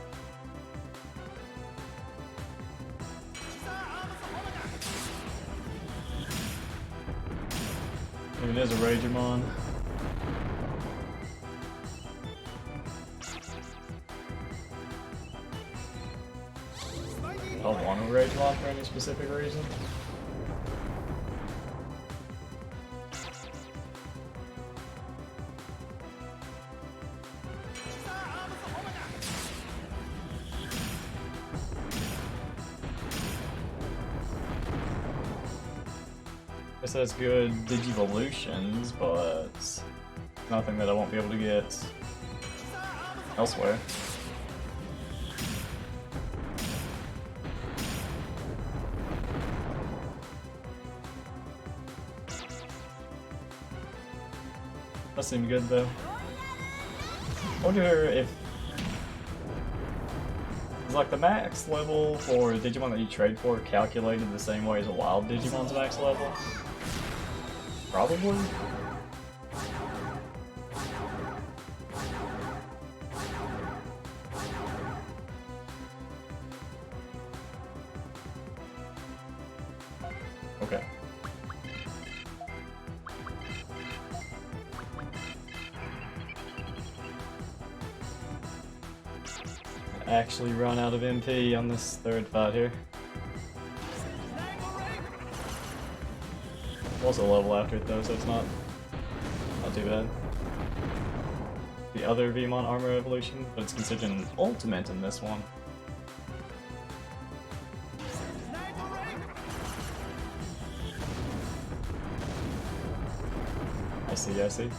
Maybe it is a Ragermon. I don't want a Ragermon for any specific reason. Guess that's good Digivolutions, but nothing that I won't be able to get elsewhere. That seemed good though. I wonder if is like the max level for a Digimon that you trade for calculated the same way as a wild Digimon's max level? Probably. Okay. Actually run out of MP on this third fight here. Also level after it though, so it's not too bad. The other Vmon armor evolution, but it's considered an ultimate in this one. I see, I see.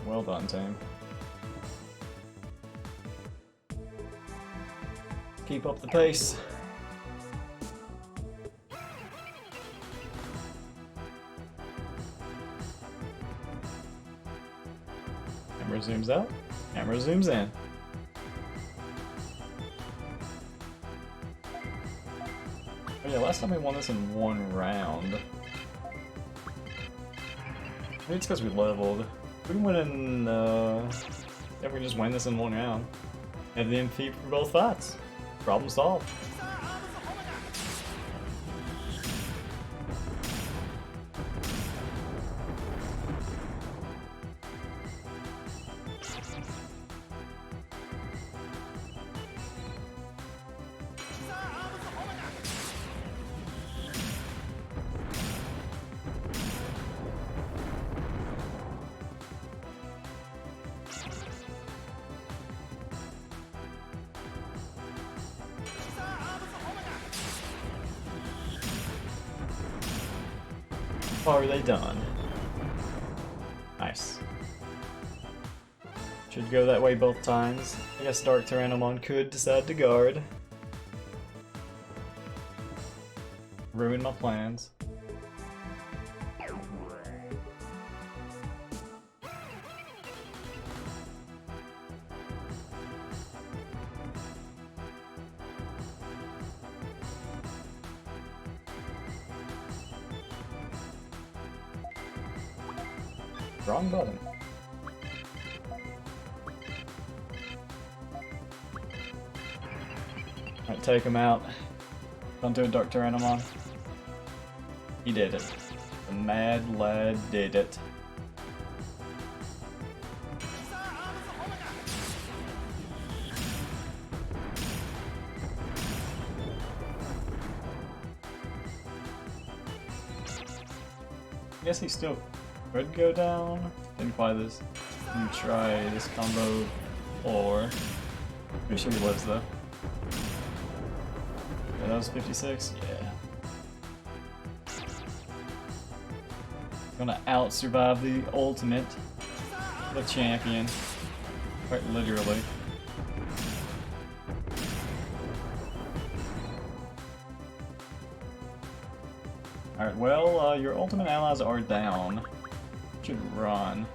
Well done, team. Keep up the pace. Camera zooms out, camera zooms in. Oh yeah, last time we won this in one round. Maybe it's because we leveled. We can win in, yeah, we can just win this in one round. Have the MP for both fights. Problem solved. Are they done? Nice. Should go that way both times. I guess Dark Tyrannomon could decide to guard. Ruin my plans. Wrong button. Alright, take him out. Onto a Dark Tyrannomon. He did it. The mad lad did it. I guess he still could go down. Didn't quite this. Didn't try this combo or pretty sure he lives though. Yeah, that was 56? Yeah. Gonna out survive the ultimate, the champion. Quite literally. Alright, well, your ultimate allies are down. Should run.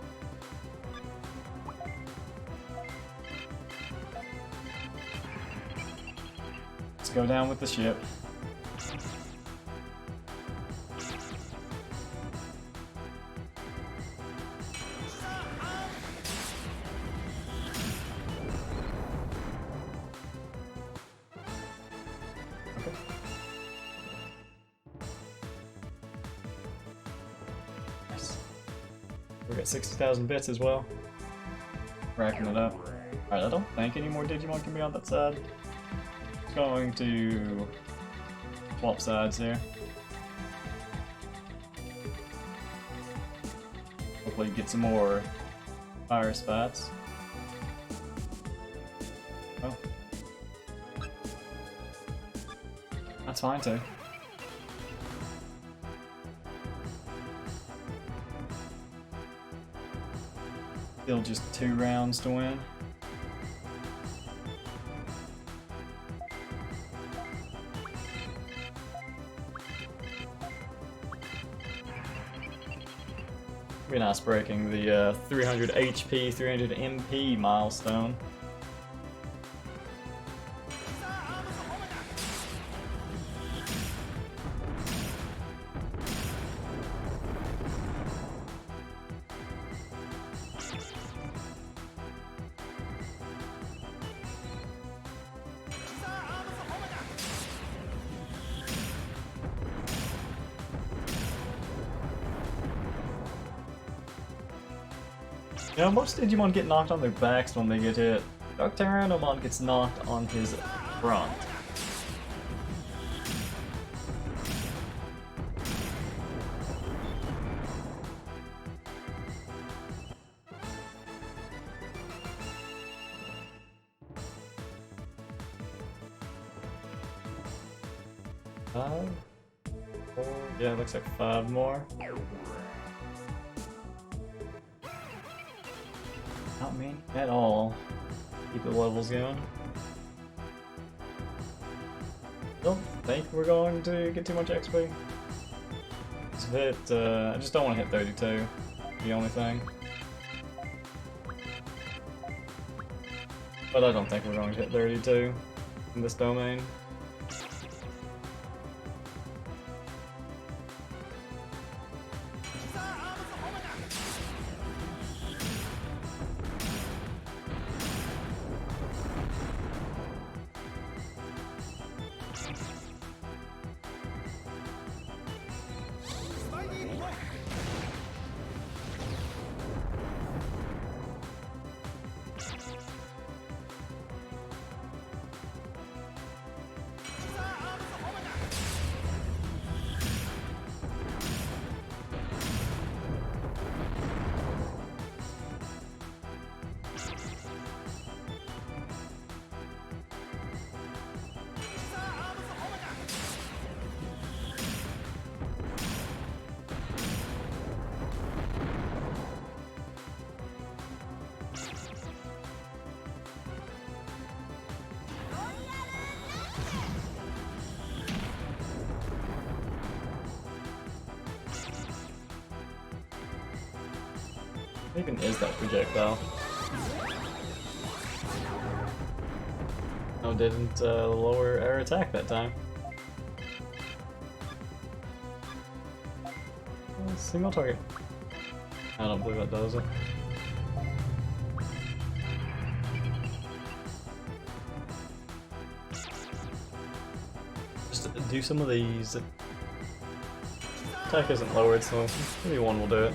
Let's go down with the ship. Okay. Nice. We got 60,000 bits as well. Racking it up. Alright, I don't think any more Digimon can be on that side. Just going to swap sides here. Hopefully get some more fire spots. Oh. That's fine too. Still just 2 rounds to win. Be nice breaking the 300 HP, 300 MP milestone. You know, most Digimon get knocked on their backs when they get hit. Dr. Tyrannomon gets knocked on his front. Five? 4? Yeah, it looks like 5 more. Not me at all. Keep the levels going. Don't think we're going to get too much XP. Let's hit, I just don't want to hit 32. The only thing. But I don't think we're going to hit 32 in this domain. What even is that projectile? Oh, didn't lower air attack that time. Single target. I don't believe that does it. Just do some of these. Attack isn't lowered, so maybe one will do it.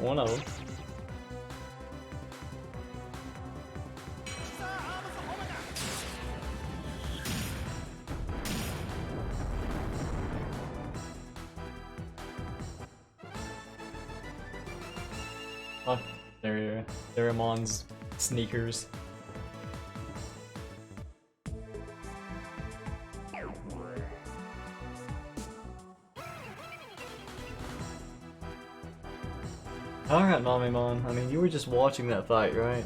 One of them. Oh, they're Amon's sneakers. Alright, Mamimon. I mean, you were just watching that fight, right?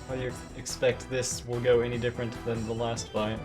How do you expect this will go any different than the last fight?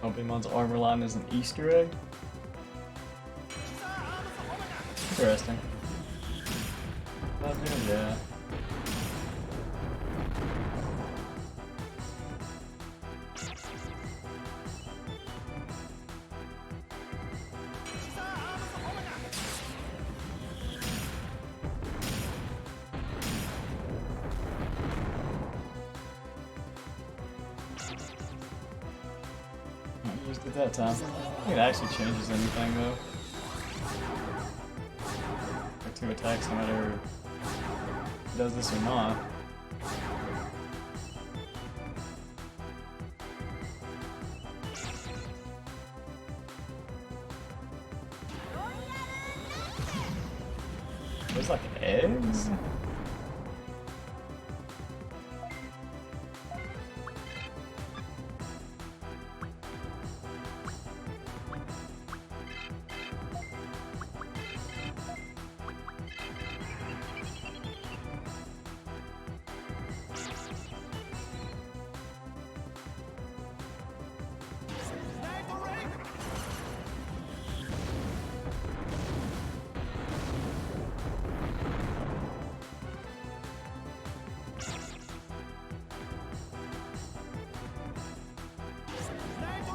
Obimon's armor line is an Easter egg. Interesting. Yeah. I used it that time. I think it actually changes anything though. Like 2 attacks no matter if it does this or not. There's like eggs?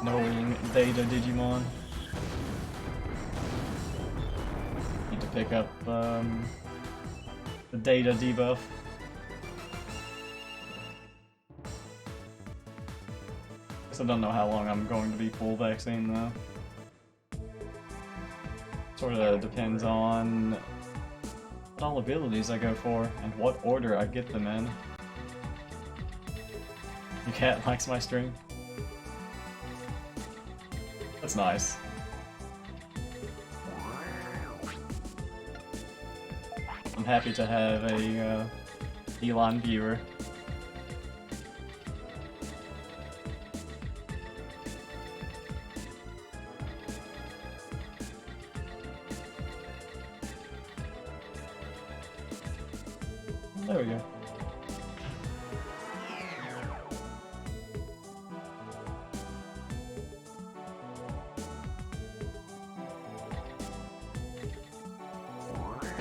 Knowing data Digimon. Need to pick up the data debuff. Guess I don't know how long I'm going to be full vaccine though. Sort of depends on what all abilities I go for and what order I get them in. Your cat likes my stream. That's nice. I'm happy to have a Elon viewer. There we go.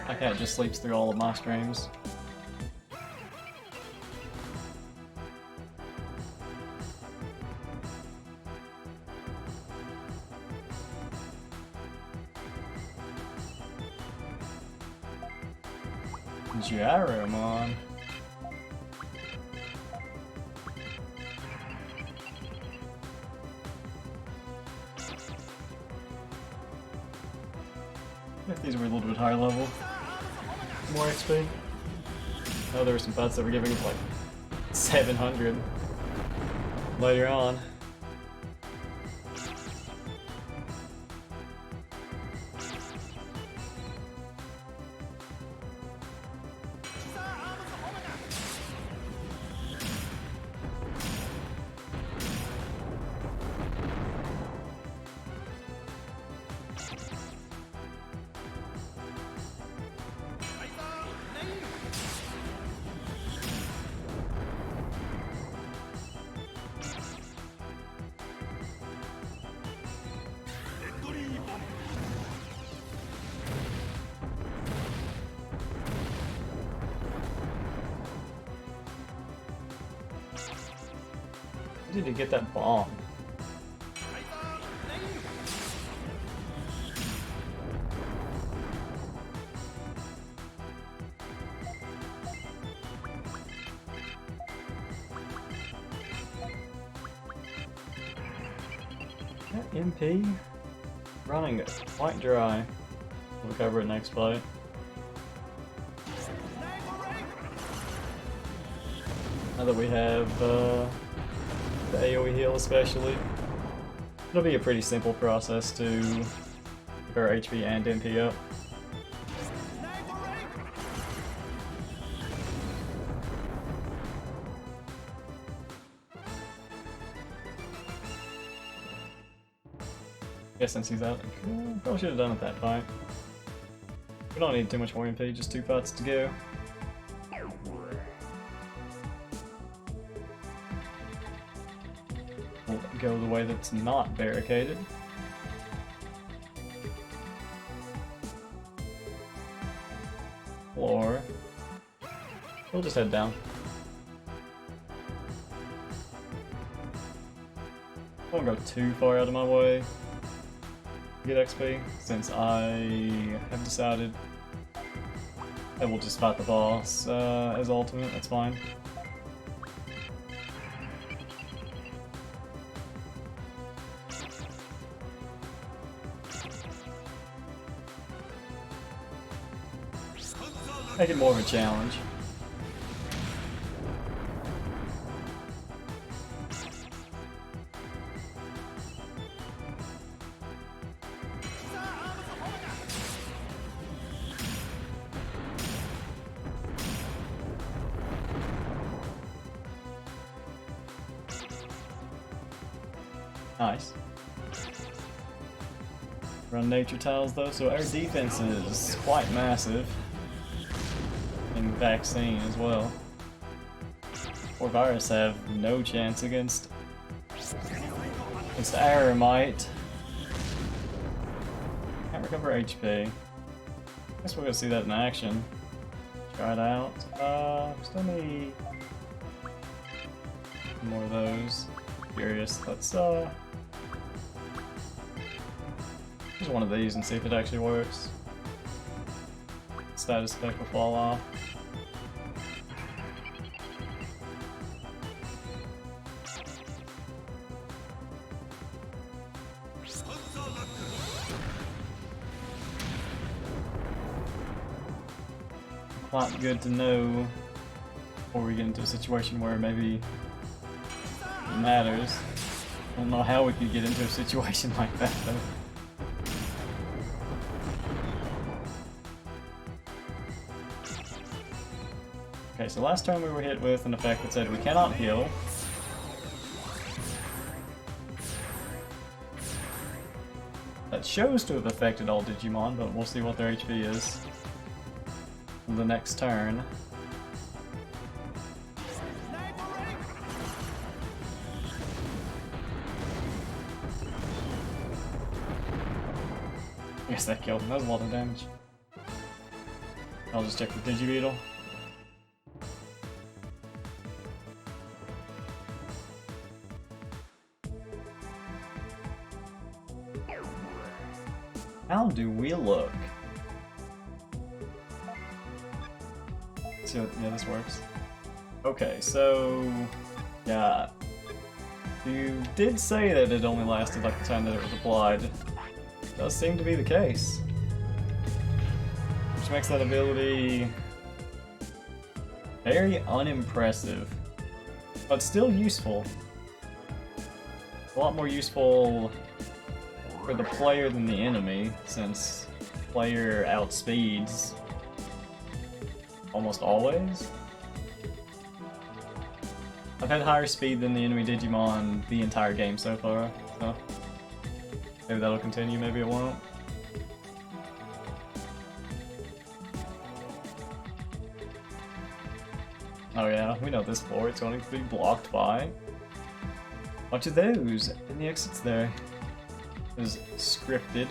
My cat just sleeps through all of my streams. Gyromon. If these were a little bit higher level. More XP. Oh, there were some bots that were giving like 700 later on. I need to get that bomb. That MP running quite dry. We'll cover it next fight. Now that we have the AoE heal especially, it'll be a pretty simple process to keep our HP and MP up. Yeah, since he's out, probably should have done it that fight. We don't need too much more MP, just 2 fights to go. go the way that's not barricaded. Or we'll just head down. I won't go too far out of my way to get XP, since I have decided that we'll just fight the boss as ultimate, that's fine. Make it more of a challenge. Nice. Run nature tiles though, so our defense is quite massive. And vaccine as well. Or virus have no chance against Aramite. Can't recover HP. Guess we're gonna see that in action. Try it out. Still need more of those. Curious. Let's use one of these and see if it actually works. Status effect will fall off. Quite good to know before we get into a situation where maybe it matters. I don't know how we could get into a situation like that though. Okay, so last time we were hit with an effect that said we cannot heal. That shows to have affected all Digimon, but we'll see what their HP is the next turn. I guess that killed him. That was a lot of damage. I'll just check the Digibeetle. How do we look? So, yeah, this works. Okay, so yeah, you did say that it only lasted like the time that it was applied. Does seem to be the case, which makes that ability very unimpressive, but still useful. A lot more useful for the player than the enemy, since player outspeeds almost always. I've had higher speed than the enemy Digimon the entire game so far, so maybe that'll continue, maybe it won't. Oh yeah, we know this floor, it's going to be blocked by a bunch of those, and the exit's there. Is scripted.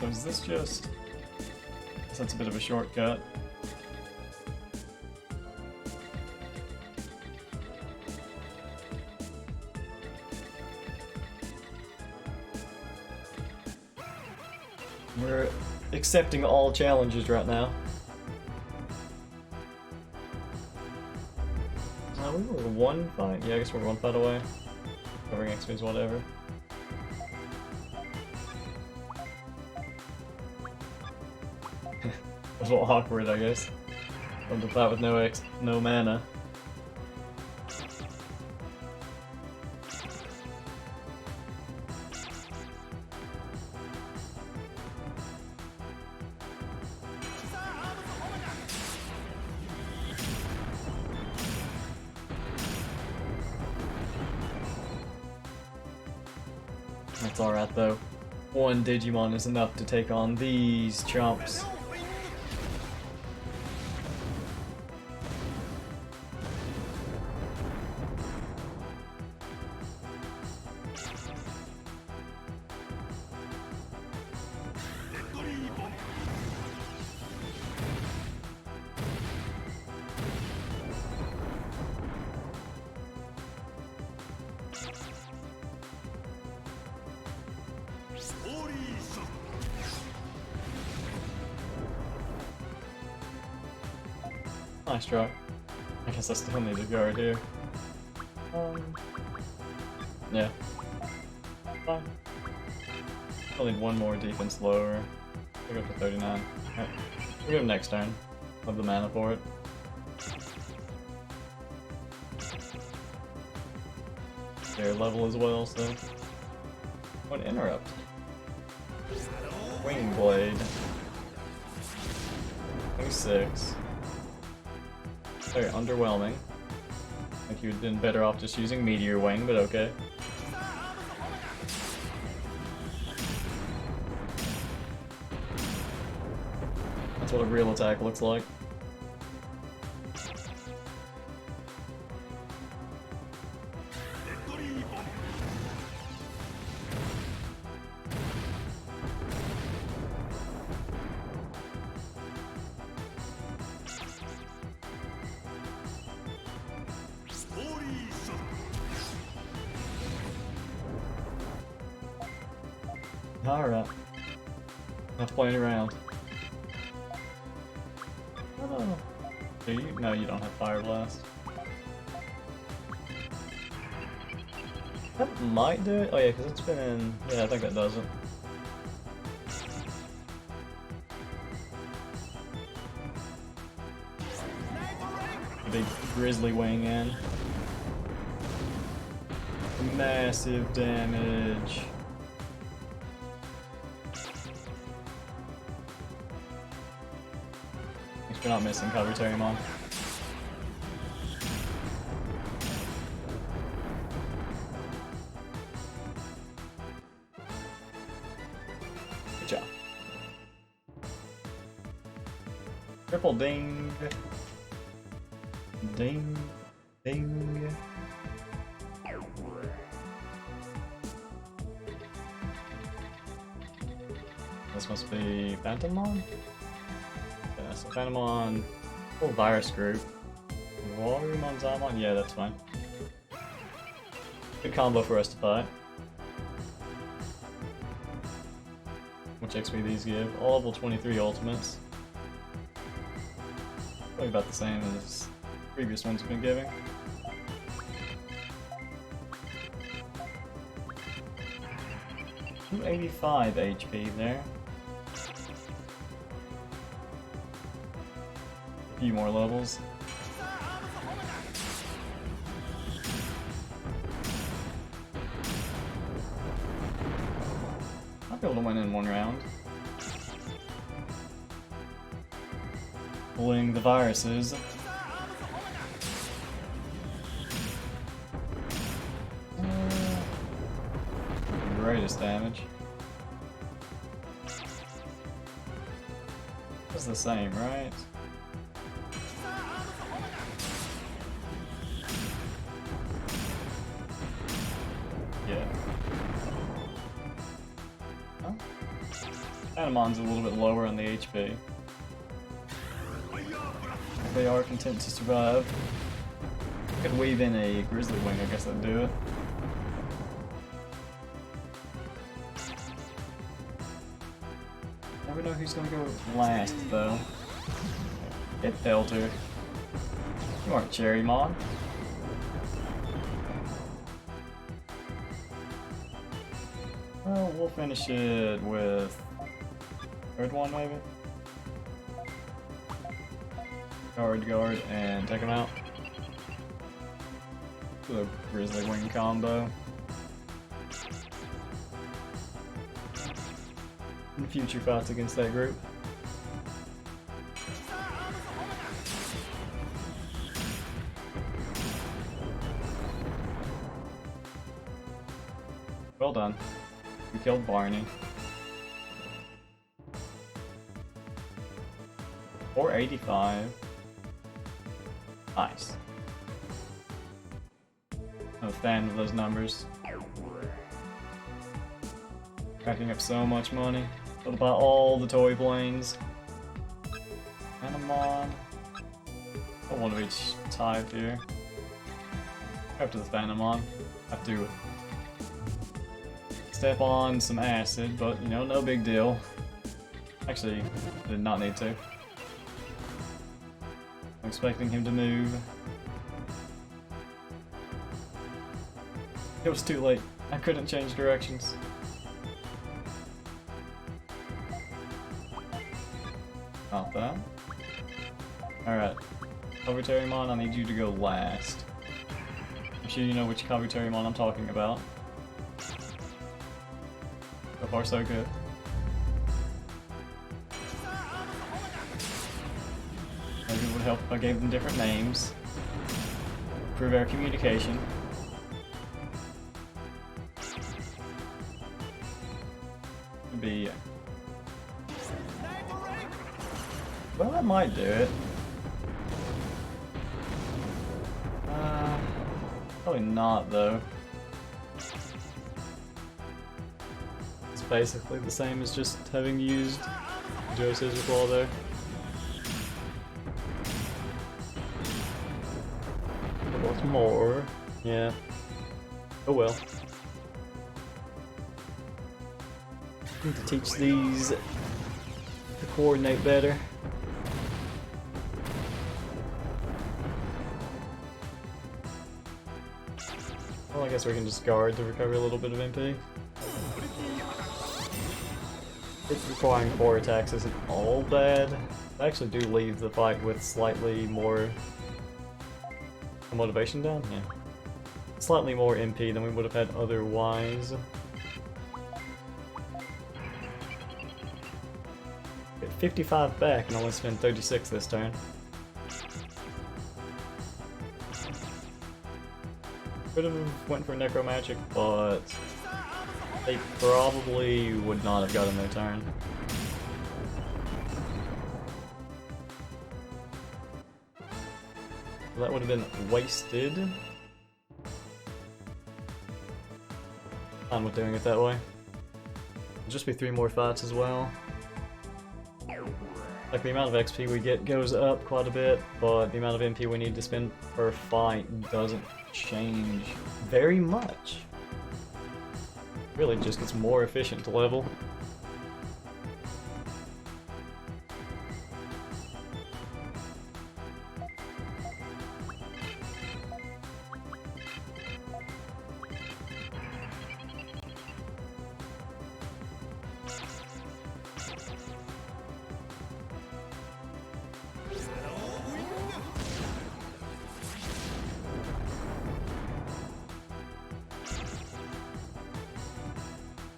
So is this just... I guess that's a bit of a shortcut. We're accepting all challenges right now. We were one fight? Yeah, I guess we're one fight away. Covering XPs, whatever. A little awkward, I guess. From the fight with no mana. That's alright though. One Digimon is enough to take on these chumps. Nice try. I guess I still need a guard here. Yeah. Fine. I'll need one more defense lower. We'll go up to 39. Alright. We'll go next turn. Have the mana for it. Their level as well, so. What interrupt? Wing Blade. 26. Very underwhelming. I think you would have been better off just using Meteor Wing, but okay. That's what a real attack looks like. Alright. Not playing around. Oh. Do you? No, you don't have Fire Blast. That might do it. Oh yeah, because it's been in... Yeah, I think that does it. A big Grizzly Wing in. Massive damage. Thanks for not missing cover, Digimon. Good job. Triple ding. Ding. Ding. This must be Phantomon? Yeah, so Phantomon, full virus group. Warumon Zamon? Yeah, that's fine. Good combo for us to fight. Which XP these give? All level 23 ultimates. Probably about the same as previous ones we've been giving. $285 HP there. A few more levels. I'll be able to win in one round. Pulling the viruses. Greatest damage. It's the same, right? Yeah. Huh? Phantomon's a little bit lower on the HP. If they are content to survive. I could weave in a Grizzly Wing, I guess that'd do it. Never know who's gonna go last, though. Hit Filter. You aren't Cherrymon. Well, we'll finish it with... Third one, maybe? Guard, and take him out. The Grizzly Wing combo. In future fights against that group. Well done. You killed Barney. 485. Nice. I'm a fan of those numbers. Racking up so much money. Able to buy all the toy planes. Phantomon. One of each type here. Up to the Phantomon. Have to step on some acid, but you know, no big deal. Actually, did not need to. I'm expecting him to move. It was too late. I couldn't change directions. Not that. Alright. Kabuterimon, I need you to go last. I'm sure you know which Kabuterimon I'm talking about. So far so good. Maybe it would help if I gave them different names. Improve our communication. Be... Well, that might do it. Probably not, though. It's basically the same as just having used Joe Scissor Claw there. What's more? Yeah. Oh well. Need to teach these to coordinate better. Well, I guess we can just guard to recover a little bit of MP. It's requiring 4 attacks isn't all bad. I actually do leave the fight with slightly more motivation down? Yeah. Slightly more MP than we would have had otherwise. Get 55 back and only spend 36 this turn. Could have went for Necromagic, but they probably would not have gotten their turn. So that would have been wasted. Fine with doing it that way. It'll just be 3 more fights as well. Like, the amount of XP we get goes up quite a bit, but the amount of MP we need to spend per fight doesn't change very much. Really just gets more efficient to level.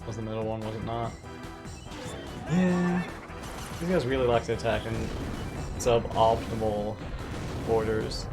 Was the middle one, was it not? Yeah. These guys really like to attack in suboptimal orders.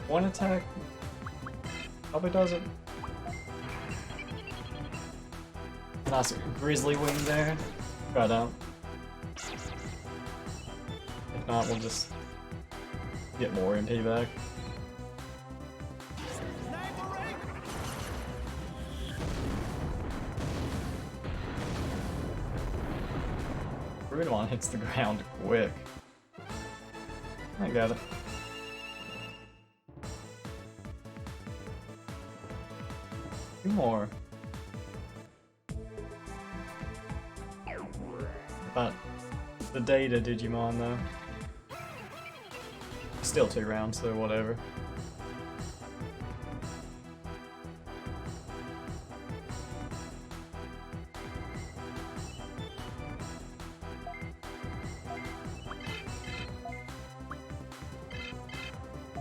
One attack probably does it. Nice grizzly wing there. Try it out. If not, we'll just get more MP back. Digimon hits the ground quick. I got it. Two more. But the data Digimon though. Still 2 rounds, so whatever.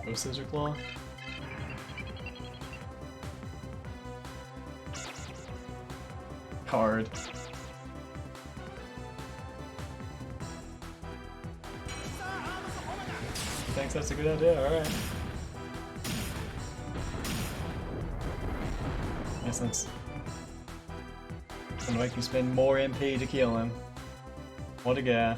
Oh, Scissor Claw. Card. Thinks that's a good idea, alright. Guess that's gonna make you spend more MP to kill him. What a guy.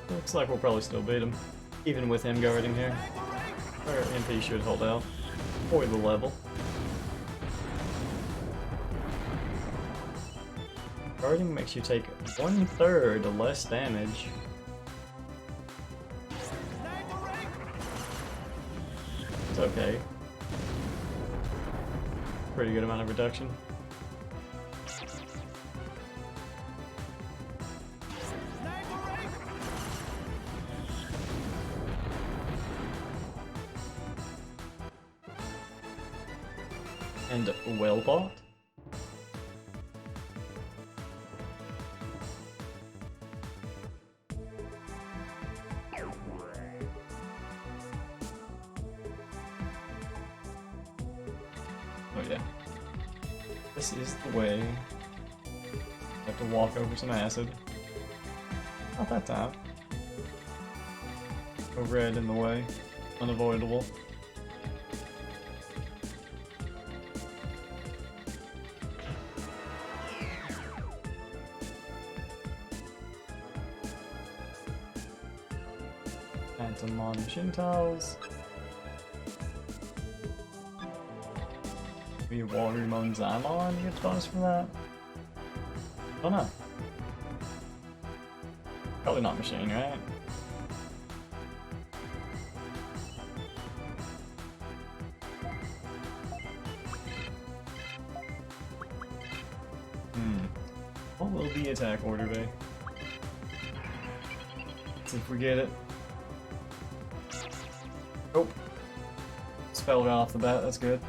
Looks like we'll probably still beat him, even with him guarding here. Our MP should hold out for the level. Guarding makes you take 1/3 less damage. It's okay. Pretty good amount of reduction. And well bought. Oh yeah. This is the way. Have to walk over some acid. Not that time. A red in the way. Unavoidable. Phantom machine tiles. Maybe Waterymon Xylon, you get bonus from that? Oh no. Probably not machine, right? What will the attack order be? Let's see if we get it. Oh. Spell right off the bat, that's good.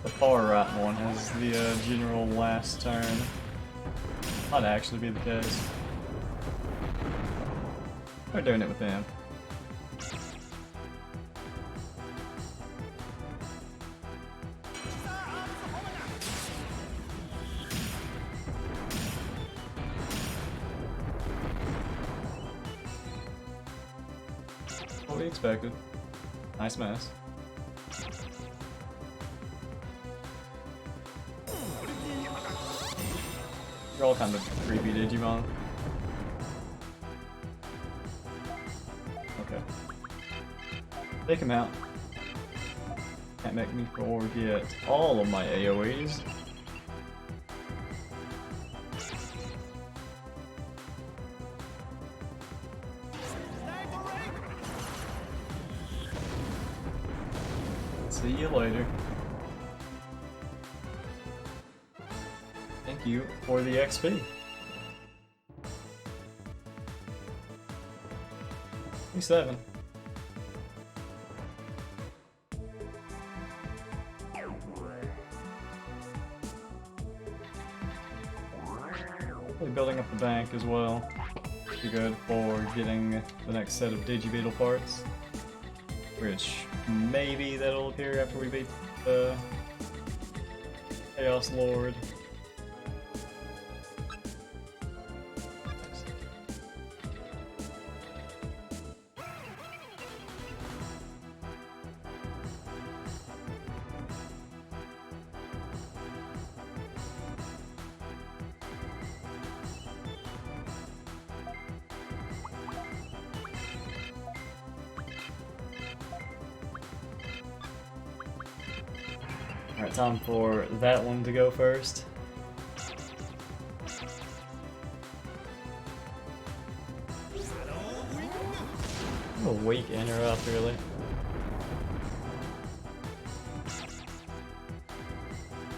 The far right one has the general last turn. Might actually be the case. We're doing it with them. What we expected. Nice mess. You're all kind of creepy Digimon. Okay. Take him out. Can't make me forget all of my AoEs. See you later. Thank you for the XP. E7. Building up the bank as well. Be good for getting the next set of Digibeetle parts. Which maybe that'll appear after we beat the Chaos Lord. Alright, time for that one to go first. A weak interrupt, really.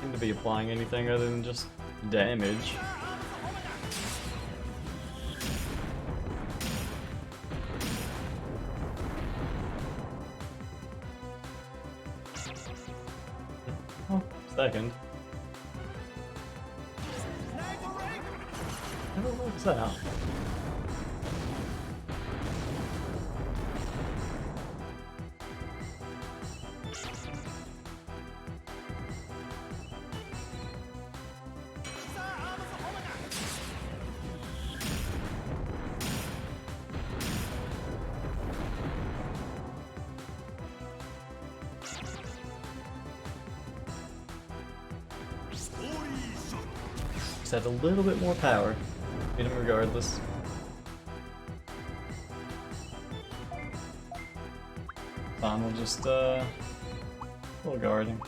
Seem to be applying anything other than just damage. Oh, second. What's that? Just had a little bit more power. Beat him regardless. Fine, we'll just we'll guard him.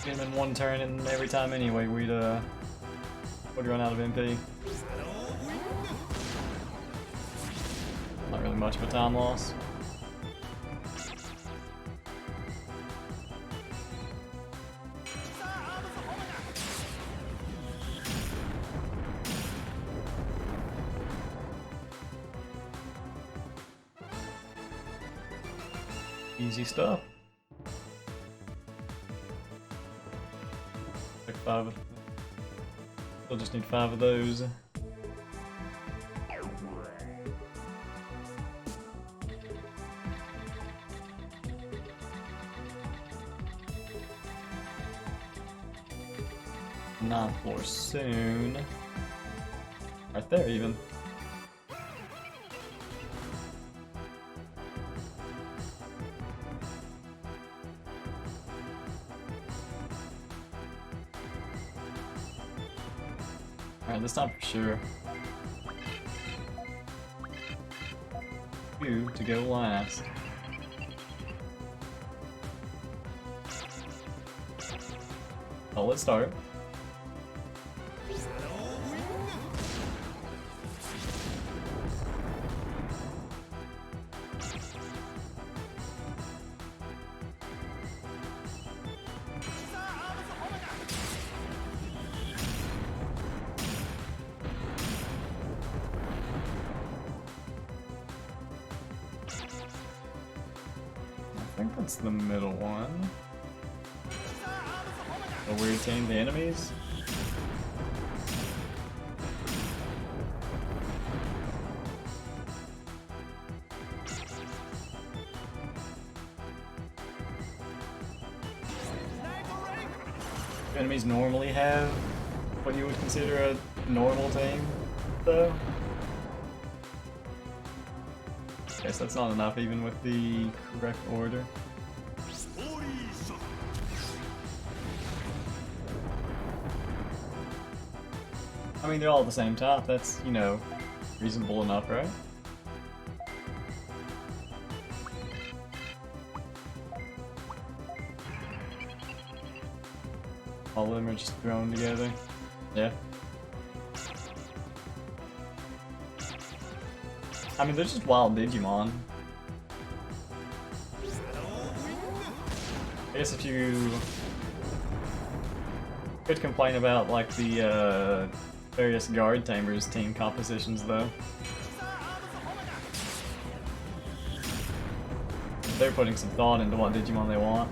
Get him in one turn, and every time anyway we'd run out of MP. Not really much of a time loss. Easy stuff. Like 5. We'll just need 5 of those. Ninth floor soon. Right there, even. Alright, this time for sure. 2 to go last. Oh, let's start. I think that's the middle one. The weird team, the enemies? Do enemies normally have what you would consider a normal team, though? Guess that's not enough even with the correct order. I mean, they're all the same top, that's, you know, reasonable enough, right? All of them are just thrown together. Yeah. I mean, they're just wild Digimon. I guess if you could complain about, like, the various guard tamers team compositions, though. They're putting some thought into what Digimon they want.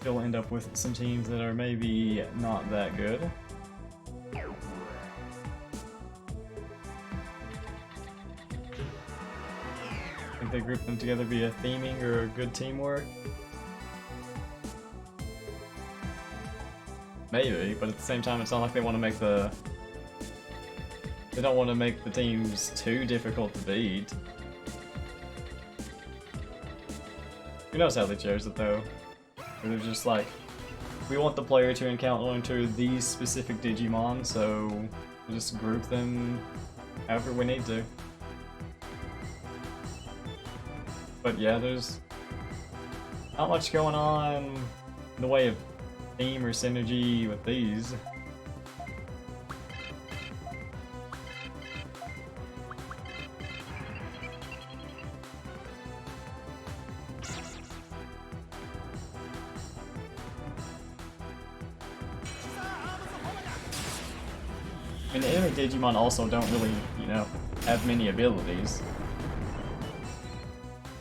you'll end up with some teams that are maybe not that good. Think they group them together via theming or good teamwork? Maybe, but at the same time, it's not like they want to make the... They don't want to make the teams too difficult to beat. Who knows how they chose it though? They're just like, we want the player to encounter these specific Digimon, so we'll just group them however we need to. But yeah, there's not much going on in the way of theme or synergy with these. I mean, the enemy Digimon also don't really, you know, have many abilities.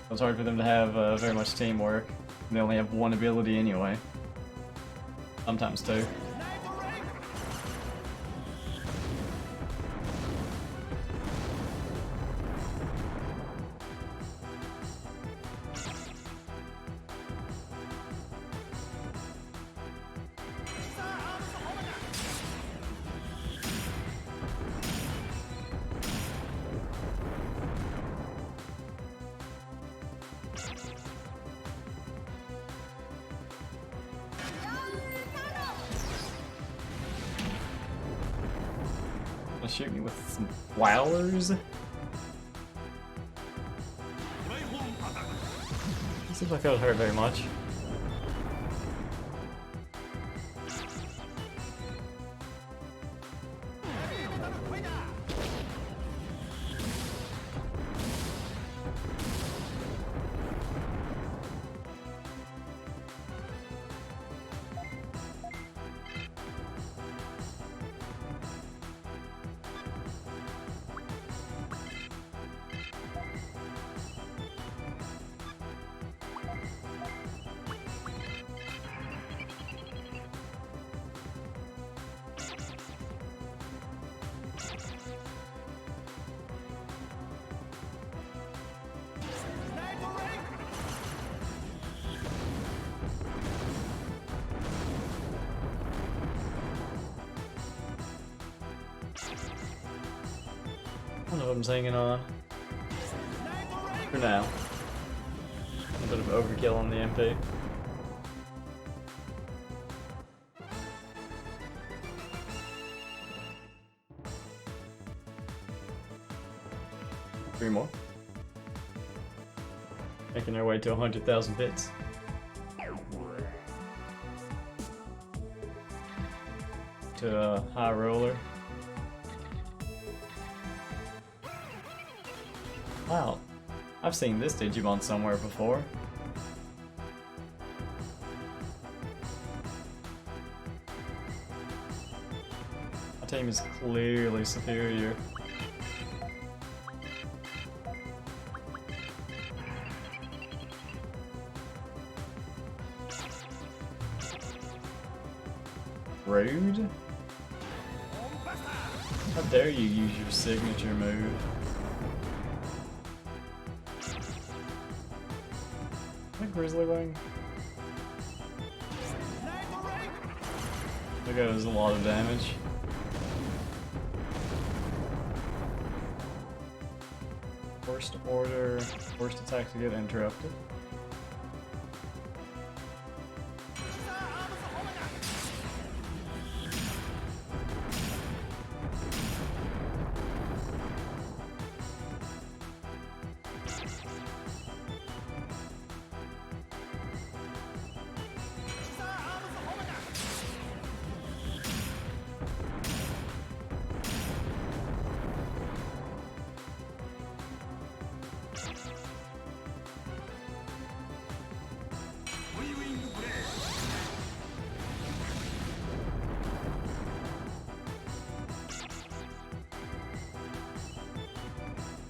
So it's hard for them to have very much teamwork. They only have one ability anyway. Sometimes two. Shoot me with some flowers. Doesn't seem like that would hurt very much. One of them's hanging on. For now. A bit of overkill on the MP. Three more. Making our way to 100,000 bits. To a high roller. Wow, I've seen this Digimon somewhere before. My team is clearly superior. Rude? How dare you use your signature move? Grizzly Wing? That guy does a lot of damage. First order, first attack to get interrupted.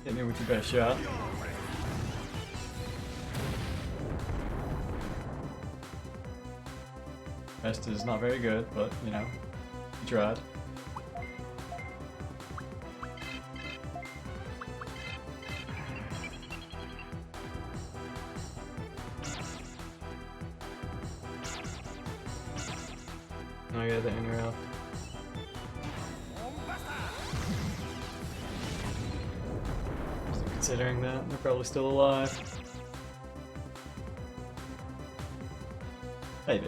Hit me with your best shot. Rest is not very good, but you know, you tried. I got the interrupt. Considering that, they're probably still alive. Maybe.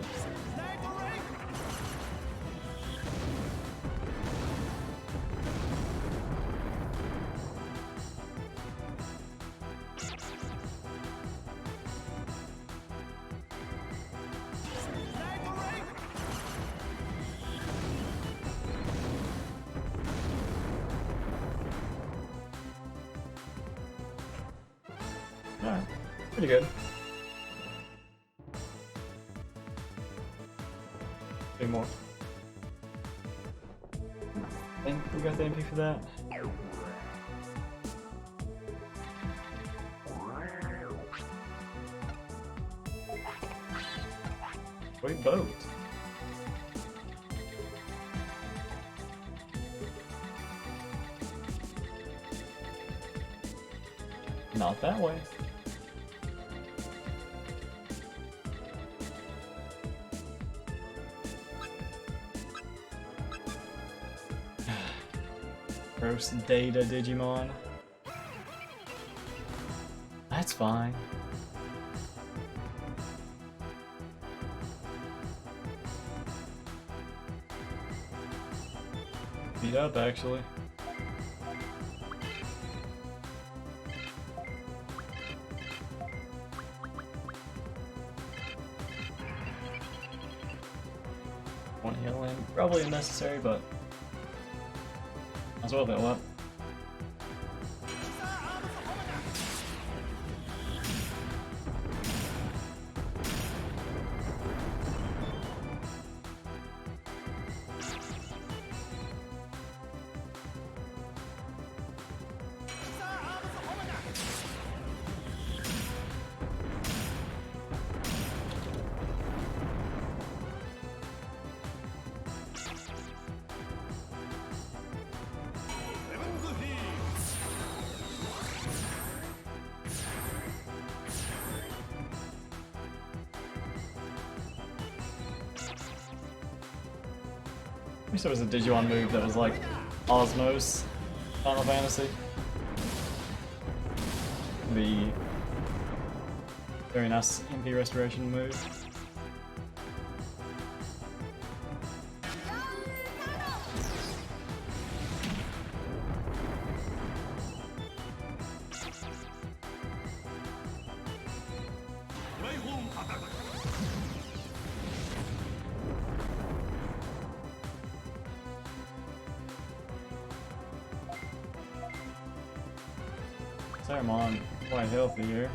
Alright, pretty good. Three more. And we got the MP for that. Wait, boat. Not that way. Gross data Digimon. That's fine. Beat up, actually. One heal in, probably unnecessary, but as well heal up. I wish there was a Digimon move that was like Osmos Final Fantasy. The very nice MP restoration move. Saruman, quite healthy here.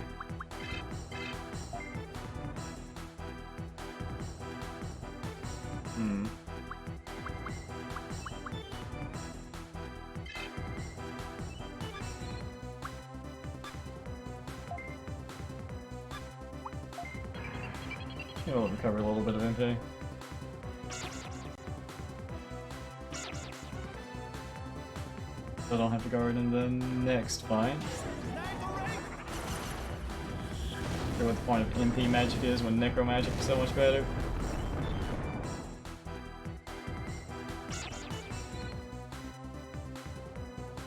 He'll recover a little bit of MP. So I don't have to guard in the next fight. I forget what the point of MP magic is when Necro magic is so much better.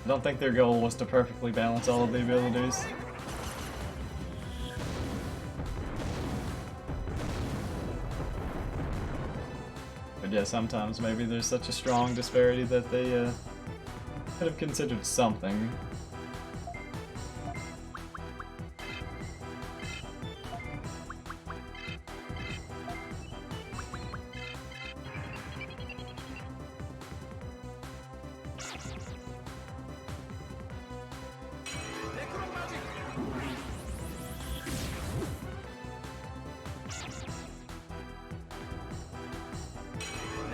I don't think their goal was to perfectly balance all of the abilities. But yeah, sometimes maybe there's such a strong disparity that they could have considered something.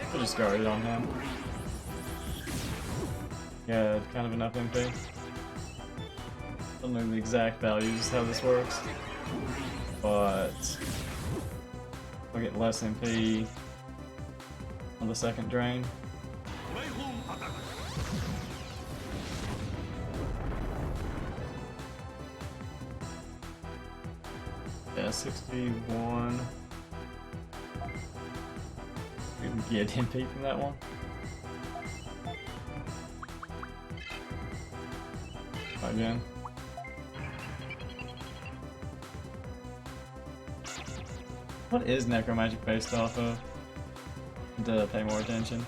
I just guarded on him. Yeah, kind of enough MP. Don't know the exact values how this works, but I'll get less MP on the second drain. Yeah, 61. We can get him peek from that one. Again. What is necromagic based off of? To pay more attention.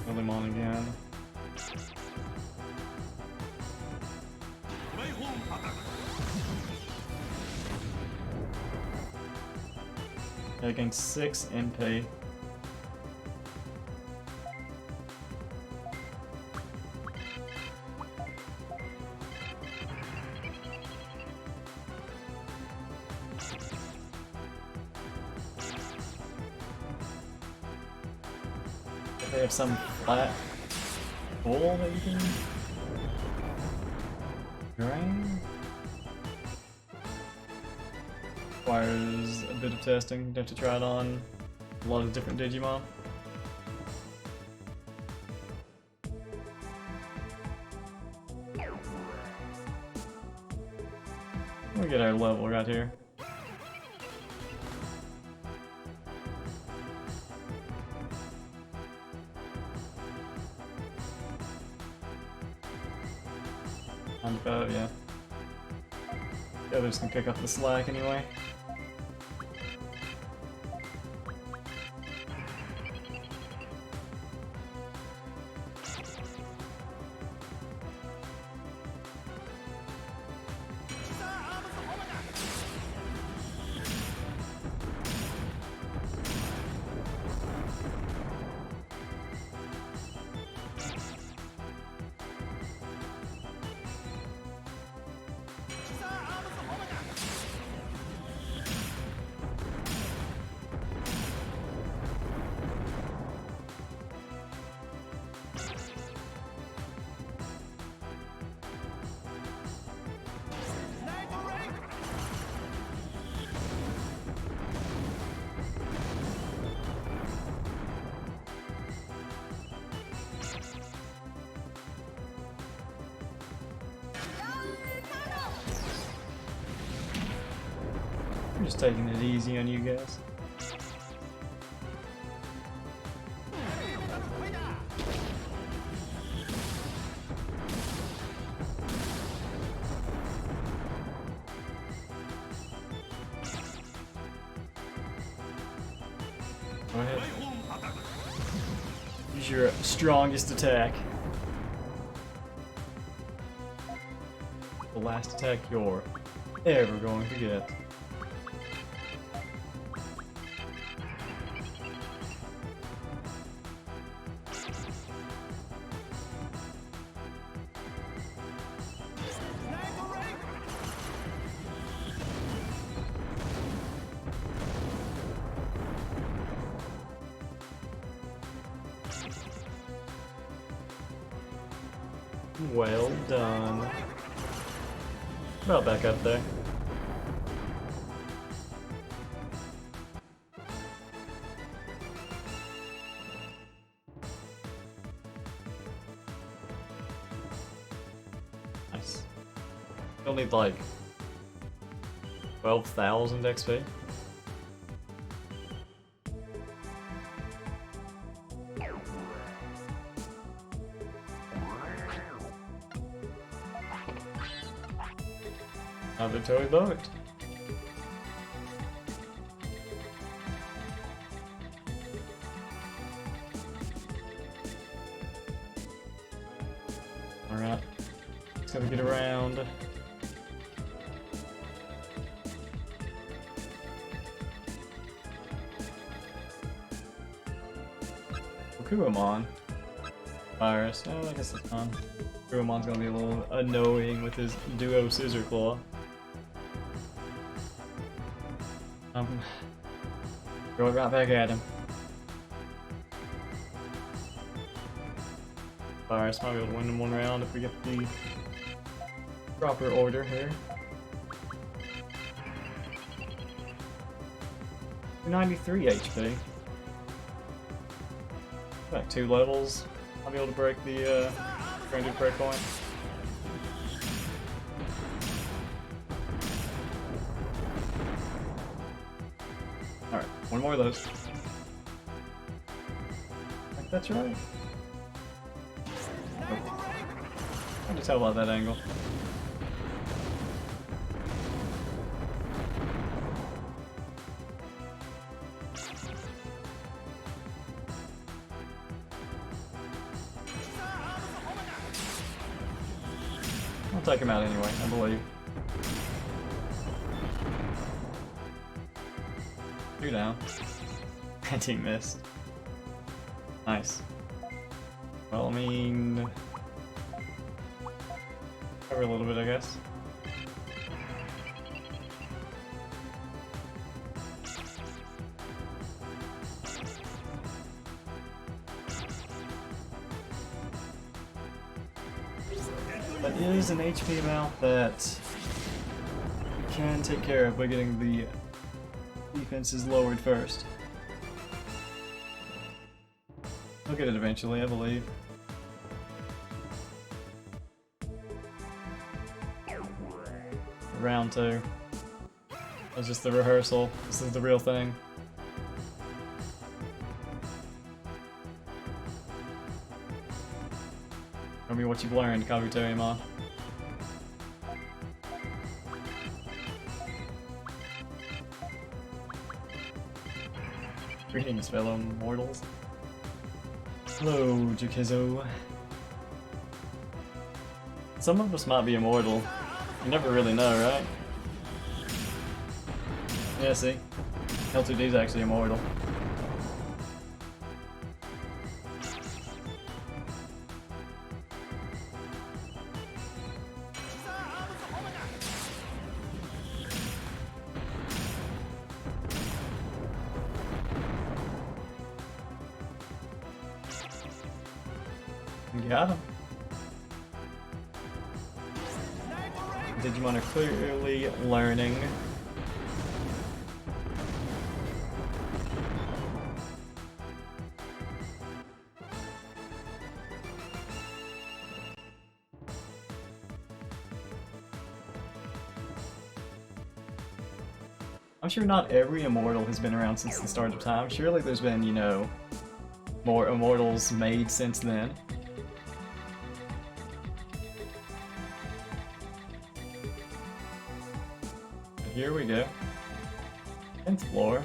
Kill him on again. Taking 6 MP. They have some flat hole that you can drain. Requires a bit of testing. You have to try it on a lot of different Digimon. We get our level right here. Yeah. The others can pick up the slack anyway. I'm just taking it easy on you guys. Go ahead. Use your strongest attack. The last attack you're ever going to get. Well done. About back up there. Nice. You'll need like 12,000 XP. Another toy boat. Alright. Just gotta get around. Kuamon. Virus. Oh, I guess it's fun. Kuamon's gonna be a little annoying with his duo scissor claw. Throw it right back at him. Virus might be able to win in one round if we get the proper order here. 93 HP. About 2 levels. I'll be able to break the 300 prayer coin. Alright, one more of those. I think that's right. Oh. Hard to tell about that angle. I'll take him out anyway, I believe. 2 down. And he missed. Nice. Well, I mean... cover a little bit, I guess. That is an HP amount that we can take care of by getting the defenses lowered first. We'll get it eventually, I believe. Round 2. That's just the rehearsal. This is the real thing. Show me what you've learned, Kabutorimon. Greetings, fellow mortals. Hello, Jukizo. Some of us might be immortal. You never really know, right? Yeah, see? L2D's actually immortal. Got him. Digimon are clearly learning. I'm sure not every immortal has been around since the start of time. Surely there's been, you know, more immortals made since then. Here we go. 10th floor.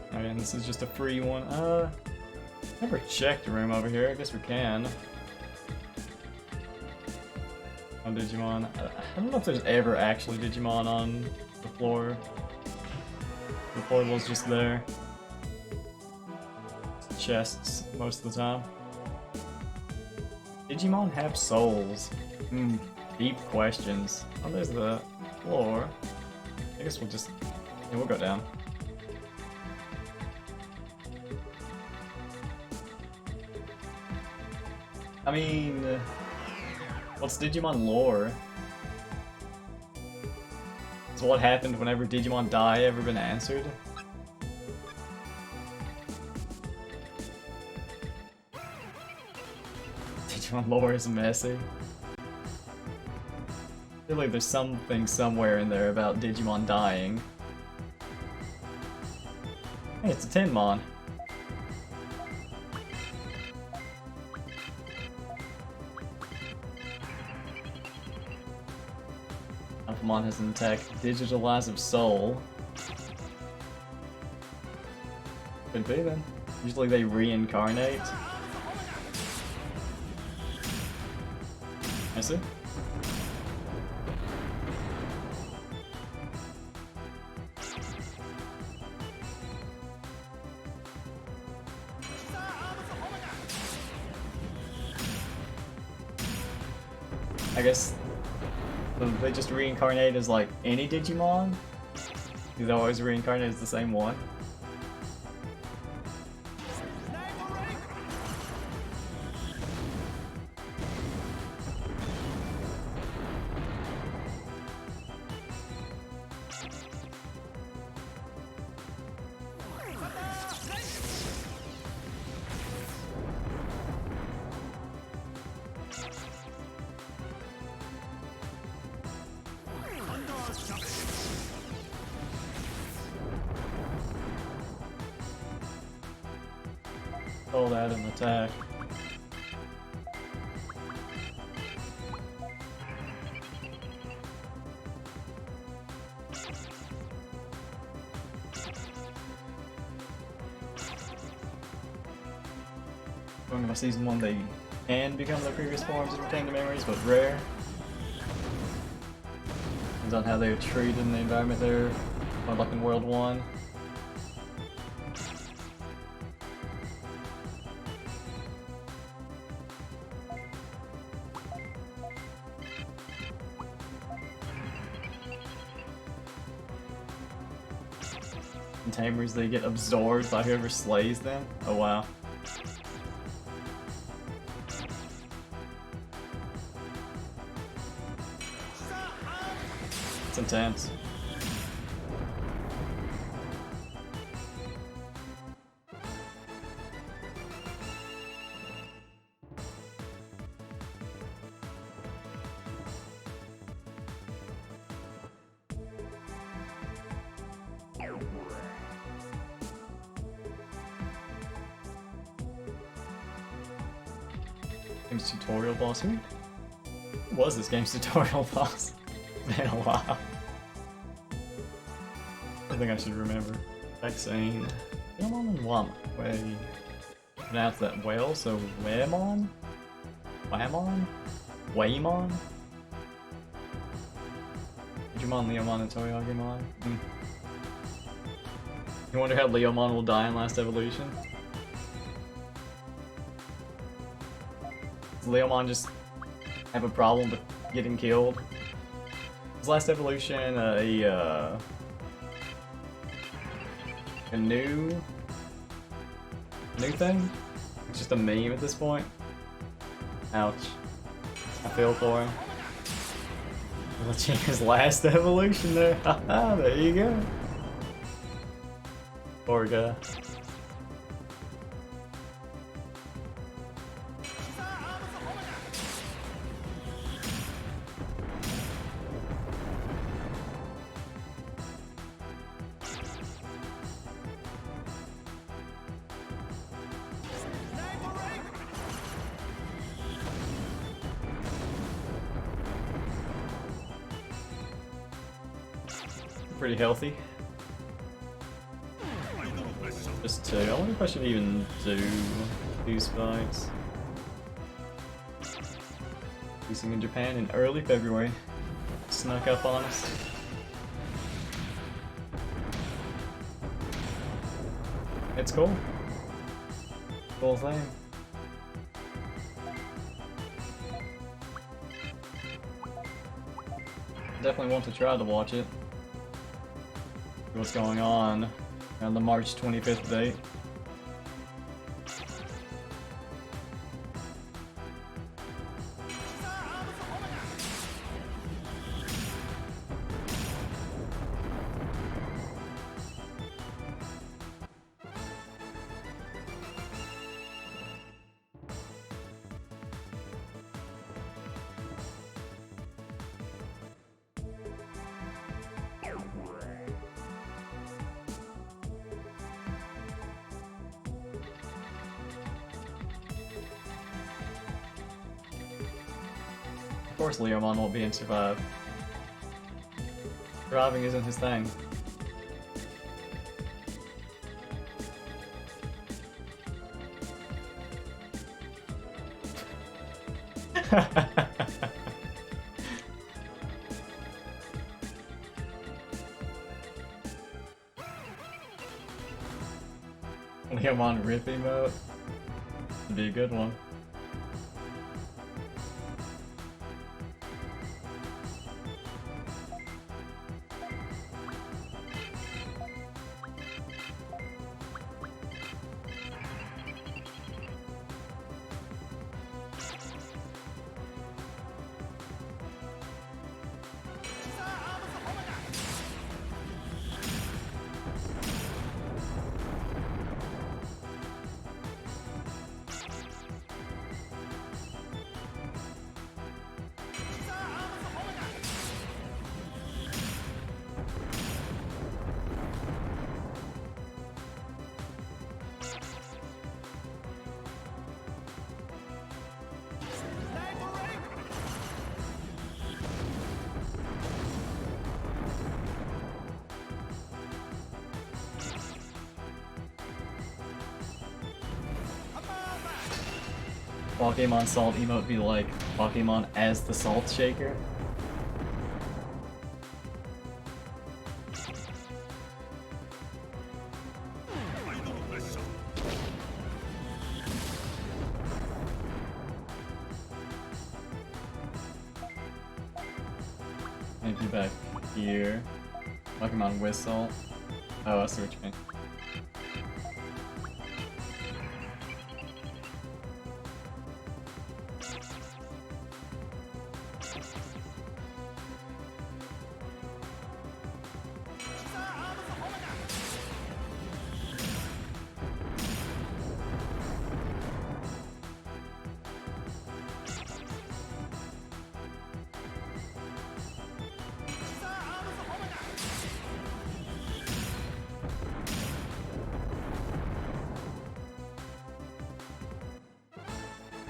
Okay, and this is just a free one. Never checked a room over here. I guess we can. On Digimon. I don't know if there's ever actually Digimon on the floor. The portal's just there. Chests most of the time. Digimon have souls? Deep questions. Oh, there's the floor. I guess we'll just... yeah, we'll go down. I mean... what's Digimon lore? So what happened whenever Digimon die ever been answered? Digimon lore is messy. I feel like there's something somewhere in there about Digimon dying. Hey, it's a Tinmon. Alphamon has an attack, Digitalize of Soul. Could be then. Usually they reincarnate. I see. I guess they just reincarnate as like any Digimon? They always reincarnate as the same one? Call that an attack. Going by Season 1, they can become their previous forms and retain the memories, but rare. Depends on how they're treated in the environment they're, or like in World 1. In Tamers, they get absorbed by whoever slays them. Oh wow. It's intense. Game's tutorial boss. Who was this game's tutorial boss? It's been a while. I think I should remember. Vaccine. Leomon and Wamon. Wait. Pronounce that well, so Waymon? Wamon? Waymon? Digimon, Leomon, and Toyagimon. You wonder how Leomon will die in Last Evolution? Does Leomon just have a problem with getting killed? Was Last Evolution a new thing? It's just a meme at this point. Ouch. I feel for him. His Last Evolution there. Haha, there you go. Poor guy. Pretty healthy. Just 2. I wonder if I should even do 2 spikes. Releasing in Japan in early February. Snuck up on us. It's cool. Cool thing. Definitely want to try to watch it. What's going on the March 25th date. Of course Leomon won't be in Survive. Surviving isn't his thing. Leomon rip emote. Would be a good one. Pokemon Salt emote be like Pokemon as the Salt Shaker? Maybe back here. Pokemon Whistle. Oh, I see what you mean.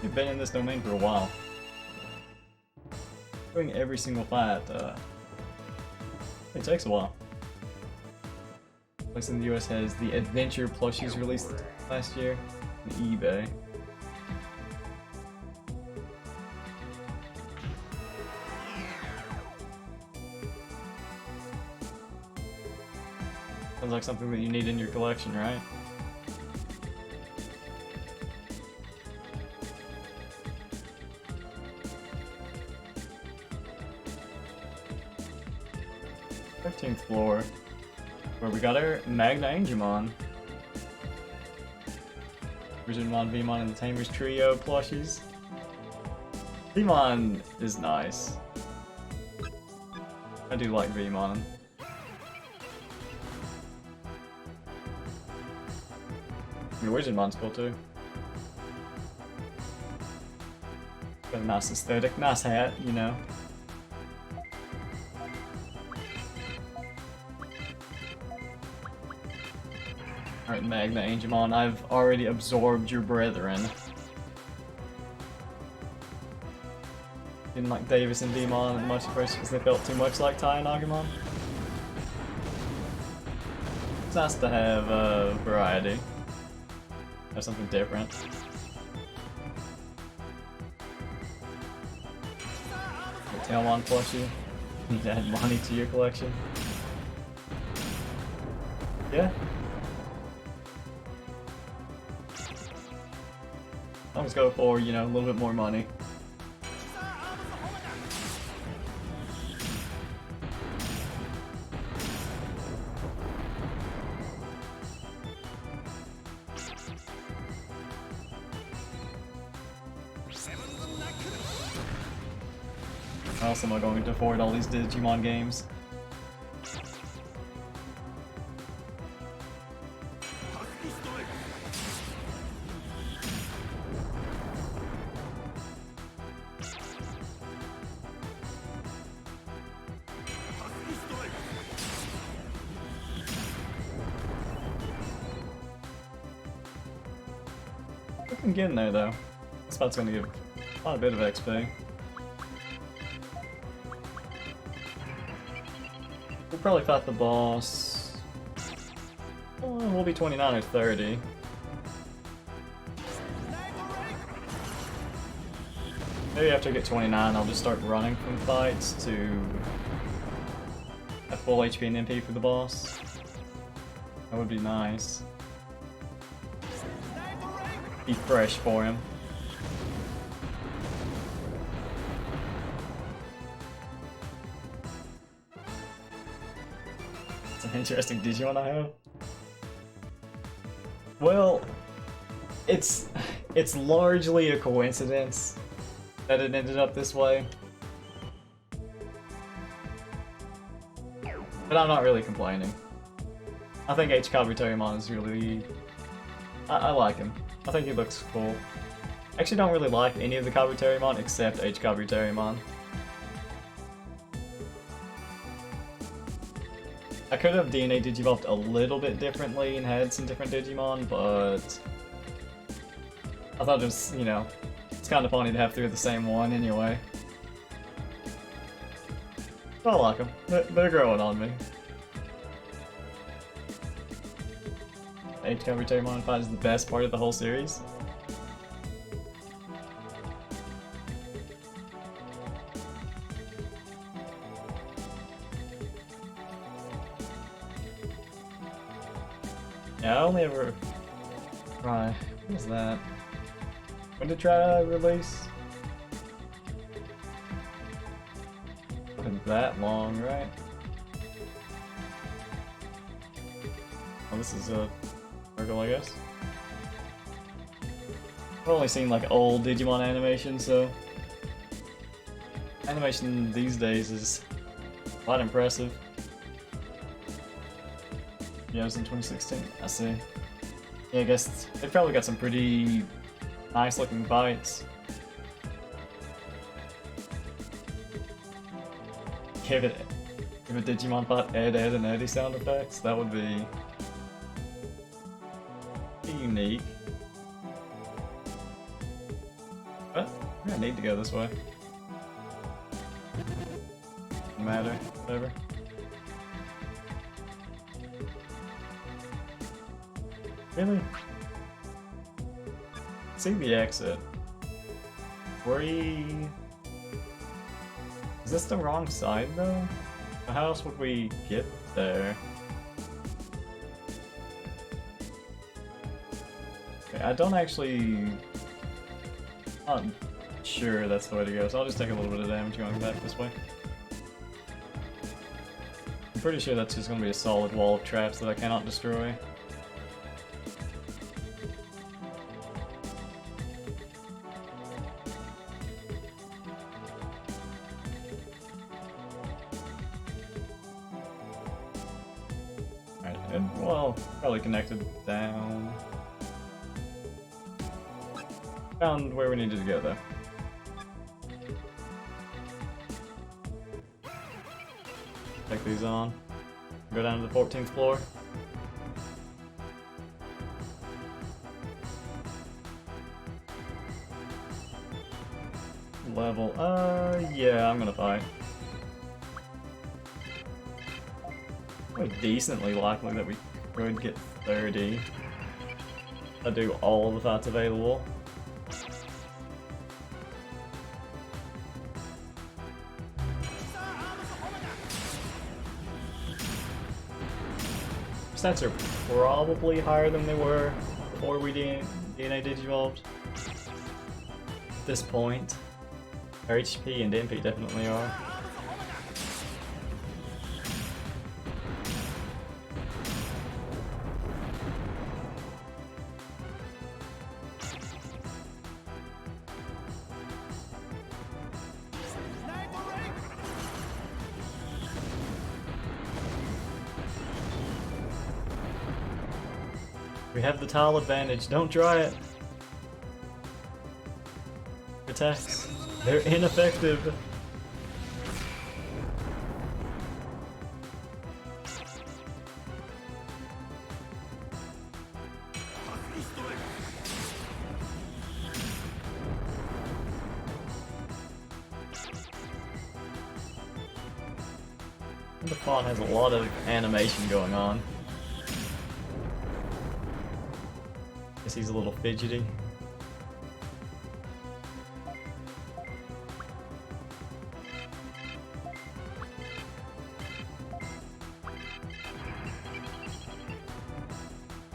You've been in this domain for a while. Doing every single fight, it takes a while. Place in the US has the Adventure plushies released last year on eBay. Sounds like something that you need in your collection, right? Floor, where we got our Magna Angemon, Digimon, Vmon, and the Tamers Trio plushies. Vmon is nice. I do like Vmon. Your Digimon's cool too. Got a nice aesthetic, nice hat, you know. Alright, Magna Angemon, I've already absorbed your brethren. Didn't like Davis and Digimon much at first because they felt too much like Tai and Agumon. It's nice to have variety. Have something different. The Tailmon plushie. Need to add money to your collection. Yeah. Always go for, you know, a little bit more money. How else am I going to afford all these Digimon games? I'm getting there though. This spot's gonna give quite a bit of XP. We'll probably fight the boss. We'll be 29 or 30. Maybe after I get 29, I'll just start running from fights to have full HP and MP for the boss. That would be nice. Be fresh for him. It's an interesting Digimon I have. Well, it's largely a coincidence that it ended up this way. But I'm not really complaining. I think H. Kabuterimon is really... I like him. I think he looks cool. I actually don't really like any of the Kabuterimon except H. Kabuterimon. I could have DNA Digivolved a little bit differently and had some different Digimon, but I thought it was, you know, it's kind of funny to have three of the same one anyway. But I like them. They're growing on me. H. Kabuterimon fight is the best part of the whole series. Yeah, I only ever try. What is that? When did try release? Wasn't that long, right? Oh, this is a circle, I guess. I've only seen like old Digimon animation, so animation these days is quite impressive. Yeah, it was in 2016. I see. Yeah, I guess they probably got some pretty nice looking fights. Give a Digimon fight Ed, Ed, and Eddie sound effects. That would be unique. But I need to go this way. No matter, whatever. Really? See the exit. Is this the wrong side though? How else would we get there? Okay, I don't actually... Not sure that's the way to go, so I'll just take a little bit of damage going back this way. I'm pretty sure that's just going to be a solid wall of traps that I cannot destroy. Alright, and well, probably connected down. Found where we needed to go though. Take these on. Go down to the 14th floor. Level, yeah, I'm gonna fight. Probably decently likely that we could get 30. I do all the fights available. Stats are probably higher than they were before we DNA Digivolved. At this point, our HP and MP definitely are. We have the tile advantage, don't try it! Attacks, they're ineffective! The fawn has a lot of animation going on. Guess he's a little fidgety.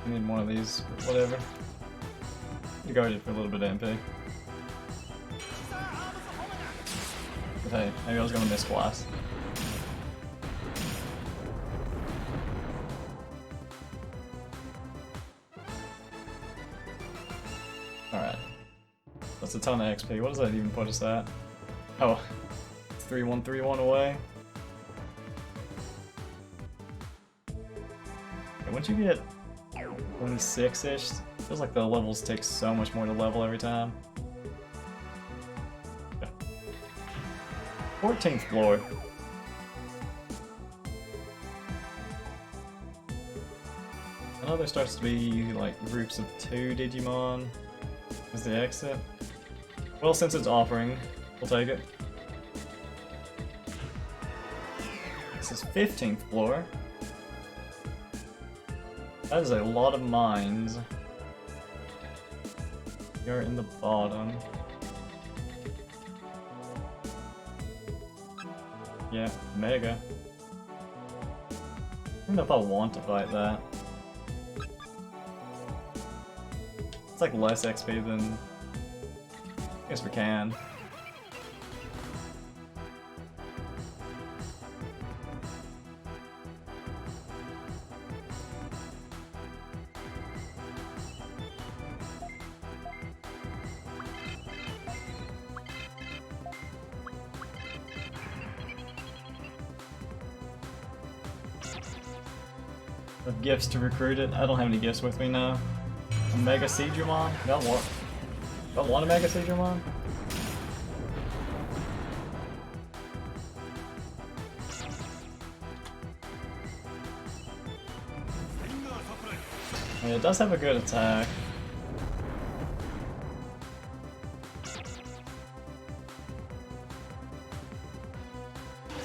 I need one of these, but whatever. Guard it for a little bit of MP. But hey, maybe I was gonna miss class. Alright. That's a ton of XP. What does that even put us at? Oh, it's 3131 away. Okay, once you get 26-ish, feels like the levels take so much more to level every time. Okay. 14th floor. I know there starts to be like groups of 2 Digimon as the exit. Well, since it's offering, we'll take it. This is 15th floor. That is a lot of mines. You're in the bottom. Yeah, mega. I don't know if I want to fight that. It's like less XP than... I guess we can. Of gifts to recruit it. I don't have any gifts with me now. A Mega Digimon? Y'all want a Mega Digimon? I mean, it does have a good attack.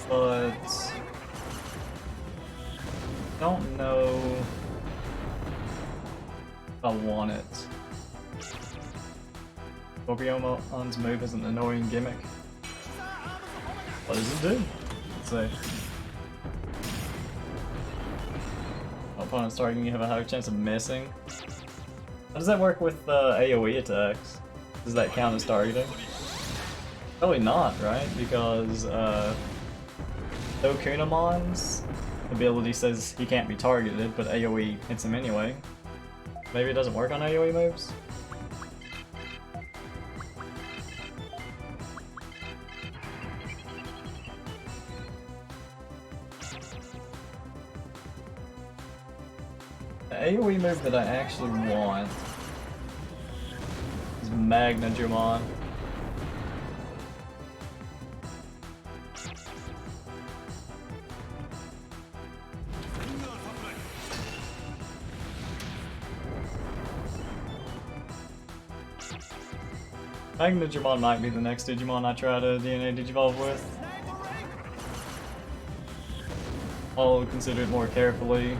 But... don't know if I want it. Scorpion's move is an annoying gimmick. What does it do? Let's see. Opponent's targeting, you have a higher chance of missing. How does that work with AoE attacks? Does that count as targeting? Probably not, right? Because Okunamon's ability says he can't be targeted, but AoE hits him anyway. Maybe it doesn't work on AoE moves? The AoE move that I actually want is Digimon. Digimon might be the next Digimon I try to DNA Digivolve with. I'll consider it more carefully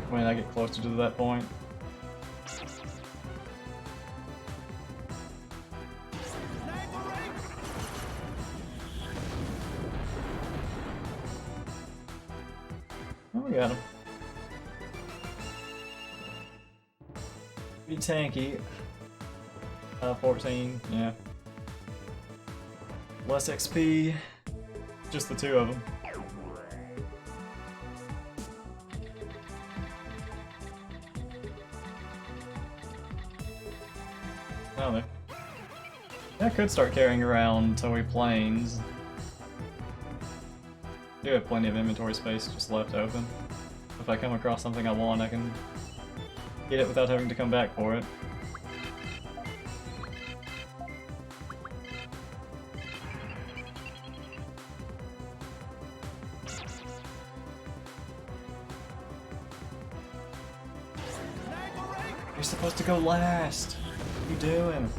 when I get closer to that point. Oh, we got him. Pretty tanky. 14, yeah. Less XP, just the two of them. Oh, there. Yeah, I could start carrying around Toei Planes. I do have plenty of inventory space just left open. If I come across something I want, I can get it without having to come back for it. You're supposed to go last. What are you doing?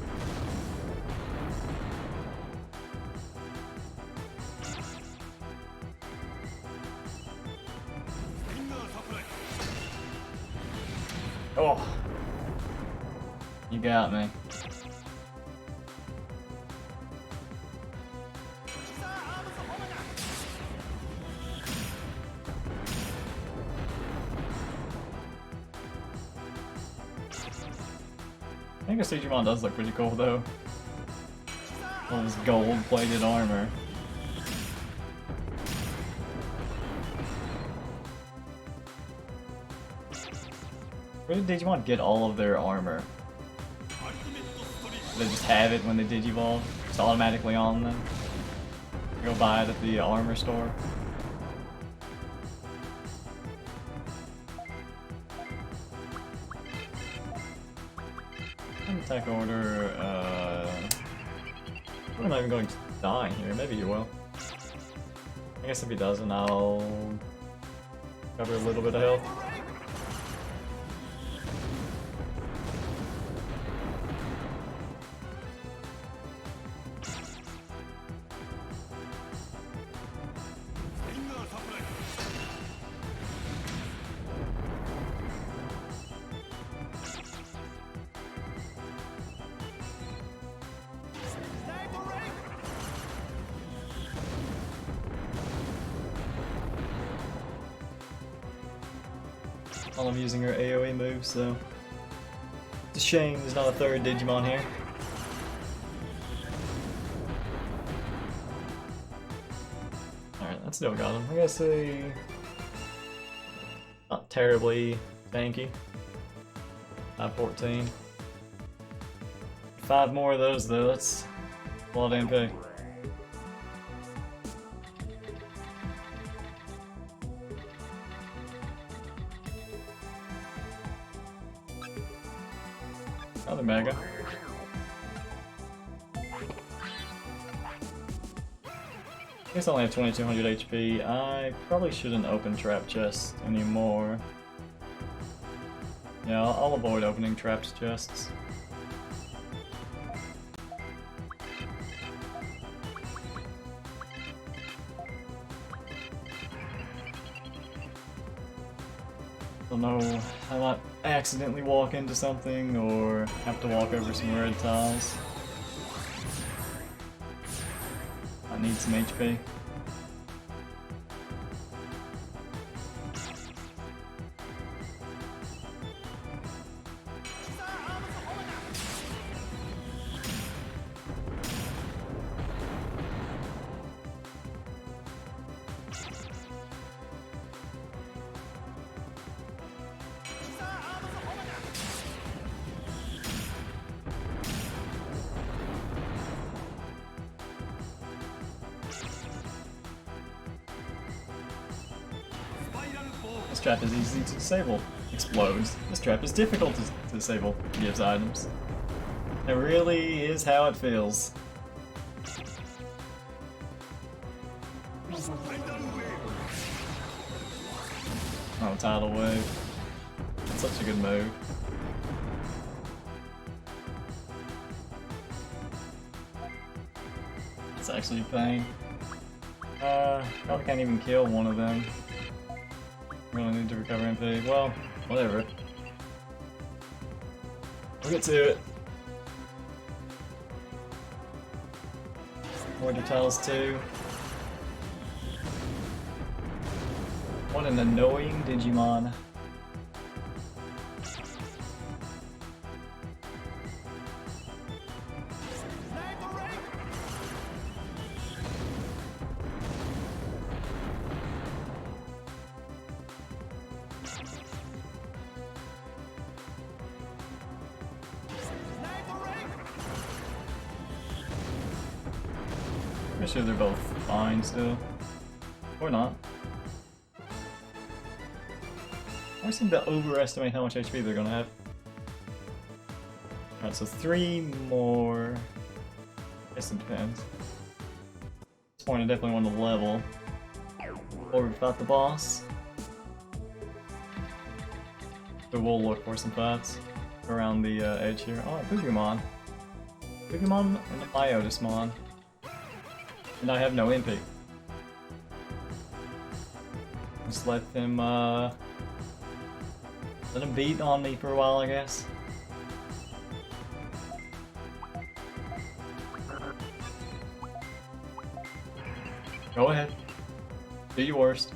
Oh. You got me. I think this Digimon does look pretty cool though. All this gold-plated armor. Where did Digimon get all of their armor? They just have it when they Digivolve? It's automatically on them? Go buy it at the armor store? Attack order, I'm not even going to die here, maybe you will. I guess if he doesn't, I'll cover a little bit of health. While I'm using her AoE move, so to shame there's not a third Digimon here. Alright, that still got him. I gotta say, not terribly tanky. 514. 5 more of those though, that's a lot of MP. Another Mega. I guess I only have 2200 HP. I probably shouldn't open trap chests anymore. Yeah, I'll avoid opening trapped chests. Don't know, I might accidentally walk into something or have to walk over some red tiles. I need some HP. This trap is easy to disable. Explodes. This trap is difficult to disable. Gives items. It really is how it feels. Oh, tidal wave. That's such a good move. It's actually a pain. Probably can't even kill one of them. I'm gonna need to recover MP. Well, whatever. We'll get to it. More details too. What an annoying Digimon. Pretty sure they're both fine still. Or not. I always seem to overestimate how much HP they're gonna have. Alright, so 3 more. I guess it depends. At this point I definitely want to level. Or without the boss. So we'll look for some fights around the edge here. Oh, Digimon. Digimon and the Biotismon. And I have no MP. Just let him beat on me for a while, I guess. Go ahead. Do your worst.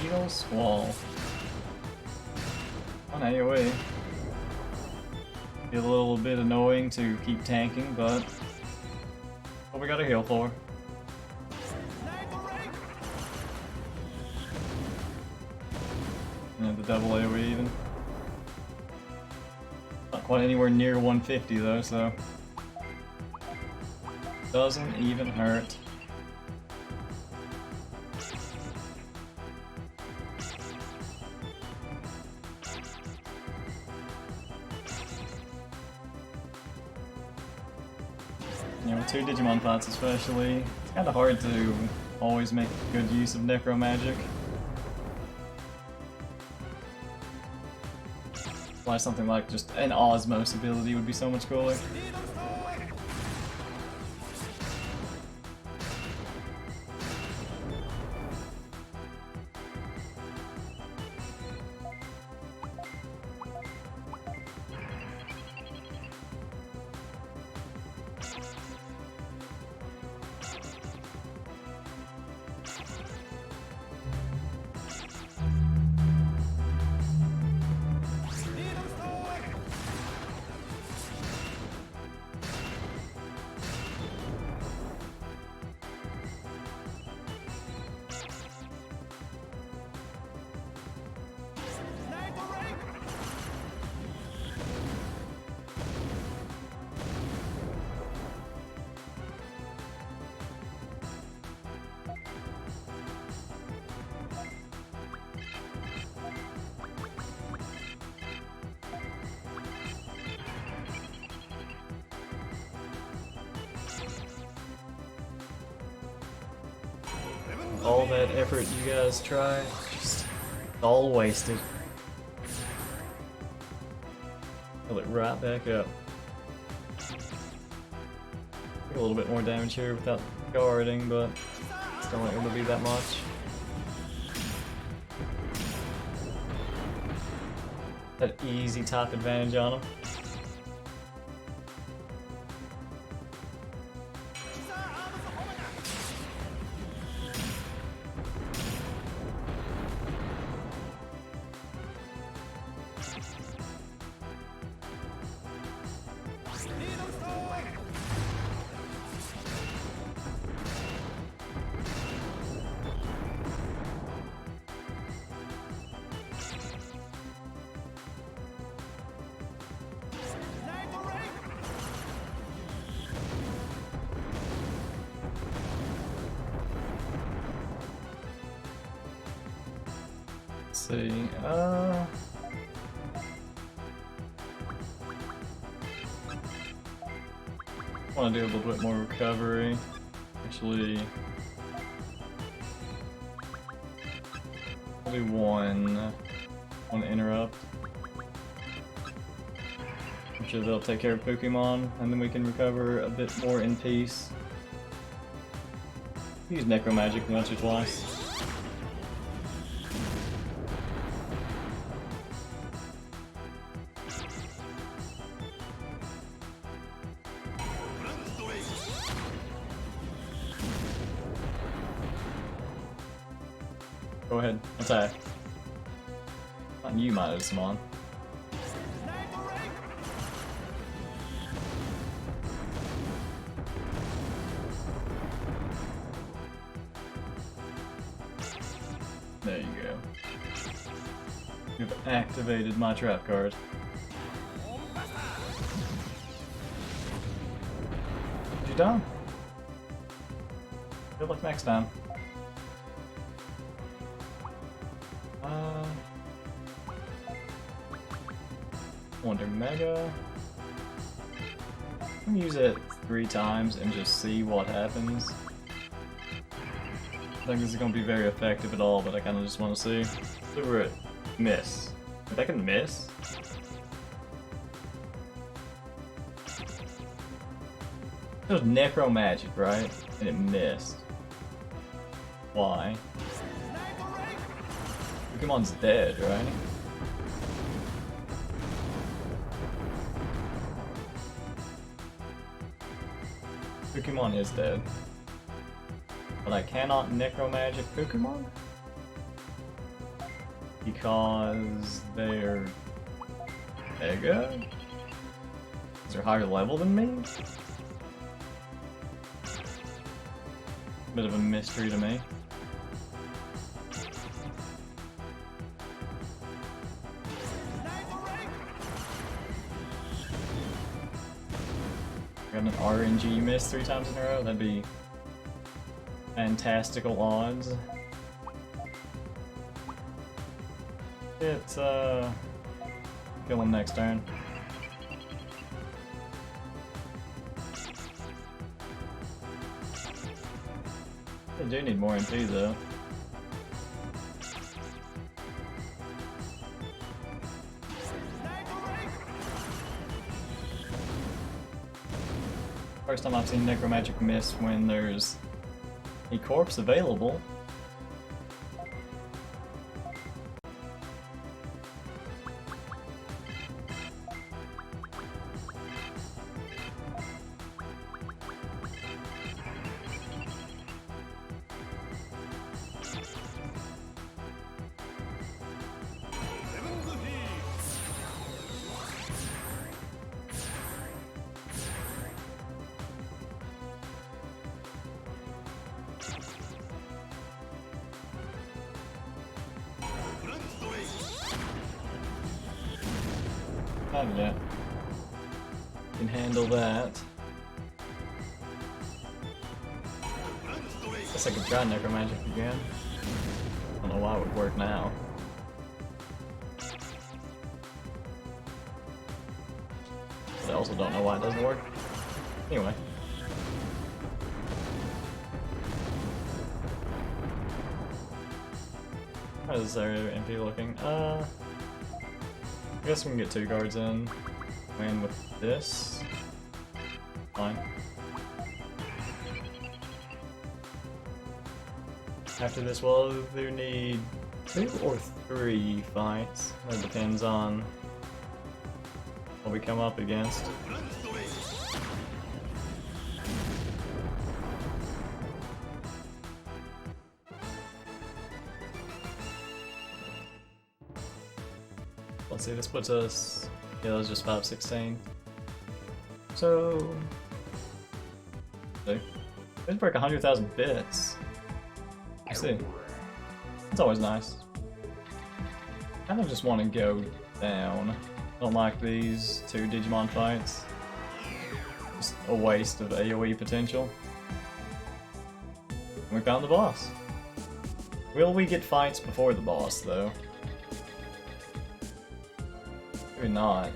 Needle Squall. On AoE. Be a little bit annoying to keep tanking, but what we got to heal for. And the double AoE even. Not quite anywhere near 150 though, so doesn't even hurt. You know, with 2 Digimon fights especially, it's kind of hard to always make good use of Necro Magic. That's why something like just an Osmos ability would be so much cooler. all that effort you guys tried, just all wasted. Fill it right back up. A little bit more damage here without guarding, but still not going to be that much. That easy top advantage on him. Let's see, I want to do a little bit more recovery. Actually, I'll do one interrupt. I'm sure they'll take care of Pokemon, and then we can recover a bit more in peace. Use Necromagic once or twice. Go ahead, attack. Not you, Mighty-Samon. There you go. You've activated my trap card. You done? Good luck next time. Wonder Mega. I'm gonna use it 3 times and just see what happens. I think this is gonna be very effective at all, but I kinda just wanna see. Super it. Miss. If I can miss? It was Necro Magic, right? And it missed. Why? Pokemon's dead, right? Pokemon is dead. But I cannot Necromagic Pokemon? Because they're Mega? Is they're higher level than me? Bit of a mystery to me. Got an RNG miss 3 times in a row, that'd be fantastical odds. It's kill him next turn. I do need more MP though. First time I've seen Necromagic miss when there's a corpse available. Not yet. Can handle that. Guess I could try Necromagic again. I don't know why it would work now. But I also don't know why it doesn't work. Anyway. How's our MP looking? I guess we can get 2 guards in. And with this, fine. After this, we'll either need 2 or 3 fights. That depends on what we come up against. Let's see, this puts us, yeah, that was just 516. So, let's break 100,000 bits. Let's see. It's always nice. I kind of just want to go down. Don't like these 2 Digimon fights. Just a waste of AoE potential. And we found the boss. Will we get fights before the boss, though? Maybe not.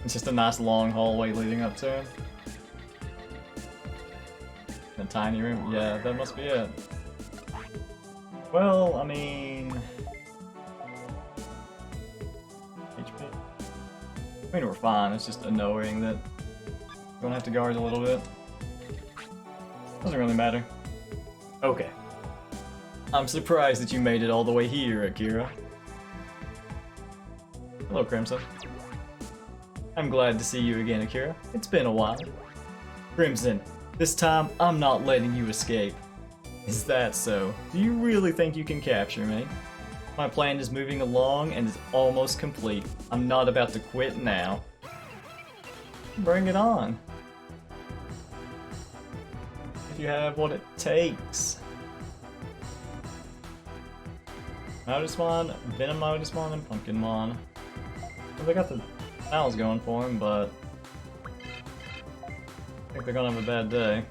It's just a nice long hallway leading up to him. A tiny room? Yeah, that must be it. Well, I mean... HP? I mean, we're fine, it's just annoying that we're gonna have to guard a little bit. Doesn't really matter. Okay. I'm surprised that you made it all the way here, Akira. Hello, Crimson. I'm glad to see you again, Akira. It's been a while. Crimson, this time I'm not letting you escape. Is that so? Do you really think you can capture me? My plan is moving along and is almost complete. I'm not about to quit now. Bring it on. If you have what it takes. Modusmon, Venom Modusmon, and Pumpkinmon. Well, they got the styles going for them, but I think they're gonna have a bad day.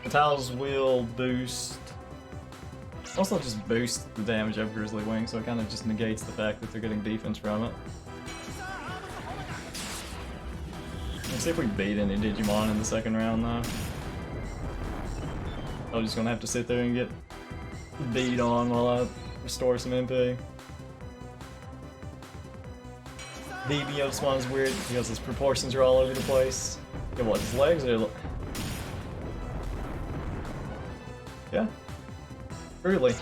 The tiles will boost, also just boost the damage of Grizzly Wing, so it kind of just negates the fact that they're getting defense from it. Let's see if we beat any Digimon in the second round, though. I'm just gonna have to sit there and get beat on while I restore some MP. DBO Swan is weird because his proportions are all over the place. Yeah, what, his legs are... Yeah. Truly.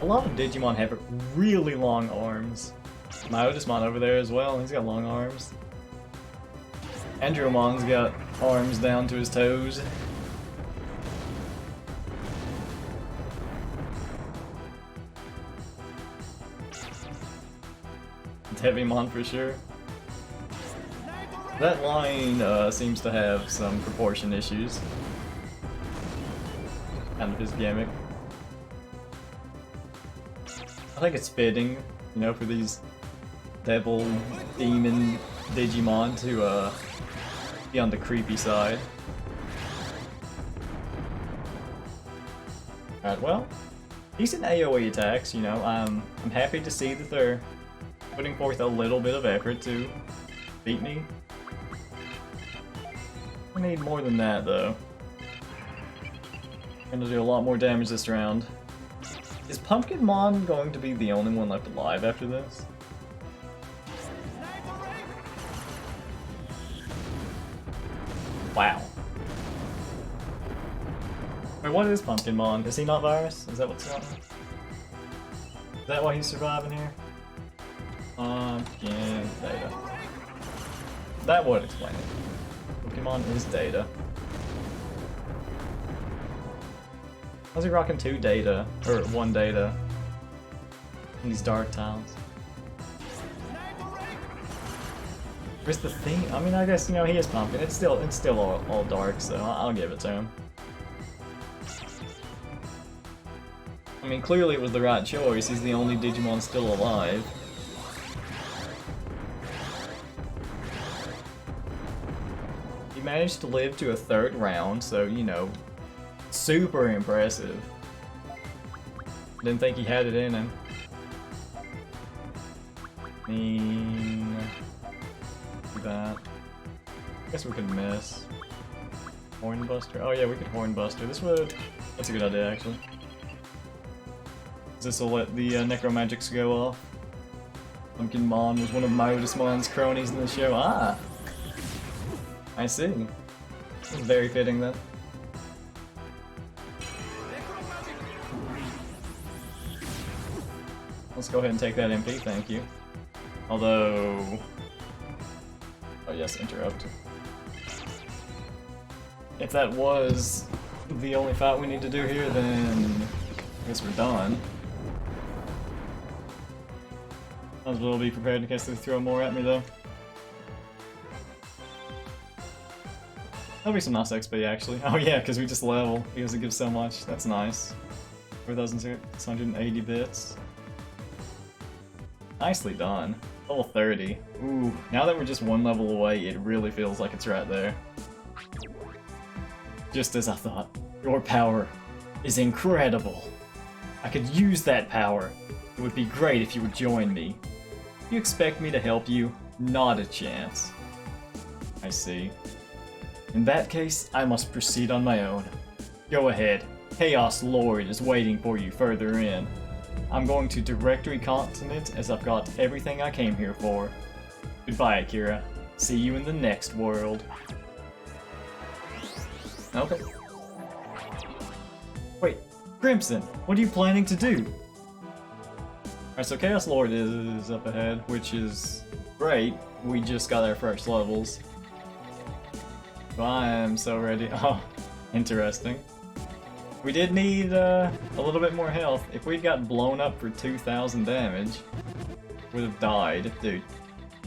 A lot of Digimon have really long arms. Modusmon over there as well, he's got long arms. Andromon's got arms down to his toes. It's Heavymon for sure. That line seems to have some proportion issues. Kind of his gimmick. I think it's fitting, you know, for these devil, demon Digimon to be on the creepy side. Alright, well, decent AoE attacks, you know, I'm happy to see that they're putting forth a little bit of effort to beat me. I need more than that, though. I'm gonna do a lot more damage this round. Is Pumpkinmon going to be the only one left alive after this? Wow. Wait, what is Pumpkinmon? Is he not virus? Is that what's going on? Is that why he's surviving here? Yeah, data. That would explain it. Pokemon is data. How's he rocking 2 data? Or 1 data? In these dark tiles. Where's the theme? I mean, I guess, you know, he is pumpkin. It's still all dark, so I'll give it to him. I mean, clearly it was the right choice. He's the only Digimon still alive. He managed to live to a 3rd round, so, you know, super impressive. Didn't think he had it in him. Do that. Guess we could miss. Hornbuster. Oh yeah, we could Hornbuster. That's a good idea actually. This will let the Necromagics go off. Pumpkinmon was one of Modusmon's cronies in the show. Ah! I see. This is very fitting then. Let's go ahead and take that MP, thank you. Although... Oh yes, interrupt. If that was the only fight we need to do here, then I guess we're done. Might as well be prepared in case they throw more at me though. That'll be some nice XP actually. Oh yeah, because we just level, because it gives so much. That's nice. 4,680 bits. Nicely done. Level 30. Ooh, now that we're just one level away, it really feels like it's right there. Just as I thought. Your power is incredible. I could use that power. It would be great if you would join me. You expect me to help you? Not a chance. I see. In that case, I must proceed on my own. Go ahead. Chaos Lord is waiting for you further in. I'm going to Directory Continent as I've got everything I came here for. Goodbye, Akira. See you in the next world. Okay. Wait, Crimson, what are you planning to do? Alright, so Chaos Lord is up ahead, which is great. We just got our first levels. So I am so ready. Oh, interesting. We did need a little bit more health. If we'd gotten blown up for 2,000 damage, would have died. Dude,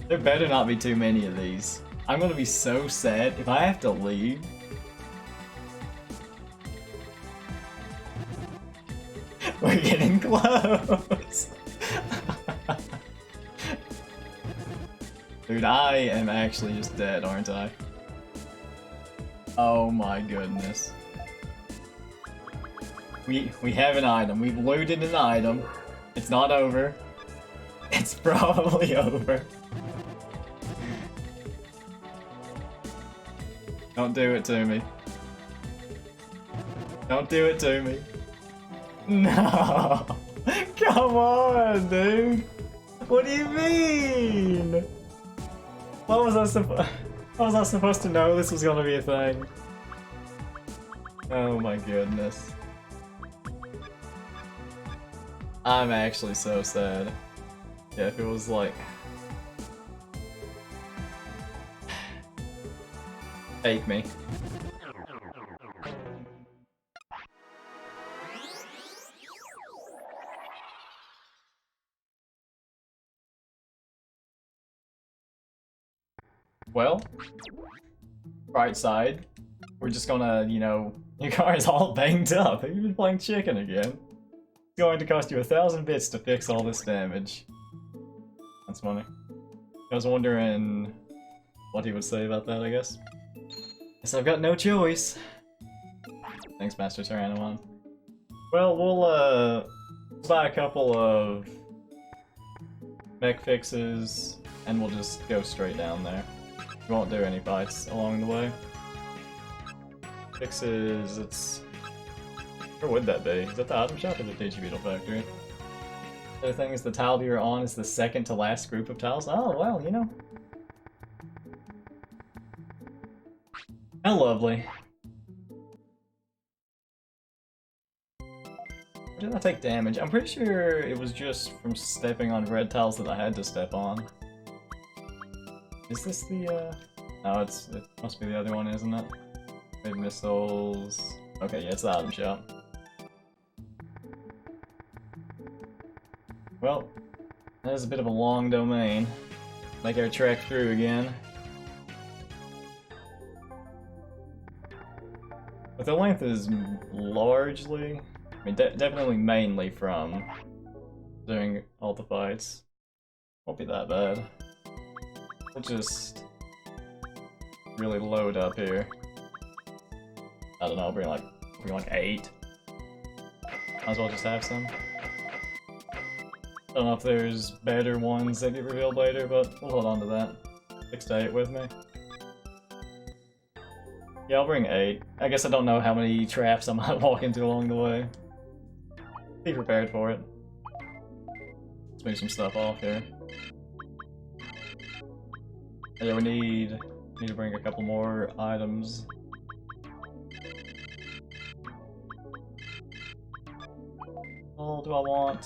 there better not be too many of these. I'm gonna be so sad if I have to leave. We're getting close. Dude, I am actually just dead, aren't I? Oh my goodness. We have an item. We've looted an item. It's not over. It's probably over. Don't do it to me. Don't do it to me. No! Come on, dude! What do you mean? What was I supposed to know this was gonna be a thing? Oh my goodness. I'm actually so sad. Yeah, if it was like... Fake me. Well, right side, we're just gonna, you know, your car is all banged up. You've been playing chicken again. It's going to cost you 1,000 bits to fix all this damage. That's funny. I was wondering what he would say about that, I guess. Guess I've got no choice. Thanks, Master Tyrannomon. Well, we'll buy a couple of mech fixes, and we'll just go straight down there. We won't do any fights along the way. Fixes, it's... Where would that be? Is that the item shop or the Digibeetle factory? The other thing is the tile you're on is the second to last group of tiles. Oh, well, you know. How lovely. Where did I take damage? I'm pretty sure it was just from stepping on red tiles that I had to step on. Is this the, No, it must be the other one, isn't it? Red missiles... Okay, yeah, it's the item shop. Well, that is a bit of a long domain. Make our trek through again. But the length is largely... I mean, definitely mainly from doing all the fights. Won't be that bad. We'll just really load up here. I don't know, bring like 8. Might as well just have some. Don't know if there's better ones that get revealed later, but we'll hold on to that. 6 to 8 with me. Yeah, I'll bring 8. I guess I don't know how many traps I might walk into along the way. Be prepared for it. Let's move some stuff off here. Yeah, we need to bring a couple more items. What do I want?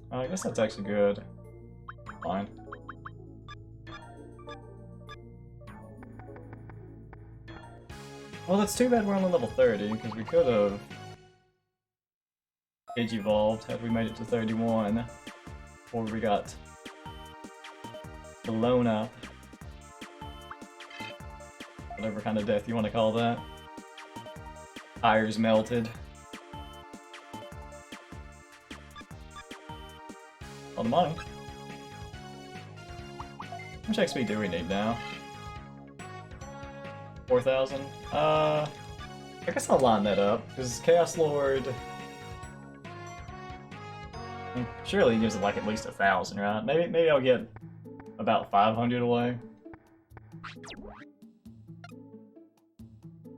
I guess that's actually good. Fine. Well, it's too bad we're only level 30, because we could have Digivolved had we made it to 31 before we got blown up. Whatever kind of death you want to call that. Tires melted. All the money. How much XP do we need now? 4,000? I guess I'll line that up, because Chaos Lord... surely he gives it like at least 1,000, right? Maybe I'll get about 500 away.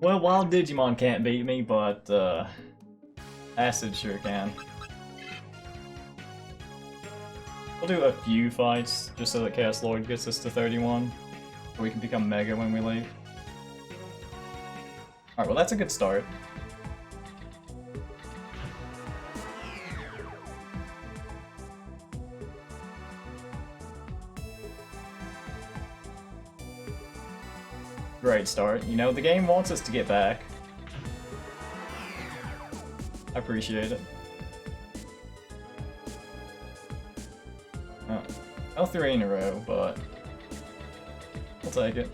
Well, Wild Digimon can't beat me, but Acid sure can. We'll do a few fights, just so that Chaos Lord gets us to 31, so we can become Mega when we leave. Alright, well that's a good start. Great start. You know, the game wants us to get back. I appreciate it. Oh, 3 in a row, but I'll take it.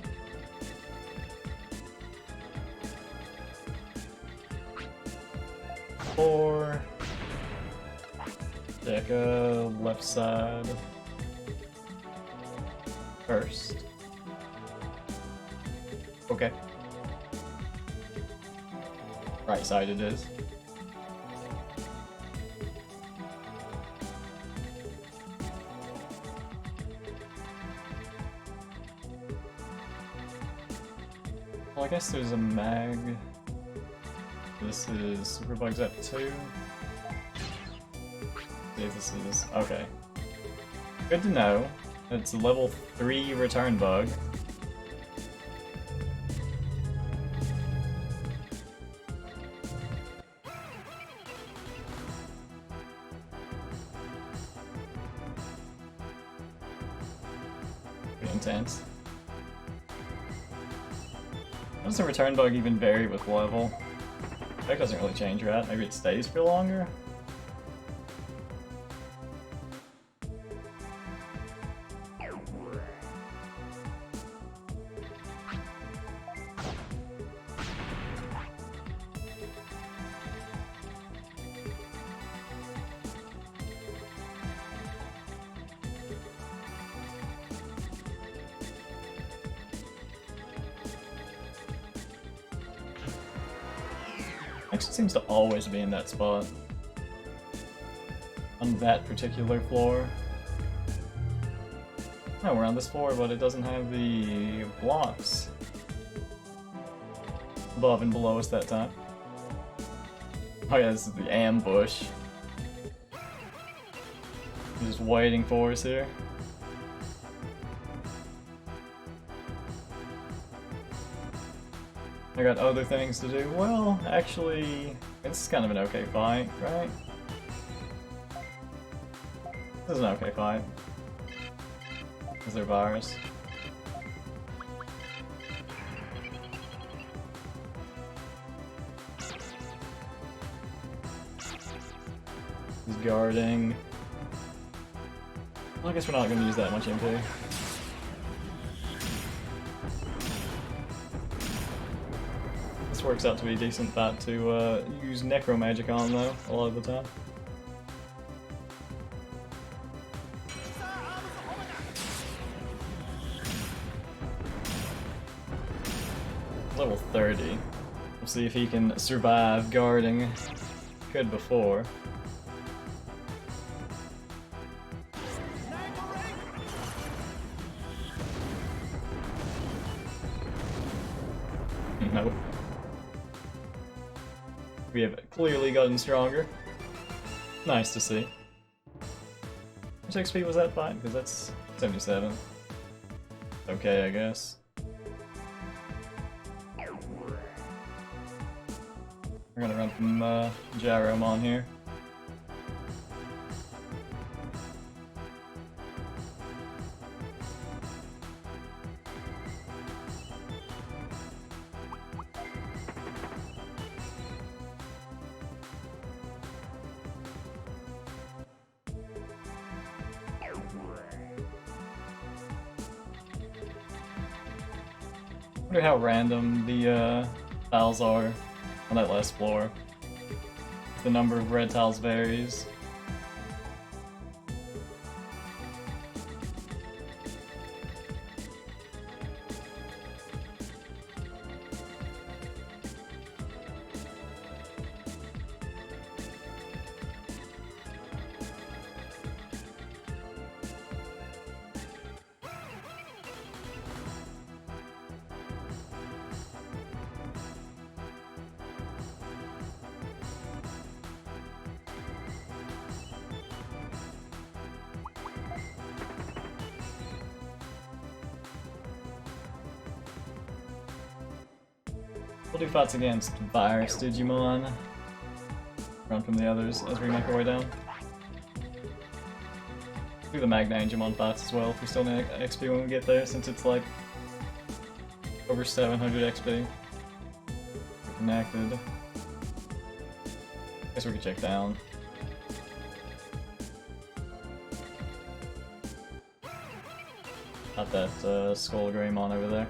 Four. Deca, left side. First. Okay. Right side it is. Well, I guess there's a mag. This is Superbugs at 2. Yeah, this is... okay. Good to know. It's a level 3 return bug. Pretty intense. How does the return bug even vary with level? That doesn't really change, right? Maybe it stays for longer? Actually seems to always be in that spot. On that particular floor. No, we're on this floor, but it doesn't have the blocks above and below us that time. Oh yeah, this is the ambush. He's just waiting for us here. I got other things to do. Well, actually, this is kind of an okay fight, right? This is an okay fight. Is there virus? He's guarding. Well, I guess we're not going to use that much MP. This works out to be a decent fight to use Necromagic on, though, a lot of the time. Level 30. We'll see if he can survive guarding. Could before. No. We have clearly gotten stronger. Nice to see. How much XP was that fight? Because that's 77. Okay, I guess. We're gonna run from Gyromon here. I wonder how random the tiles are on that last floor. The number of red tiles varies. We'll do fights against Virus Digimon. Run from the others as we make our way down. Do the Magna Angemon fights as well if we still need XP when we get there, since it's like over 700 XP. Connected. Guess we can check down. Not that Skull Greymon over there.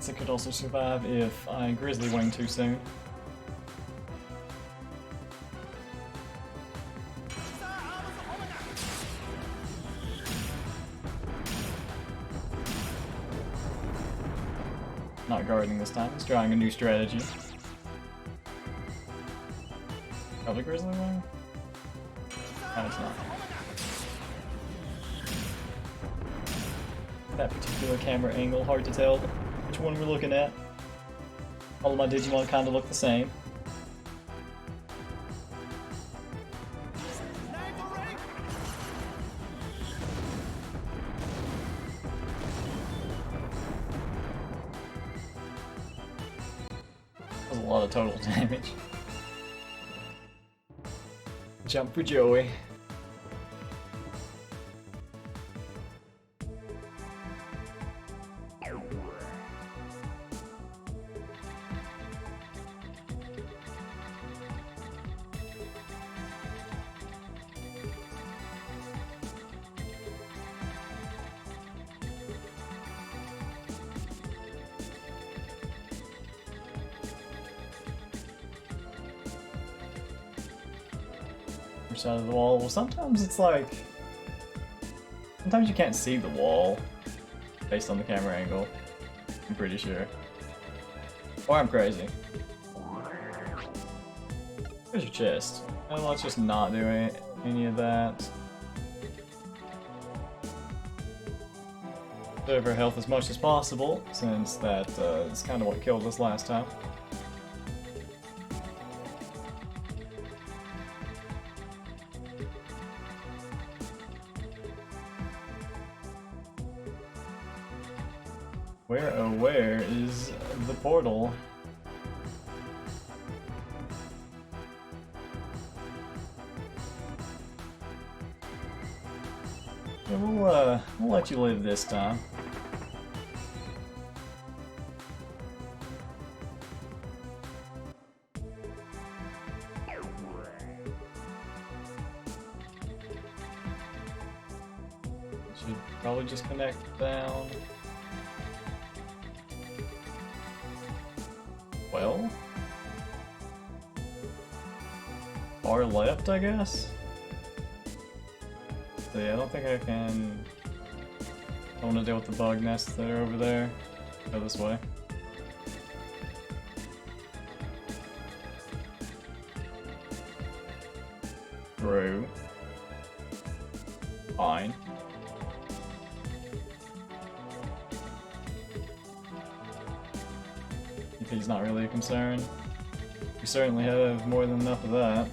It could also survive if I Grizzly Wing too soon. Not guarding this time, it's trying a new strategy. Probably Grizzly Wing? No, it's not. That particular camera angle, hard to tell which one we're looking at. All of my Digimon kind of look the same. That was a lot of total damage. Jump for Joey. Side of the wall. Well, sometimes it's like... Sometimes you can't see the wall based on the camera angle. I'm pretty sure. Or I'm crazy. Where's your chest? Well, let's just not do any of that. Save our health as much as possible, since that is kind of what killed us last time. Where, oh where is the portal? Yeah, we'll let you live this time. Probably just connect down. Well, far left, I guess? So yeah, I don't think I can... I want to deal with the bug nests that are over there. Go this way. Through. Fine. If he's not really a concern. We certainly have more than enough of that.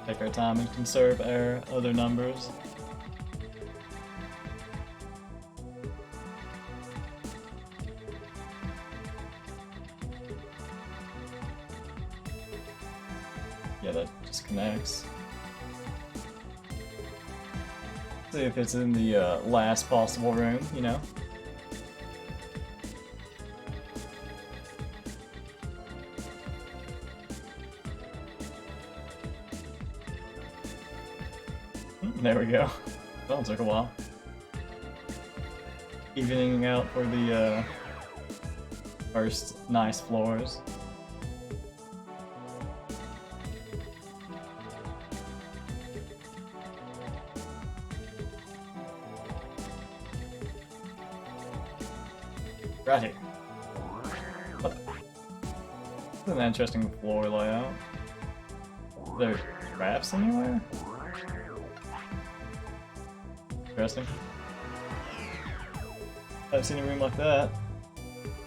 Take our time and conserve our other numbers. Yeah, that just connects. See if it's in the last possible room, you know? There we go. That one took a while. Evening out for the first nice floors. Right here. What? This is an interesting floor layout. Are there traps anywhere? Interesting. I haven't seen a room like that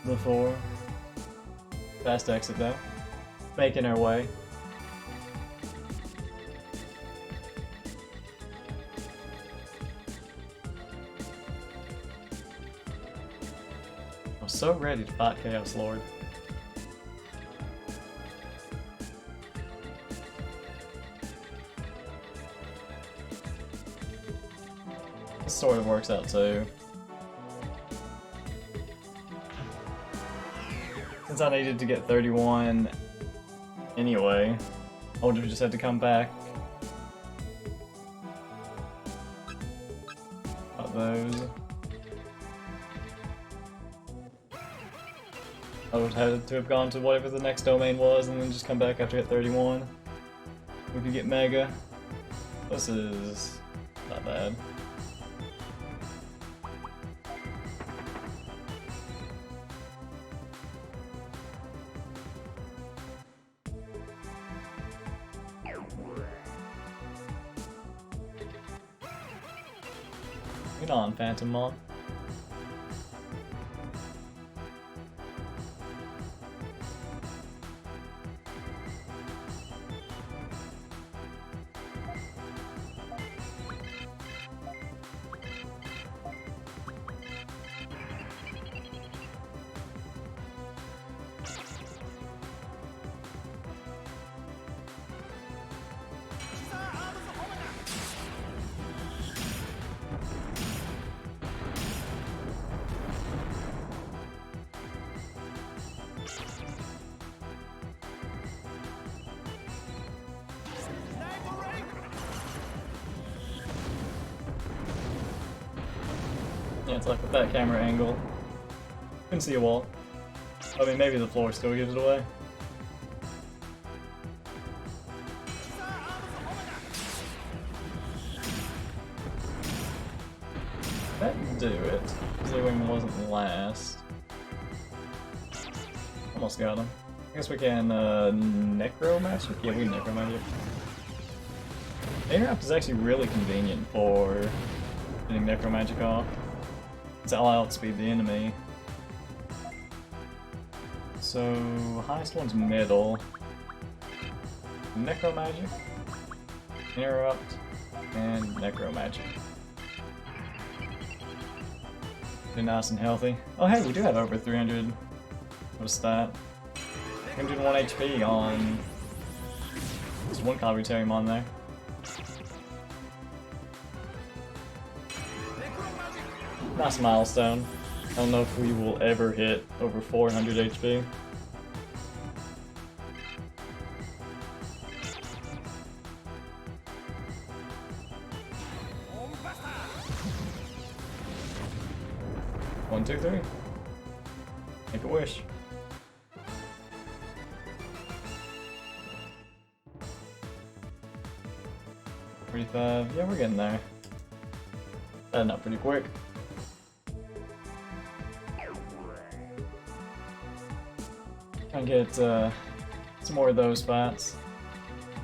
before. Fast exit though. Making our way. I'm so ready to fight Chaos Lord. This sort of works out too. Since I needed to get 31 anyway, I would have just had to come back. Got those. I would have had to have gone to whatever the next domain was and then just come back after I hit 31. We could get Mega. This is not bad. Get on, Phantom Mon. Yeah, it's like with that camera angle. Couldn't see a wall. I mean, maybe the floor still gives it away. That can do it. Zewing wasn't last. Almost got him. I guess we can Necromagic? Yeah, we can Necromagic. Interrupt is actually really convenient for getting Necromagic off. It's all outspeed the enemy. So, highest one's middle. Necromagic, Interrupt, and Necromagic. Be nice and healthy. Oh hey, we do have over 300. What's that? 301 HP on... There's one Kabuterimon there. Nice milestone. I don't know if we will ever hit over 400 HP. 1, 2, 3. Make a wish. $35. Yeah, we're getting there. Adding up pretty quick. Try and get some more of those fights.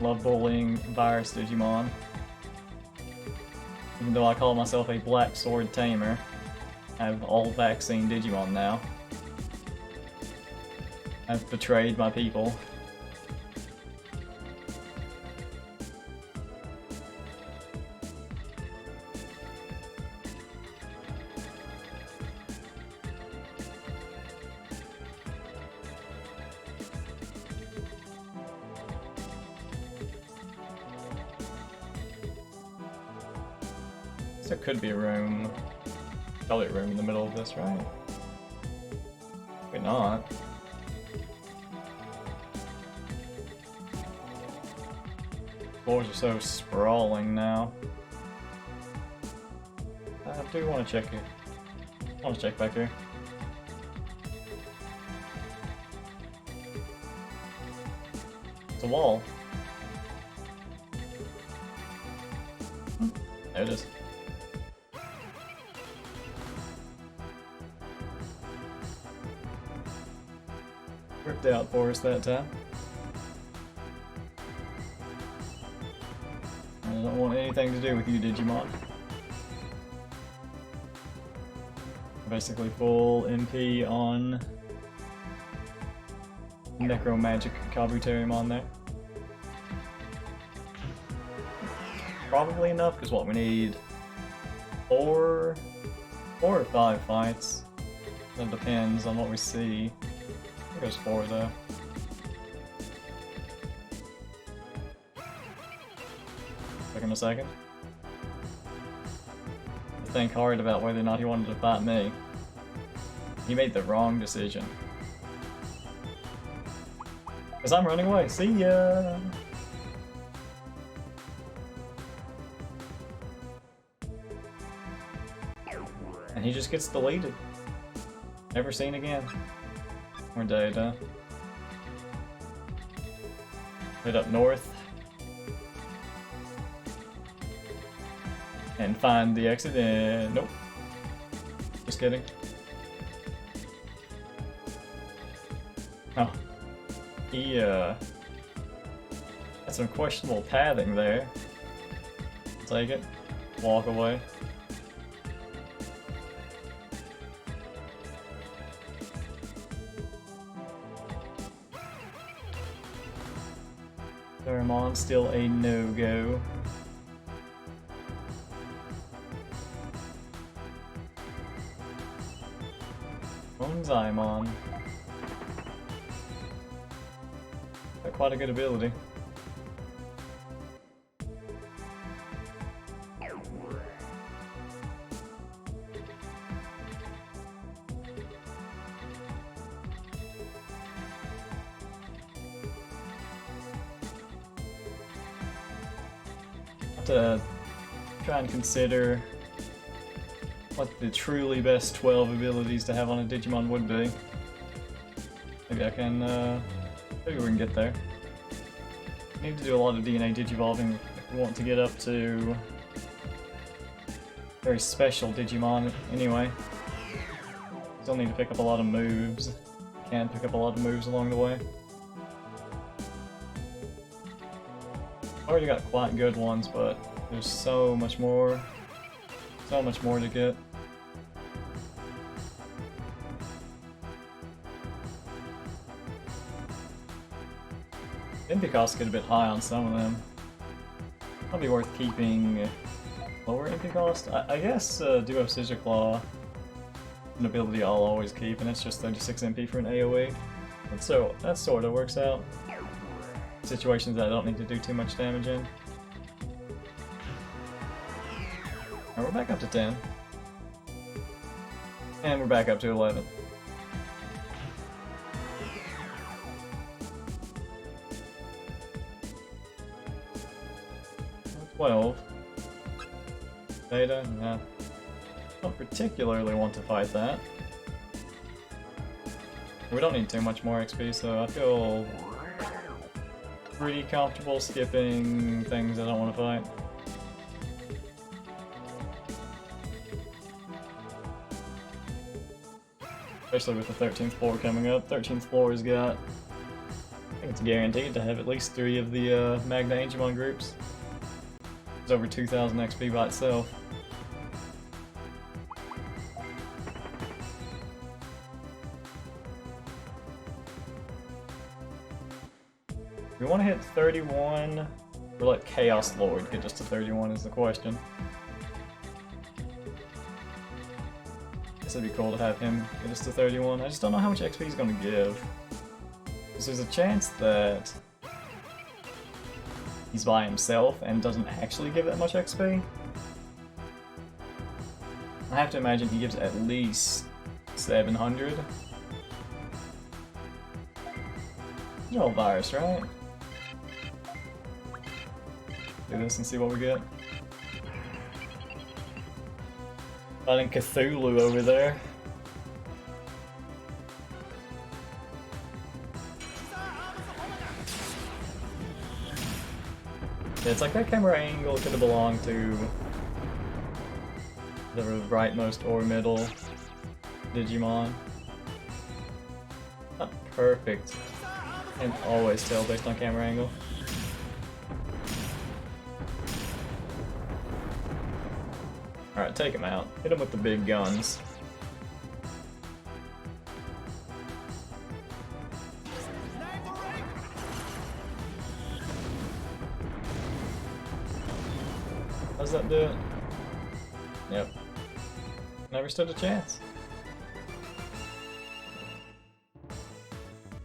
Love bullying virus Digimon. Even though I call myself a black sword tamer, I have all vaccine Digimon now. I've betrayed my people. There could be a room, probably a room in the middle of this, right? Maybe not. Floors are so sprawling now. I do want to check it. I want to check back here. It's a wall. There it is. Worked out for us that time. I don't want anything to do with you, Digimon. Basically full MP on Necromagic Kabuterimon there. Probably enough, because what we need 4 or 5 fights. That depends on what we see. I think it goes 4 though. Took him a second. To think hard about whether or not he wanted to fight me. He made the wrong decision. Cause I'm running away. See ya! And he just gets deleted. Never seen again. Or data. Head up north. And find the exit and... Nope. Just kidding. Oh. He, had some questionable pathing there. Take it. Walk away. Thermon still a no-go. Zaimon. Got quite a good ability. Have to try and consider what the truly best 12 abilities to have on a Digimon would be. Maybe I can, maybe we can get there. We need to do a lot of DNA Digivolving if we want to get up to very special Digimon anyway. Still need to pick up a lot of moves. Can pick up a lot of moves along the way. Already got quite good ones, but there's so much more to get. MP costs get a bit high on some of them. Probably worth keeping lower MP cost. I guess Duo Scissor Claw, an ability I'll always keep, and it's just 36 MP for an AoE. And so that sort of works out. Situations that I don't need to do too much damage in. Alright, we're back up to 10. And we're back up to 11. 12. Data? Nah. Don't particularly want to fight that. We don't need too much more XP, so I feel pretty comfortable skipping things I don't want to fight. Especially with the 13th floor coming up. 13th floor has got, I think it's guaranteed to have at least 3 of the Magna Digimon groups. It's over 2,000 XP by itself. We want to hit 31, or let Chaos Lord get us to 31 is the question. Guess it'd be cool to have him get us to 31. I just don't know how much XP he's going to give. Because there's a chance that he's by himself and doesn't actually give that much XP. I have to imagine he gives at least 700. It's all virus, right? Do this and see what we get. Finding Cthulhu over there. Yeah, it's like that camera angle could have belonged to the rightmost or middle Digimon. Not perfect. And always tell based on camera angle. Alright, take him out. Hit him with the big guns. How's that do it? Yep. Never stood a chance.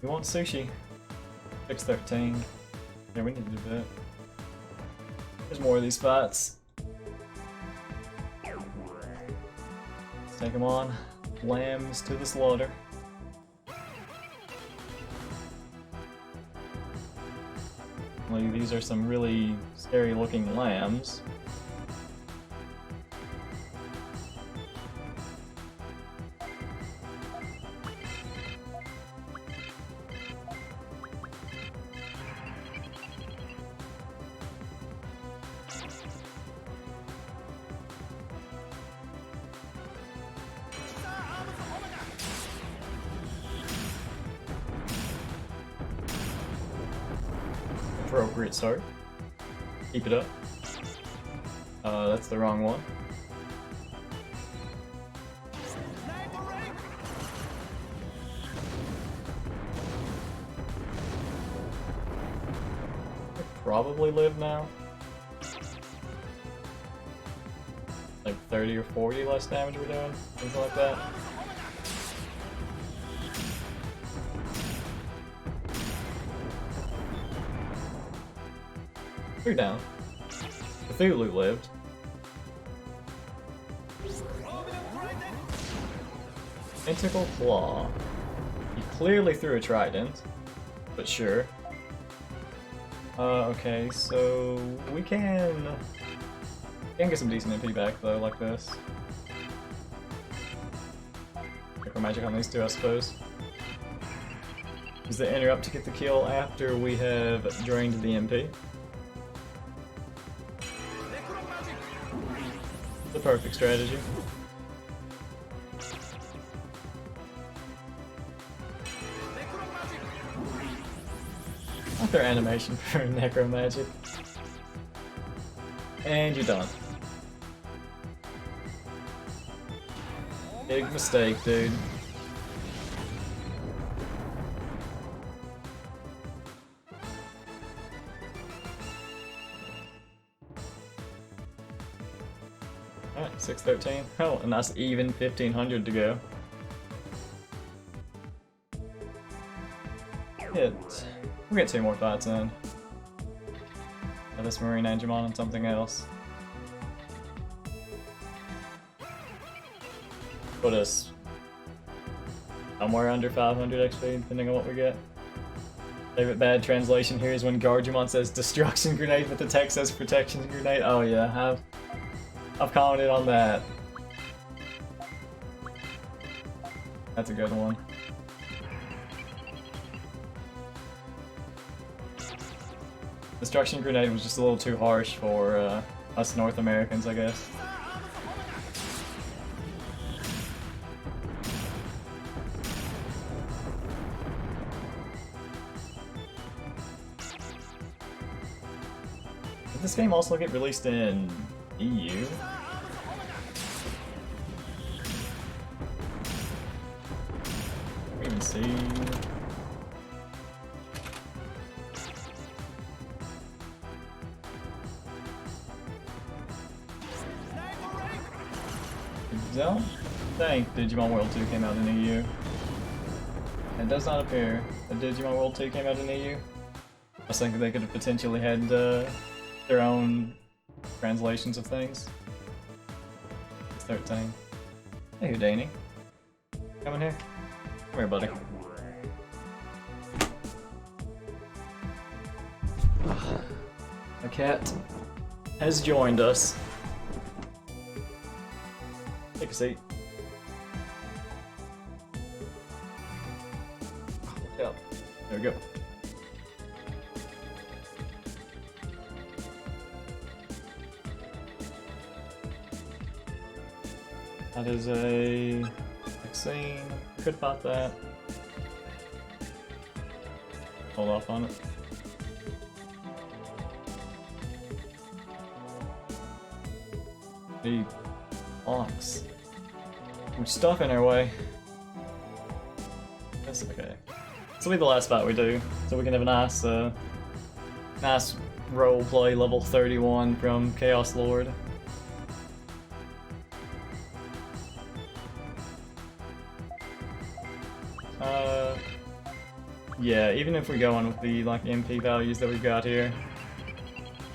We want sushi. 613. Yeah, we need to do that. There's more of these fights. Let's take them on. Lambs to the slaughter. Well, these are some really scary looking lambs. Appropriate start. Keep it up. That's the wrong one. Probably live now. Like 30 or 40 less damage we're doing, something like that. You're down. Cthulhu lived. Tentacle Claw. He clearly threw a trident, but sure. Okay, so we can get some decent MP back though, like this. Micro magic on these two, I suppose. Use the interrupt to get the kill after we have drained the MP. The perfect strategy. Not their animation for necro magic. And you're done. Big mistake, dude. Alright, 613. Oh, and that's even 1500 to go. We'll get 2 more fights in. This Marine Digimon and something else. Put us somewhere under 500 XP, depending on what we get. Favorite bad translation here is when Gargimon says destruction grenade, but the text says protection grenade. Oh yeah, I've commented on that That's a good one. Destruction Grenade was just a little too harsh for us North Americans, I guess. Did this game also get released in EU? Can we even see? I don't think Digimon World 2 came out in EU. It does not appear that Digimon World 2 came out in EU. I was thinking they could have potentially had their own translations of things. It's 13. Hey Houdini. Come in here. Come here, buddy. A cat has joined us. Take a seat. Yep. There we go. That is a vaccine. Could pop that. Hold off on it. The blocks. Much stuff in our way. That's okay. This will be the last fight we do, so we can have a nice, nice roleplay level 31 from Chaos Lord. Yeah, even if we go on with the like MP values that we've got here,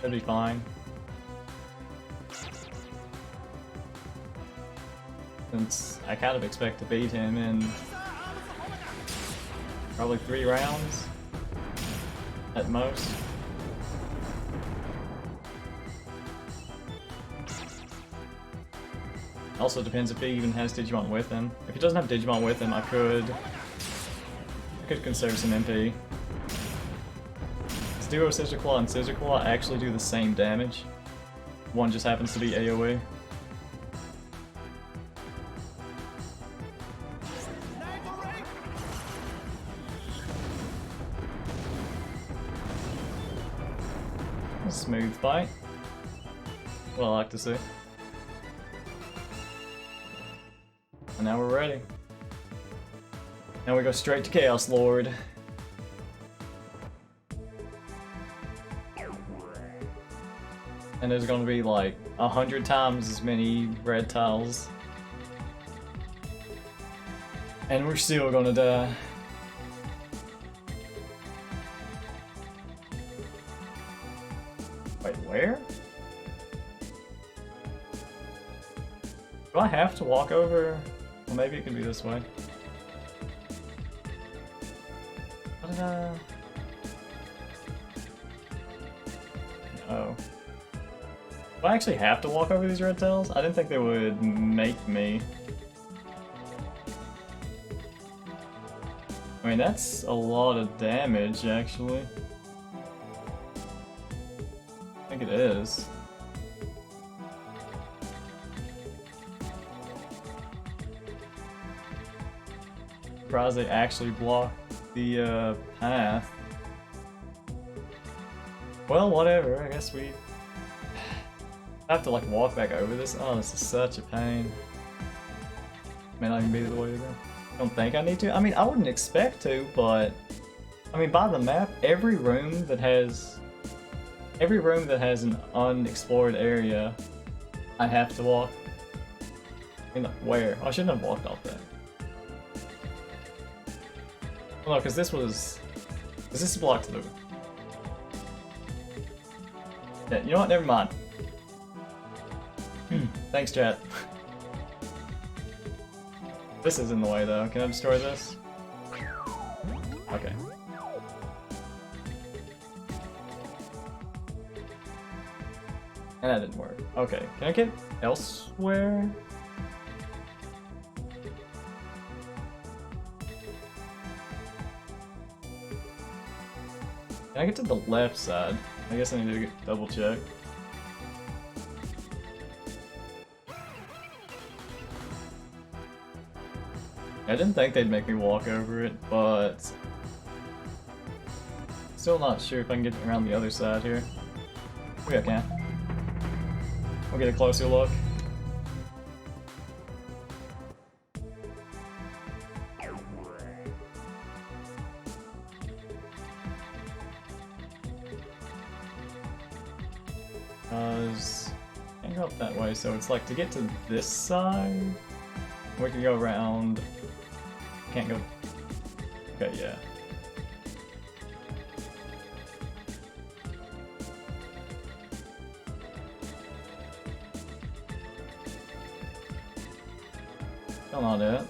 that'd be fine. Since I kind of expect to beat him in probably 3 rounds at most. Also depends if he even has Digimon with him. If he doesn't have Digimon with him, I could conserve some MP. This Duo Scissor Claw and Scissor Claw actually do the same damage. One just happens to be AoE. A smooth fight. What I like to see. And now we're ready. Now we go straight to Chaos Lord. And there's gonna be like 100 times as many red tiles. And we're still gonna die. Wait, where? Do I have to walk over? Well, maybe it could be this way. Oh. Do I actually have to walk over these red tiles? I didn't think they would make me. I mean, that's a lot of damage, actually. I think it is. Surprised they actually block the path. Well, whatever. I guess we have to like walk back over this. Oh, this is such a pain. May not even be the way to go. Don't think I need to. I mean, I wouldn't expect to, but I mean, by the map, every room that has an unexplored area, I have to walk. I mean, where? I shouldn't have walked off that. Well, no, because this is blocked through. Yeah, you know what? Never mind. Thanks, chat. This is in the way, though. Can I destroy this? Okay. And that didn't work. Okay, can I get elsewhere? Can I get to the left side? I guess I need to double check. I didn't think they'd make me walk over it, but still not sure if I can get around the other side here. Maybe I can. We'll get a closer look. Can't go up that way, so it's like to get to this side, we can go around. Can't go. Okay, yeah. Still not it.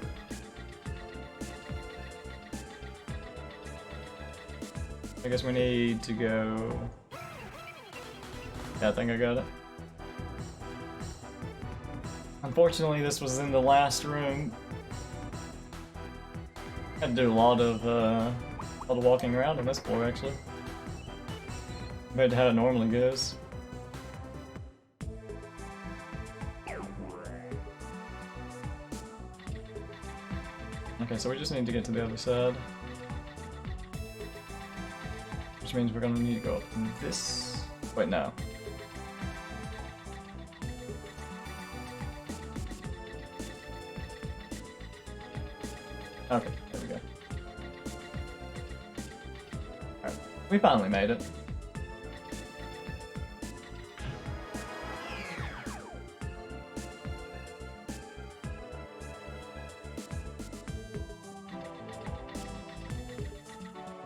I guess we need to go. Yeah, I think I got it. Unfortunately, this was in the last room. Had to do a lot of walking around in this floor, actually, compared to how it normally goes. Okay, so we just need to get to the other side, which means we're gonna need to go up this. Wait, no. Okay, there we go. Alright, we finally made it.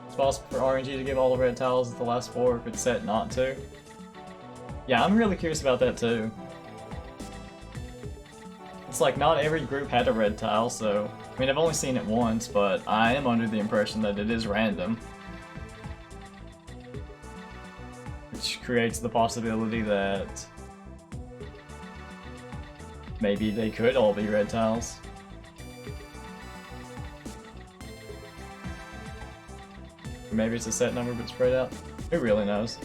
It's possible for RNG to give all the red tiles at the last floor if it's set not to. Yeah, I'm really curious about that too. It's like not every group had a red tile, so I mean I've only seen it once, but I am under the impression that it is random, which creates the possibility that maybe they could all be red tiles. Or maybe it's a set number but spread out. Who really knows?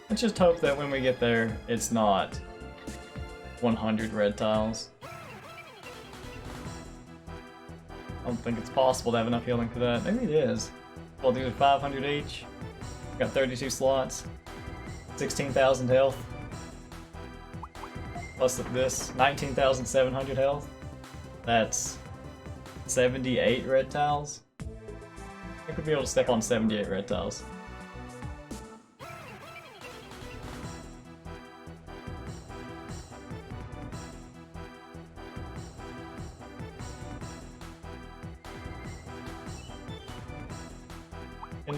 Let's just hope that when we get there, it's not 100 red tiles. I don't think it's possible to have enough healing for that. Maybe it is. Well, these are 500 each. Got 32 slots. 16,000 health. Plus this, 19,700 health. That's 78 red tiles. I think we'll be able to step on 78 red tiles.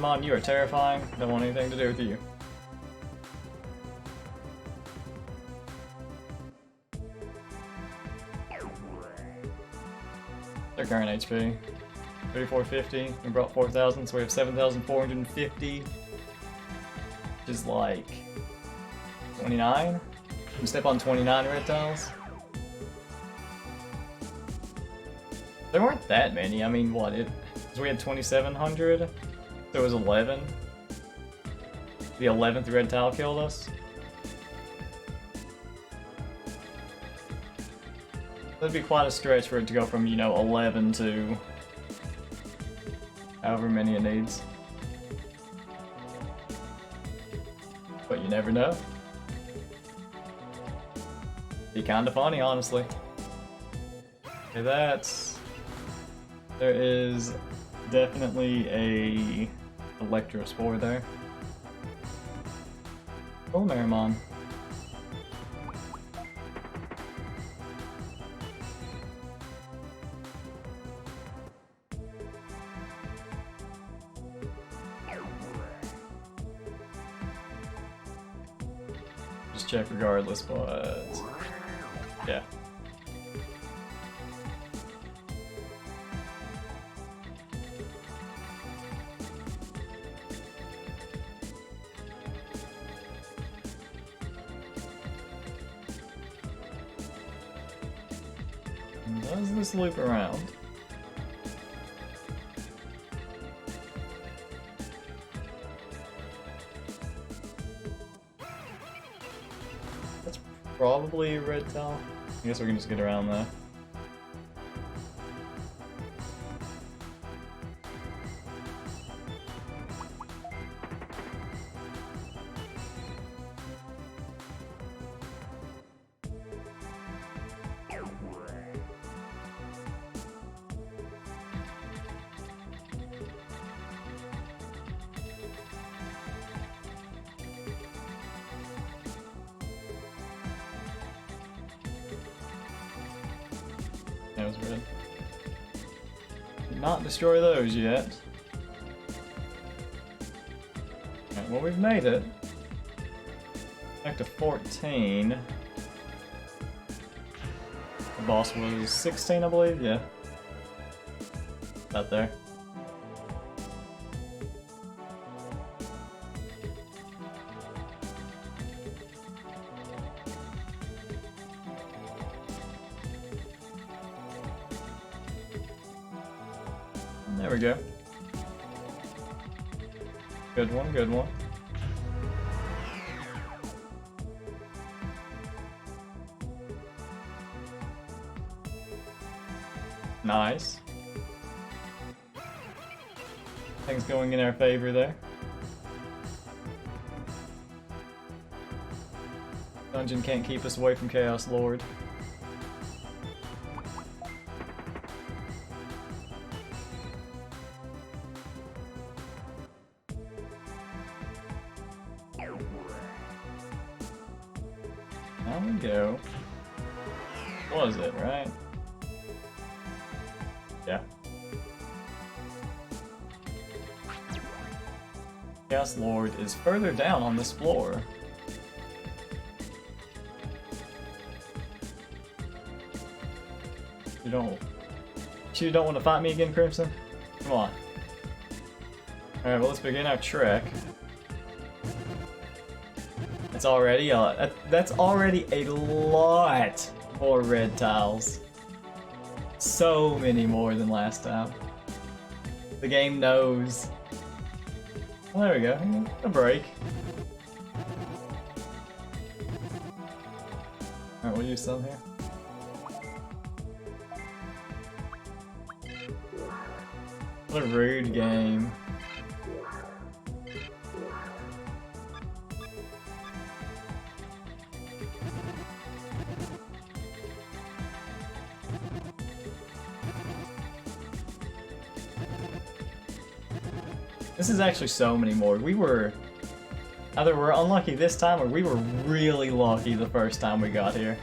Digimon, you are terrifying. Don't want anything to do with you. Their current HP. 3450. We brought 4,000, so we have 7,450. Which is like 29. We step on 29 red tiles. There weren't that many. I mean, what? So we had 2,700. There was 11. The 11th red tile killed us. That'd be quite a stretch for it to go from, you know, 11 to however many it needs. But you never know. Be kinda funny, honestly. Okay, there is definitely a Electrospore there. Oh, Marimon. Just check regardless, but yeah. Does this loop around? That's probably a red towel. I guess we can just get around there. That was red. Did not destroy those yet. Alright, well, we've made it. Back to 14. The boss was 16, I believe? Yeah. About there. There we go. Good one, good one. Nice. Things going in our favor there. Dungeon can't keep us away from Chaos Lord. There we go. Was it, right? Yeah. Chaos Lord is further down on this floor. You don't want to fight me again, Crimson? Come on. Alright, well, let's begin our trek. It's already that's already a lot more red tiles. So many more than last time. The game knows. Well, there we go. A break. Alright, we'll use some here. What a rude game. This is actually so many more. We were... either we're unlucky this time, or we were really lucky the first time we got here.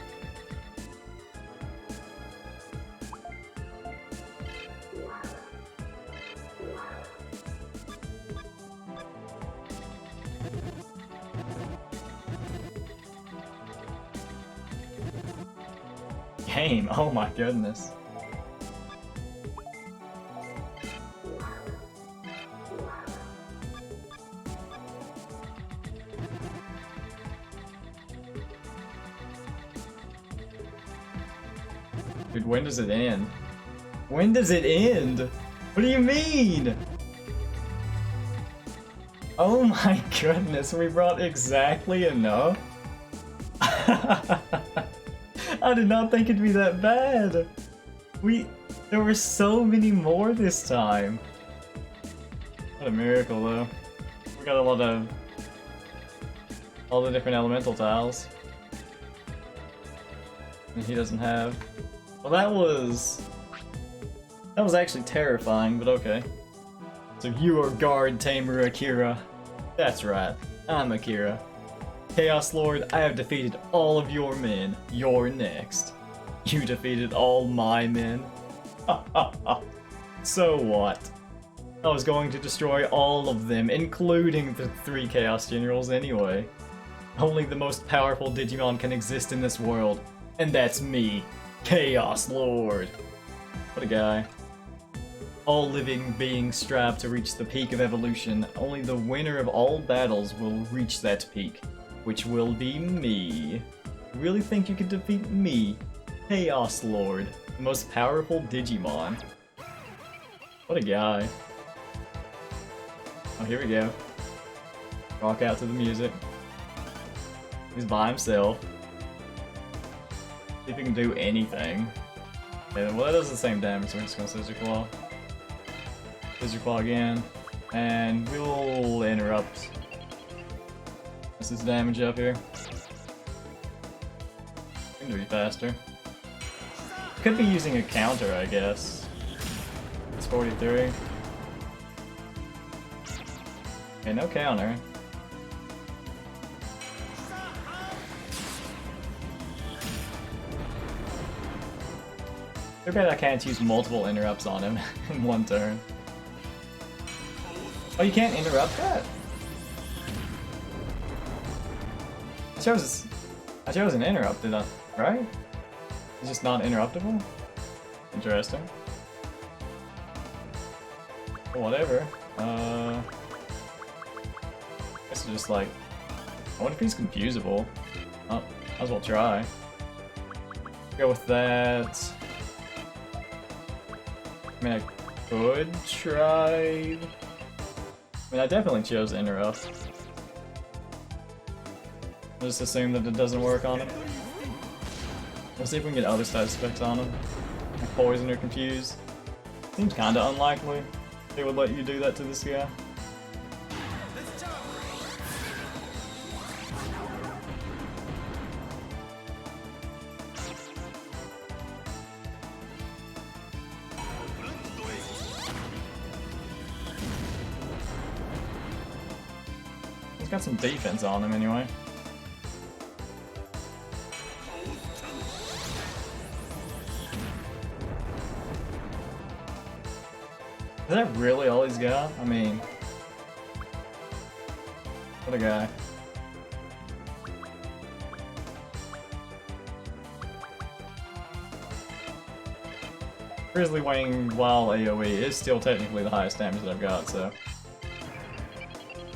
Game, oh my goodness. Dude, when does it end? When does it end? What do you mean? Oh my goodness, we brought exactly enough? I did not think it'd be that bad. There were so many more this time. What a miracle, though. We got a lot of all the different elemental tiles. And he doesn't have. Well, that was actually terrifying, but okay. So you are guard tamer Akira. That's right, I'm Akira. Chaos Lord, I have defeated all of your men. You're next. You defeated all my men. So what? I was going to destroy all of them, including the 3 Chaos Generals anyway. Only the most powerful Digimon can exist in this world, and that's me, Chaos Lord. What a guy. All living beings strive to reach the peak of evolution. Only the winner of all battles will reach that peak, which will be me. You really think you can defeat me? Chaos Lord, the most powerful Digimon. What a guy. Oh, here we go. Rock out to the music. He's by himself. See if he can do anything. Okay, well, that does the same damage, so we're just gonna Scissor Claw. Scissor Claw again. And we'll interrupt. This is damage up here. Seem to be faster. Could be using a counter, I guess. It's 43. Okay, no counter. Too bad I can't use multiple interrupts on him in one turn. Oh, you can't interrupt that? I chose an interrupt, did I? Right? It's just not interruptible? Interesting. Well, whatever. It's just like... I wonder if he's confusable. Oh, might as well try. Go with that. I mean, I could try... I mean, I definitely chose interrupt. I'll just assume that it doesn't work on him. We'll see if we can get other side specs on him. Like poison or confuse. Seems kinda unlikely they would let you do that to this guy. He's got some defense on him anyway. Is that really all he's got? I mean... What a guy. Grizzly Wing, while AoE, is still technically the highest damage that I've got, so...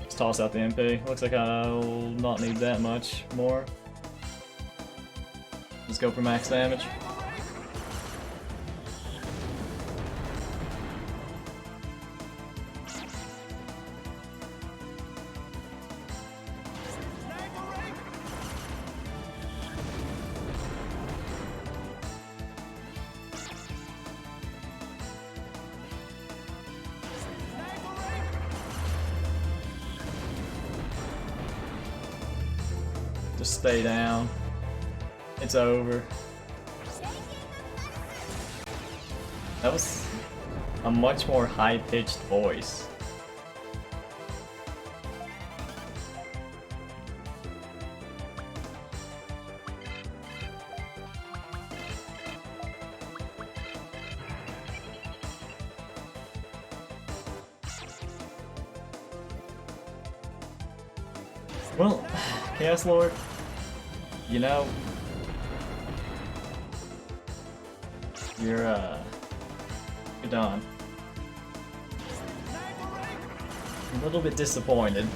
Just toss out the MP. Looks like I'll not need that much more. Just go for max damage. Just stay down. It's over. That was a much more high-pitched voice. Well, Chaos Lord, you know, you're done. I'm a little bit disappointed.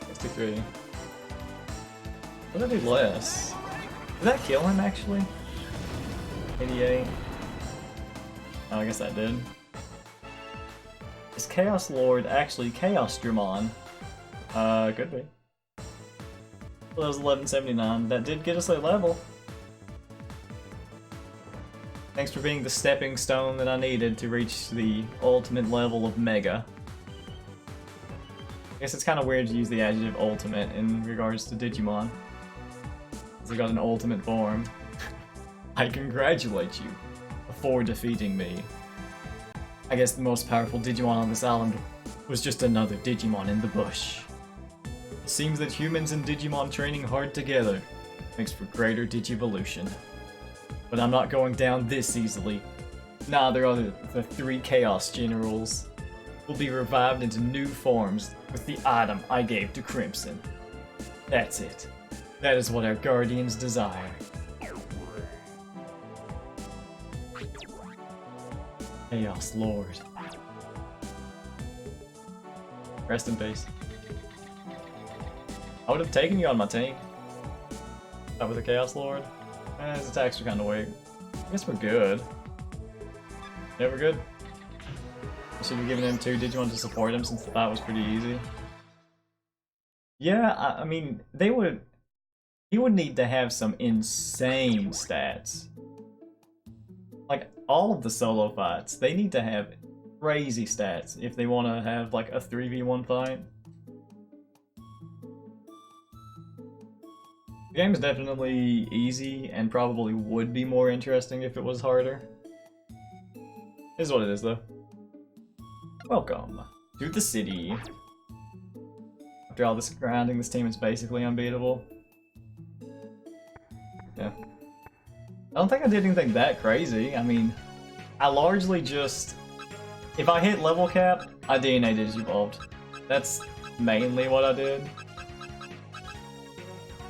63. What did I do less? Did that kill him actually? 88. Oh, I guess that did. Is Chaos Lord actually Chaos Digimon? Could be. Well, that was 1179. That did get us a level. Thanks for being the stepping stone that I needed to reach the ultimate level of Mega. I guess it's kind of weird to use the adjective ultimate in regards to Digimon. We got an ultimate form. I congratulate you for defeating me. I guess the most powerful Digimon on this island was just another Digimon in the bush. It seems that humans and Digimon training hard together makes for greater Digivolution. But I'm not going down this easily. Neither are the three Chaos Generals. Will be revived into new forms with the item I gave to Crimson. That's it. That is what our Guardians desire. Chaos Lord. Rest in peace. I would have taken you on my team. That was a Chaos Lord. His attacks are kind of weak. I guess we're good. Yeah, we're good. I should have given him 2 Digimon to support him since the fight was pretty easy. Yeah, I mean, he would need to have some insane stats. Like, all of the solo fights, they need to have crazy stats if they want to have, like, a 3v1 fight. The game is definitely easy and probably would be more interesting if it was harder. It is what it is, though. Welcome to the city. After all this grinding, this team is basically unbeatable. Yeah. I don't think I did anything that crazy. I mean, I largely just... If I hit level cap, I DNA Digivolved. That's mainly what I did.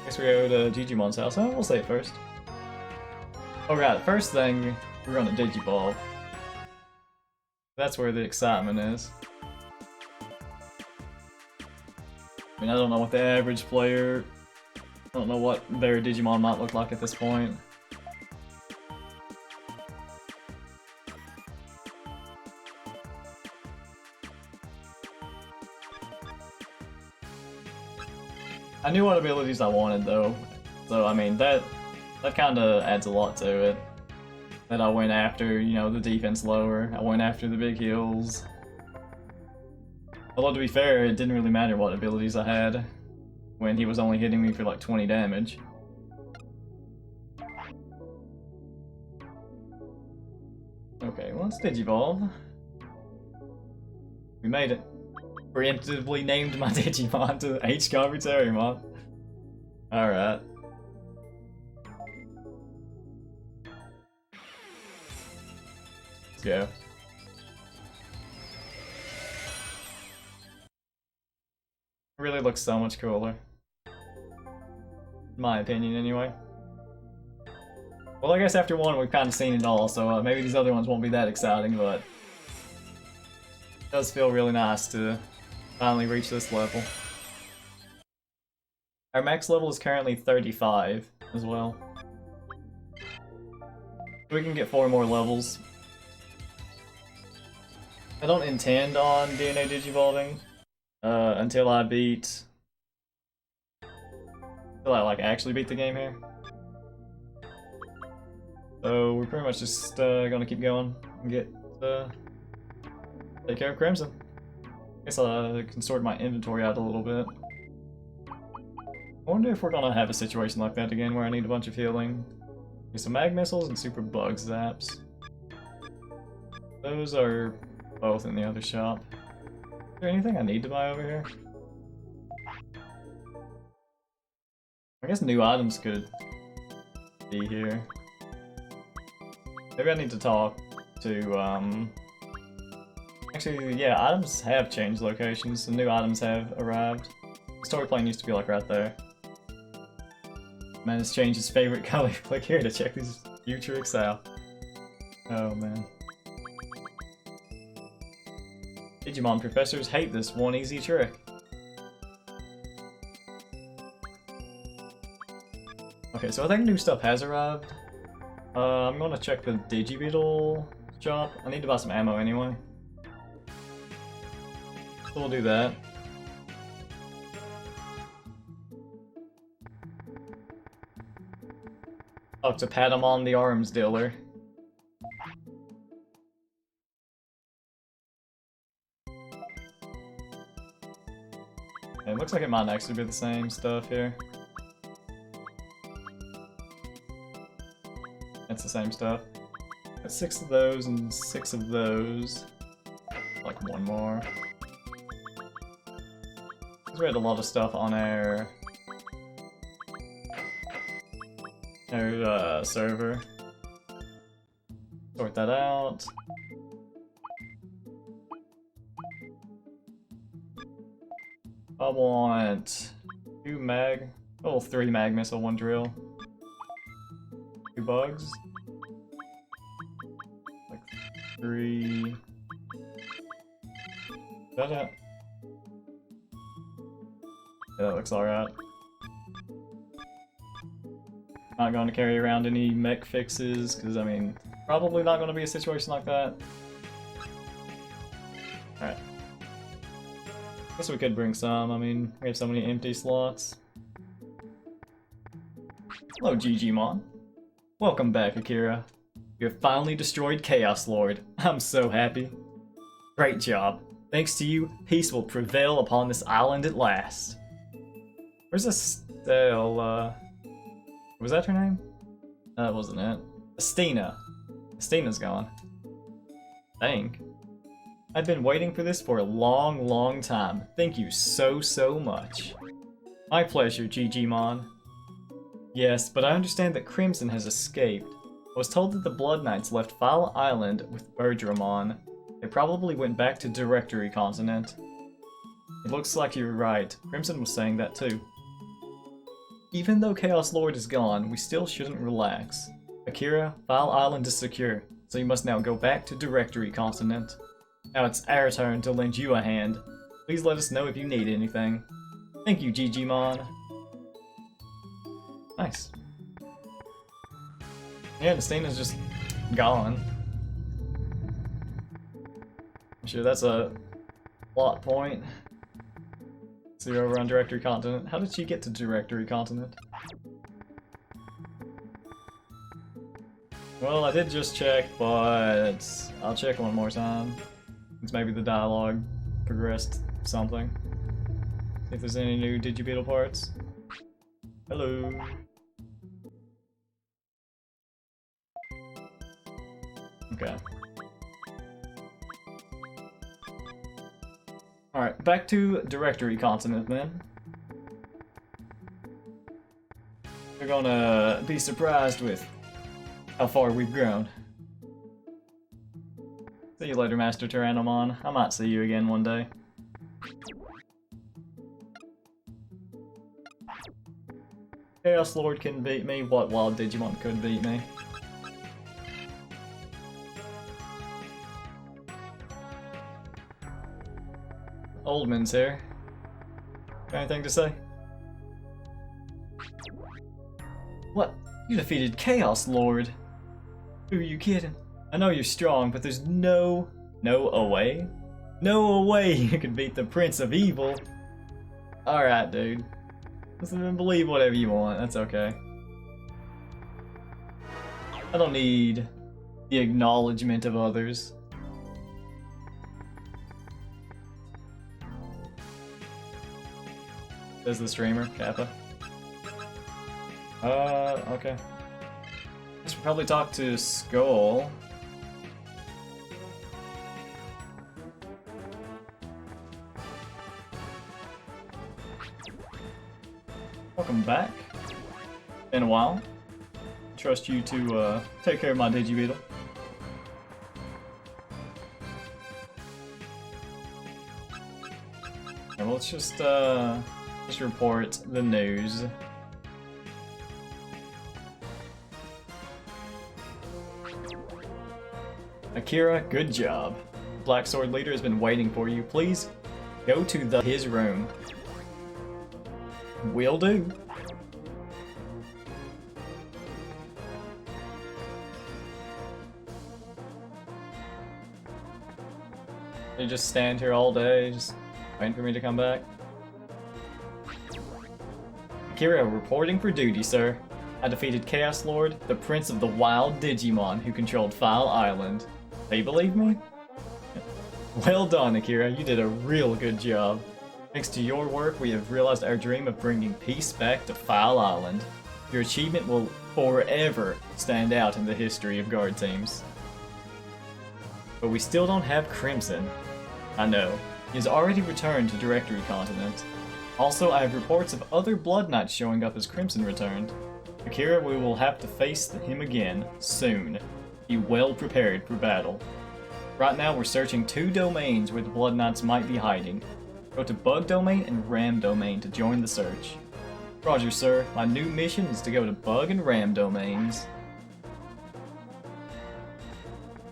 Guess we go to Digimon's house. Oh, we'll say it first. Oh right, first thing, we're gonna Digivolve. That's where the excitement is. I mean, I don't know what the average player... I don't know what their Digimon might look like at this point. I knew what abilities I wanted though, so I mean that kind of adds a lot to it. That I went after, you know, the defense lower, I went after the big heals. Although to be fair, it didn't really matter what abilities I had when he was only hitting me for like 20 damage. Okay, well, let's Digivolve. We made it. Preemptively named my Digimon to H-Convertariumon. Alright. Let's go. It really looks so much cooler. In my opinion, anyway. Well, I guess after one, we've kind of seen it all, so maybe these other ones won't be that exciting, but... It does feel really nice to finally reach this level. Our max level is currently 35 as well. We can get 4 more levels. I don't intend on DNA Digivolving until I like actually beat the game here. So we're pretty much just gonna keep going and get take care of Crimson. Guess I can sort my inventory out a little bit. I wonder if we're gonna have a situation like that again where I need a bunch of healing. Okay, some mag missiles and super bug zaps. Those are both in the other shop. Is there anything I need to buy over here? I guess new items could be here. Maybe I need to talk to, Actually, yeah, items have changed locations. The new items have arrived. The story plane used to be like right there. Man has changed his favorite color. Click here to check these new tricks out. Oh man. Digimon professors hate this one easy trick. Okay, so I think new stuff has arrived. I'm gonna check the Digibeetle shop. I need to buy some ammo anyway. So we'll do that. Oh, to Patamon the Arms Dealer. It looks like it might actually be the same stuff here. It's the same stuff. Got 6 of those and 6 of those. Like one more. We had a lot of stuff on our server. Sort that out. I want 3 mag missile, 1 drill. 2 bugs. Like 3. Is that it? Yeah, that looks alright. Not going to carry around any mech fixes, because, I mean, probably not going to be a situation like that. Alright. Guess we could bring some. I mean, we have so many empty slots. Hello, Digimon. Welcome back, Akira. You have finally destroyed Chaos Lord. I'm so happy. Great job. Thanks to you, peace will prevail upon this island at last. Where's Estelle? Was that her name? That wasn't it. Estina. Estina's gone. Dang. I've been waiting for this for a long, long time. Thank you so, so much. My pleasure, Digimon. Yes, but I understand that Crimson has escaped. I was told that the Blood Knights left Foul Island with Bergeramon. They probably went back to Directory Continent. It looks like you're right. Crimson was saying that too. Even though Chaos Lord is gone, we still shouldn't relax. Akira, Foul Island is secure, so you must now go back to Directory Continent. Now it's our turn to lend you a hand. Please let us know if you need anything. Thank you, Digimon. Nice. Yeah, Estina's just gone. I'm sure that's a plot point. See her over on Directory Continent. How did she get to Directory Continent? Well, I did just check, but I'll check one more time. Since maybe the dialogue progressed something. See if there's any new Digibeetle parts. Hello. Okay. Alright, back to Directory Continent then. We're gonna be surprised with how far we've grown. See you later, Master Tyrannomon. I might see you again one day. Chaos Lord can beat me. What wild Digimon could beat me? Oldman's here. Got anything to say? What? You defeated Chaos Lord? Who are you kidding? I know you're strong, but there's no way you can beat the Prince of Evil. Alright, dude. Listen, believe whatever you want, that's okay. I don't need the acknowledgement of others. Says the streamer, Kappa. Okay. I should probably talk to Skull. Welcome back. Been a while. Trust you to take care of my Digibeetle. And let's just report the news. Akira, good job. Black Sword Leader has been waiting for you. Please go to his room. Will do. They just stand here all day, just waiting for me to come back. Akira, reporting for duty, sir. I defeated Chaos Lord, the Prince of the Wild Digimon who controlled Foul Island. Do you believe me? Well done, Akira. You did a real good job. Thanks to your work, we have realized our dream of bringing peace back to Foul Island. Your achievement will forever stand out in the history of guard teams. But we still don't have Crimson. I know. He has already returned to Directory Continent. Also, I have reports of other Blood Knights showing up as Crimson returned. Akira, we will have to face him again, soon. Be well prepared for battle. Right now, we're searching 2 domains where the Blood Knights might be hiding. Go to Bug Domain and Ram Domain to join the search. Roger, sir. My new mission is to go to Bug and Ram Domains.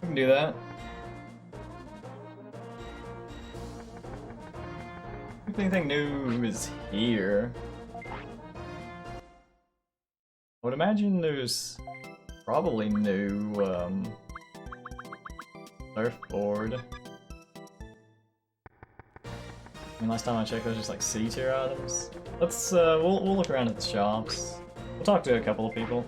We can do that. If anything new is here. would imagine there's probably new surfboard. I mean, last time I checked, there's just like C tier items. Let's we'll look around at the shops. We'll talk to a couple of people.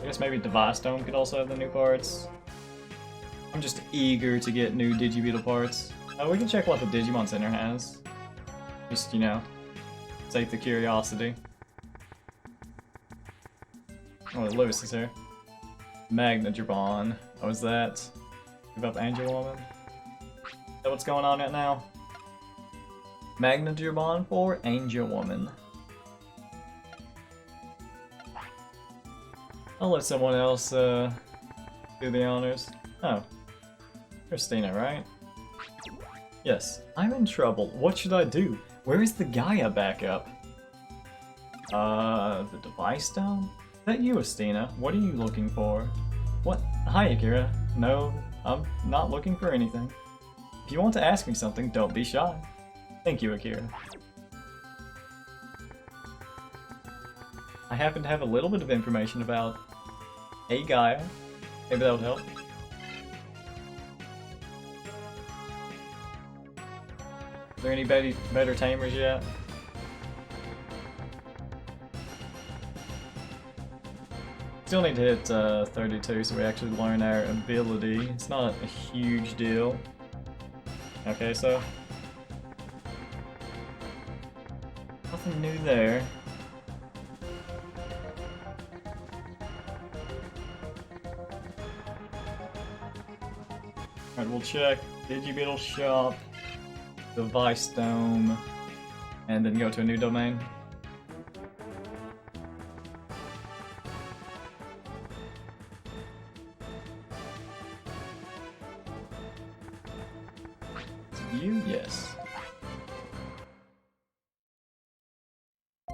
I guess maybe Device Dome could also have the new parts. I'm just eager to get new Digibeetle parts. We can check what the Digimon Center has. Just, you know, save the curiosity. Oh, Lewis is here. Digimon. Oh, is that? Give up Angel Woman? Is that what's going on right now? Digimon for Angel Woman. I'll let someone else do the honors. Oh. Christina, right? Yes. I'm in trouble. What should I do? Where is the Gaia backup? The Device Dome? Is that you, Estina? What are you looking for? What? Hi, Akira. No, I'm not looking for anything. If you want to ask me something, don't be shy. Thank you, Akira. I happen to have a little bit of information about a Gaia. Maybe that would help. Is there any better tamers yet? Still need to hit 32 so we actually learn our ability. It's not a huge deal. Okay, so nothing new there. Alright, we'll check Digibeetle shop, Device Dome, and then go to a new domain. You? Yes.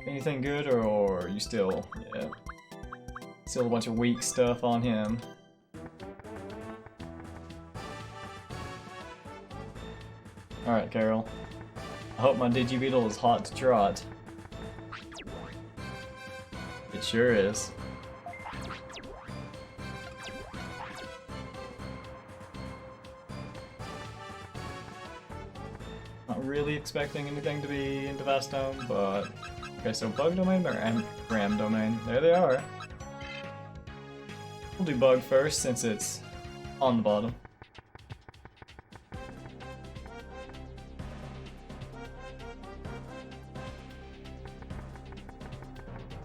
Anything good, or are you still, yeah, still a bunch of weak stuff on him? Alright, Carol. I hope my Digibeetle is hot to trot. It sure is. Not really expecting anything to be in Device Dome, but... Okay, so Bug Domain or Ram Domain? There they are. We'll do Bug first, since it's on the bottom.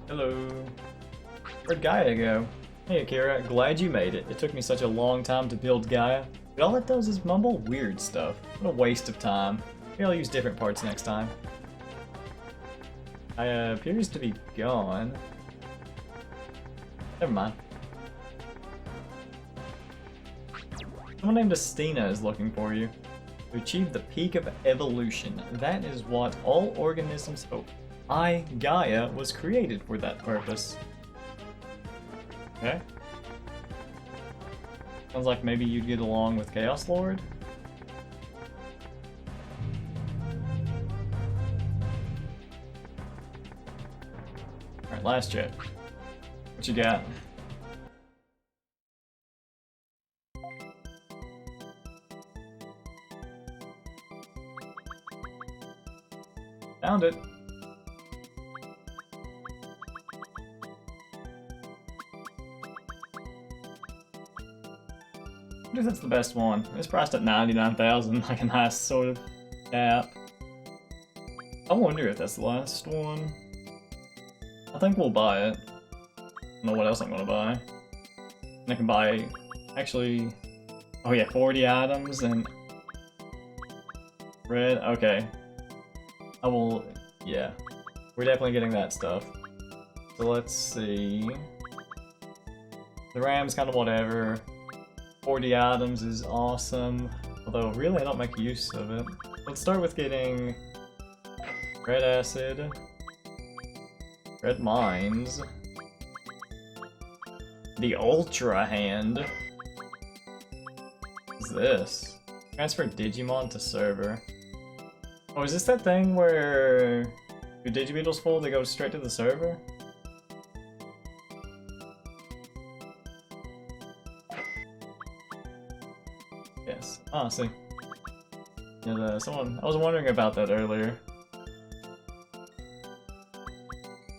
Hello. Where'd Gaia go? Hey Akira, glad you made it. It took me such a long time to build Gaia, but all it does is mumble weird stuff. What a waste of time. Maybe I'll use different parts next time. Gaia appears to be gone. Never mind. Someone named Estina is looking for you. To achieve the peak of evolution, that is what all organisms hope. Gaia, was created for that purpose. Okay. Sounds like maybe you'd get along with Chaos Lord. Alright, last check. What you got? Found it. I guess that's the best one. It's priced at 99,000, like a nice sort of cap. I wonder if that's the last one. I think we'll buy it. I don't know what else I'm gonna buy. And I can buy, actually, oh yeah, 40 items and red. Okay. I will, yeah. We're definitely getting that stuff. So let's see. The Ram's kind of whatever. 40 items is awesome, although really I don't make use of it. Let's start with getting red acid, red mines, the ultra hand. What's this? Transfer Digimon to server. Oh, is this that thing where your Digibeetle's full, they go straight to the server? Yes. Ah, see. Yeah, I was wondering about that earlier.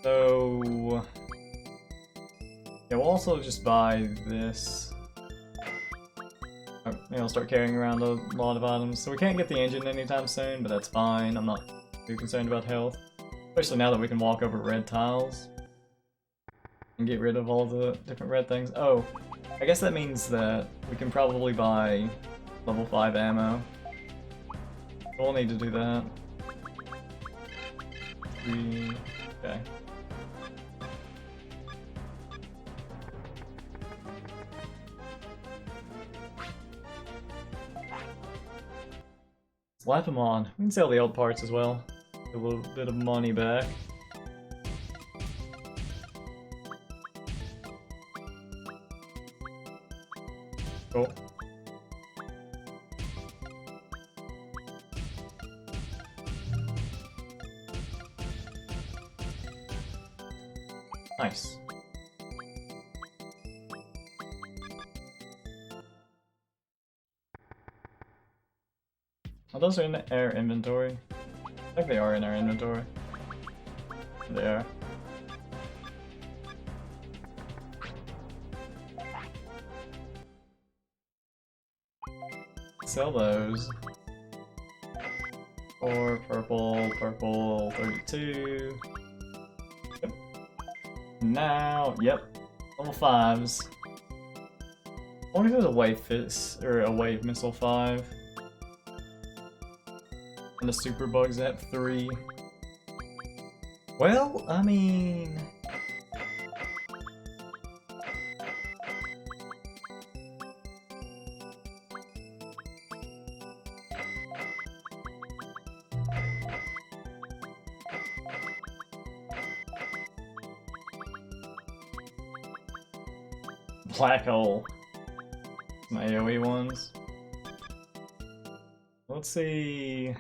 So... yeah, we'll also just buy this. I'll start carrying around a lot of items. So we can't get the engine anytime soon, but that's fine. I'm not too concerned about health. Especially now that we can walk over red tiles. And get rid of all the different red things. Oh, I guess that means that we can probably buy level 5 ammo. We'll need to do that. Okay. Slap them on. We can sell the old parts as well. Get a little bit of money back. Cool. Nice. Oh, those are in our inventory. I think they are in our inventory. They are. Sell those. 4 purple, 32. Yep. Now, yep. Level 5s. I wonder if there's a wave fist or a wave missile 5. And the super bugs at 3. Well, I mean... Black hole. My AoE ones. Let's see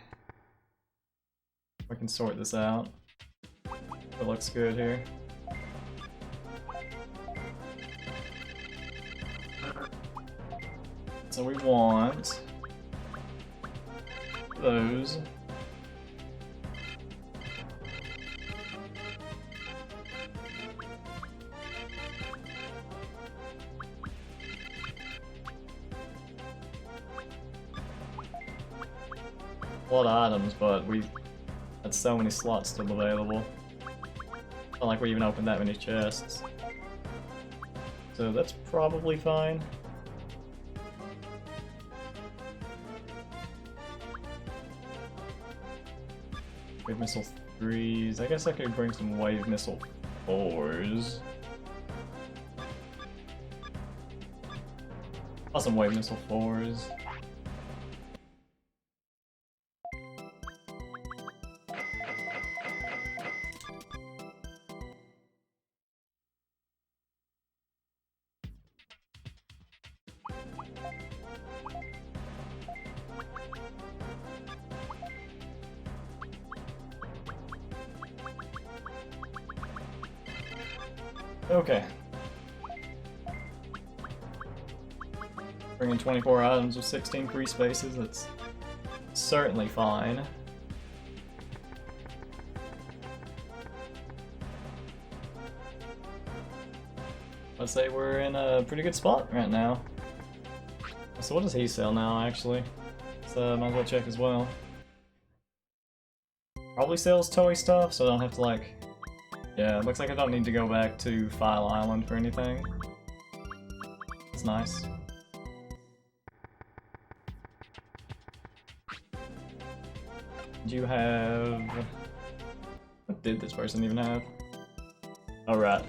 if I can sort this out. It looks good here. So we want those. A lot of items, but we had so many slots still available. Not like we even opened that many chests. So that's probably fine. Wave missile 3s. I guess I could bring some wave missile 4s. Awesome wave missile 4s. Okay. Bringing 24 items with 16 free spaces, that's certainly fine. I'd say we're in a pretty good spot right now. So what does he sell now, actually? So might as well check as well. Probably sells toy stuff, so I don't have to like... Yeah, it looks like I don't need to go back to File Island for anything. That's nice. Do you have... What did this person even have? Oh, right.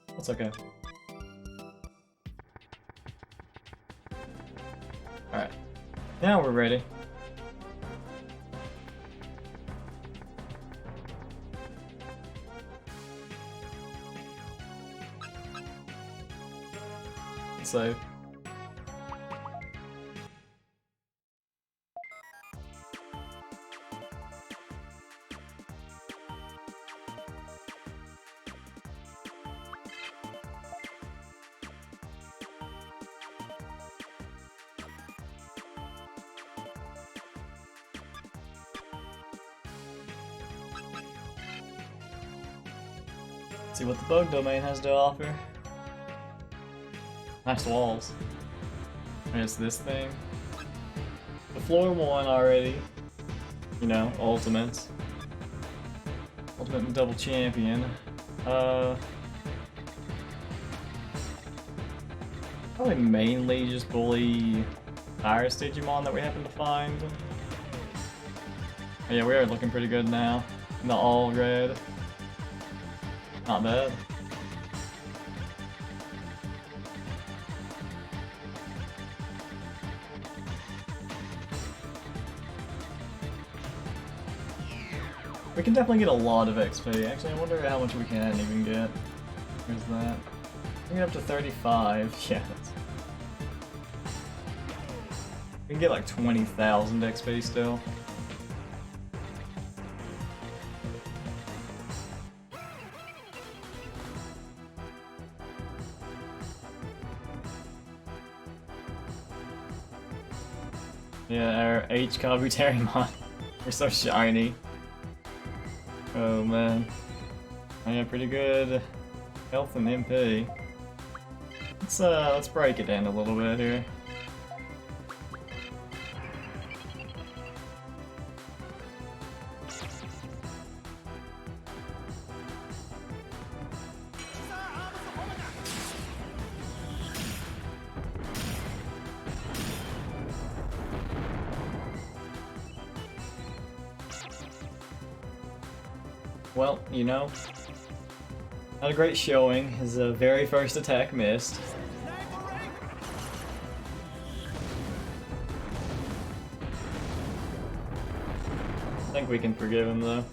That's okay. Alright. Now we're ready. save. See what the bug domain has to offer. Nice walls. And it's this thing. The floor one already. You know, ultimates. Ultimate double champion. Probably mainly just bully Iris Digimon that we happen to find. But yeah, we are looking pretty good now. In the all red. Not bad. We can definitely get a lot of XP. Actually, I wonder how much we can even get. Where's that? We can get up to 35. Yeah. We can get like 20,000 XP still. Yeah, our H Kabuterimon. We're so shiny. Oh man. I have pretty good health and MP. Let's break it in a little bit here. Well, you know, not a great showing. His very first attack missed. I think we can forgive him though.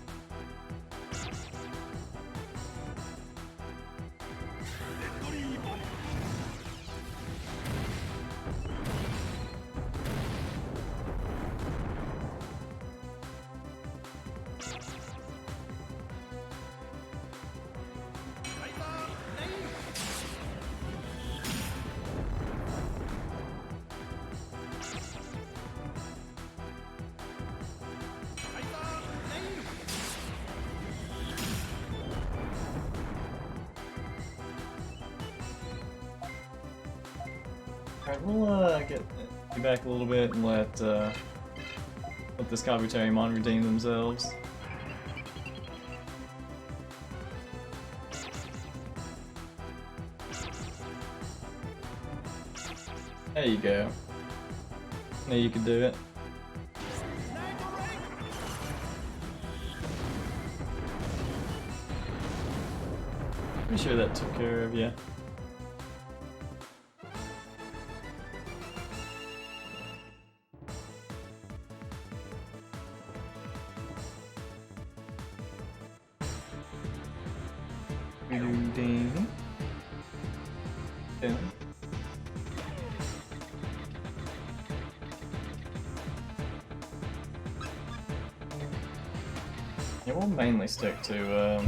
Alright, we'll get back a little bit and let this Kabuterimon redeem themselves. There you go. Now you can do it. Pretty sure that took care of you. Ding. Okay. Yeah, we'll mainly stick to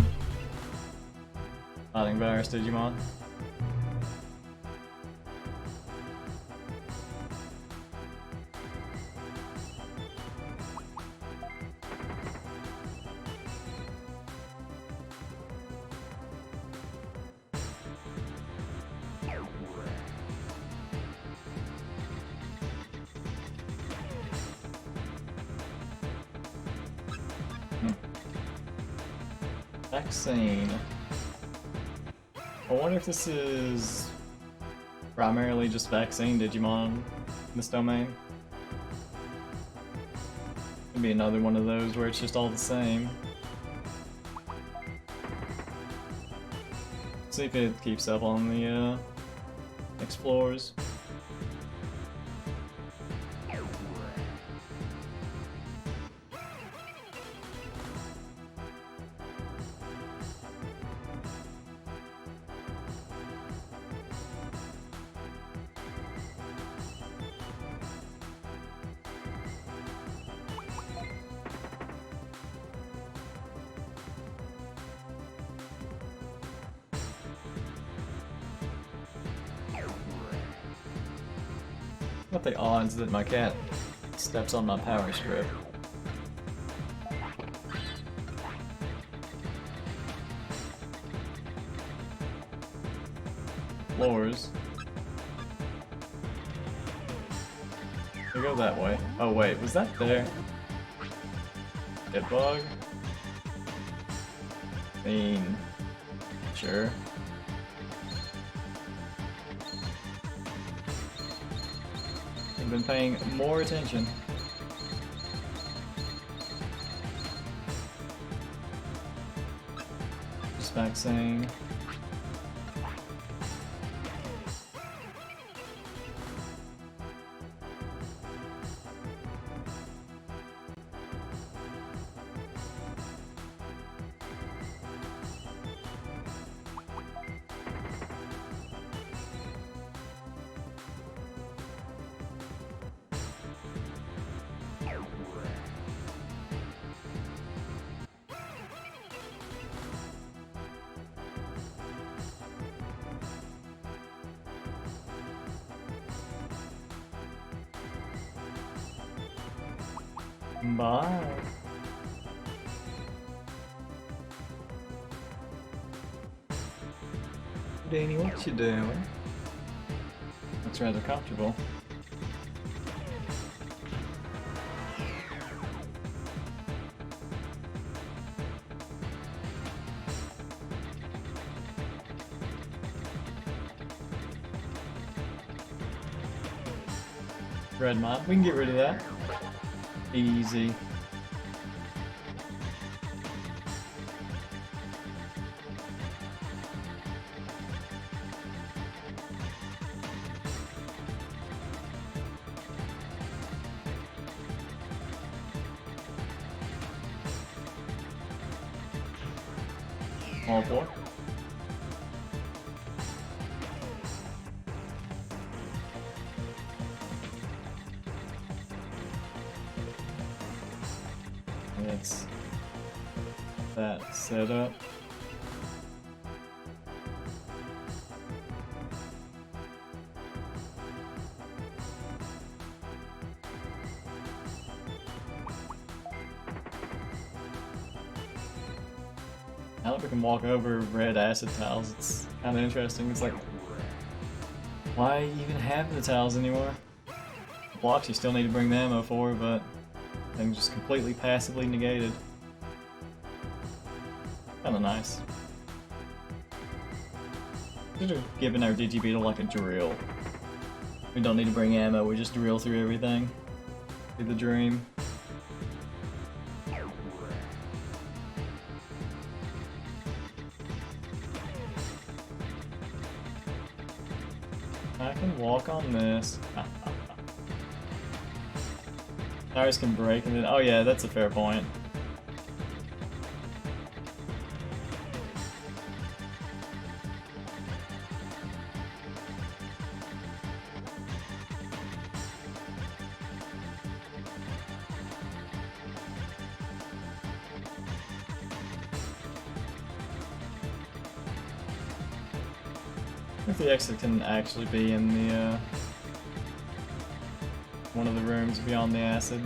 fighting Virus Digimon. Vaccine. I wonder if this is primarily just vaccine Digimon in this domain. Could be another one of those where it's just all the same. See if it keeps up on the explorers. What the odds that my cat steps on my power strip? Floors. We go that way. Oh wait, was that there? Hit bug? I mean, sure. I've been paying more attention. Just back saying. Bye. Danny, what you doing? That's rather comfortable. Red mod, we can get rid of that. Easy. All four. That's that setup. Now that we can walk over red acid tiles, it's kind of interesting. It's like, why even have the tiles anymore? Blocks you still need to bring the ammo for, but things just completely passively negated. Kinda nice. Should have given our Digibeetle like a drill. We don't need to bring ammo, we just drill through everything. Do the dream. I can walk on this. Tires can break and then, oh yeah, that's a fair point. If the exit can actually be in the one of the rooms beyond the acid.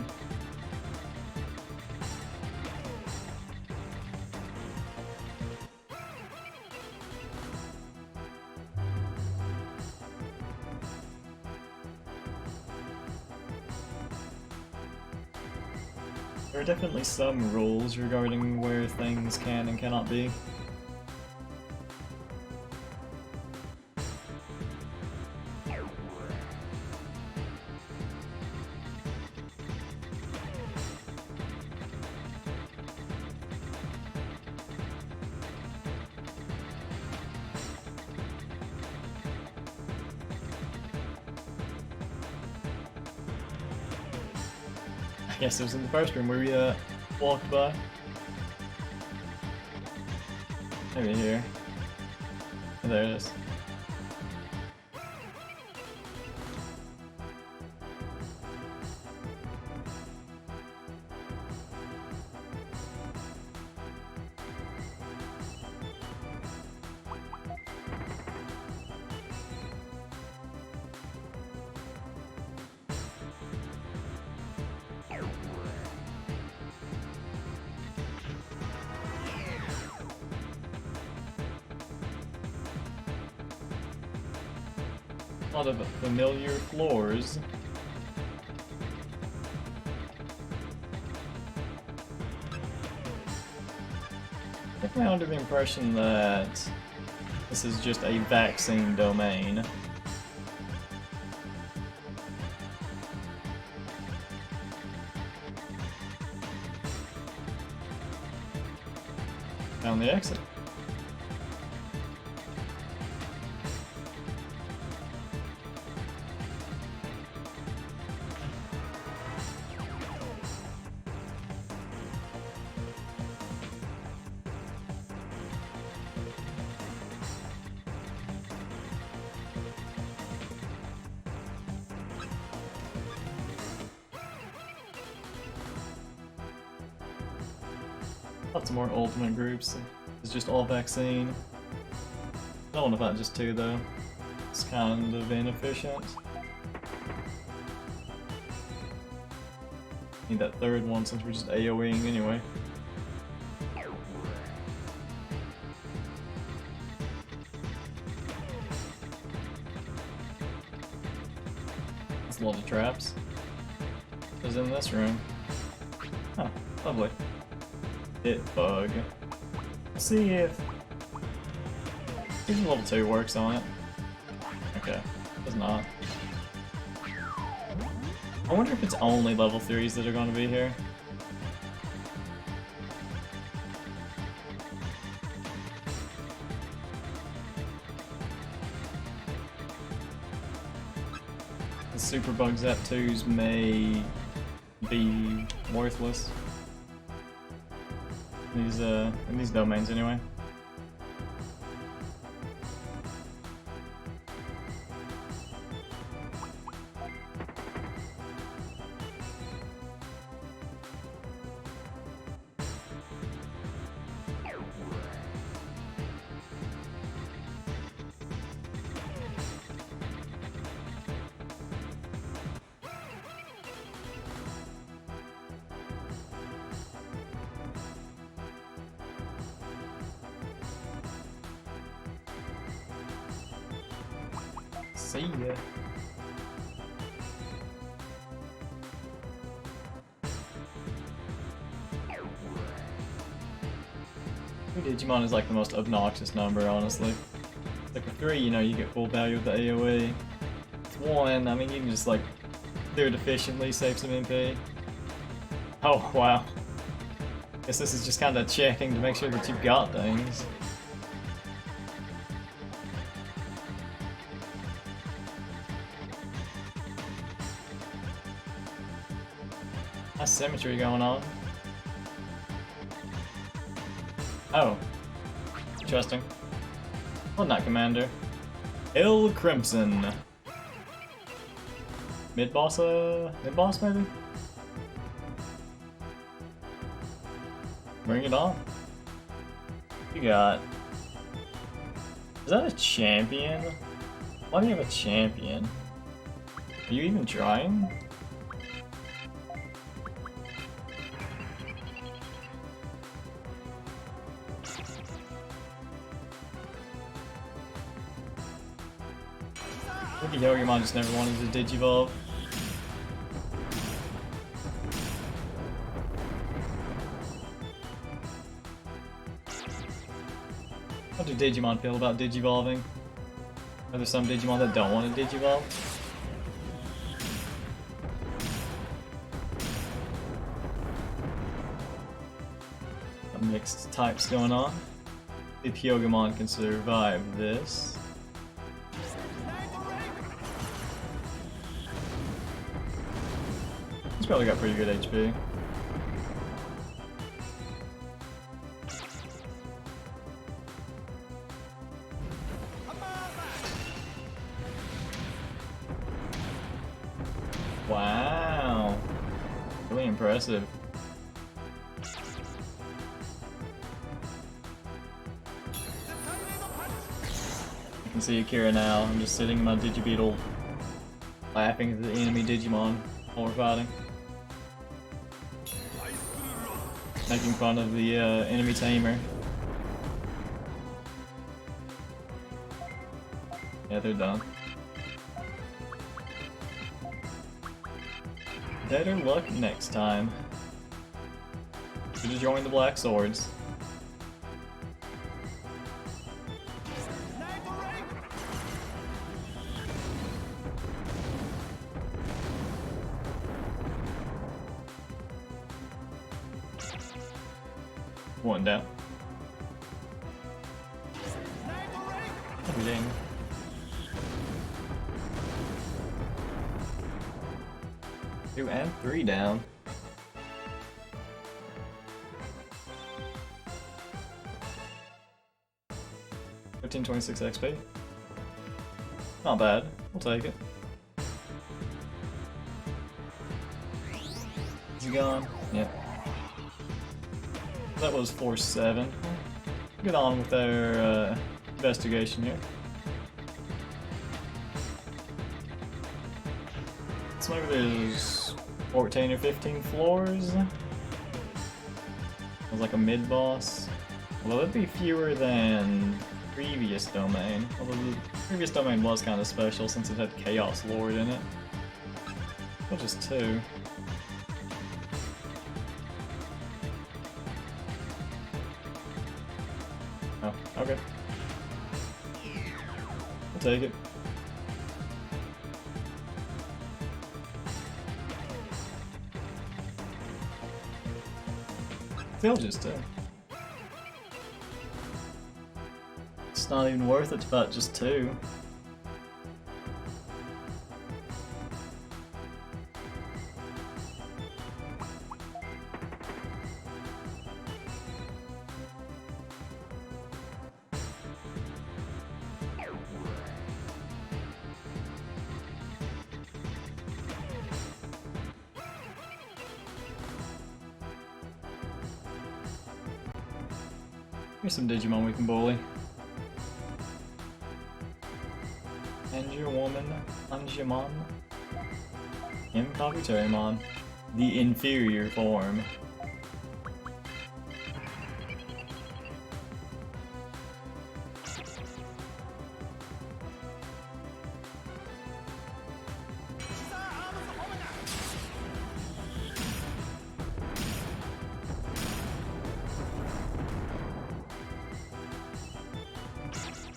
There are definitely some rules regarding where things can and cannot be. I guess it was in the first room where we walked by. Maybe here. Oh, there it is. A lot of familiar floors. Definitely under the impression that this is just a vaccine domain. Found the exit. Lots more ultimate groups. It's just all vaccine. I don't want to fight just two though. It's kind of inefficient. Need that third one since we're just AoEing anyway. That's a lot of traps. What's in this room? Oh, lovely. Hit bug. Let's see if level 2 works on it. Okay, does not. I wonder if it's only level 3s that are going to be here. The Super Bug Zap 2s may be worthless. In these domains anyway. See ya. Digimon is like the most obnoxious number, honestly. Like with 3, you know, you get full value of the AoE. With 1, I mean, you can just like do it efficiently, save some MP. Oh, wow. Guess this is just kind of checking to make sure that you've got things. Nice symmetry going on. Oh. Interesting. Well, not Commander. Hill Crimson. Mid-boss, maybe? Bring it on. You got... Is that a champion? Why do you have a champion? Are you even trying? Maybe Yogimon just never wanted to Digivolve. How do Digimon feel about Digivolving? Are there some Digimon that don't want to Digivolve? Some mixed types going on. If Hyogomon can survive this. He's probably got pretty good HP. Wow. Really impressive. You can see Akira now. I'm just sitting in my Digibeetle laughing at the enemy Digimon while we're fighting. Making fun of the enemy tamer. Yeah, they're done. Better luck next time. Should have joined the Black Swords. One down. Dang. 2 and 3 down. $15.26 XP. Not bad. We'll take it. Is he gone? Yep. That was 4-7. Get on with our investigation here. So maybe there's 14 or 15 floors. It was like a mid-boss. Well, that'd be fewer than previous domain. Although the previous domain was kind of special since it had Chaos Lord in it. Well, just 2. Oh, okay. I'll take it. Still just 2. It's not even worth it to bet just 2. Here's some Digimon we can bully. Woman, Anjumon, Kabuterimon, the inferior form.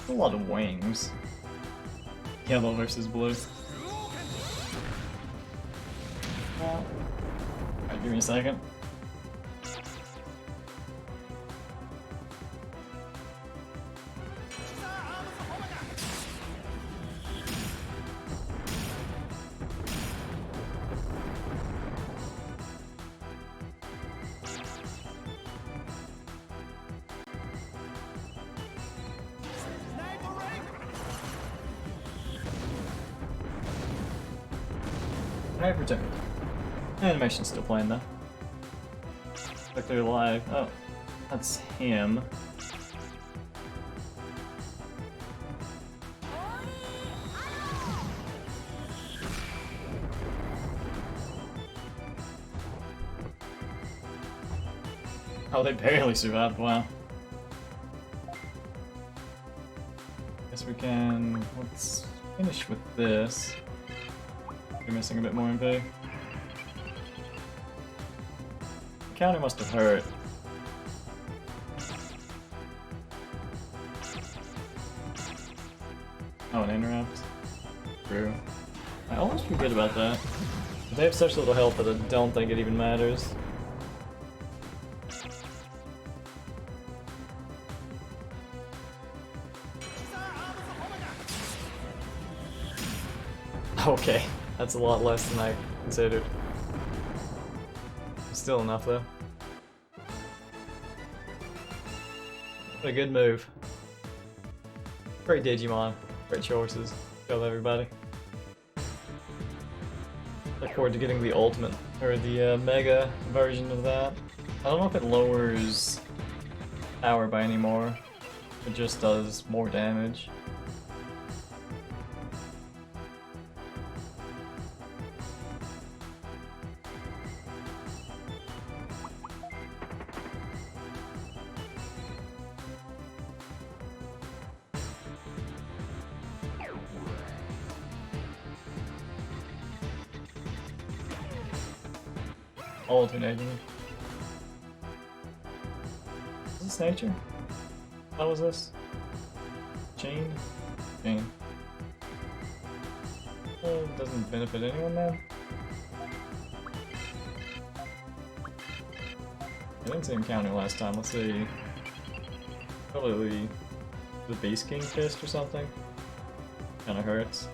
A lot of wings. Yellow versus blue. Alright, give me a second. Hyper. Animation's still playing though. Like they're live. Oh, that's him. Oh, they barely survived. Wow. Guess we can. Let's finish with this. You're missing a bit more MP. The counter must have hurt. Oh, an interrupt? True. I always forget about that. They have such little health that I don't think it even matters. Okay. That's a lot less than I considered. Still enough though. What a good move. Great Digimon. Great choices. Love everybody. Look forward to getting the ultimate, or the mega version of that. I don't know if it lowers power by any more. It just does more damage. alternating. Is this nature? What was this? Chain? Chain. It doesn't benefit anyone now? I didn't see him counter last time. Let's see. Probably the Beast King Fist or something. Kinda hurts.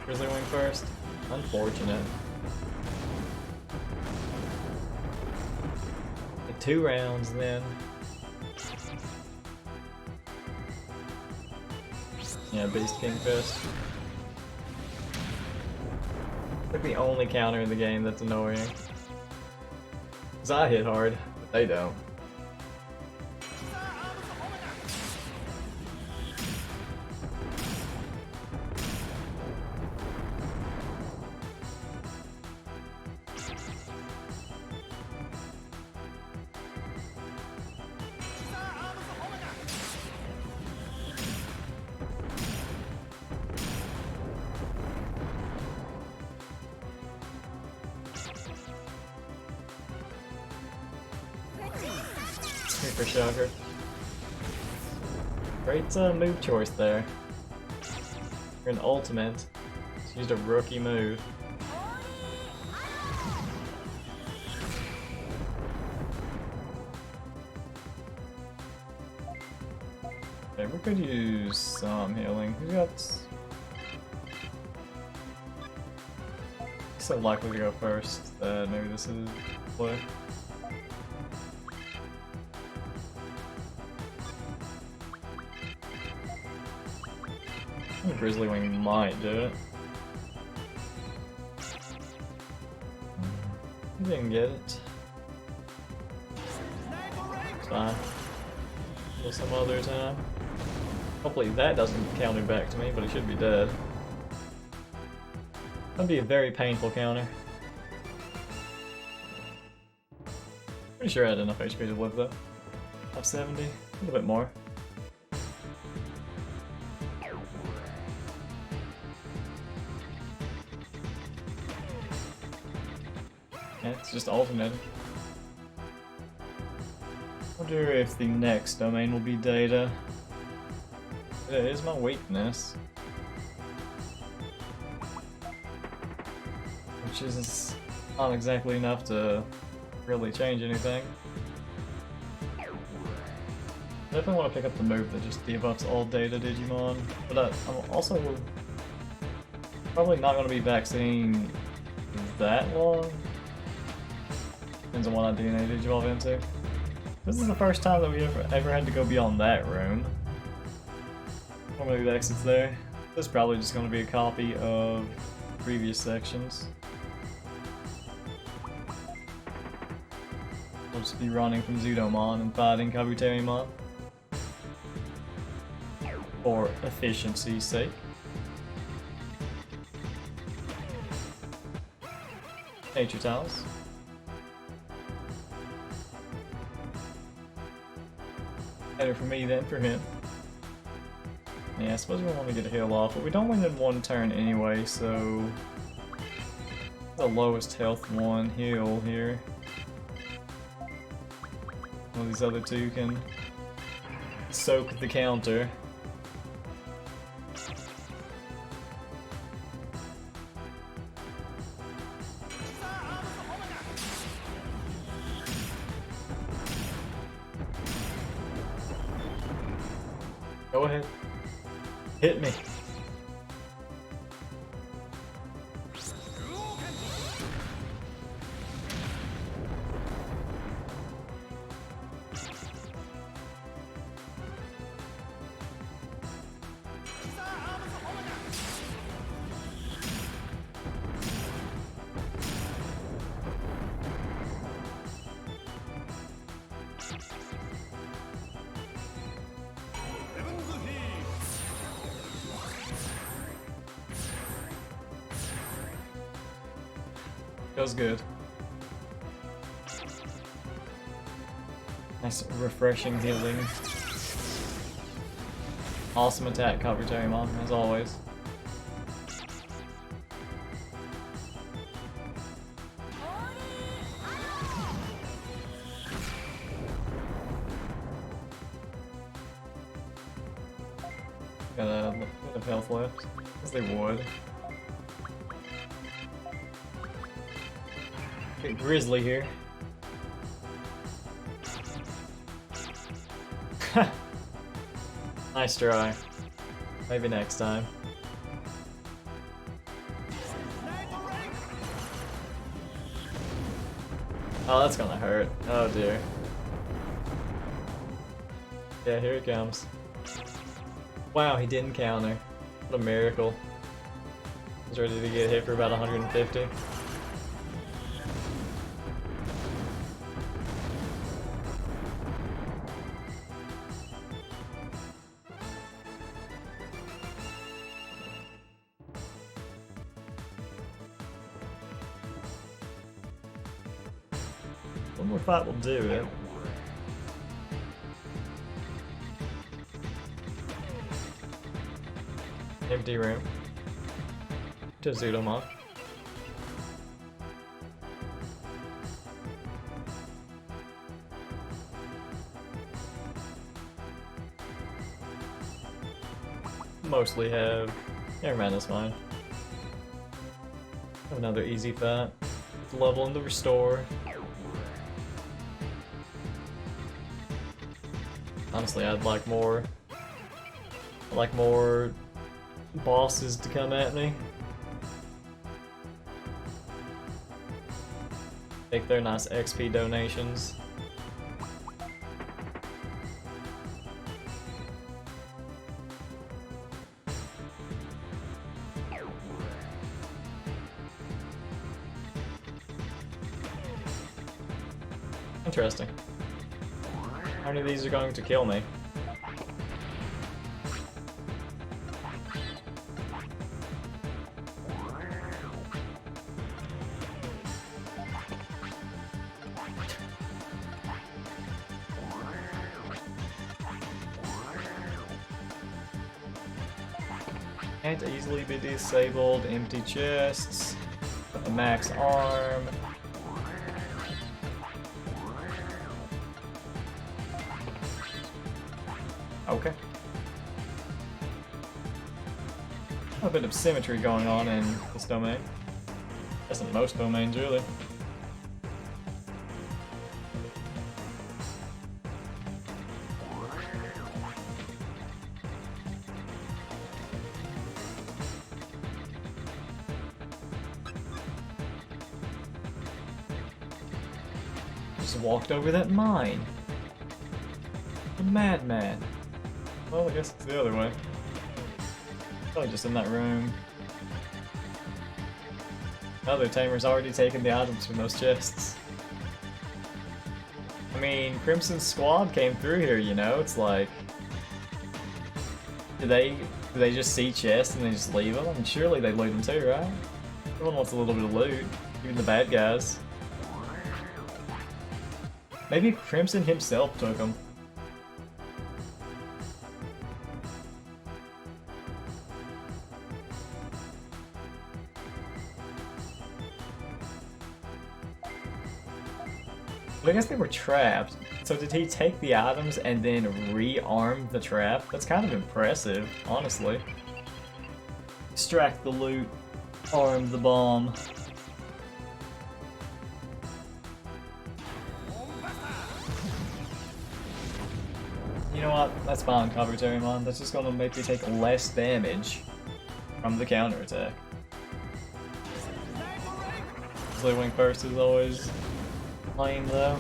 Grizzly Wing first. Unfortunate. Get 2 rounds then. Yeah, Beast King Fist. Like the only counter in the game that's annoying. Cause I hit hard, but they don't. Super Shocker. Great move choice there. For an ultimate, just used a rookie move. Okay, we could use some healing. Who's got... so likely to go first that maybe this is play. Grizzly Wing might do it. He didn't get it. It's fine. Till some other time. Hopefully that doesn't counter back to me, but he should be dead. That'd be a very painful counter. Pretty sure I had enough HP to live though. Up 70, a little bit more. Yeah, it's just alternating. Wonder if the next domain will be data. It is my weakness. Which is not exactly enough to really change anything. Definitely want to pick up the move that just debuffs all data Digimon, but I'm also probably not going to be vaccinating that long. Depends on what I DNA Digivolve into. This is the first time that we ever had to go beyond that room. How many exits there? This is probably just going to be a copy of previous sections. We'll just be running from Zudomon and fighting Kabuterimon. For efficiency's sake. Nature Tiles. Better for me than for him. Yeah, I suppose we want to get a heal off, but we don't win in one turn anyway, so... the lowest health one heal here. One of these other two can soak the counter. Go ahead. Hit me. Feels good. Nice refreshing healing. Awesome attack, Kabuterimon, as always. Got a bit of health left, as they would. Get Grizzly here. Nice try. Maybe next time. Oh, that's gonna hurt. Oh dear. Yeah, here it comes. Wow, he didn't counter. What a miracle. He's ready to get hit for about 150. One more fight will do it. Empty room. To Zudomon. Mostly have... Never mind, that's fine. Have another easy fight. Level in the restore. Honestly, I'd like more bosses to come at me. Take their nice XP donations. Interesting. How many of these are going to kill me? Can't easily be disabled. Empty chests. A max arm. Okay. A bit of symmetry going on in this domain. That's in most domains, really. Just walked over that mine. A madman. Well, I guess it's the other way. Probably just in that room. Other tamer's already taken the items from those chests. I mean, Crimson's squad came through here, you know? It's like... Do they just see chests and they just leave them? I mean, surely they loot them too, right? Everyone wants a little bit of loot. Even the bad guys. Maybe Crimson himself took them. But I guess they were trapped. So did he take the items and then rearm the trap? That's kind of impressive, honestly. Extract the loot, arm the bomb. You know what? That's fine, Cover Digimon. That's just gonna make me take less damage from the counterattack. Wing first is always lame though.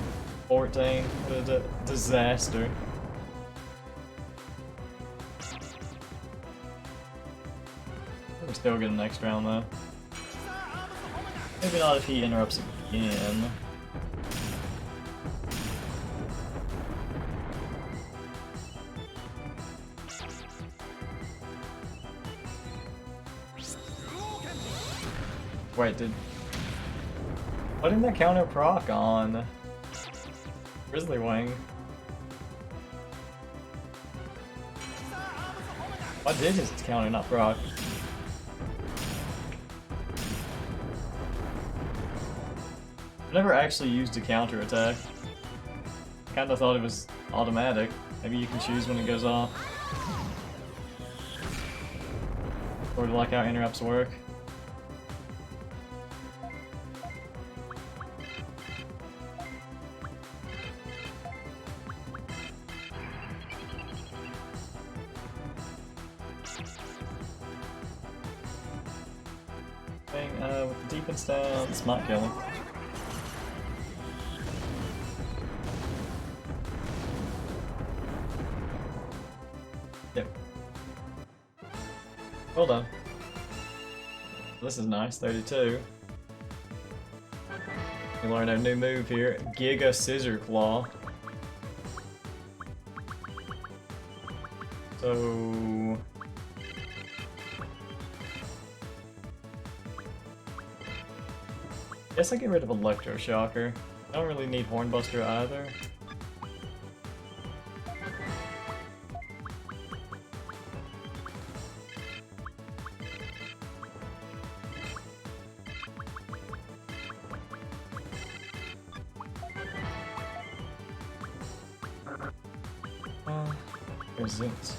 14, what a disaster. We're still getting next round though. Maybe not if he interrupts again. Wait, why didn't that counter proc on Grizzly Wing? Why did his counter not proc? I never actually used a counter attack. Kinda thought it was automatic. Maybe you can choose when it goes off. Sort of like how interrupts work. With the defense down, smart killing. Yep. Well done. This is nice, 32. We learned a new move here, Giga Scissor Claw. So... guess I get rid of Electroshocker. I don't really need Hornbuster either. Where's it?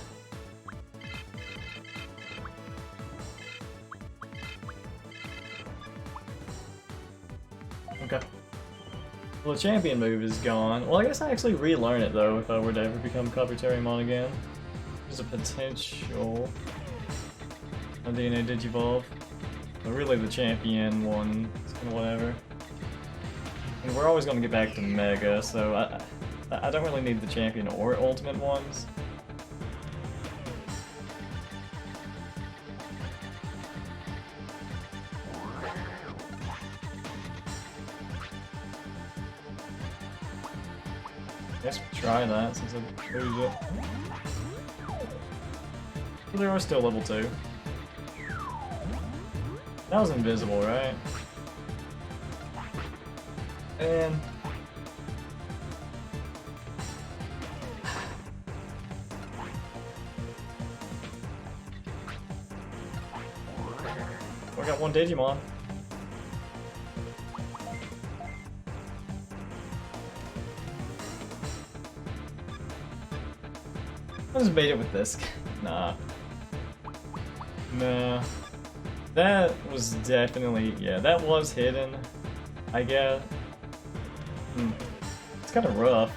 Okay. Well, the champion move is gone. Well, I guess I actually relearn it though if I were to ever become Coppertariamon again. There's a potential. A DNA Digivolve. But really the champion one, it's kind of whatever. And we're always going to get back to Mega, so I don't really need the champion or ultimate ones. Guess we'll try that since I lose it. But they are still level 2. That was invisible, right? And... we got one Digimon. I just made it with this. Nah. Nah. That was definitely, yeah, that was hidden, I guess. It's kind of rough.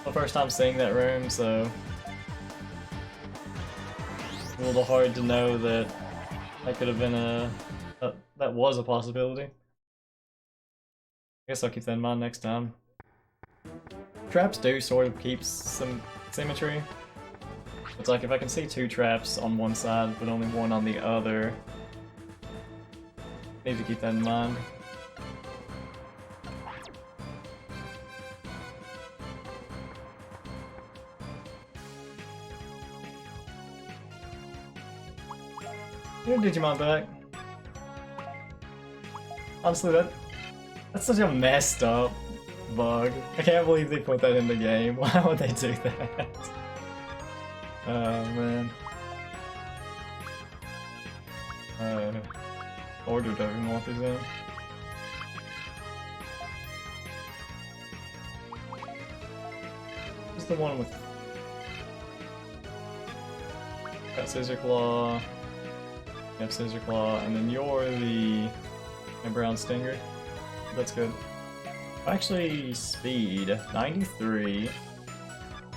The first time seeing that room, so... a little hard to know that that could have been that was a possibility. I guess I'll keep that in mind next time. Traps do sort of keep some symmetry. It's like if I can see 2 traps on one side but only one on the other, need to keep that in mind. Your Digimon back. Honestly, that's such a messed up bug. I can't believe they put that in the game. Why would they do that? Oh man. Order don't even want these in. Who's the one with... got Scissor Claw. You have Scissor Claw, and then you're the Brown Stinger. That's good. Actually, speed 93,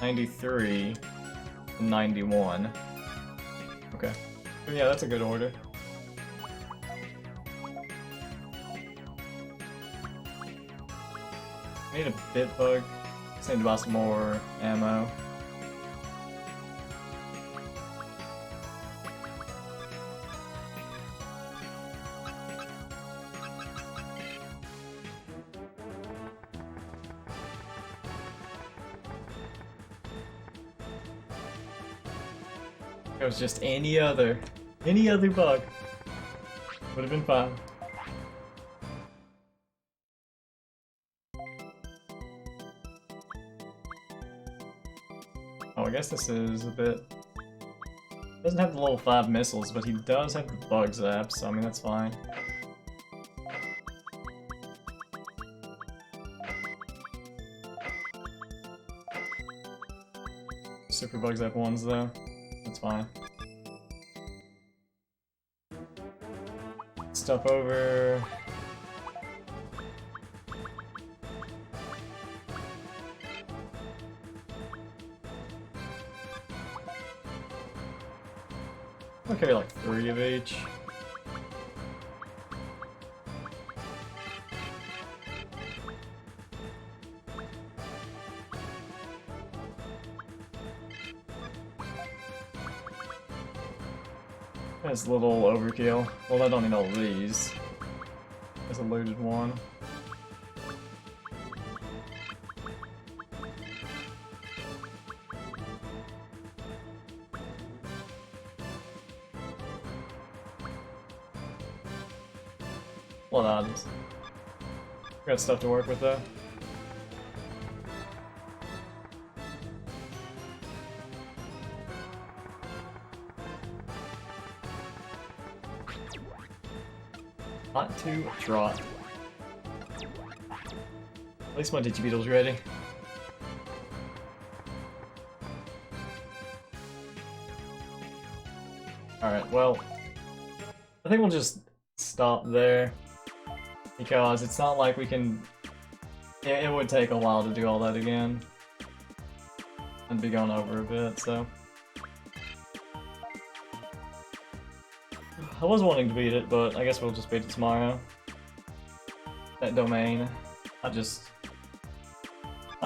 93, and 91. Okay. Yeah, that's a good order. I need a bit bug. Just need to buy some more ammo. It was just any other bug. Would have been fine. Oh, I guess this is a bit... doesn't have the level 5 missiles, but he does have the bug zap, so I mean that's fine. Super bug zap ones though. That's fine. stuff over. I'll carry like 3 of each. That's a little overkill. Well, I don't need all these. There's a looted one. Well, items. Got stuff to work with though. Hot to trot. At least my Digibeetle's ready. Alright, well, I think we'll just stop there. Because it's not like we can... it would take a while to do all that again. And be going over a bit, so... I was wanting to beat it, but I guess we'll just beat it tomorrow. That domain. I'll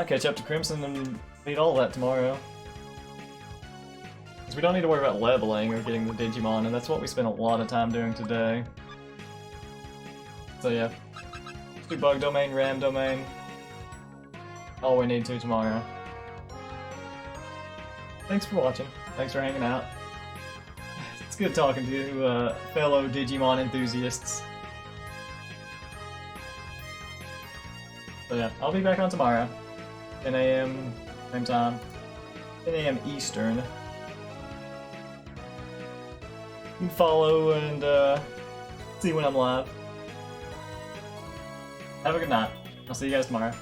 catch up to Crimson and beat all that tomorrow. Because we don't need to worry about leveling or getting the Digimon, and that's what we spent a lot of time doing today. So yeah. Let's do Bug Domain, Ram Domain. All we need to tomorrow. Thanks for watching. Thanks for hanging out. It's good talking to you, fellow Digimon enthusiasts. So yeah, I'll be back on tomorrow. 10 AM, same time. 10 AM Eastern. You can follow and see when I'm live. Have a good night. I'll see you guys tomorrow.